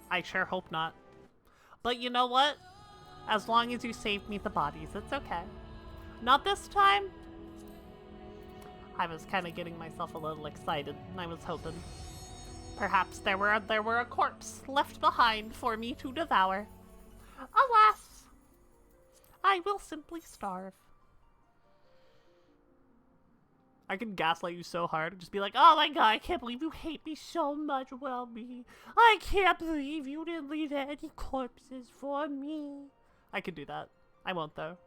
I sure hope not. But you know what? As long as you saved me the bodies, it's okay. Not this time? I was kind of getting myself a little excited, and I was hoping perhaps there were a corpse left behind for me to devour. Alas, I will simply starve. I can gaslight you so hard, just be like, oh my god, I can't believe you hate me so much, well me. I can't believe you didn't leave any corpses for me. I could do that. I won't though.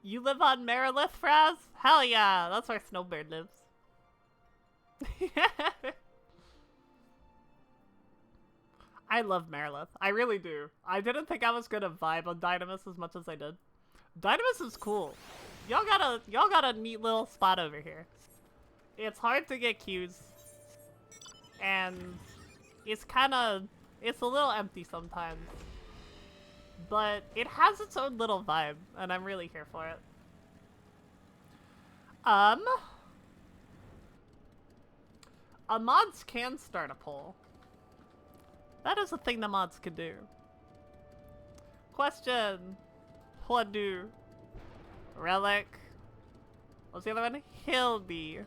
You live on Marilith, Fraz? Hell yeah, that's where Snowbird lives. I love Marilith. I really do. I didn't think I was gonna vibe on Dynamis as much as I did. Dynamis is cool. Y'all got a neat little spot over here. It's hard to get queues. And it's a little empty sometimes. But it has its own little vibe, and I'm really here for it. Mods can start a poll. That is a thing the mods could do. Question. What do? Relic. What's the other one? Hildy.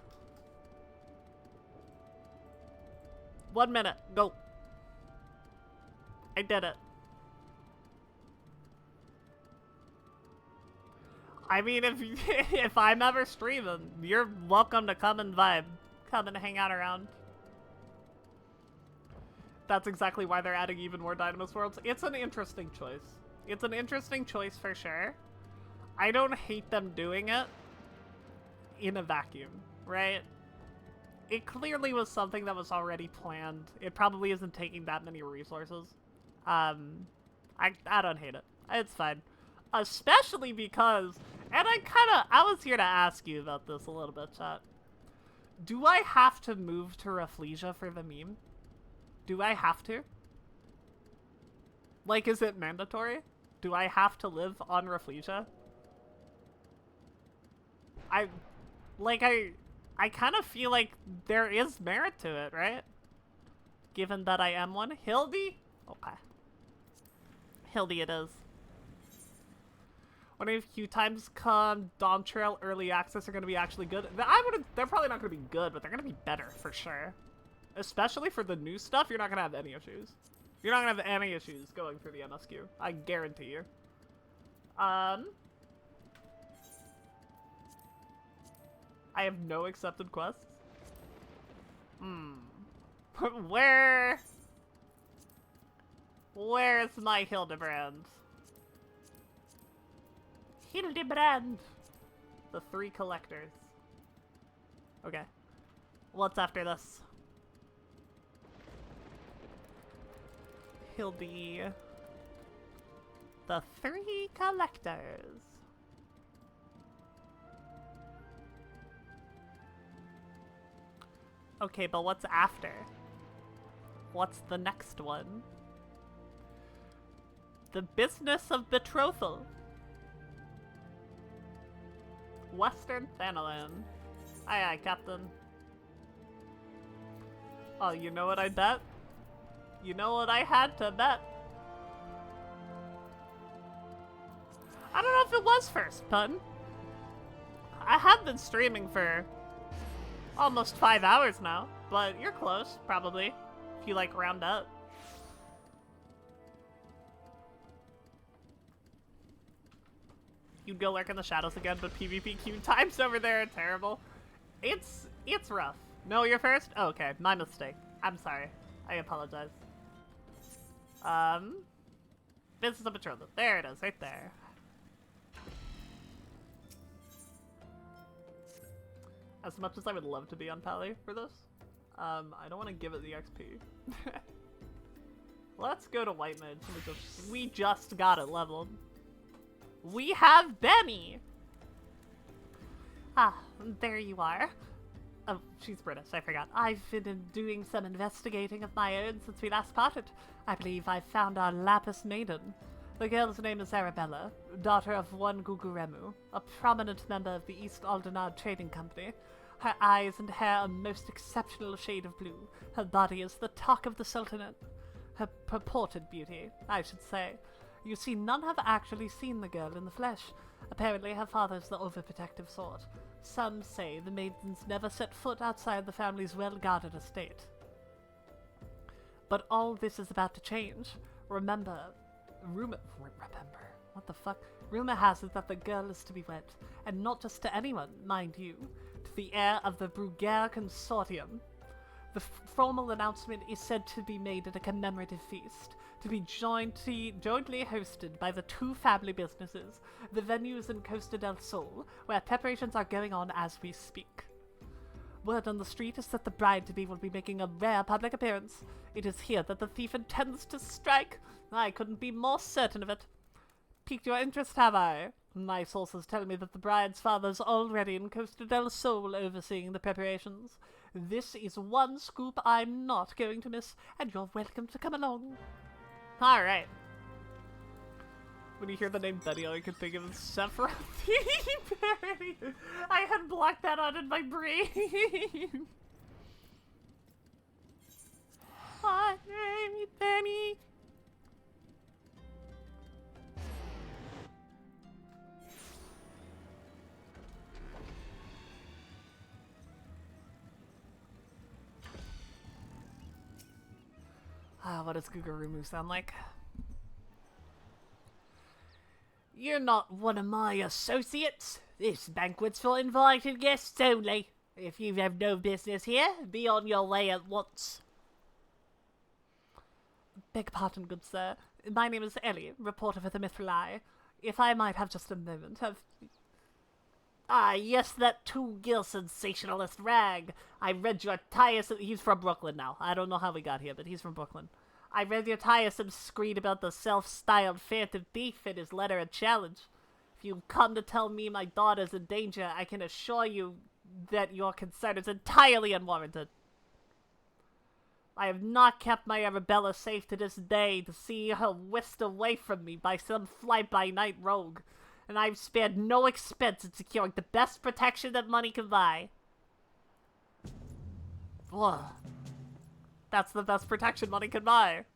1 minute. Go. I did it. I mean, if I'm ever streaming, you're welcome to come and vibe. Come and hang out around. That's exactly why they're adding even more Dynamis worlds. It's an interesting choice. It's an interesting choice for sure. I don't hate them doing it in a vacuum, right? It clearly was something that was already planned. It probably isn't taking that many resources. I don't hate it. It's fine. Especially because, and I was here to ask you about this a little bit, chat. Do I have to move to Rafflesia for the meme? Do I have to? Like, is it mandatory? Do I have to live on Rafflesia? I kind of feel like there is merit to it, right? Given that I am one. Hildy? Okay. Hildy it is. Wondering if queue times come, Dawn Trail early access are going to be actually good. They're probably not going to be good, but they're going to be better for sure. Especially for the new stuff, you're not going to have any issues. You're not going to have any issues going through the MSQ. I guarantee you. I have no accepted quests. Where's my Hildebrand? Hildebrand! The 3 collectors. Okay. What's after this? Hildy. The 3 collectors. Okay, but what's after? What's the next one? The business of betrothal. Western Thanalan. Aye aye, Captain. Oh, you know what I bet? You know what I had to bet? I don't know if it was first, Pun. I have been streaming for almost 5 hours now, but you're close, probably, if you like round up. You'd go lurk in the shadows again, but PvP queue times over there are terrible. It's rough. No, you're first? Oh, okay, my mistake. I'm sorry. I apologize. Business of Betrothal. There it is, right there. As much as I would love to be on Pally for this, I don't want to give it the XP. Let's go to White Mage. We just got it leveled. We have Benny! Ah, there you are. Oh, she's British, I forgot. I've been doing some investigating of my own since we last parted. I believe I've found our Lapis Maiden. The girl's name is Arabella, daughter of one Guguremu, a prominent member of the East Aldenard Trading Company. Her eyes and hair a most exceptional shade of blue. Her body is the talk of the Sultanate. Her purported beauty, I should say. You see, none have actually seen the girl in the flesh. Apparently her father's the overprotective sort. Some say the maidens never set foot outside the family's well-guarded estate. But all this is about to change. Remember, what the fuck? Rumor has it that the girl is to be wed, and not just to anyone, mind you, to the heir of the Bruguère Consortium. The formal announcement is said to be made at a commemorative feast, to be jointly hosted by the two family businesses. The venue is in Costa del Sol, where preparations are going on as we speak. Word on the street is that the bride-to-be will be making a rare public appearance. It is here that the thief intends to strike. I couldn't be more certain of it. Piqued your interest, have I? My sources tell me that the bride's father's already in Costa del Sol overseeing the preparations. This is one scoop I'm not going to miss, and you're welcome to come along. Alright. When you hear the name Betty, all I can think of is Sephiroth. I had blocked that out in my brain. Hi, name Benny. What does Gugurumu sound like? You're not one of my associates. This banquet's for invited guests only. If you have no business here, be on your way at once. Beg pardon, good sir. My name is Ellie, reporter for the Mithril Eye. If I might have just a moment of... Ah, yes, that two-gill sensationalist rag. I read your tiresome... He's from Brooklyn now. I don't know how we got here, but he's from Brooklyn. I read your tiresome screed about the self-styled phantom thief in his letter of challenge. If you come to tell me my daughter's in danger, I can assure you that your concern is entirely unwarranted. I have not kept my Arabella safe to this day to see her whisked away from me by some fly-by-night rogue, and I've spared no expense in securing the best protection that money can buy. Ugh. That's the best protection money can buy.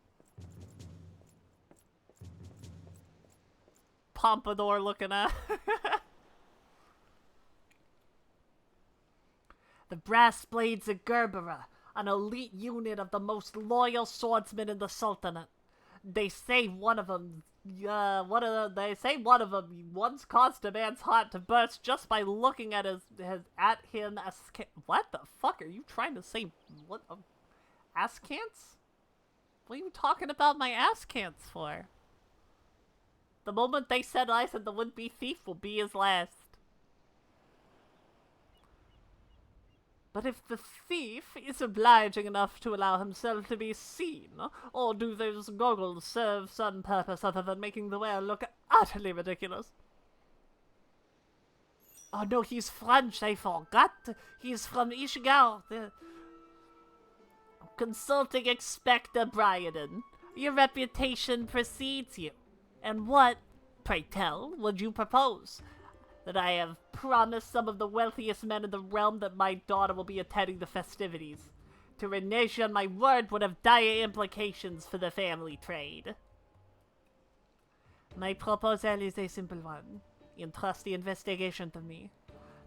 Pompadour looking at. The Brass Blades of Gerbera, an elite unit of the most loyal swordsmen in the Sultanate. They say one of them once caused a man's heart to burst just by looking at him as... What the fuck are you trying to say? What? Askants? What are you talking about my askants for? The moment they set eyes on the would-be thief will be his last. But if the thief is obliging enough to allow himself to be seen, or do those goggles serve some purpose other than making the wearer look utterly ridiculous? Oh no, he's French, I forgot. He's from Ishgar. Consulting Inspector Briaden. Your reputation precedes you. And what, pray tell, would you propose? That I have promised some of the wealthiest men in the realm that my daughter will be attending the festivities. To renege on my word would have dire implications for the family trade. My proposal is a simple one. Entrust the investigation to me.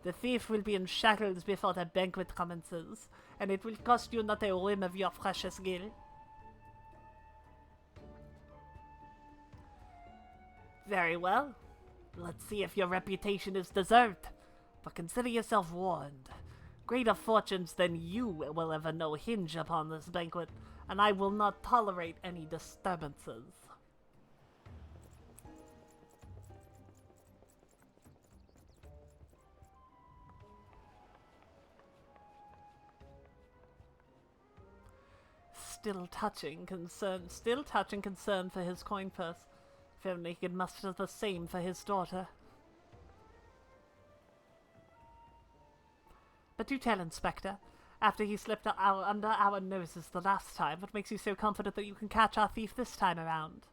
The thief will be in shackles before the banquet commences, and it will cost you not a whim of your precious gil. Very well. Let's see if your reputation is deserved. But consider yourself warned. Greater fortunes than you will ever know hinge upon this banquet, and I will not tolerate any disturbances. Still touching concern for his coin purse. If only he could muster the same for his daughter. But do tell, Inspector, after he slipped under our noses the last time, what makes you so confident that you can catch our thief this time around?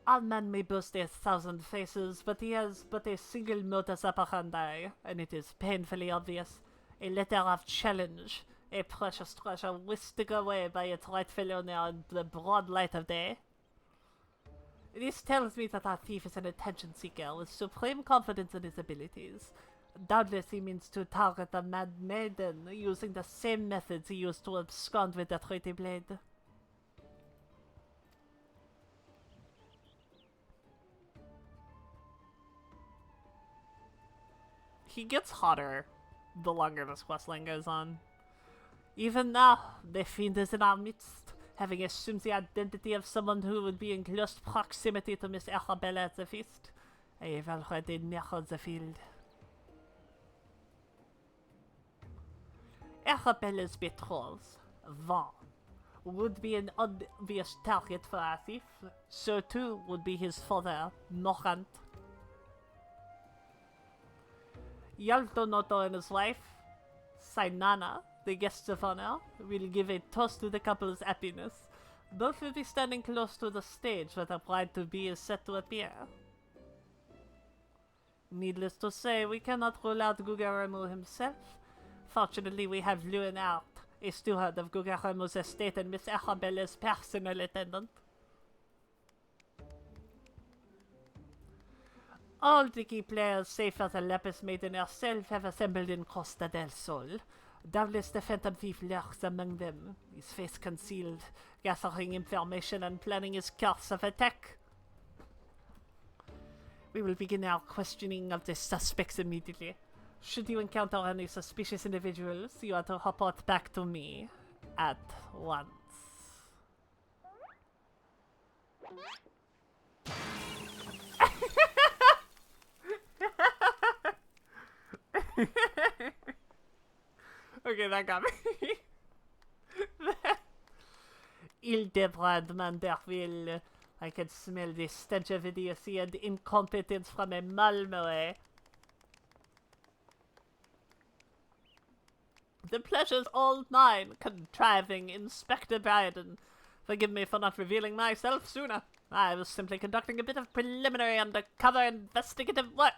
Our man may boast a 1,000 faces, but he has but a single modus operandi, and it is painfully obvious. A letter of challenge, a precious treasure whisked away by its rightful owner in the broad light of day. This tells me that our thief is an attention seeker with supreme confidence in his abilities. Doubtless he means to target the mad maiden using the same methods he used to abscond with the traitor blade. He gets hotter the longer this questline goes on. Even now, the fiend is in our midst, having assumed the identity of someone who would be in close proximity to Miss Arabella at the feast. I have already narrowed the field. Arabella's betrothed, Vaughn, would be an obvious target for our thief. So too would be his father, Morant. Yaltonoto and his wife, Sainana, the guests of honor, will give a toast to the couple's happiness. Both will be standing close to the stage where the bride-to-be is set to appear. Needless to say, we cannot rule out Gugaremu himself. Fortunately, we have Leonard, a steward of Gugaremu's estate and Miss Arabella's personal attendant. All the key players, save for the Lapis Maiden herself, have assembled in Costa del Sol. Doubtless the Phantom Thief lurks among them, his face concealed, gathering information and planning his course of attack. We will begin our questioning of the suspects immediately. Should you encounter any suspicious individuals, you are to report back to me at once. Okay, that got me. Hildebrand Manderville. I can smell the stench of idiocy and incompetence from a Malmö. The pleasure's all mine, contriving Inspector Biden. Forgive me for not revealing myself sooner. I was simply conducting a bit of preliminary undercover investigative work.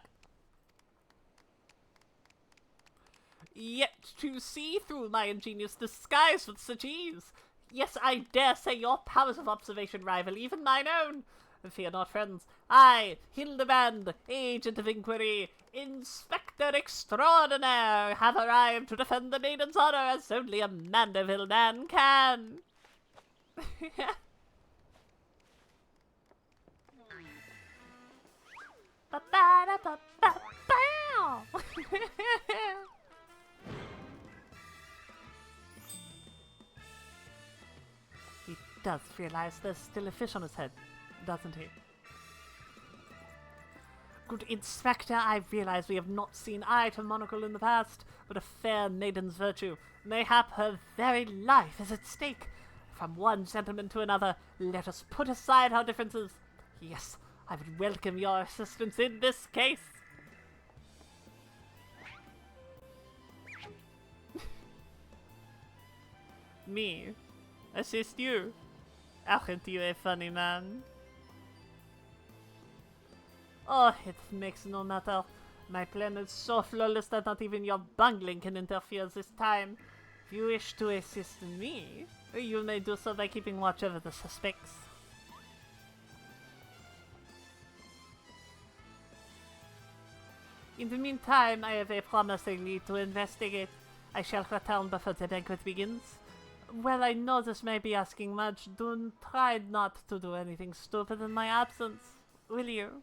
Yet to see through my ingenious disguise with such ease. Yes, I dare say your powers of observation rival even mine own. Fear not, friends. I, Hildebrand, agent of inquiry, Inspector Extraordinaire, have arrived to defend the maiden's honor as only a Mandeville man can. He does realize there's still a fish on his head, doesn't he? Good Inspector, I realize we have not seen eye to monocle in the past, but a fair maiden's virtue, mayhap her very life is at stake. From one gentleman to another, let us put aside our differences. Yes, I would welcome your assistance in this case. Me? Assist you? Aren't you a funny man? Oh, it makes no matter. My plan is so flawless that not even your bungling can interfere this time. If you wish to assist me, you may do so by keeping watch over the suspects. In the meantime, I have a promising lead to investigate. I shall return before the banquet begins. Well, I know this may be asking much. Try not to do anything stupid in my absence, will you?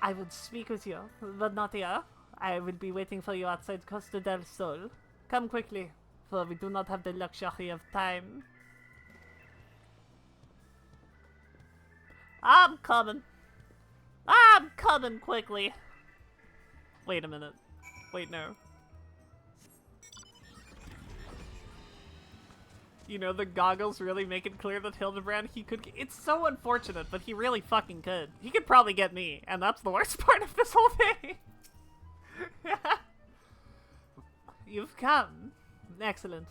I would speak with you, but not here. I will be waiting for you outside Costa del Sol. Come quickly, for we do not have the luxury of time. I'm coming. I'm coming quickly. Wait a minute. Wait, no. You know, the goggles really make it clear that Hildebrand, he could... It's so unfortunate, but he really fucking could. He could probably get me, and that's the worst part of this whole thing. You've come. Excellent.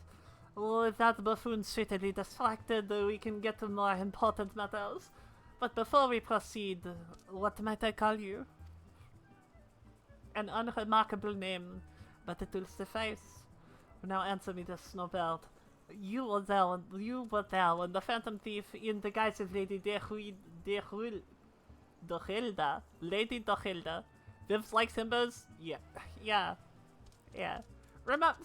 Well, if that buffoon's suitably distracted, we can get to more important matters. But before we proceed, what might I call you? An unremarkable name, but it will suffice. Now answer me this, Snowbird. You were there when the Phantom Thief, in the guise of Lady Dochilda. Lady Dochilda. Viv's like Simbas? Yeah. Remember,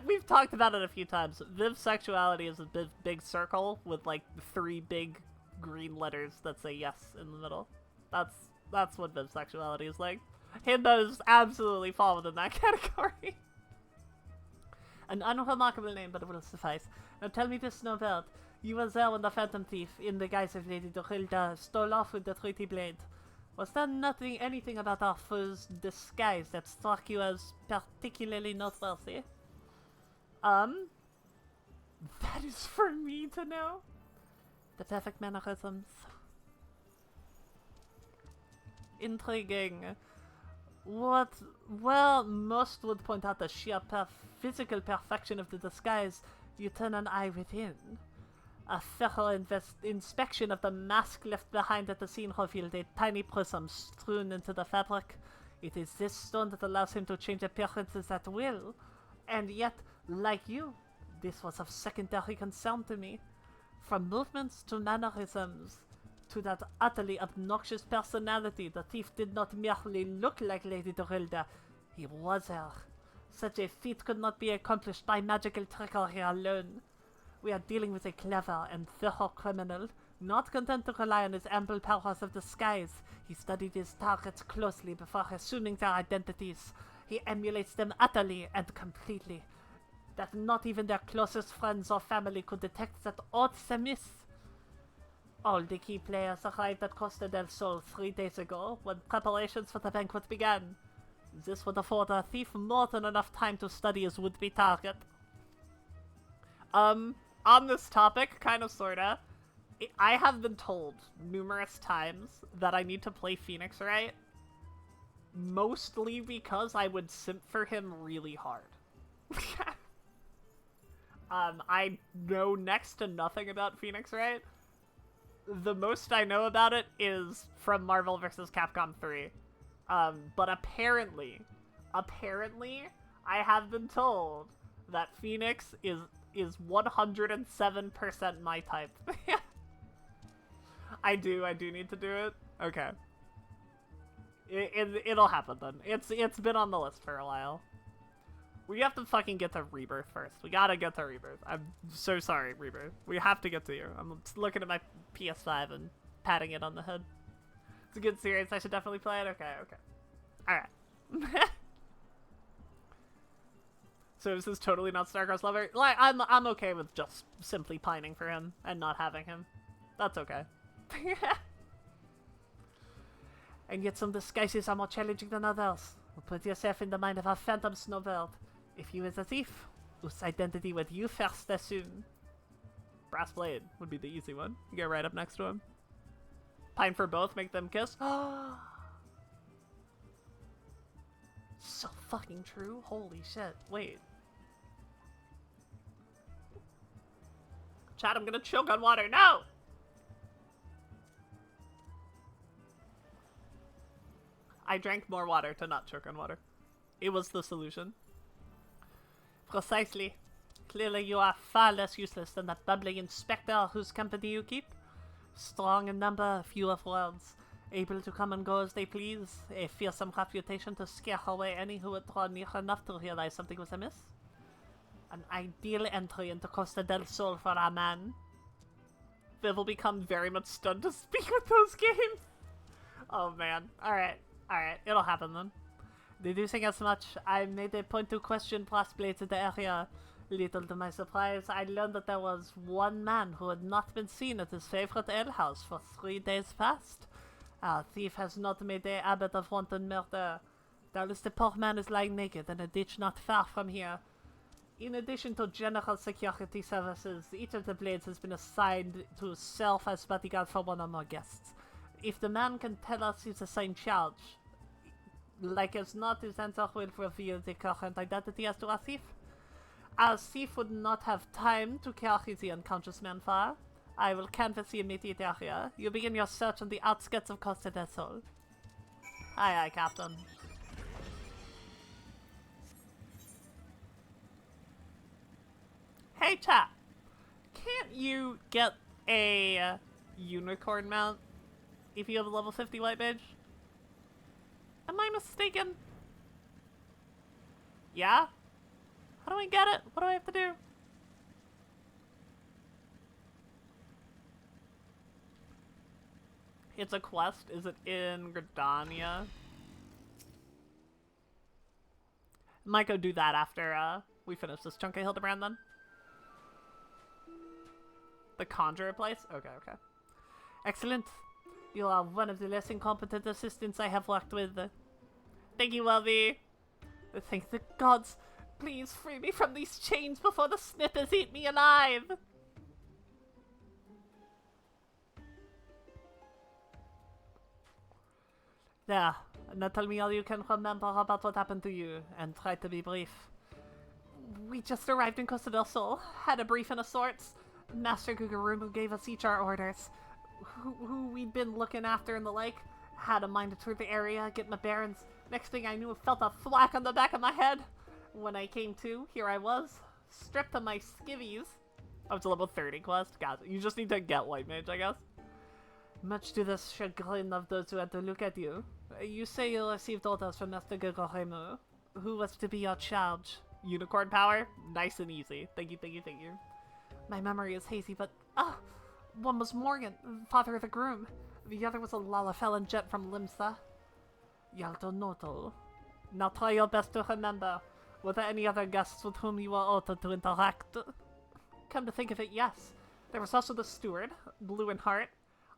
we've talked about it a few times. Viv's sexuality is a big circle with like 3 big green letters that say yes in the middle. That's what Viv's sexuality is like. Himbos absolutely fall within that category. An unremarkable name, but it will suffice. Now tell me this, Snowbird. You were there when the Phantom Thief, in the guise of Lady Dochilda, stole off with the Treaty Blade. Was there anything about our foe's disguise that struck you as particularly noteworthy? That is for me to know. The perfect mannerisms. Intriguing. Well, most would point out the sheer physical perfection of the disguise. You turn an eye within. A thorough inspection of the mask left behind at the scene revealed a tiny prism strewn into the fabric. It is this stone that allows him to change appearances at will. And yet, like you, this was of secondary concern to me. From movements to mannerisms, to that utterly obnoxious personality, the thief did not merely look like Lady Dorilda, he was her. Such a feat could not be accomplished by magical trickery alone. We are dealing with a clever and thorough criminal. Not content to rely on his ample powers of disguise, he studied his targets closely before assuming their identities. He emulates them utterly and completely, that not even their closest friends or family could detect that aught amiss. All the key players arrived at Costa del Sol 3 days ago, when preparations for the banquet began. This would afford a thief more than enough time to study his would-be target. On this topic, kind of sorta, I have been told numerous times that I need to play Phoenix right, mostly because I would simp for him really hard. I know next to nothing about Phoenix right. The most I know about it is from Marvel vs. Capcom 3. But apparently, I have been told that Phoenix is 107% my type. I do need to do it. Okay. It'll happen then. It's been on the list for a while. We have to fucking get to Rebirth first. We gotta get to Rebirth. I'm so sorry, Rebirth. We have to get to you. I'm looking at my PS5 and patting it on the head. It's a good series. I should definitely play it. Okay. Alright. So this is totally not Starcross Lover? Like, I'm okay with just simply pining for him and not having him. That's okay. And yet some disguises are more challenging than others. Put yourself in the mind of a phantom Snowbird. If you is a thief, whose identity would you first assume? Brass Blade would be the easy one. You get right up next to him. Pine for both, make them kiss. So fucking true. Holy shit. Wait. Chat, I'm gonna choke on water. No! I drank more water to not choke on water. It was the solution. Precisely. Clearly you are far less useless than that bubbling inspector whose company you keep. Strong in number, few of words. Able to come and go as they please. A fearsome reputation to scare away any who would draw near enough to realize something was amiss. An ideal entry into Costa del Sol for a man. Viv will become very much stunned to speak with those games. Oh man. Alright. It'll happen then. Deducing as much, I made a point to question brass blades in the area. Little to my surprise, I learned that there was one man who had not been seen at his favorite alehouse for 3 days past. Our thief has not made a habit of wanton murder. Doubtless the poor man is lying naked in a ditch not far from here. In addition to general security services, each of the blades has been assigned to serve as bodyguard for one or more guests. If the man can tell us his assigned charge, like as not, his answer will reveal the current identity as to our thief. Our thief would not have time to carry the unconscious man far. I will canvass the immediate area. You begin your search on the outskirts of Costa del Sol. Aye, aye, Captain. Hey, chat. Can't you get a unicorn mount if you have a level 50 white mage? Am I mistaken? Yeah? How do I get it? What do I have to do? It's a quest. Is it in Gridania? Might go do that after we finish this chunk of Hildebrand then. The Conjurer place? Okay, okay. Excellent. You are one of the less incompetent assistants I have worked with. Thank you, Lovey. Thank the gods. Please free me from these chains before the snippers eat me alive. There. Now tell me all you can remember about what happened to you, and try to be brief. We just arrived in Costa del Sol, had a briefing of sorts. Master Gugarumu gave us each our orders. Who we'd been looking after and the like. Had a mind to tour the area, get my bearings. Next thing I knew, I felt a thwack on the back of my head. When I came to, here I was, stripped of my skivvies. Oh, it's a level 30 quest? God, you just need to get White Mage, I guess. Much to the chagrin of those who had to look at you. You say you received orders from Master Gugarumu. Who was to be your charge? Unicorn power? Nice and easy. Thank you, thank you, thank you. My memory is hazy, but one was Morgan, father of the groom. The other was a Lalafell jet from Limsa. Yalto Noto. Now try your best to remember. Were there any other guests with whom you were ordered to interact? Come to think of it, yes. There was also the steward, Blue in Heart.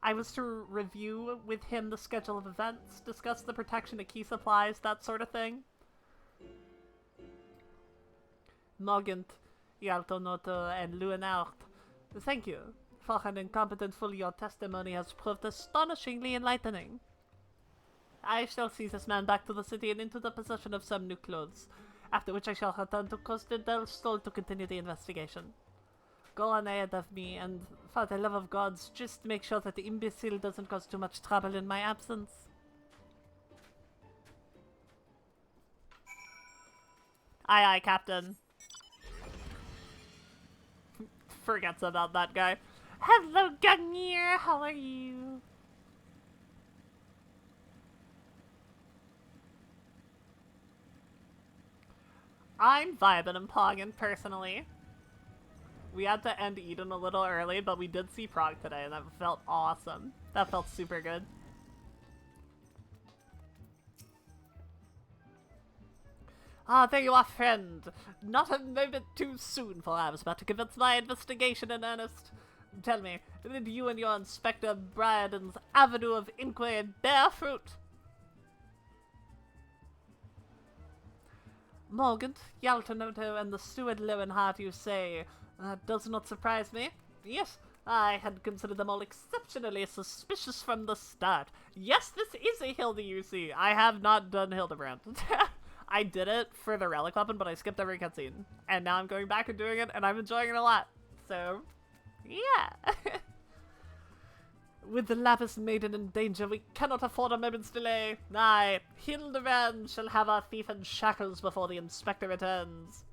I was to review with him the schedule of events, discuss the protection of key supplies, that sort of thing. Morgant, Yalto Noto, and Luenart. Thank you. For an incompetent fool, your testimony has proved astonishingly enlightening. I shall see this man back to the city and into the possession of some new clothes, after which I shall return to Costa del Sol to continue the investigation. Go on ahead of me, and for the love of gods, just make sure that the imbecile doesn't cause too much trouble in my absence. Aye, aye, Captain. Forgets about that guy. Hello, Gungnir! How are you? I'm vibing and pogging, personally. We had to end Eden a little early, but we did see Prague today, and that felt awesome. That felt super good. Ah, there you are, friend. Not a moment too soon, for I was about to commence my investigation in earnest. Tell me, did you and your Inspector Bryden's avenue of inquiry bear fruit? Morgant, Yaltonoto, and the steward Lowenheart, you say. That does not surprise me. Yes, I had considered them all exceptionally suspicious from the start. Yes, this is a Hilda UC. I have not done Hildebrand. I did it for the Relic Weapon, but I skipped every cutscene. And now I'm going back and doing it, and I'm enjoying it a lot. So, yeah. With the Lapis Maiden in danger, we cannot afford a moment's delay. Aye, Hildebrand shall have our thief in shackles before the Inspector returns.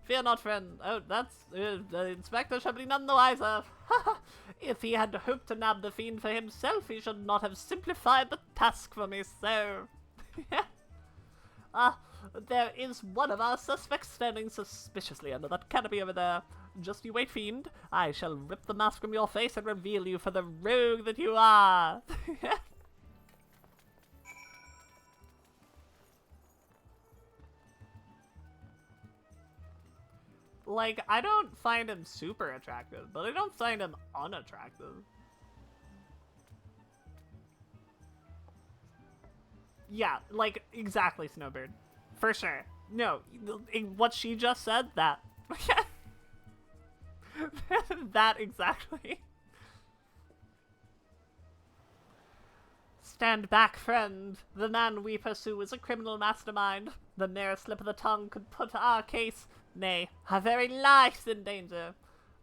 Fear not, friend. Oh, that's... the Inspector shall be none the wiser. If he had hoped to nab the fiend for himself, he should not have simplified the task for me so. There is one of our suspects standing suspiciously under that canopy over there. Just you wait, fiend. I shall rip the mask from your face and reveal you for the rogue that you are. Like, I don't find him super attractive, but I don't find him unattractive. Yeah, like, exactly, Snowbird. For sure. No, what she just said, that That exactly. Stand back, friend. The man we pursue is a criminal mastermind. The mere slip of the tongue could put our case, nay, our very lives in danger.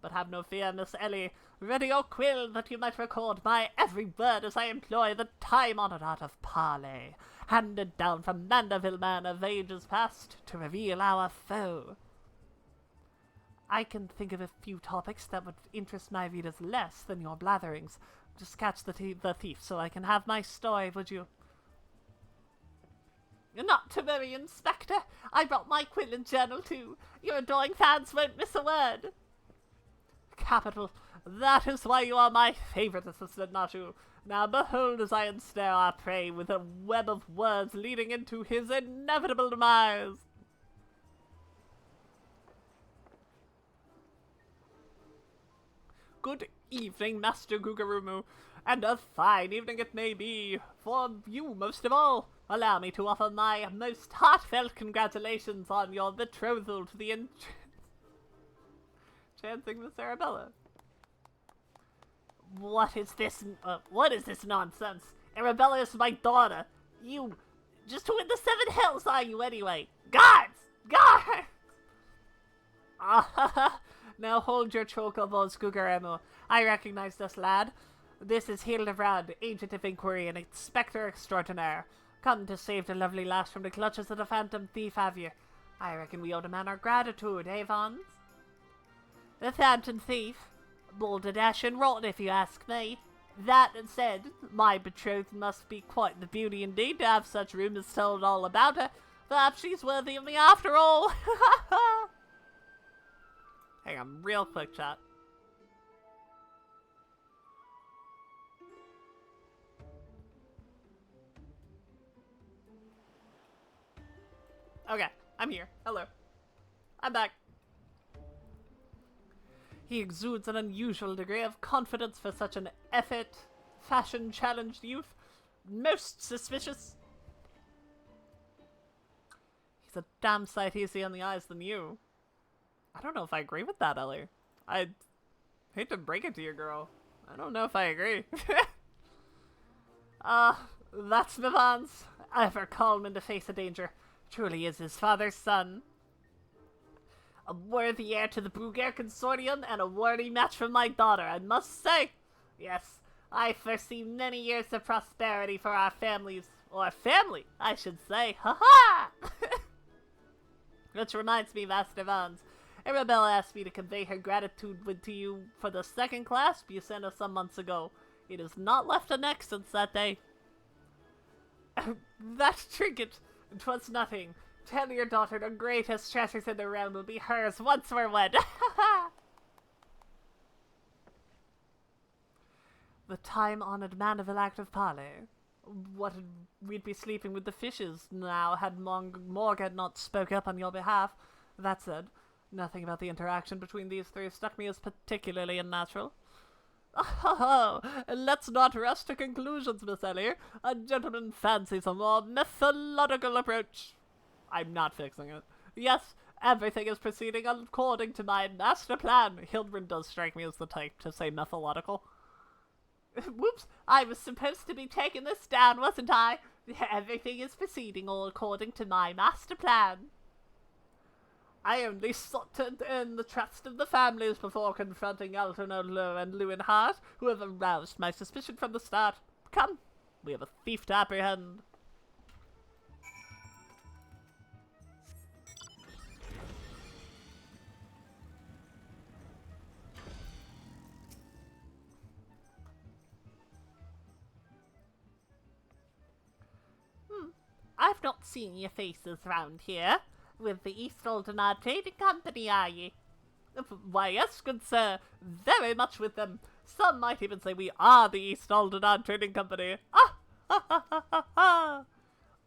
But have no fear, Miss Ellie. Ready your quill that you might record my every word as I employ the time-honored art of parley, handed down from Mandeville man of ages past, to reveal our foe. I can think of a few topics that would interest my readers less than your blatherings. Just catch the thief so I can have my story, would you? Not to worry, Inspector. I brought my quill and journal too. Your adoring fans won't miss a word. Capital. That is why you are my favorite assistant, not you. Now behold as I ensnare our prey with a web of words leading into his inevitable demise. Good evening, Master Gugarumu, and a fine evening it may be, for you most of all. Allow me to offer my most heartfelt congratulations on your betrothal to the entrancing Miss Arabella. What is this nonsense? Arabella is my daughter. You, just who in the seven hells are you anyway? Guards! Guards! Ah, now hold your chocobos, Gugaremo. I recognize this lad. This is Hildebrand, agent of inquiry and inspector extraordinaire. Come to save the lovely lass from the clutches of the phantom thief, have you? I reckon we owe the man our gratitude, eh, Vons? The phantom thief? Balderdash and rotten, if you ask me. That said, my betrothed must be quite the beauty indeed to have such rumours told all about her. Perhaps she's worthy of me after all. Hang on, real quick, chat. Okay, I'm here. Hello. I'm back. He exudes an unusual degree of confidence for such an effort, fashion-challenged youth. Most suspicious. He's a damn sight easier on the eyes than you. I don't know if I agree with that, Ellie. I hate to break it to you, girl. I don't know if I agree. That's Vivans. Ever calm in the face of danger. Truly is his father's son. A worthy heir to the Bruguer Consortium and a worthy match for my daughter, I must say. Yes, I foresee many years of prosperity for our families. Or family, I should say. Ha-ha! Which reminds me, Master Vons. Arabella asked me to convey her gratitude to you for the second clasp you sent us some months ago. It has not left a neck since that day. That trinket, 'twas nothing. Tell your daughter the greatest treasures in the realm will be hers once we're wed. The time-honored Mandeville act of parley. What, we'd be sleeping with the fishes now had Morgan not spoke up on your behalf. That said, nothing about the interaction between these three struck me as particularly unnatural. Oh, let's not rush to conclusions, Miss Ellie. A gentleman fancies a more methodical approach. I'm not fixing it. Yes, everything is proceeding according to my master plan. Hildebrand does strike me as the type to say methodical. Whoops, I was supposed to be taking this down, wasn't I? Everything is proceeding all according to my master plan. I only sought to earn the trust of the families before confronting Alton O'Lowe and Lewin Hart, who have aroused my suspicion from the start. Come, we have a thief to apprehend. I've not seen your faces round here. With the East Aldenard Trading Company, are ye? Why, yes, good sir. Very much with them. Some might even say we are the East Aldenard Trading Company. Ah, ha, ha, ha, ha, ha.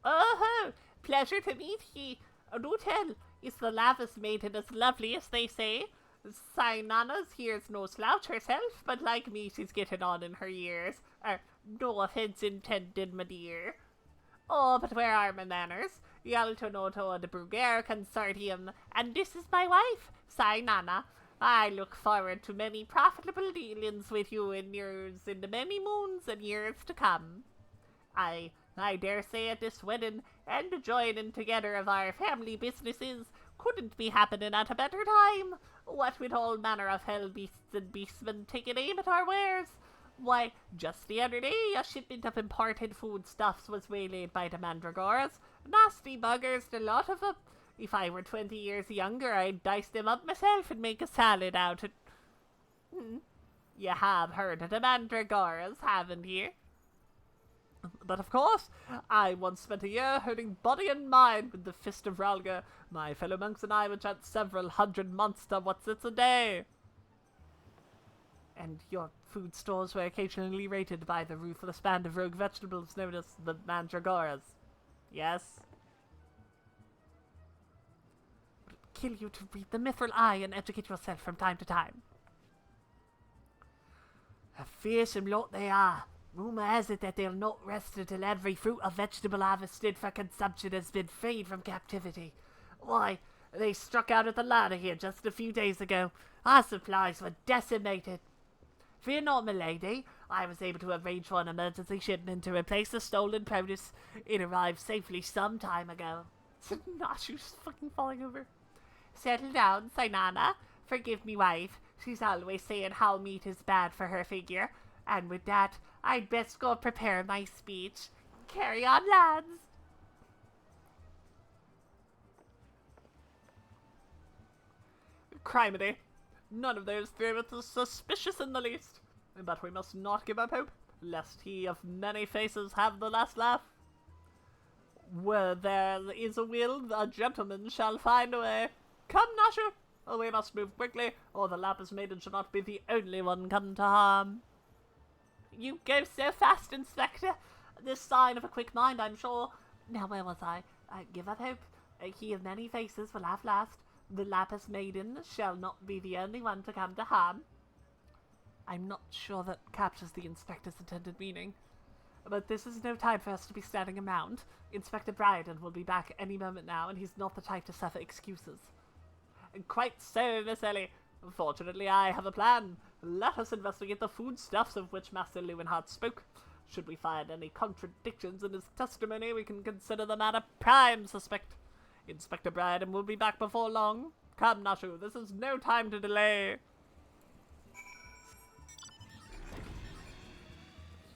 Oh, pleasure to meet ye. Do tell, is the Lavis maiden as lovely as they say? Nana's here's no slouch herself, but like me, she's getting on in her years. No offense intended, my dear. Oh, but where are my manners? Yaltonoto de Bruguer Consortium, and this is my wife, Nana, I look forward to many profitable dealings with you in the many moons and years to come. I dare say at this wedding and the joining together of our family businesses couldn't be happening at a better time. What with all manner of hell beasts and beastmen taking aim at our wares. Why, just the other day, a shipment of imported foodstuffs was waylaid by the mandragores. Nasty buggers, the lot of them. If I were 20 years younger, I'd dice them up myself and make a salad out of... You have heard of the mandragores, haven't you? But of course, I once spent a year holding body and mind with the Fist of Ralga. My fellow monks and I would chant several hundred monster what's-its a day. And your food stores were occasionally raided by the ruthless band of rogue vegetables known as the mandragores. Yes? Would it kill you to read the mithril eye and educate yourself from time to time? A fearsome lot they are. Rumour has it that they'll not rest until every fruit or vegetable harvested for consumption has been freed from captivity. Why, they struck out at the ladder here just a few days ago. Our supplies were decimated. Fear not, milady. I was able to arrange for an emergency shipment to replace the stolen produce. It arrived safely some time ago. Nashu's fucking falling over. Settle down, Sainana. Forgive me, wife. She's always saying how meat is bad for her figure. And with that, I'd best go prepare my speech. Carry on, lads. Criminy. None of those three was suspicious in the least. But we must not give up hope, lest he of many faces have the last laugh. Where there is a will, a gentleman shall find a way. Come, Nashu! Oh, we must move quickly, or the Lapis Maiden shall not be the only one come to harm. You go so fast, Inspector. This sign of a quick mind, I'm sure. Now, where was I? Give up hope. He of many faces will laugh last. The Lapis Maiden shall not be the only one to come to harm. I'm not sure that captures the Inspector's intended meaning. But this is no time for us to be standing around. Inspector Bryden will be back any moment now, and he's not the type to suffer excuses. And quite so, Miss Ellie. Fortunately, I have a plan. Let us investigate the foodstuffs of which Master Lewinhart spoke. Should we find any contradictions in his testimony, we can consider the man a prime suspect. Inspector Bryden will be back before long. Come, Nashu, this is no time to delay.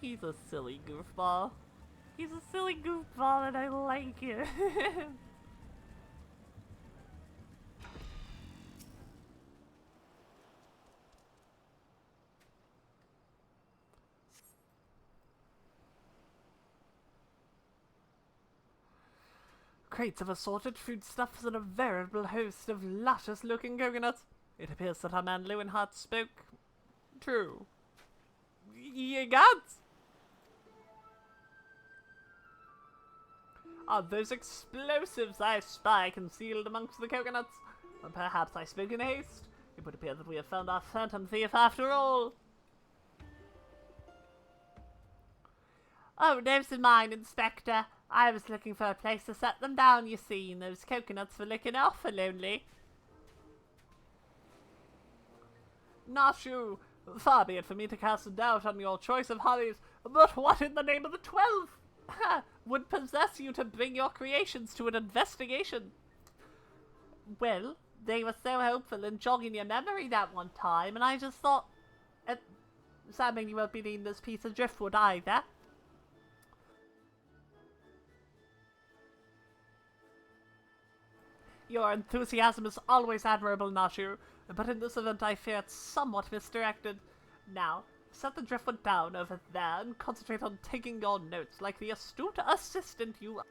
He's a silly goofball. He's a silly goofball and I like it. Crates of assorted foodstuffs and a veritable host of luscious-looking coconuts. It appears that our man Lewinhart spoke true. Ye gods! Are those explosives I spy concealed amongst the coconuts? Or perhaps I spoke in haste. It would appear that we have found our phantom thief after all. Oh, never mind, Inspector. I was looking for a place to set them down, you see, and those coconuts were looking awful lonely. Nashu, far be it for me to cast a doubt on your choice of hobbies, but what in the name of the 12 would possess you to bring your creations to an investigation? Well, they were so helpful in jogging your memory that one time, and I just thought, Sam, you won't be needing this piece of driftwood either. Your enthusiasm is always admirable, Nashu, but in this event I fear it's somewhat misdirected. Now, set the driftwood down over there and concentrate on taking your notes like the astute assistant you are.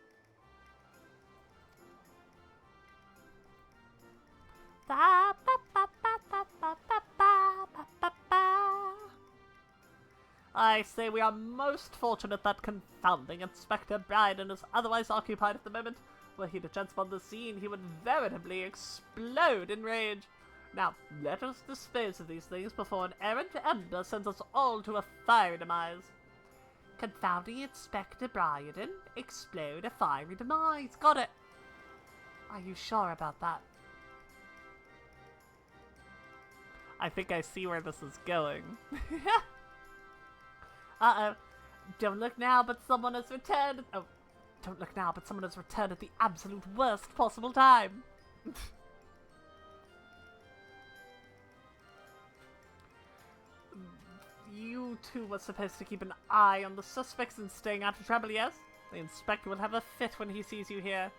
I say we are most fortunate that confounding Inspector Bryden is otherwise occupied at the moment. Were he to chance upon the scene, he would veritably explode in rage. Now, let us dispose of these things before an errant ember sends us all to a fiery demise. Confounding Inspector Bryden, explode a fiery demise. Got it. Are you sure about that? I think I see where this is going. Uh-oh. Don't look now, but someone has returned. Oh, don't look now, but someone has returned at the absolute worst possible time. You two were supposed to keep an eye on the suspects and staying out of trouble, yes? The inspector will have a fit when he sees you here.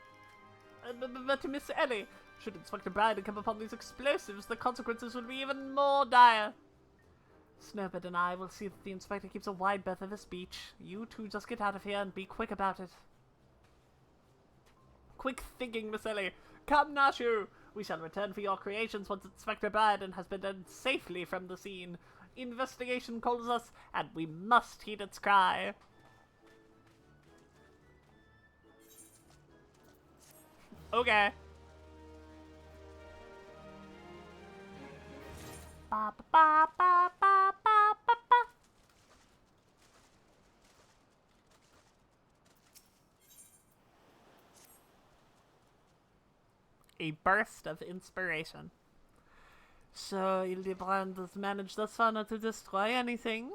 But Miss Ellie, should Inspector Bryden come upon these explosives, the consequences will be even more dire. Snowbird and I will see that the inspector keeps a wide berth of this beach. You two just get out of here and be quick about it. Quick thinking, Miss Ellie. Come, Nashu! We shall return for your creations once Inspector Bryden has been done safely from the scene. Investigation calls us, and we must heed its cry. Okay. Ba ba ba ba ba ba ba ba. A burst of inspiration. So, Hildebrand has managed thus far not to destroy anything.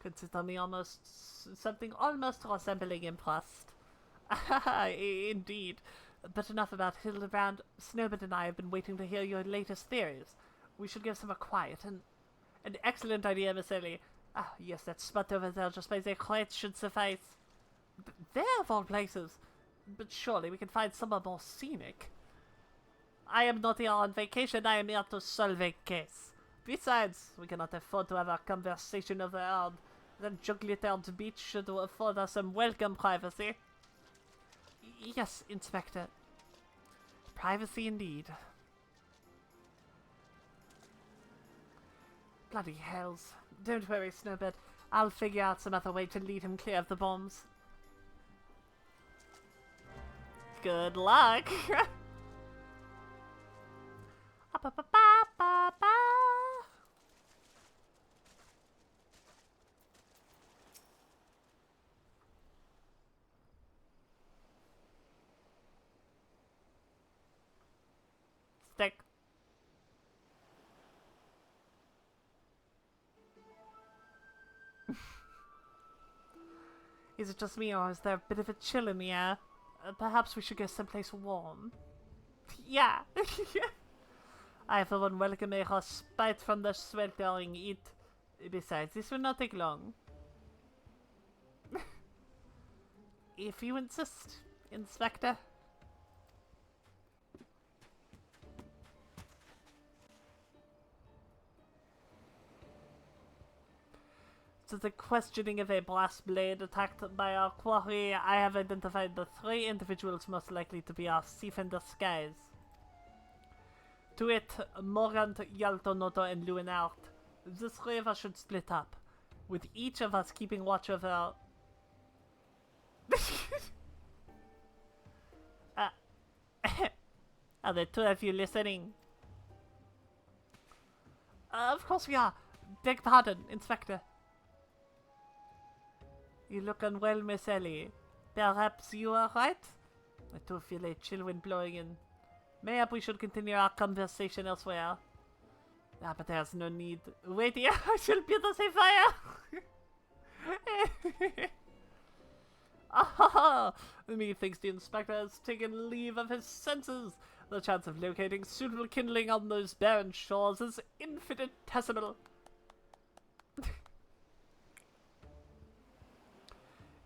Consider me something almost resembling impressed. Indeed. But enough about Hildebrand. Snowbird and I have been waiting to hear your latest theories. We should give some a quiet and an excellent idea, Miss Ellie. Ah, yes, that spot over there just by the crates should suffice. There of all places. But surely we can find somewhere more scenic. I am not here on vacation, I am here to solve a case. Besides, we cannot afford to have our conversation overheard. The jug-littered beach should afford us some welcome privacy. Yes, Inspector. Privacy indeed. Bloody hells. Don't worry, Snowbird. I'll figure out some other way to lead him clear of the bombs. Good luck! Stick. Is it just me, or is there a bit of a chill in the air? Perhaps we should go someplace warm. Yeah. I for one welcome a respite from the sweltering heat. Besides, this will not take long. If you insist, Inspector. To the questioning of a brass blade attacked by our quarry, I have identified the 3 individuals most likely to be our thief in disguise. To it, Morgant, Yaltonoto, and Luinart. The 3 of us should split up, with each of us keeping watch over... Are the 2 of you listening? Of course we are. Beg pardon, Inspector. You look unwell, Miss Ellie. Perhaps you are right? I too feel a chill wind blowing in. Mayhap we should continue our conversation elsewhere. Ah, but there's no need. Wait here, I shall build us a fire! Ah, methinks the inspector has taken leave of his senses. The chance of locating suitable kindling on those barren shores is infinitesimal.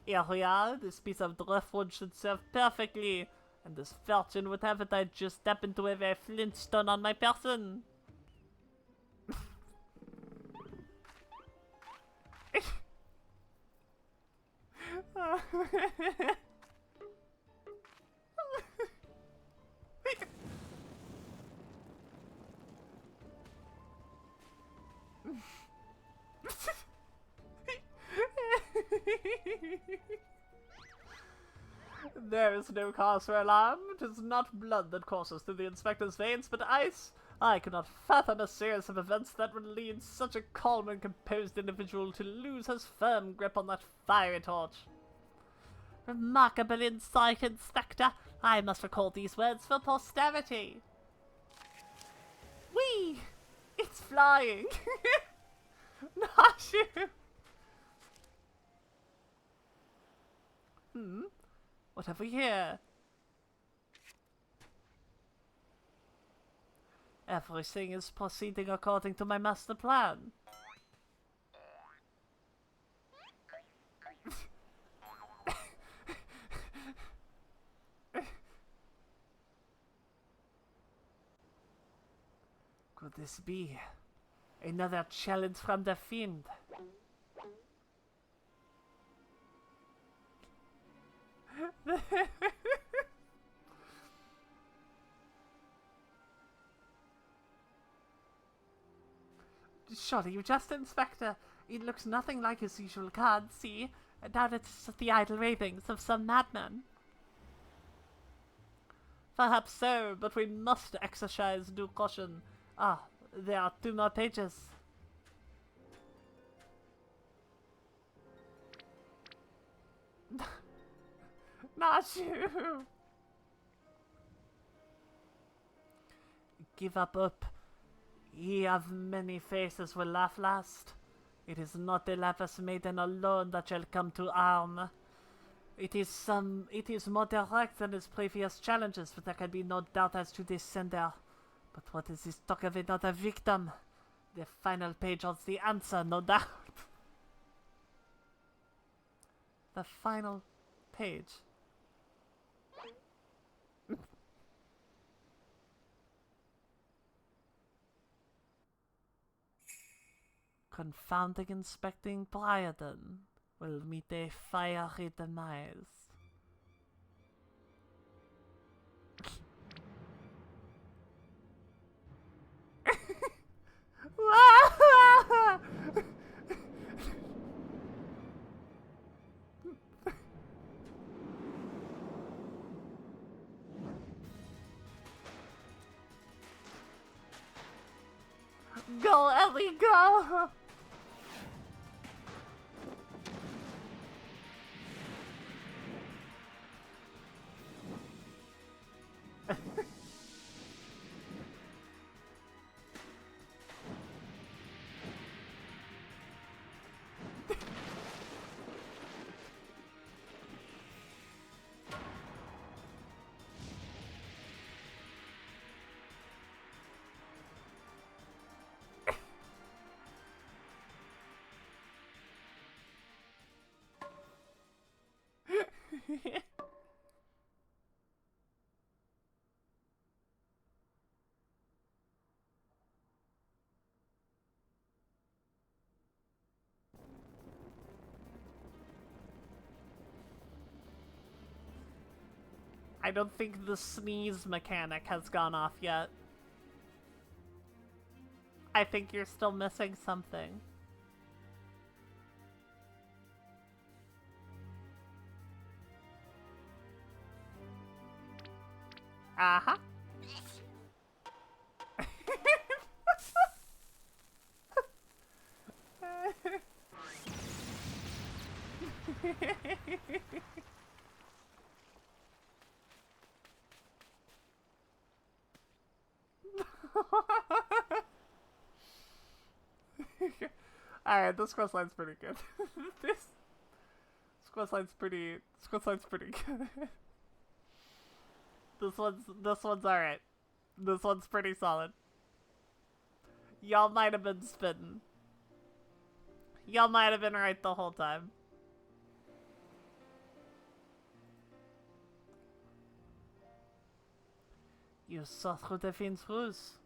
Here we are. This piece of driftwood should serve perfectly. And this fortune would have it I just step into a very flintstone on my person. There is no cause for alarm. It is not blood that courses through the inspector's veins, but ice. I could not fathom a series of events that would lead such a calm and composed individual to lose his firm grip on that fiery torch. Remarkable insight, Inspector. I must record these words for posterity. Whee! It's flying! Not you! What have we here? Everything is proceeding according to my master plan. Could this be another challenge from the fiend? Surely you just, Inspector. It looks nothing like his usual card, see? I doubt it's the idle ravings of some madman. Perhaps so, but we must exercise due caution. Ah, there are 2 more pages. Not you! Give up. Ye of many faces will laugh last. It is not the Lapis Maiden alone that shall come to harm. It is more direct than his previous challenges, but there can be no doubt as to the sender. But what is this talk of another victim? The final page holds the answer, no doubt. The final page. Confounding Inspecting Briarden will meet a fiery demise. Go, Ellie, go! I don't think the sneeze mechanic has gone off yet. I think you're still missing something. Uh-huh. Alright, this quest line's pretty good. this quest line's pretty good. This one's alright. This one's pretty solid. Y'all might have been spitting. Y'all might have been right the whole time. You saw through the fiend's ruse.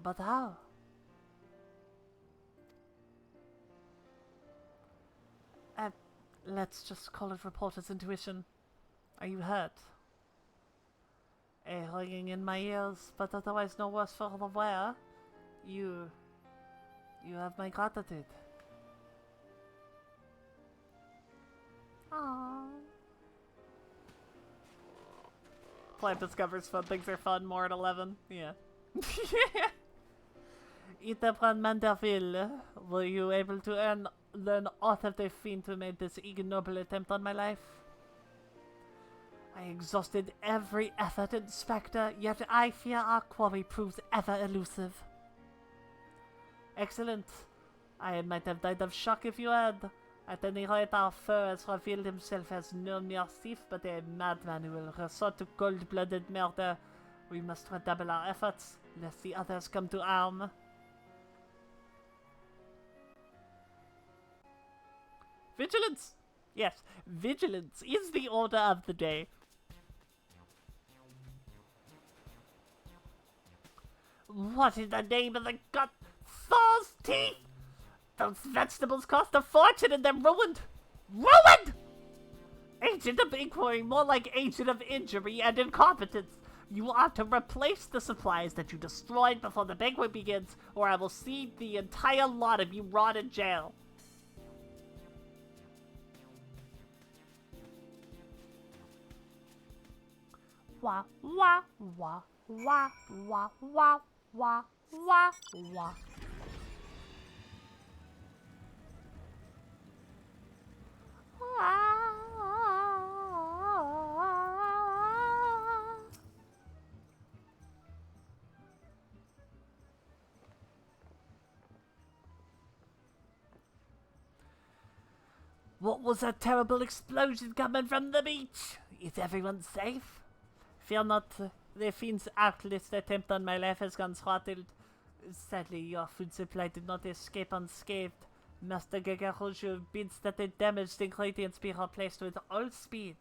But how? Let's just call it reporter's intuition. Are you hurt? A ringing in my ears, but otherwise no worse for the wear. You have my gratitude. Aww. Plant discovers fun things are fun more at 11. Yeah. Itebrand Manderville, were you able to learn aught of the fiend who made this ignoble attempt on my life? I exhausted every effort, Inspector, yet I fear our quarry proves ever elusive. Excellent. I might have died of shock if you had. At any rate, our foe has revealed himself as no mere thief, but a madman who will resort to cold-blooded murder. We must redouble our efforts, lest the others come to harm. Vigilance! Yes, vigilance is the order of the day. What in the name of the god? Thor's teeth! Those vegetables cost a fortune and they're ruined! Ruined! Agent of inquiry, more like agent of injury and incompetence. You are to replace the supplies that you destroyed before the banquet begins, or I will see the entire lot of you rot in jail. Wah, wah, wah, wah, wah, wah, wah, wah, wah. What was that terrible explosion coming from the beach? Is everyone safe? Fear not, the fiend's artless attempt on my life has gone throttled. Sadly, your food supply did not escape unscathed. Master Gagarojo bids that the damaged ingredients be replaced with all speed.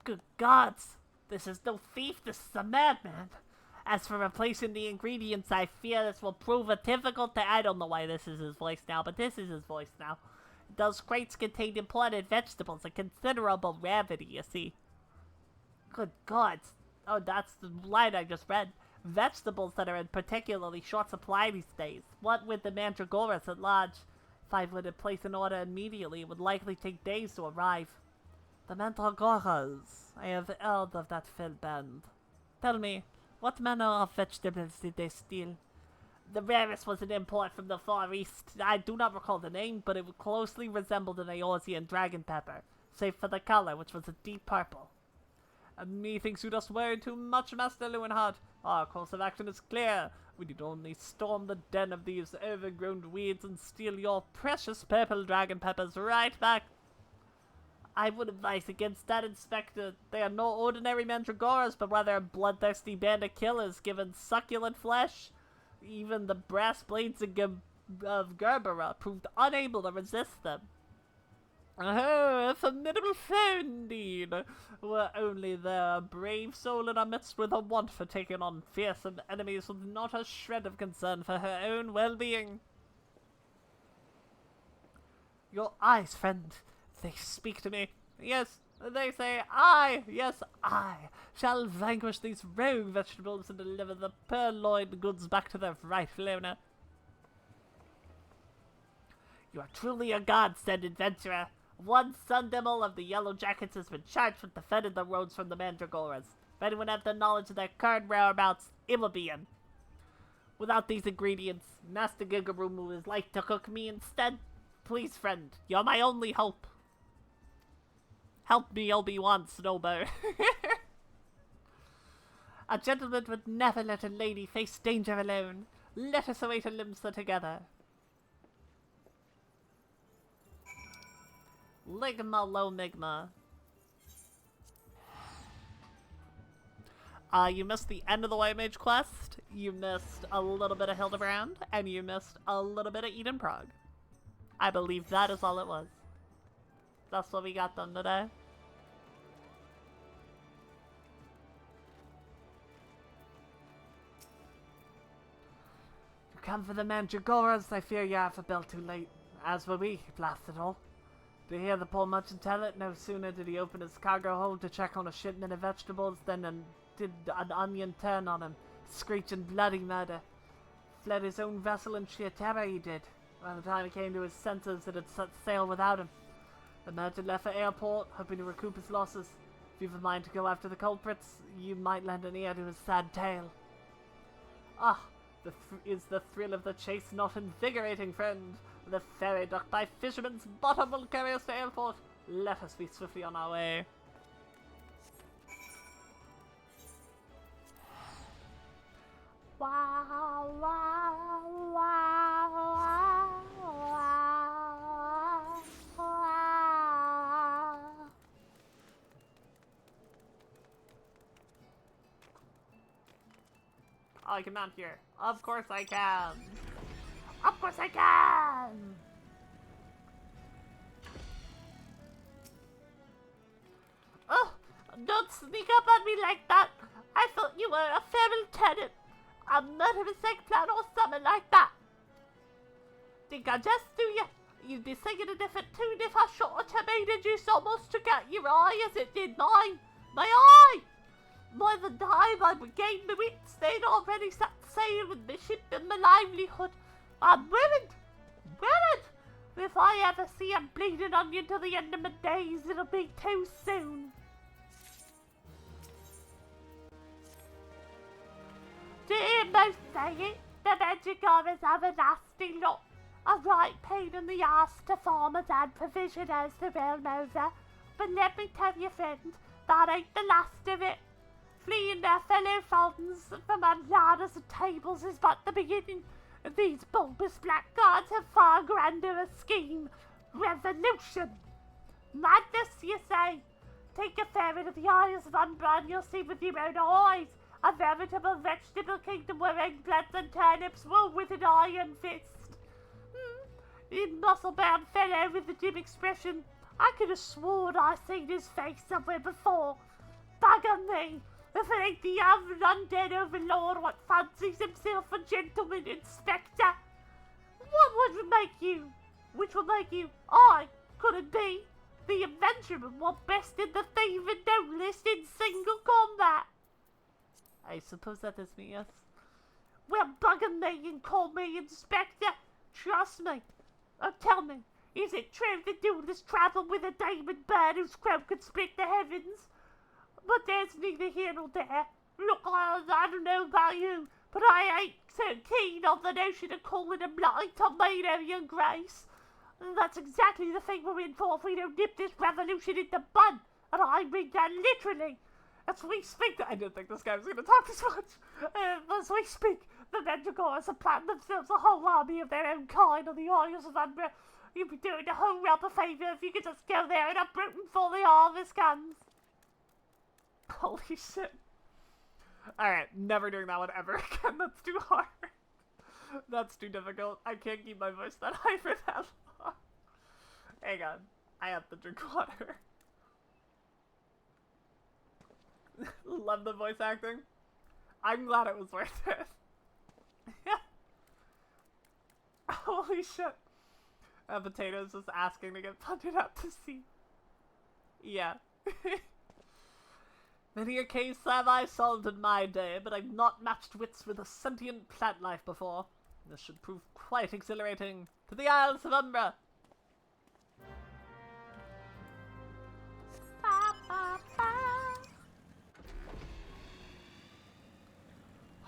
Good gods! This is no thief, this is a madman! As for replacing the ingredients, I fear this will prove a difficult I don't know why this is his voice now, but this is his voice now. Those crates contain imported vegetables, a considerable rarity, you see. Good gods! Oh, that's the line I just read. Vegetables that are in particularly short supply these days. What with the mandragoras at large? If I were to place an order immediately, it would likely take days to arrive. The mandragoras. I have heard of that fell band. Tell me, what manner of vegetables did they steal? The rarest was an import from the Far East. I do not recall the name, but it closely resembled an Eorzean dragon pepper, save for the color, which was a deep purple. Methinks you just worry too much, Master Lewenhardt. Our course of action is clear. We need only storm the den of these overgrown weeds and steal your precious purple dragon peppers right back. I would advise against that, Inspector. They are no ordinary mandragoras, but rather a bloodthirsty band of killers given succulent flesh. Even the brass blades of Gerbera proved unable to resist them. Oh, a formidable foe indeed. Were only there a brave soul in our midst with a want for taking on fearsome enemies with not a shred of concern for her own well-being. Your eyes, friend, they speak to me. Yes, they say yes, I shall vanquish these rogue vegetables and deliver the purloined goods back to their rightful owner. You are truly a godsend, adventurer. One Sun Devil of the Yellow Jackets has been charged with defending the roads from the Mandragoras. If anyone has the knowledge of their current whereabouts, it will be him. Without these ingredients, Master Gigarumu is like to cook me instead. Please, friend, you're my only hope. Help me, Obi-Wan Snowbird. A gentleman would never let a lady face danger alone. Let us await Limsa together. Ligma Lomigma. You missed the end of the White Mage quest, you missed a little bit of Hildebrand, and you missed a little bit of Eden Prague. I believe that is all it was. That's what we got done today. You come for the Mandragoras, I fear you have a bill too late. As will we, blast it all. To hear the poor merchant tell it, no sooner did he open his cargo hold to check on a shipment of vegetables than did an onion turn on him, screeching bloody murder. Fled his own vessel in sheer terror he did. By the time he came to his senses, it had set sail without him. The merchant left for airport, hoping to recoup his losses. If you've a mind to go after the culprits, you might lend an ear to his sad tale. Ah, is the thrill of the chase not invigorating, friend? The ferry docked by fishermen's bottom will carry us to airport. Let us be swiftly on our way. Wow. Oh, I can mount here. Of course I can. Of course I can! Oh, don't sneak up on me like that. I thought you were a fair lieutenant. A murderous eggplant or something like that. Think I just do you? You'd be singing a different tune if I shot a tomato juice almost took out your eye as it did mine. My eye! By the time I regained my wits, they'd already set sail with my ship and my livelihood. I'm willing. If I ever see a bleeding onion to the end of my days, it'll be too soon. To hear most say it, the Magicaras have a nasty lot. A right pain in the ass to farmers and provisioners the realm over. But let me tell you, friend, that ain't the last of it. Fleeing their fellow fountains from ladders and tables is but the beginning. These bulbous blackguards have far grander a scheme. Revolution! Madness, you say? Take a ferry to the Isles of Umbra and you'll see with your own eyes. A veritable vegetable kingdom where eggplants and turnips rule with an iron fist. Muscle-bound fellow with the dim expression. I could have sworn I seen his face somewhere before. Bugger me! If it ain't the undead overlord what fancies himself a gentleman inspector. What would make you? Which would make you? Could it be? The adventureman what bested the thief and noblest in single combat. I suppose that is me, yes. Well, bugger me and call me inspector. Trust me. Oh, tell me, is it true the duelist travel with a demon bird whose croak could split the heavens? But there's neither here nor there. Look, I don't know about you, but I ain't so keen on the notion of calling a blind tomato, your grace. That's exactly the thing we're in for if we don't nip this revolution in the bud. And I mean that literally. As we speak, I didn't think this guy was going to talk this much. As we speak, the Mandragoras have planned themselves a whole army of their own kind on the Isles of Umbra. You'd be doing the whole realm a favour if you could just go there and uproot them before the harvest comes. Holy shit. Alright, never doing that one ever again. That's too hard. That's too difficult. I can't keep my voice that high for that long. Hang on. I have to drink water. Love the voice acting. I'm glad it was worth it. Holy shit. Potatoes just asking to get punted out to sea. Yeah. Many a case have I solved in my day, but I've not matched wits with a sentient plant life before. This should prove quite exhilarating to the Isles of Umbra.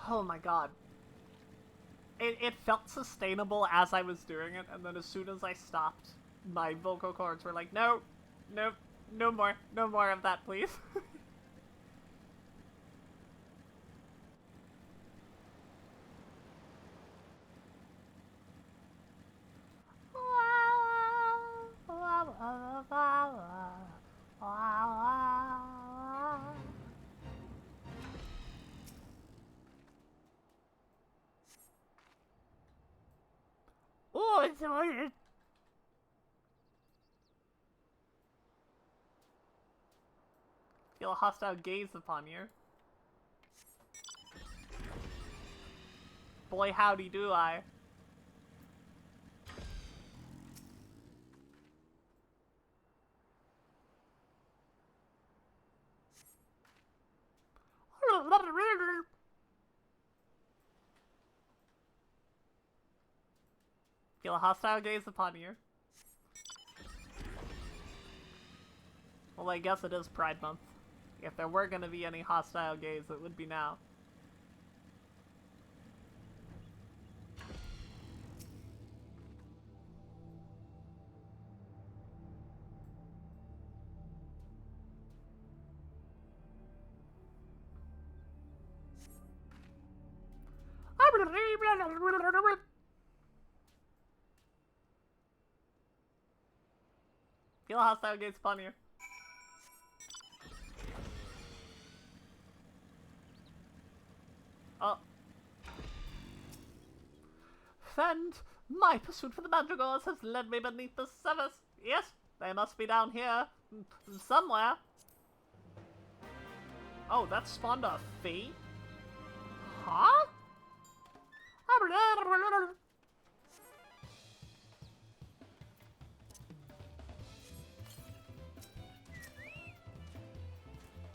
Oh my god. It felt sustainable as I was doing it, and then as soon as I stopped, my vocal cords were like, no, no, no more of that, please. Oh, it's weird. Feel a hostile gaze upon you. Boy, howdy do I. Feel a hostile gaze upon you. Well, I guess it is Pride Month. If there were gonna be any hostile gaze, it would be now. Feel a hostile gaze upon you. Oh. friend. My pursuit for the Mandragores has led me beneath the surface. Yes, they must be down here. Somewhere. Oh, that spawned a fee? Huh?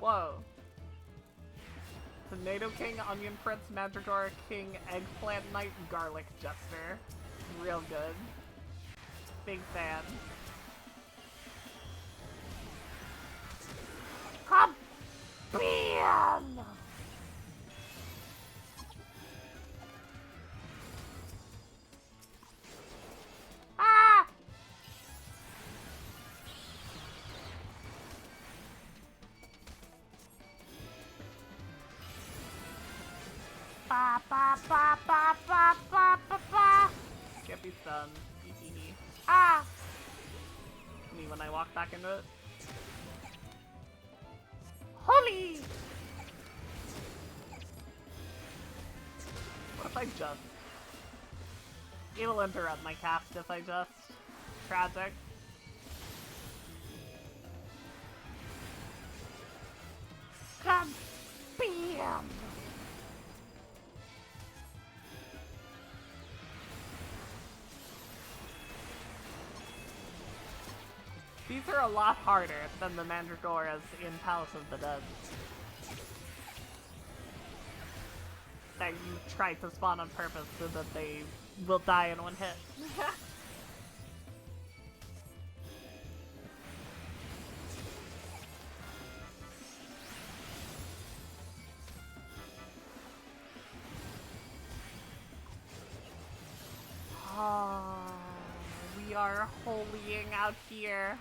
Whoa. Tomato King, Onion Prince, Mandragora King, Eggplant Knight, Garlic Jester. Real good. Big fan. Come! Bam! Ah! Ba ba ba ba ba ba ba ba. Can't be stunned. Ah! Me when I walk back into it. Holy! What if I just? It'll interrupt my cast if I just. Tragic. Come! Bam! These are a lot harder than the Mandragoras in Palace of the Dead. That you try to spawn on purpose so that they will die in one hit. Oh, we are holying out here.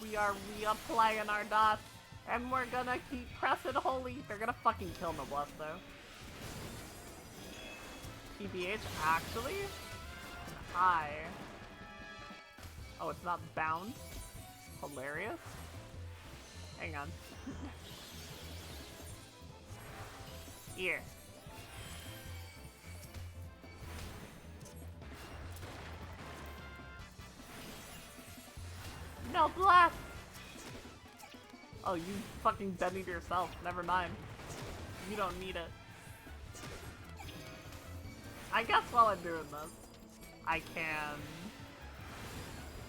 We are reapplying our dots. And we're gonna keep pressing holy. They're gonna fucking kill Noblesse though. TBH, actually? An eye. Oh, it's not bound? Hilarious. Hang on. Here. No blast! Oh, you fucking bending yourself. Never mind. You don't need it. I guess while I'm doing this, I can...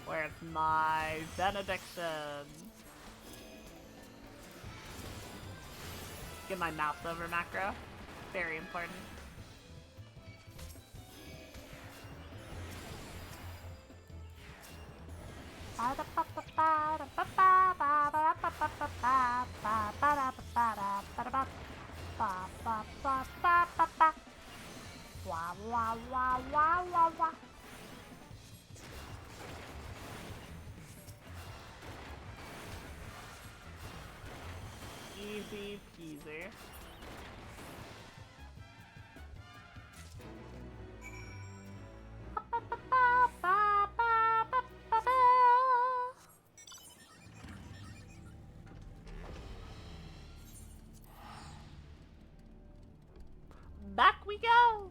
Where's my benediction? Get my mouse over macro. Very important. Easy peasy. Back we go!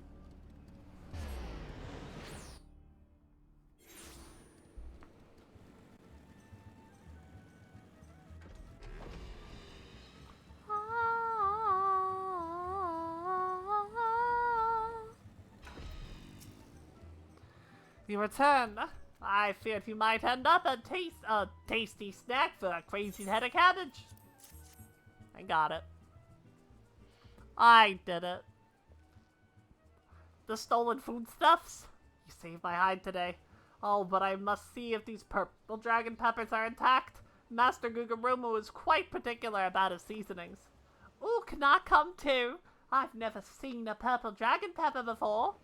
You return. I feared you might end up a tasty snack for a crazy head of cabbage. I got it. I did it. The stolen foodstuffs? You saved my hide today. Oh, but I must see if these purple dragon peppers are intact. Master Gugarumu is quite particular about his seasonings. Ooh, can I come too? I've never seen a purple dragon pepper before.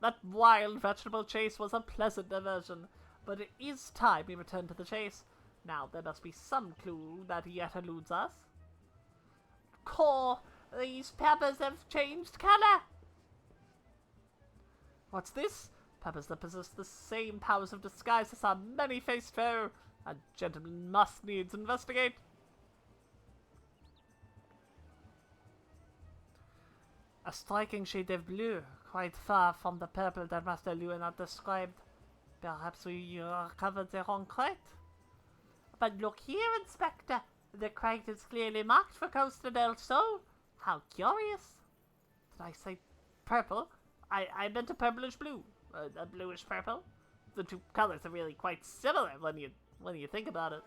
That wild vegetable chase was a pleasant diversion, but it is time we return to the chase. Now, there must be some clue that yet eludes us. Core, these peppers have changed color. What's this? Peppers that possess the same powers of disguise as our many-faced foe. A gentleman must needs investigate. A striking shade of blue, quite far from the purple that Master Lewin had described. Perhaps we covered the wrong crate? But look here, Inspector. The crate is clearly marked for Costa del Sol. How curious. Did I say purple? I meant a purplish blue. A bluish purple. The two colors are really quite similar when you think about it.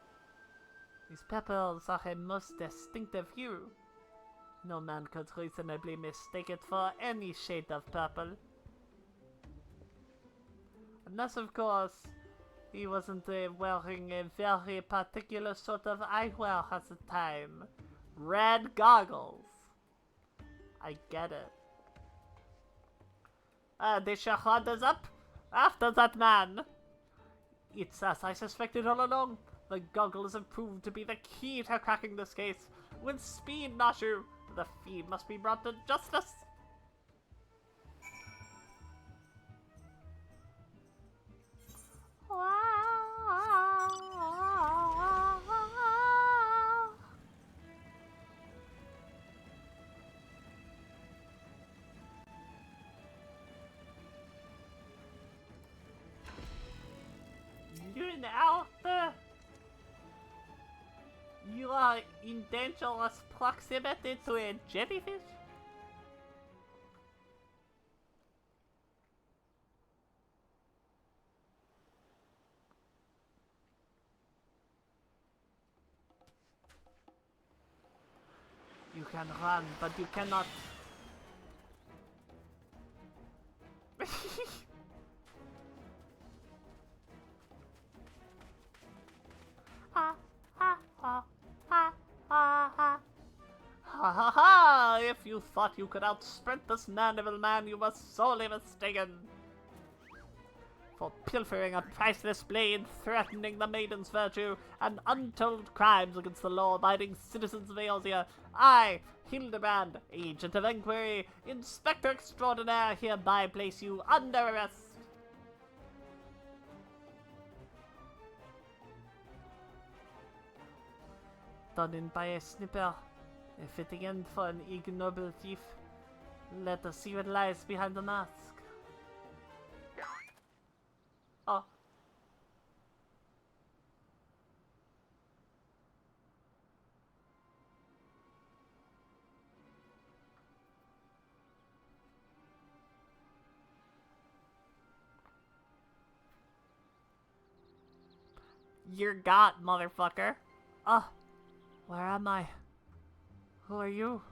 These purples are a most distinctive hue. No man could reasonably mistake it for any shade of purple. Unless, of course, he wasn't wearing a very particular sort of eyewear at the time. Red goggles. I get it. The charade is up. After that man. It's as I suspected all along. The goggles have proved to be the key to cracking this case. With speed, Nashu, the fiend must be brought to justice. You're now you are in dangerous proximity to a jellyfish? You can run, but you cannot. Ha ha ha ha ha ha. Ha ha ha! If you thought you could outsprint this man-evil man, you were sorely mistaken. For pilfering a priceless blade, threatening the maiden's virtue, and untold crimes against the law-abiding citizens of Eorzea, I, Hildebrand, Agent of Inquiry, Inspector Extraordinaire, hereby place you under arrest. Done in by a snipper, a fitting end for an ignoble thief. Let us see what lies behind the mask. Oh. You're got, motherfucker. Oh. Where am I? Who are you?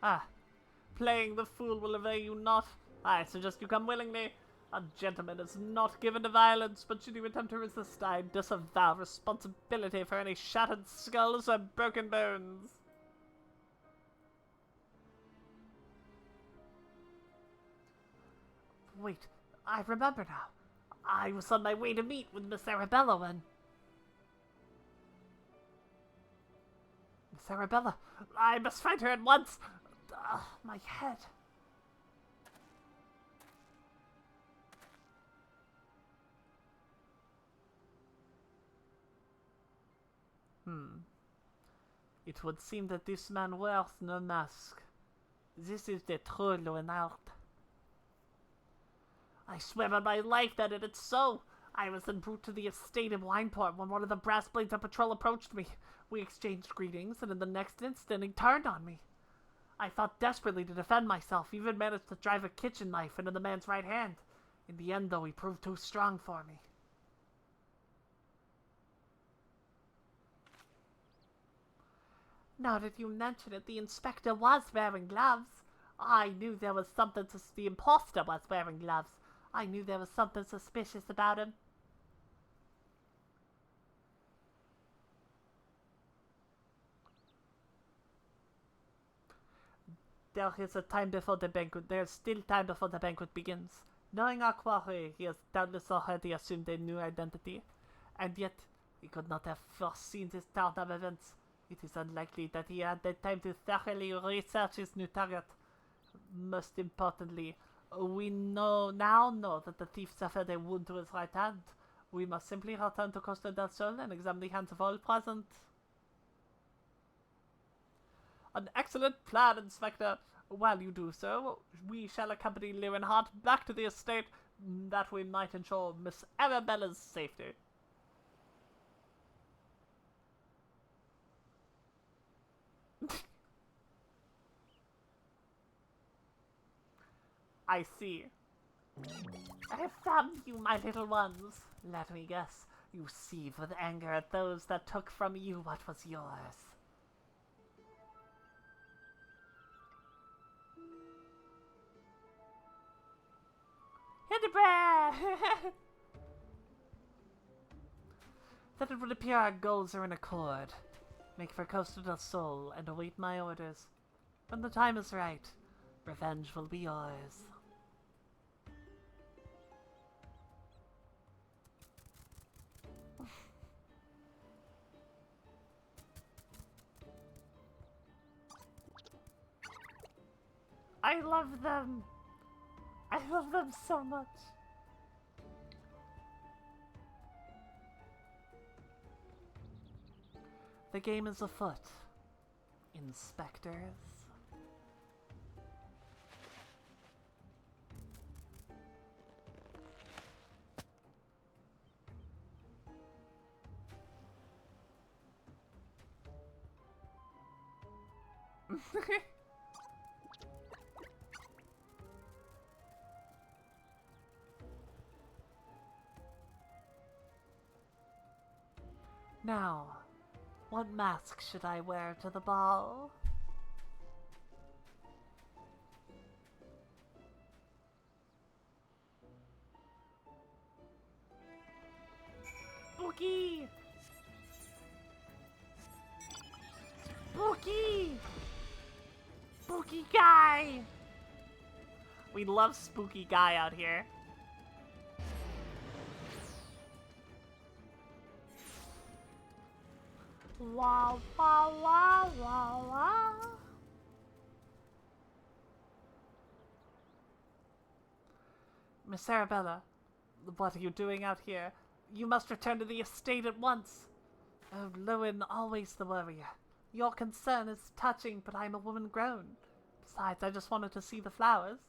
Ah, playing the fool will avail you not. I suggest you come willingly. A gentleman is not given to violence, but should you attempt to resist, I disavow responsibility for any shattered skulls or broken bones. Wait. I remember now. I was on my way to meet with Miss Arabella when... Miss Arabella, I must find her at once! My head. It would seem that this man wears no mask. This is the true Leonard. I swear on my life that it is so. I was en route to the estate in Wineport when one of the brass blades on patrol approached me. We exchanged greetings, and in the next instant he turned on me. I fought desperately to defend myself, even managed to drive a kitchen knife into the man's right hand. In the end, though, he proved too strong for me. Now that you mention it, the inspector was wearing gloves. I knew there was something the imposter was wearing gloves. I knew there was something suspicious about him. There is a time before the banquet. There is still time before the banquet begins. Knowing our quarry, he has doubtless already assumed a new identity. And yet, he could not have foreseen this turn of events. It is unlikely that he had the time to thoroughly research his new target. Most importantly, we now know that the thief suffered a wound to his right hand. We must simply return to Costa del Sol and examine the hands of all present. An excellent plan, Inspector. While you do so, we shall accompany Leonhardt back to the estate that we might ensure Miss Arabella's safety. I see. I have found you, my little ones. Let me guess, you seethe with anger at those that took from you what was yours. Hildebrandt! That it would appear our goals are in accord. Make for Costa del Sol and await my orders. When the time is right, revenge will be yours. I love them. I love them so much. The game is afoot, inspectors. Now, what mask should I wear to the ball? Spooky! Spooky! Spooky guy! We love spooky guy out here. Wow, wow, wow, wow, wow. Miss Arabella, what are you doing out here? You must return to the estate at once. Oh, Lowen, always the worrier. Your concern is touching, but I'm a woman grown. Besides, I just wanted to see the flowers.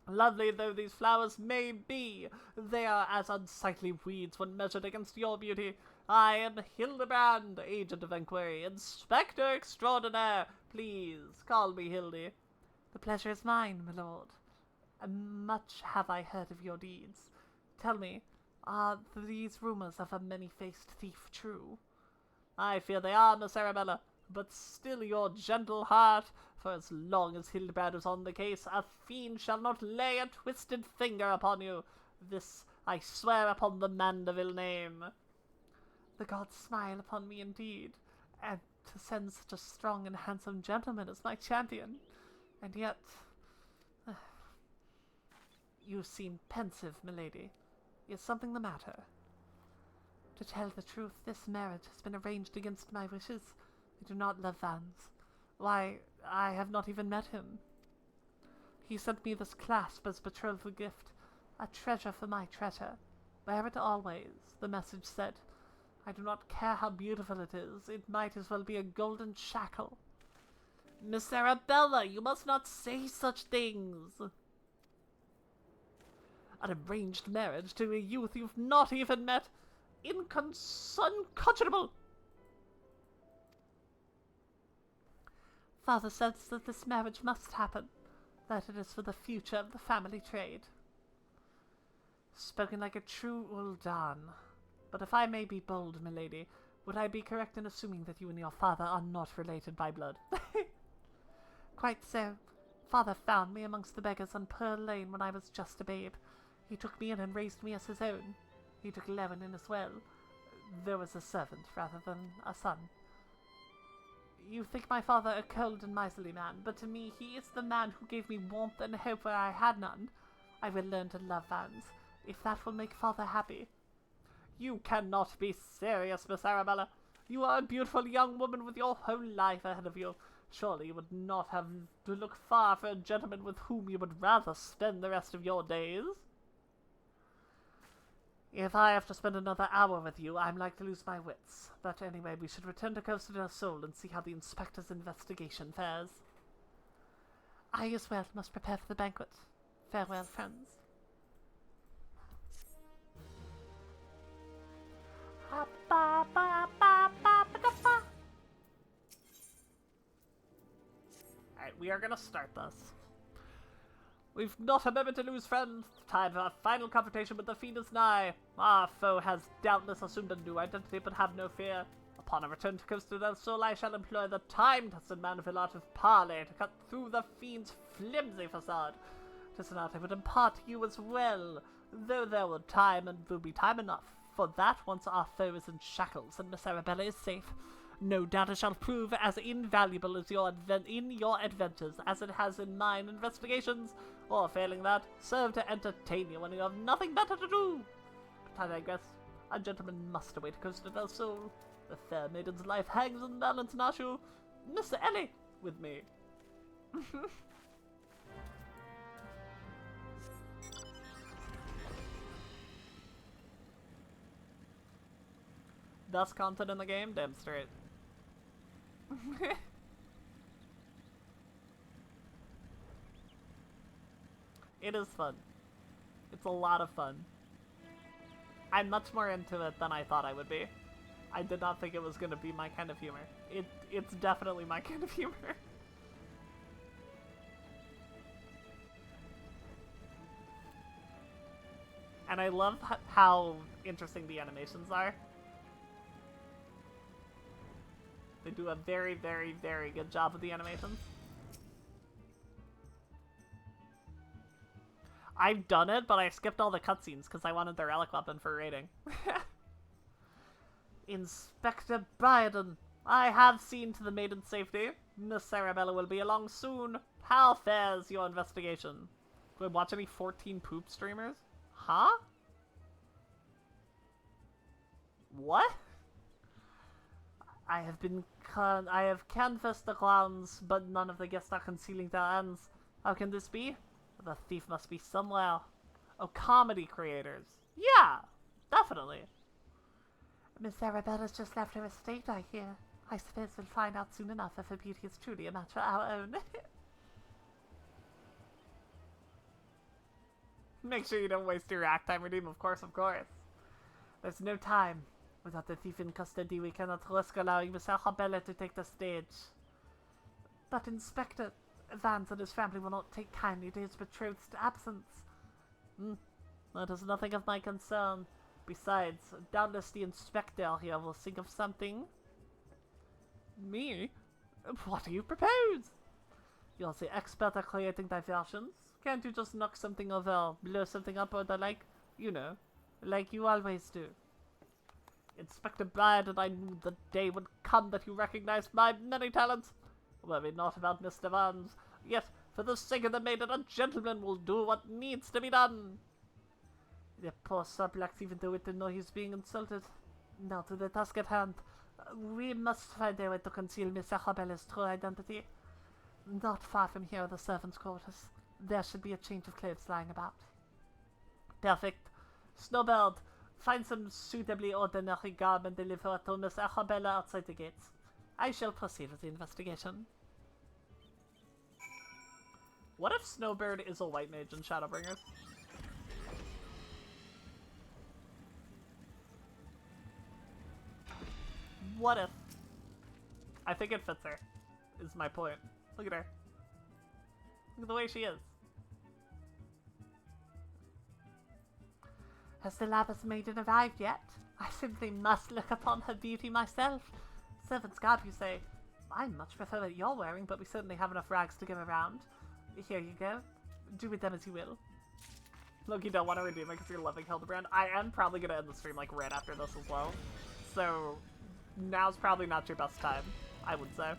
Lovely though these flowers may be, they are as unsightly weeds when measured against your beauty. I am Hildebrand, agent of inquiry, inspector extraordinaire. Please, call me Hildy. The pleasure is mine, my lord. Much have I heard of your deeds. Tell me, are these rumors of a many-faced thief true? I fear they are, Miss Arabella, but still your gentle heart. For as long as Hildebrand is on the case, a fiend shall not lay a twisted finger upon you. This I swear upon the Mandeville name. The gods smile upon me indeed, and to send such a strong and handsome gentleman as my champion. And yet... you seem pensive, milady. Is something the matter? To tell the truth, this marriage has been arranged against my wishes. I do not love Vance. Why, I have not even met him. He sent me this clasp as betrothal gift, a treasure for my treasure. Wear it always, the message said. I do not care how beautiful it is, it might as well be a golden shackle. Miss Arabella, you must not say such things. An arranged marriage to a youth you've not even met. Unconscionable. Father says that this marriage must happen, that it is for the future of the family trade. Spoken like a true Uldan. But if I may be bold, milady, would I be correct in assuming that you and your father are not related by blood? Quite so. Father found me amongst the beggars on Pearl Lane when I was just a babe. He took me in and raised me as his own. He took Levin in as well. There was a servant rather than a son. You think my father a cold and miserly man, but to me he is the man who gave me warmth and hope where I had none. I will learn to love Vance, if that will make father happy. You cannot be serious, Miss Arabella. You are a beautiful young woman with your whole life ahead of you. Surely you would not have to look far for a gentleman with whom you would rather spend the rest of your days. If I have to spend another hour with you, I'm like to lose my wits. But anyway, we should return to Costa del Sol and see how the inspector's investigation fares. I as well must prepare for the banquet. Farewell, friends. Alright, we are gonna start this. We've not a moment to lose, friends. Time for our final confrontation with the fiend is nigh. Our foe has doubtless assumed a new identity, but have no fear. Upon a return to Costa del Sol, I shall employ the time-tested manifold art of parley to cut through the fiend's flimsy facade. 'Tis an art I would impart to you as well, though there will be time enough for that once our foe is in shackles and Miss Arabella is safe. No doubt it shall prove as invaluable as in your adventures as it has in mine investigations, or failing that, serve to entertain you when you have nothing better to do. But I digress. A gentleman must await Costa del Sol. The fair maiden's life hangs in the balance, Nashu. Mr. Ellie, with me. Best content in the game? Damn straight. It is fun. It's a lot of fun. I'm much more into it than I thought I would be. I did not think it was going to be my kind of humor. It's definitely my kind of humor. And I love how interesting the animations are. They do a very, very, very good job with the animations. I've done it, but I skipped all the cutscenes because I wanted the relic weapon for raiding. Inspector Bryden, I have seen to the maiden's safety. Miss Arabella will be along soon. How fares your investigation? Do I watch any 14 poop streamers? Huh? What? I have canvassed the grounds, but none of the guests are concealing their hands. How can this be? The thief must be somewhere. Oh, comedy creators. Yeah, definitely. Miss Arabella's just left her estate, I hear. I suppose we'll find out soon enough if her beauty is truly a match for our own. Make sure you don't waste your rack time redeem, of course, of course. There's no time. Without the thief in custody, we cannot risk allowing Miss Arabella to take the stage. But Inspector Vance and his family will not take kindly to his betrothed's absence. That is nothing of my concern. Besides, doubtless the inspector here will think of something. Me? What do you propose? You're the expert at creating diversions. Can't you just knock something over, blow something up or the like? You know, like you always do. Inspector Bryden, I knew the day would come that you recognized my many talents. Worry not about Mr. Vance. Yet, for the sake of the maiden, a gentleman will do what needs to be done. The poor subject, even though it didn't know he's being insulted. Now to the task at hand. We must find a way to conceal Miss Arabella's true identity. Not far from here are the servants' quarters. There should be a change of clothes lying about. Perfect. Snowbird, find some suitably ordinary garb and deliver it to Miss Arabella outside the gates. I shall proceed with the investigation. What if Snowbird is a white mage in Shadowbringers? What if? I think it fits her, is my point. Look at her. Look at the way she is. Has the Lapis maiden arrived yet? I simply must look upon her beauty myself. Servant's garb, you say? I much prefer what you're wearing, but we certainly have enough rags to give around. Here you go. Do with them as you will. Look, you don't want to redeem it because you're loving Hildebrand. I am probably going to end the stream like right after this as well. So, now's probably not your best time, I would say.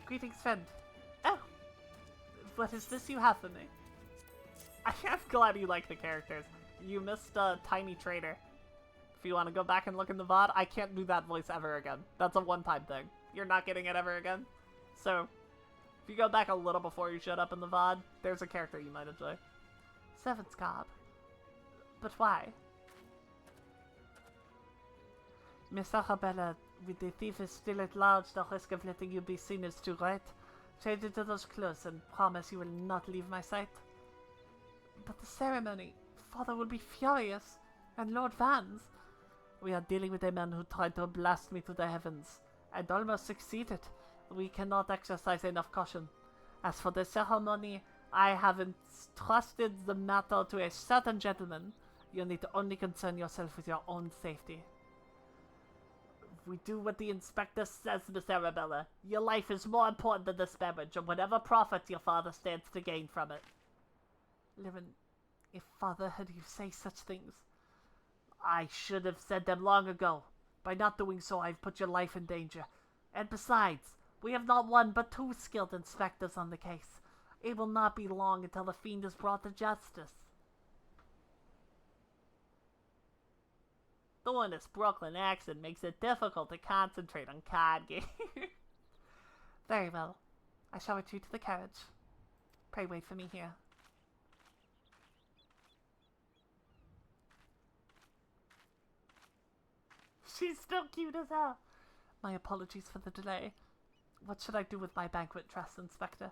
Greetings, friend. Oh! What is this you have for me? I'm glad you like the characters. You missed Tiny Trader. If you want to go back and look in the VOD, I can't do that voice ever again. That's a one-time thing. You're not getting it ever again. So, if you go back a little before you showed up in the VOD, there's a character you might enjoy. Servant's garb. But why? Miss Arabella, with the thief is still at large, the risk of letting you be seen is too great. Change into those clothes and promise you will not leave my sight. But the ceremony, Father will be furious, and Lord Vans. We are dealing with a man who tried to blast me to the heavens, and almost succeeded. We cannot exercise enough caution. As for the ceremony, I have entrusted the matter to a certain gentleman. You need to only concern yourself with your own safety. We do what the inspector says, Miss Arabella. Your life is more important than this beverage, and whatever profit your father stands to gain from it. Livin, if Father heard you say such things, I should have said them long ago. By not doing so, I've put your life in danger. And besides, we have not one but two skilled inspectors on the case. It will not be long until the fiend is brought to justice. Doing this Brooklyn accent makes it difficult to concentrate on card games. Very well. I shall retreat to the carriage. Pray wait for me here. She's still cute as hell. My apologies for the delay. What should I do with my banquet dress, Inspector?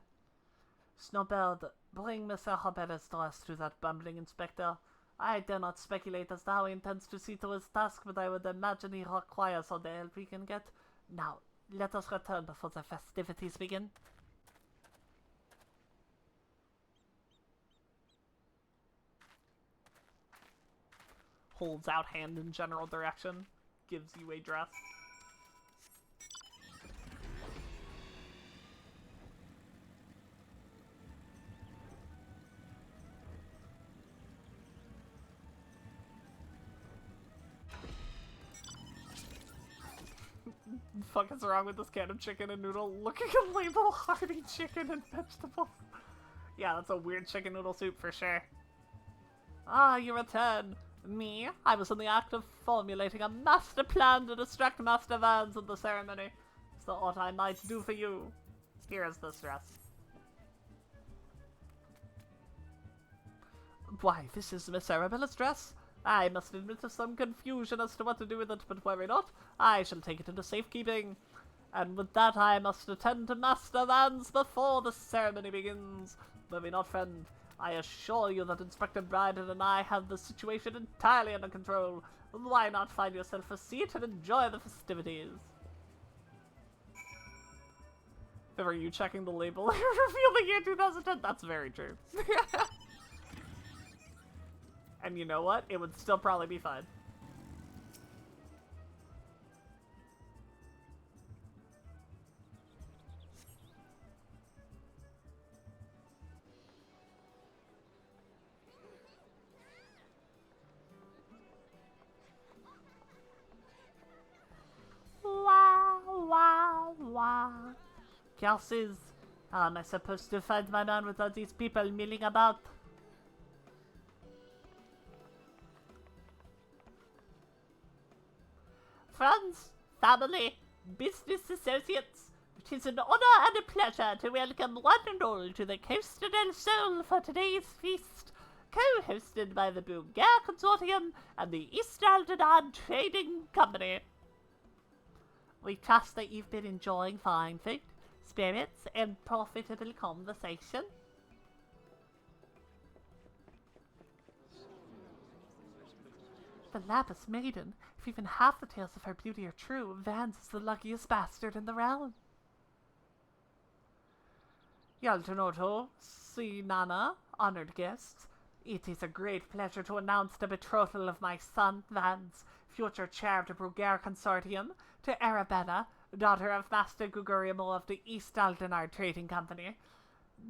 Snowbird, bring Miss Arabella's dress to that bumbling inspector. I dare not speculate as to how he intends to see to his task, but I would imagine he requires all the help he can get. Now, let us return before the festivities begin. Holds out hand in general direction. Gives you a dress. Fuck is wrong with this can of chicken and noodle? Look at the label, hearty chicken and vegetables. Yeah, that's a weird chicken noodle soup for sure. Ah, you return. Me? I was in the act of formulating a master plan to distract Master Vans at the ceremony. So what I might do for you. Here is this dress. Why, this is Miss Arabella's dress. I must admit to some confusion as to what to do with it, but worry not. I shall take it into safekeeping. And with that I must attend to Master Vans before the ceremony begins. Worry not, friend. I assure you that Inspector Bryden and I have the situation entirely under control. Why not find yourself a seat and enjoy the festivities? Are you checking the label? Reveal the year 2010? That's very true. And you know what? It would still probably be fine. Wah. Curses. How am I supposed to find my man with all these people milling about? Friends, family, business associates, it is an honor and a pleasure to welcome one and all to the Costa del Sol for today's feast, co-hosted by the Bulgare Consortium and the East Aldenan Trading Company. We trust that you've been enjoying fine food, spirits, and profitable conversation. The Lapis Maiden, if even half the tales of her beauty are true, Vans is the luckiest bastard in the realm. Yaltanoto, Sinana, honored guests, it is a great pleasure to announce the betrothal of my son, Vans, future chair of the Bulgare Consortium, to Arabella, daughter of Master Gugurimo of the East Aldenar Trading Company.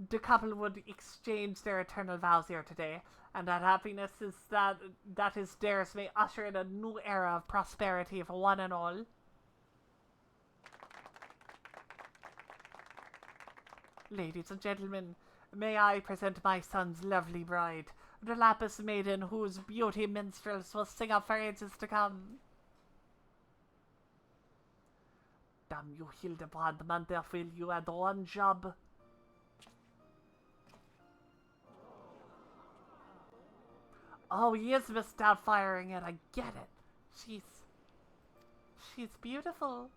The couple would exchange their eternal vows here today, and that happiness is that is theirs may usher in a new era of prosperity for one and all. Ladies and gentlemen, may I present my son's lovely bride, the Lapis Maiden whose beauty minstrels will sing of for ages to come. Damn you, Hildebrand Manderfield, you had one job. Oh, he is Miss Doubtfiring it. I get it. She's beautiful.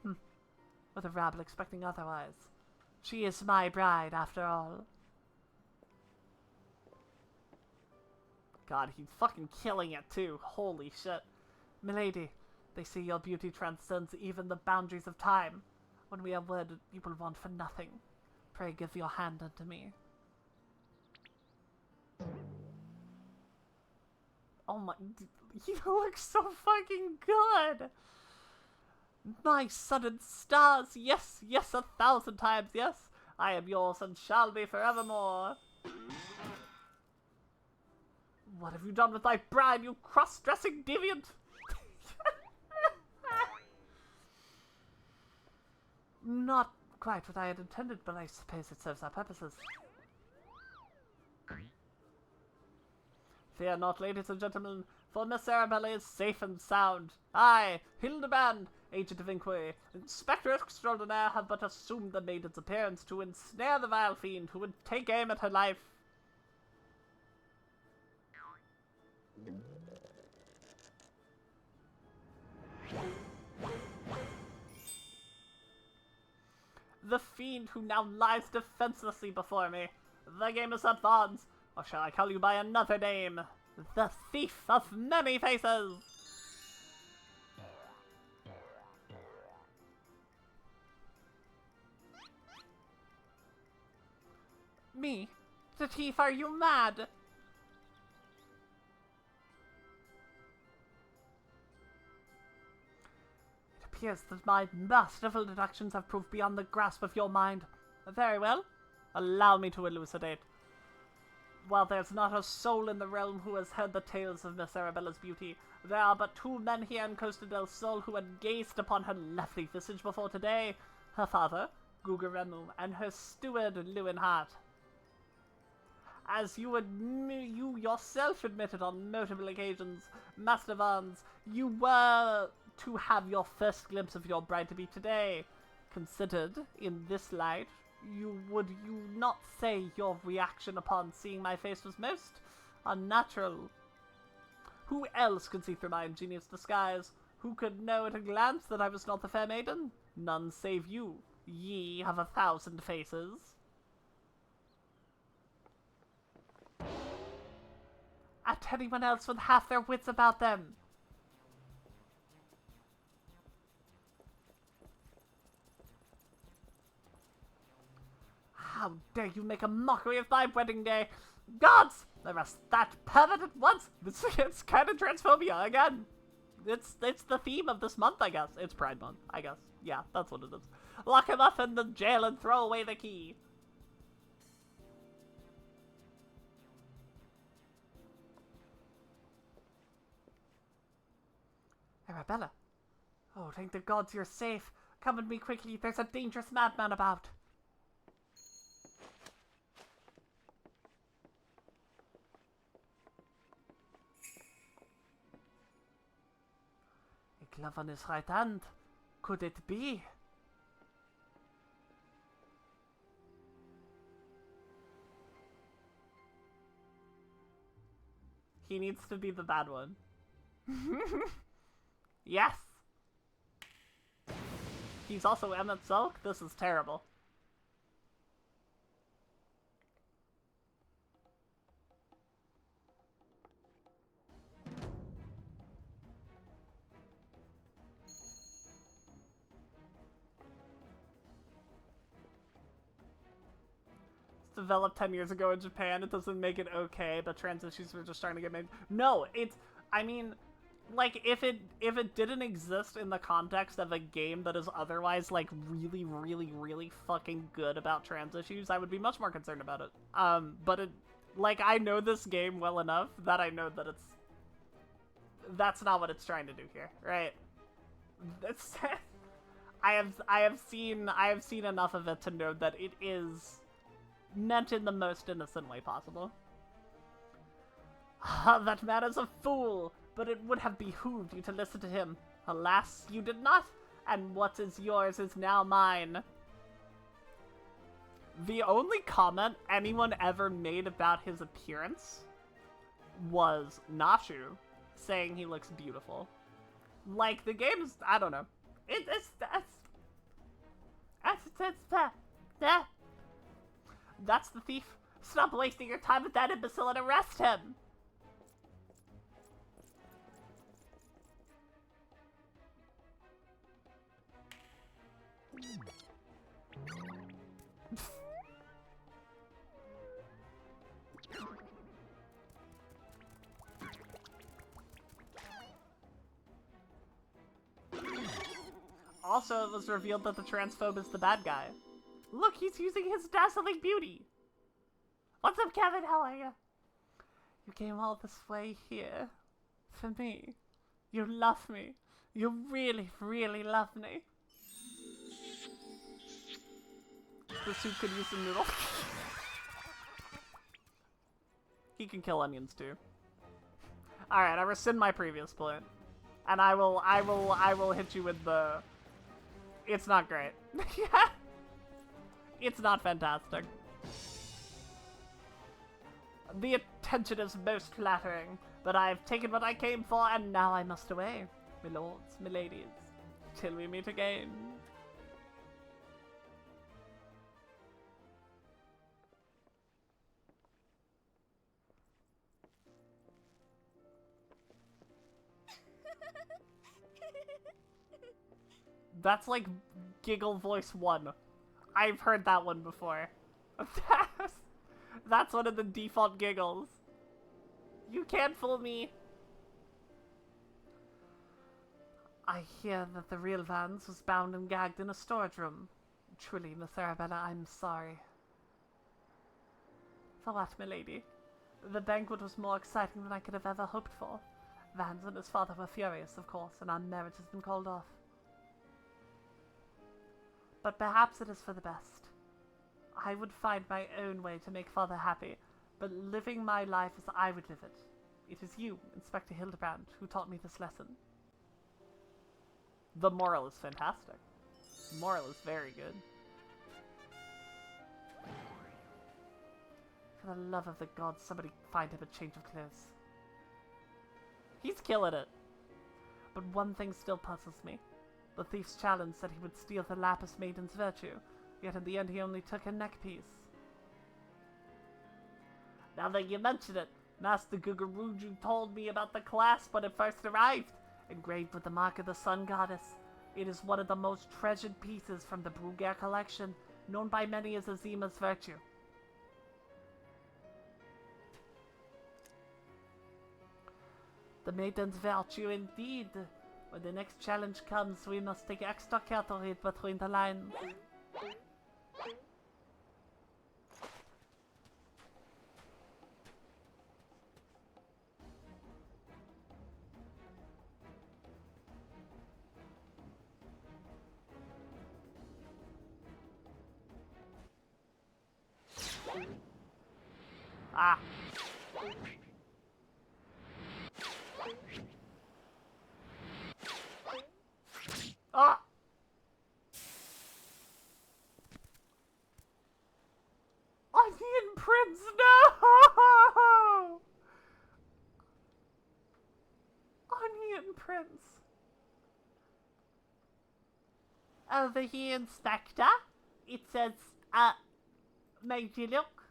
With a rabble expecting otherwise. She is my bride, after all. God, he's fucking killing it, too. Holy shit. Milady, they say your beauty transcends even the boundaries of time. When we are wed, you will want for nothing. Pray give your hand unto me. Oh my... You look so fucking good! My sun and stars, yes, yes, 1,000 times, yes. I am yours and shall be forevermore. What have you done with my bride, you cross-dressing deviant? Not quite what I had intended, but I suppose it serves our purposes. Fear not, ladies and gentlemen, for Miss Arabella is safe and sound. I, Hildebrand, agent of inquiry, Inspector Extraordinaire, have but assumed the maiden's appearance to ensnare the vile fiend who would take aim at her life. The fiend who now lies defenselessly before me. The game is up, Vons, or shall I call you by another name? The Thief of Many Faces! Me? The thief, are you mad? It appears that my masterful deductions have proved beyond the grasp of your mind. Very well. Allow me to elucidate. While there's not a soul in the realm who has heard the tales of Miss Arabella's beauty, there are but 2 men here in Costa del Sol who had gazed upon her lovely visage before today. Her father, Gugaremu, and her steward, Lewinhart. As you yourself admitted on multiple occasions, Master Vons, you were to have your first glimpse of your bride to be today. Considered in this light, would you not say your reaction upon seeing my face was most unnatural? Who else could see through my ingenious disguise? Who could know at a glance that I was not the fair maiden? None save you, ye of 1,000 faces. At anyone else with half their wits about them. How dare you make a mockery of my wedding day? Gods! Arrest that pervert at once! It's kind of transphobia again. It's the theme of this month, I guess. It's Pride Month, I guess. Yeah, that's what it is. Lock him up in the jail and throw away the key. Arabella. Oh, thank the gods you're safe. Come with me quickly. There's a dangerous madman about. A glove on his right hand. Could it be? He needs to be the bad one. Yes! He's also Emmett Silk? This is terrible. Developed 10 years ago in Japan, it doesn't make it okay, but trans issues were just trying to get made. No, it's, I mean, like, if it didn't exist in the context of a game that is otherwise, like, really, really, really fucking good about trans issues, I would be much more concerned about it. But it, like, I know this game well enough that I know that that's not what it's trying to do here, right? It's, I have seen enough of it to know that it is meant in the most innocent way possible. Ah, that man is a fool, but it would have behooved you to listen to him. Alas, you did not, and what is yours is now mine. The only comment anyone ever made about his appearance was Nashu saying he looks beautiful. Like, the game's, I don't know. That's the thief. Stop wasting your time with that imbecile and arrest him! Also, it was revealed that the transphobe is the bad guy. Look, he's using his dazzling beauty! What's up, Kevin? How are you? You came all this way here for me. You love me. You really, really love me. The soup could use some noodles. He can kill onions too. Alright, I rescind my previous plan. And I will hit you with the... It's not great. It's not fantastic. The attention is most flattering, but I've taken what I came for, and now I must away. My lords, my ladies, till we meet again. That's like giggle voice 1. I've heard that one before. That's one of the default giggles. You can't fool me. I hear that the real Vans was bound and gagged in a storage room. Truly, Miss Arabella, I'm sorry. For what, milady? The banquet was more exciting than I could have ever hoped for. Vans and his father were furious, of course, and our marriage has been called off. But perhaps it is for the best. I would find my own way to make father happy, but living my life as I would live it. It is you, Inspector Hildebrand, who taught me this lesson. The moral is fantastic. The moral is very good. For the love of the gods, somebody find him a change of clothes. He's killing it. But one thing still puzzles me. The thief's challenge said he would steal the Lapis Maiden's virtue, yet in the end he only took her neck piece. Now that you mention it, Master Guguruju told me about the clasp when it first arrived, engraved with the mark of the Sun Goddess. It is one of the most treasured pieces from the Bruguer collection, known by many as Azima's virtue. The Maiden's virtue indeed. When the next challenge comes, we must take extra care to read between the lines. Ah. Ah! Onion Prince, no! Onion Prince. Over here, Inspector. It says, made you look.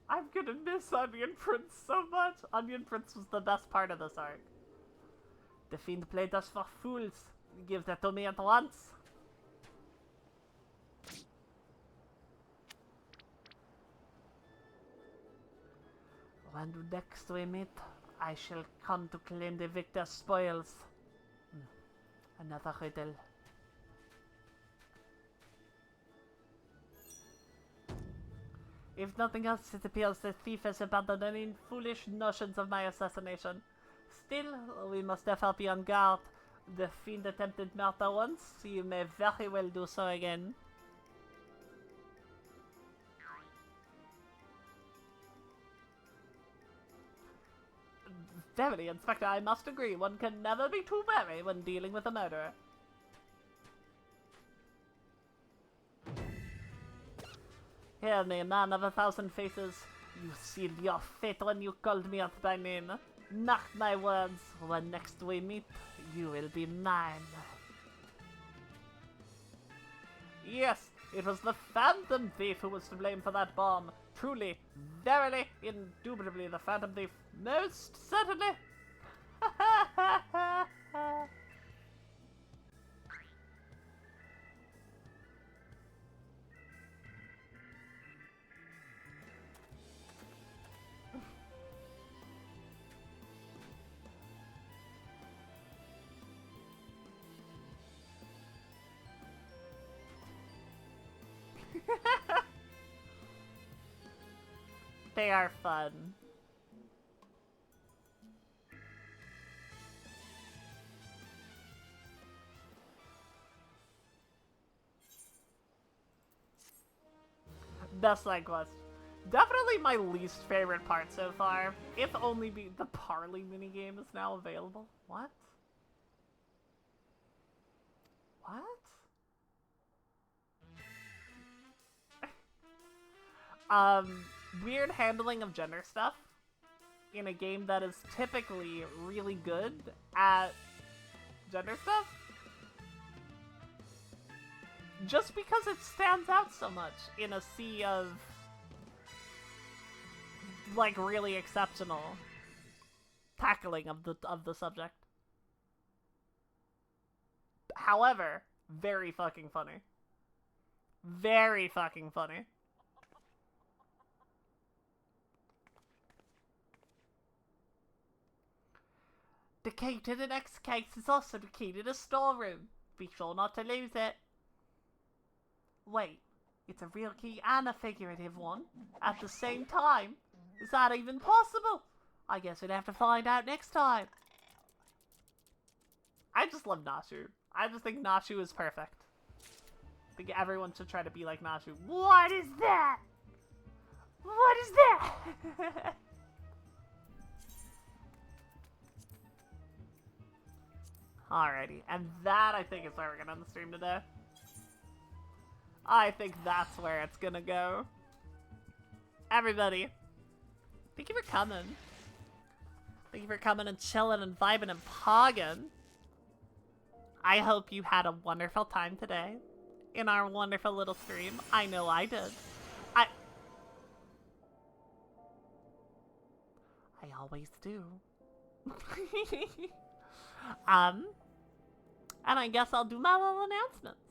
I'm gonna miss Onion Prince so much. Onion Prince was the best part of this arc. The Fiend played us for fools. Give that to me at once. When next we meet, I shall come to claim the victor's spoils. Another riddle. If nothing else, it appears the thief has abandoned any foolish notions of my assassination. Still, we must ever be on guard. The Fiend attempted murder once, you may very well do so again. Verily, Inspector, I must agree, one can never be too wary when dealing with a murderer. Hear me, man of 1,000 faces. You sealed your fate when you called me out by name. Mark my words, when next we meet, you will be mine. Yes, it was the Phantom Thief who was to blame for that bomb. Truly, verily, indubitably the Phantom Thief. Most certainly. They are fun. Best side quest. Definitely my least favorite part so far. If only the parley minigame is now available. What? What? Weird handling of gender stuff in a game that is typically really good at gender stuff. Just because it stands out so much in a sea of, like, really exceptional tackling of the subject. However, very fucking funny. Very fucking funny. The key to the next case is also the key to the storeroom. Be sure not to lose it. Wait, it's a real key and a figurative one at the same time? Is that even possible? I guess we'd have to find out next time. I just love Nashu. I just think Nashu is perfect. I think everyone should try to be like Nashu. What is that? What is that? Alrighty, and that I think is where we're gonna end the stream today. I think that's where it's gonna go. Everybody, thank you for coming. Thank you for coming and chilling and vibing and pogging. I hope you had a wonderful time today in our wonderful little stream. I know I did. I always do. And I guess I'll do my little announcements.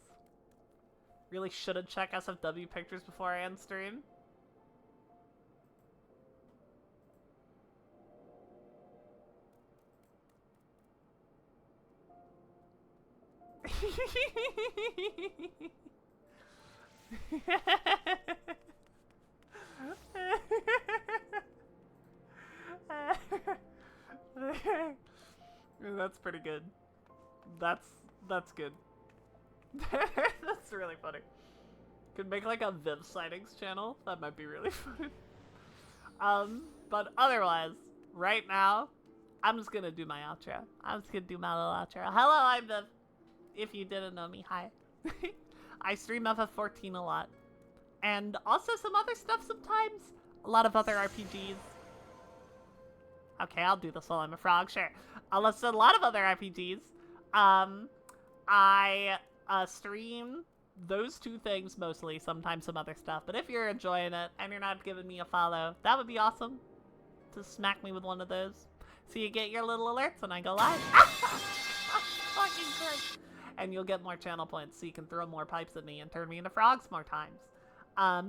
Really should've checked SFW pictures before I end stream. That's pretty good. That's good. That's really funny. Could make like a Viv sightings channel. That might be really funny. But otherwise, right now, I'm just gonna do my outro. I'm just gonna do my little outro. Hello, I'm Viv. If you didn't know me, hi. I stream FF14 a lot. And also some other stuff sometimes. A lot of other RPGs. Okay, I'll do this while I'm a frog, sure. I'll list a lot of other RPGs. I stream those two things mostly, sometimes some other stuff. But if you're enjoying it and you're not giving me a follow, that would be awesome. To smack me with one of those. So you get your little alerts when I go live. Fucking Christ. And you'll get more channel points so you can throw more pipes at me and turn me into frogs more times. I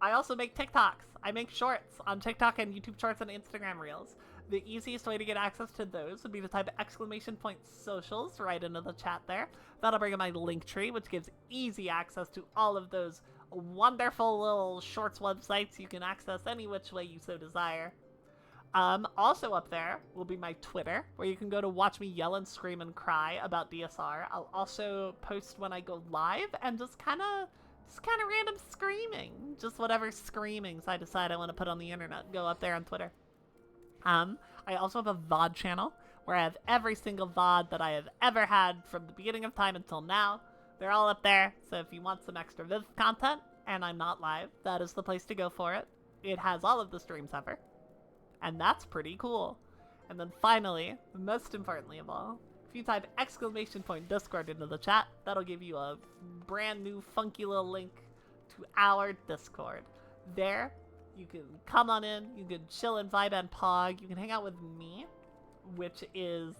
also make TikToks. I make shorts on TikTok and YouTube Shorts and Instagram Reels. The easiest way to get access to those would be to type !socials right into the chat there. That'll bring up my link tree, which gives easy access to all of those wonderful little shorts websites you can access any which way you so desire. Also up there will be my Twitter, where you can go to watch me yell and scream and cry about DSR. I'll also post when I go live and just kind of random screaming. Just whatever screamings I decide I want to put on the internet. Go up there on Twitter. I also have a VOD channel where I have every single VOD that I have ever had from the beginning of time until now. They're all up there, so if you want some extra Viv content, and I'm not live, that is the place to go for it. It has all of the streams ever. And that's pretty cool. And then finally, most importantly of all, if you type !Discord into the chat, that'll give you a brand new funky little link to our Discord. There, you can come on in, you can chill and vibe and pog, you can hang out with me, which is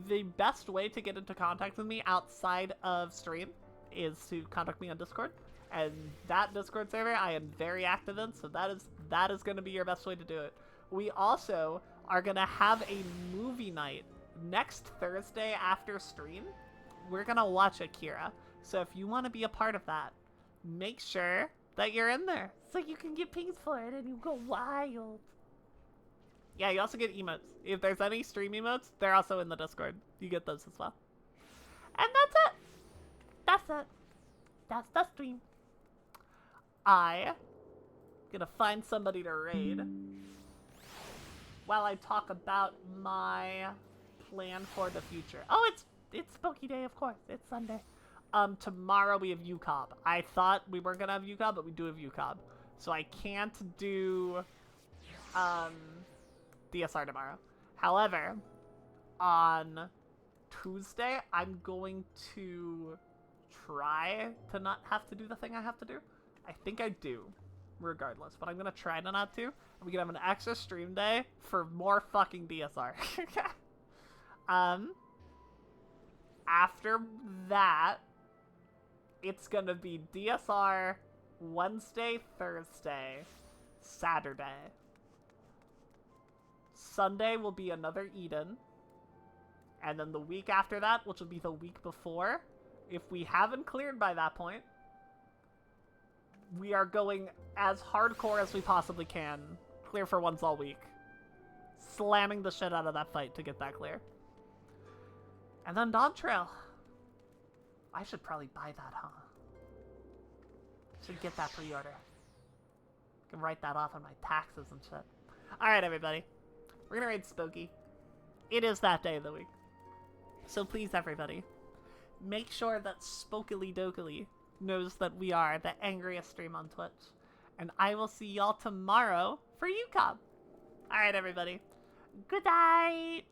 the best way to get into contact with me outside of stream is to contact me on Discord. And that Discord server I am very active in, so that is going to be your best way to do it. We also are going to have a movie night next Thursday after stream. We're going to watch Akira. So if you want to be a part of that, make sure that you're in there so you can get pings for it and you go wild. Yeah, you also get emotes. If there's any stream emotes, they're also in the Discord. You get those as well. And that's it. That's it. That's the stream. I gonna find somebody to raid while I talk about my plan for the future. Oh, it's Spooky Day, of course. It's Sunday. Tomorrow we have UCOB. I thought we weren't gonna have UCOB, but we do have UCOB. So I can't do DSR tomorrow. However, on Tuesday, I'm going to try to not have to do the thing I have to do. I think I do, regardless, but I'm gonna try to not to. And we can have an extra stream day for more fucking DSR. After that, it's gonna be DSR Wednesday, Thursday, Saturday. Sunday will be another Eden. And then the week after that, which will be the week before, if we haven't cleared by that point, we are going as hardcore as we possibly can. Clear for once all week. Slamming the shit out of that fight to get that clear. And then Dawn Trail. I should probably buy that, huh? Should get that pre-order. Can write that off on my taxes and shit. Alright, everybody. We're gonna raid Spooky. It is that day of the week. So please, everybody, make sure that Spokily Dokily knows that we are the angriest stream on Twitch. And I will see y'all tomorrow for UCOB. Alright, everybody. Good night!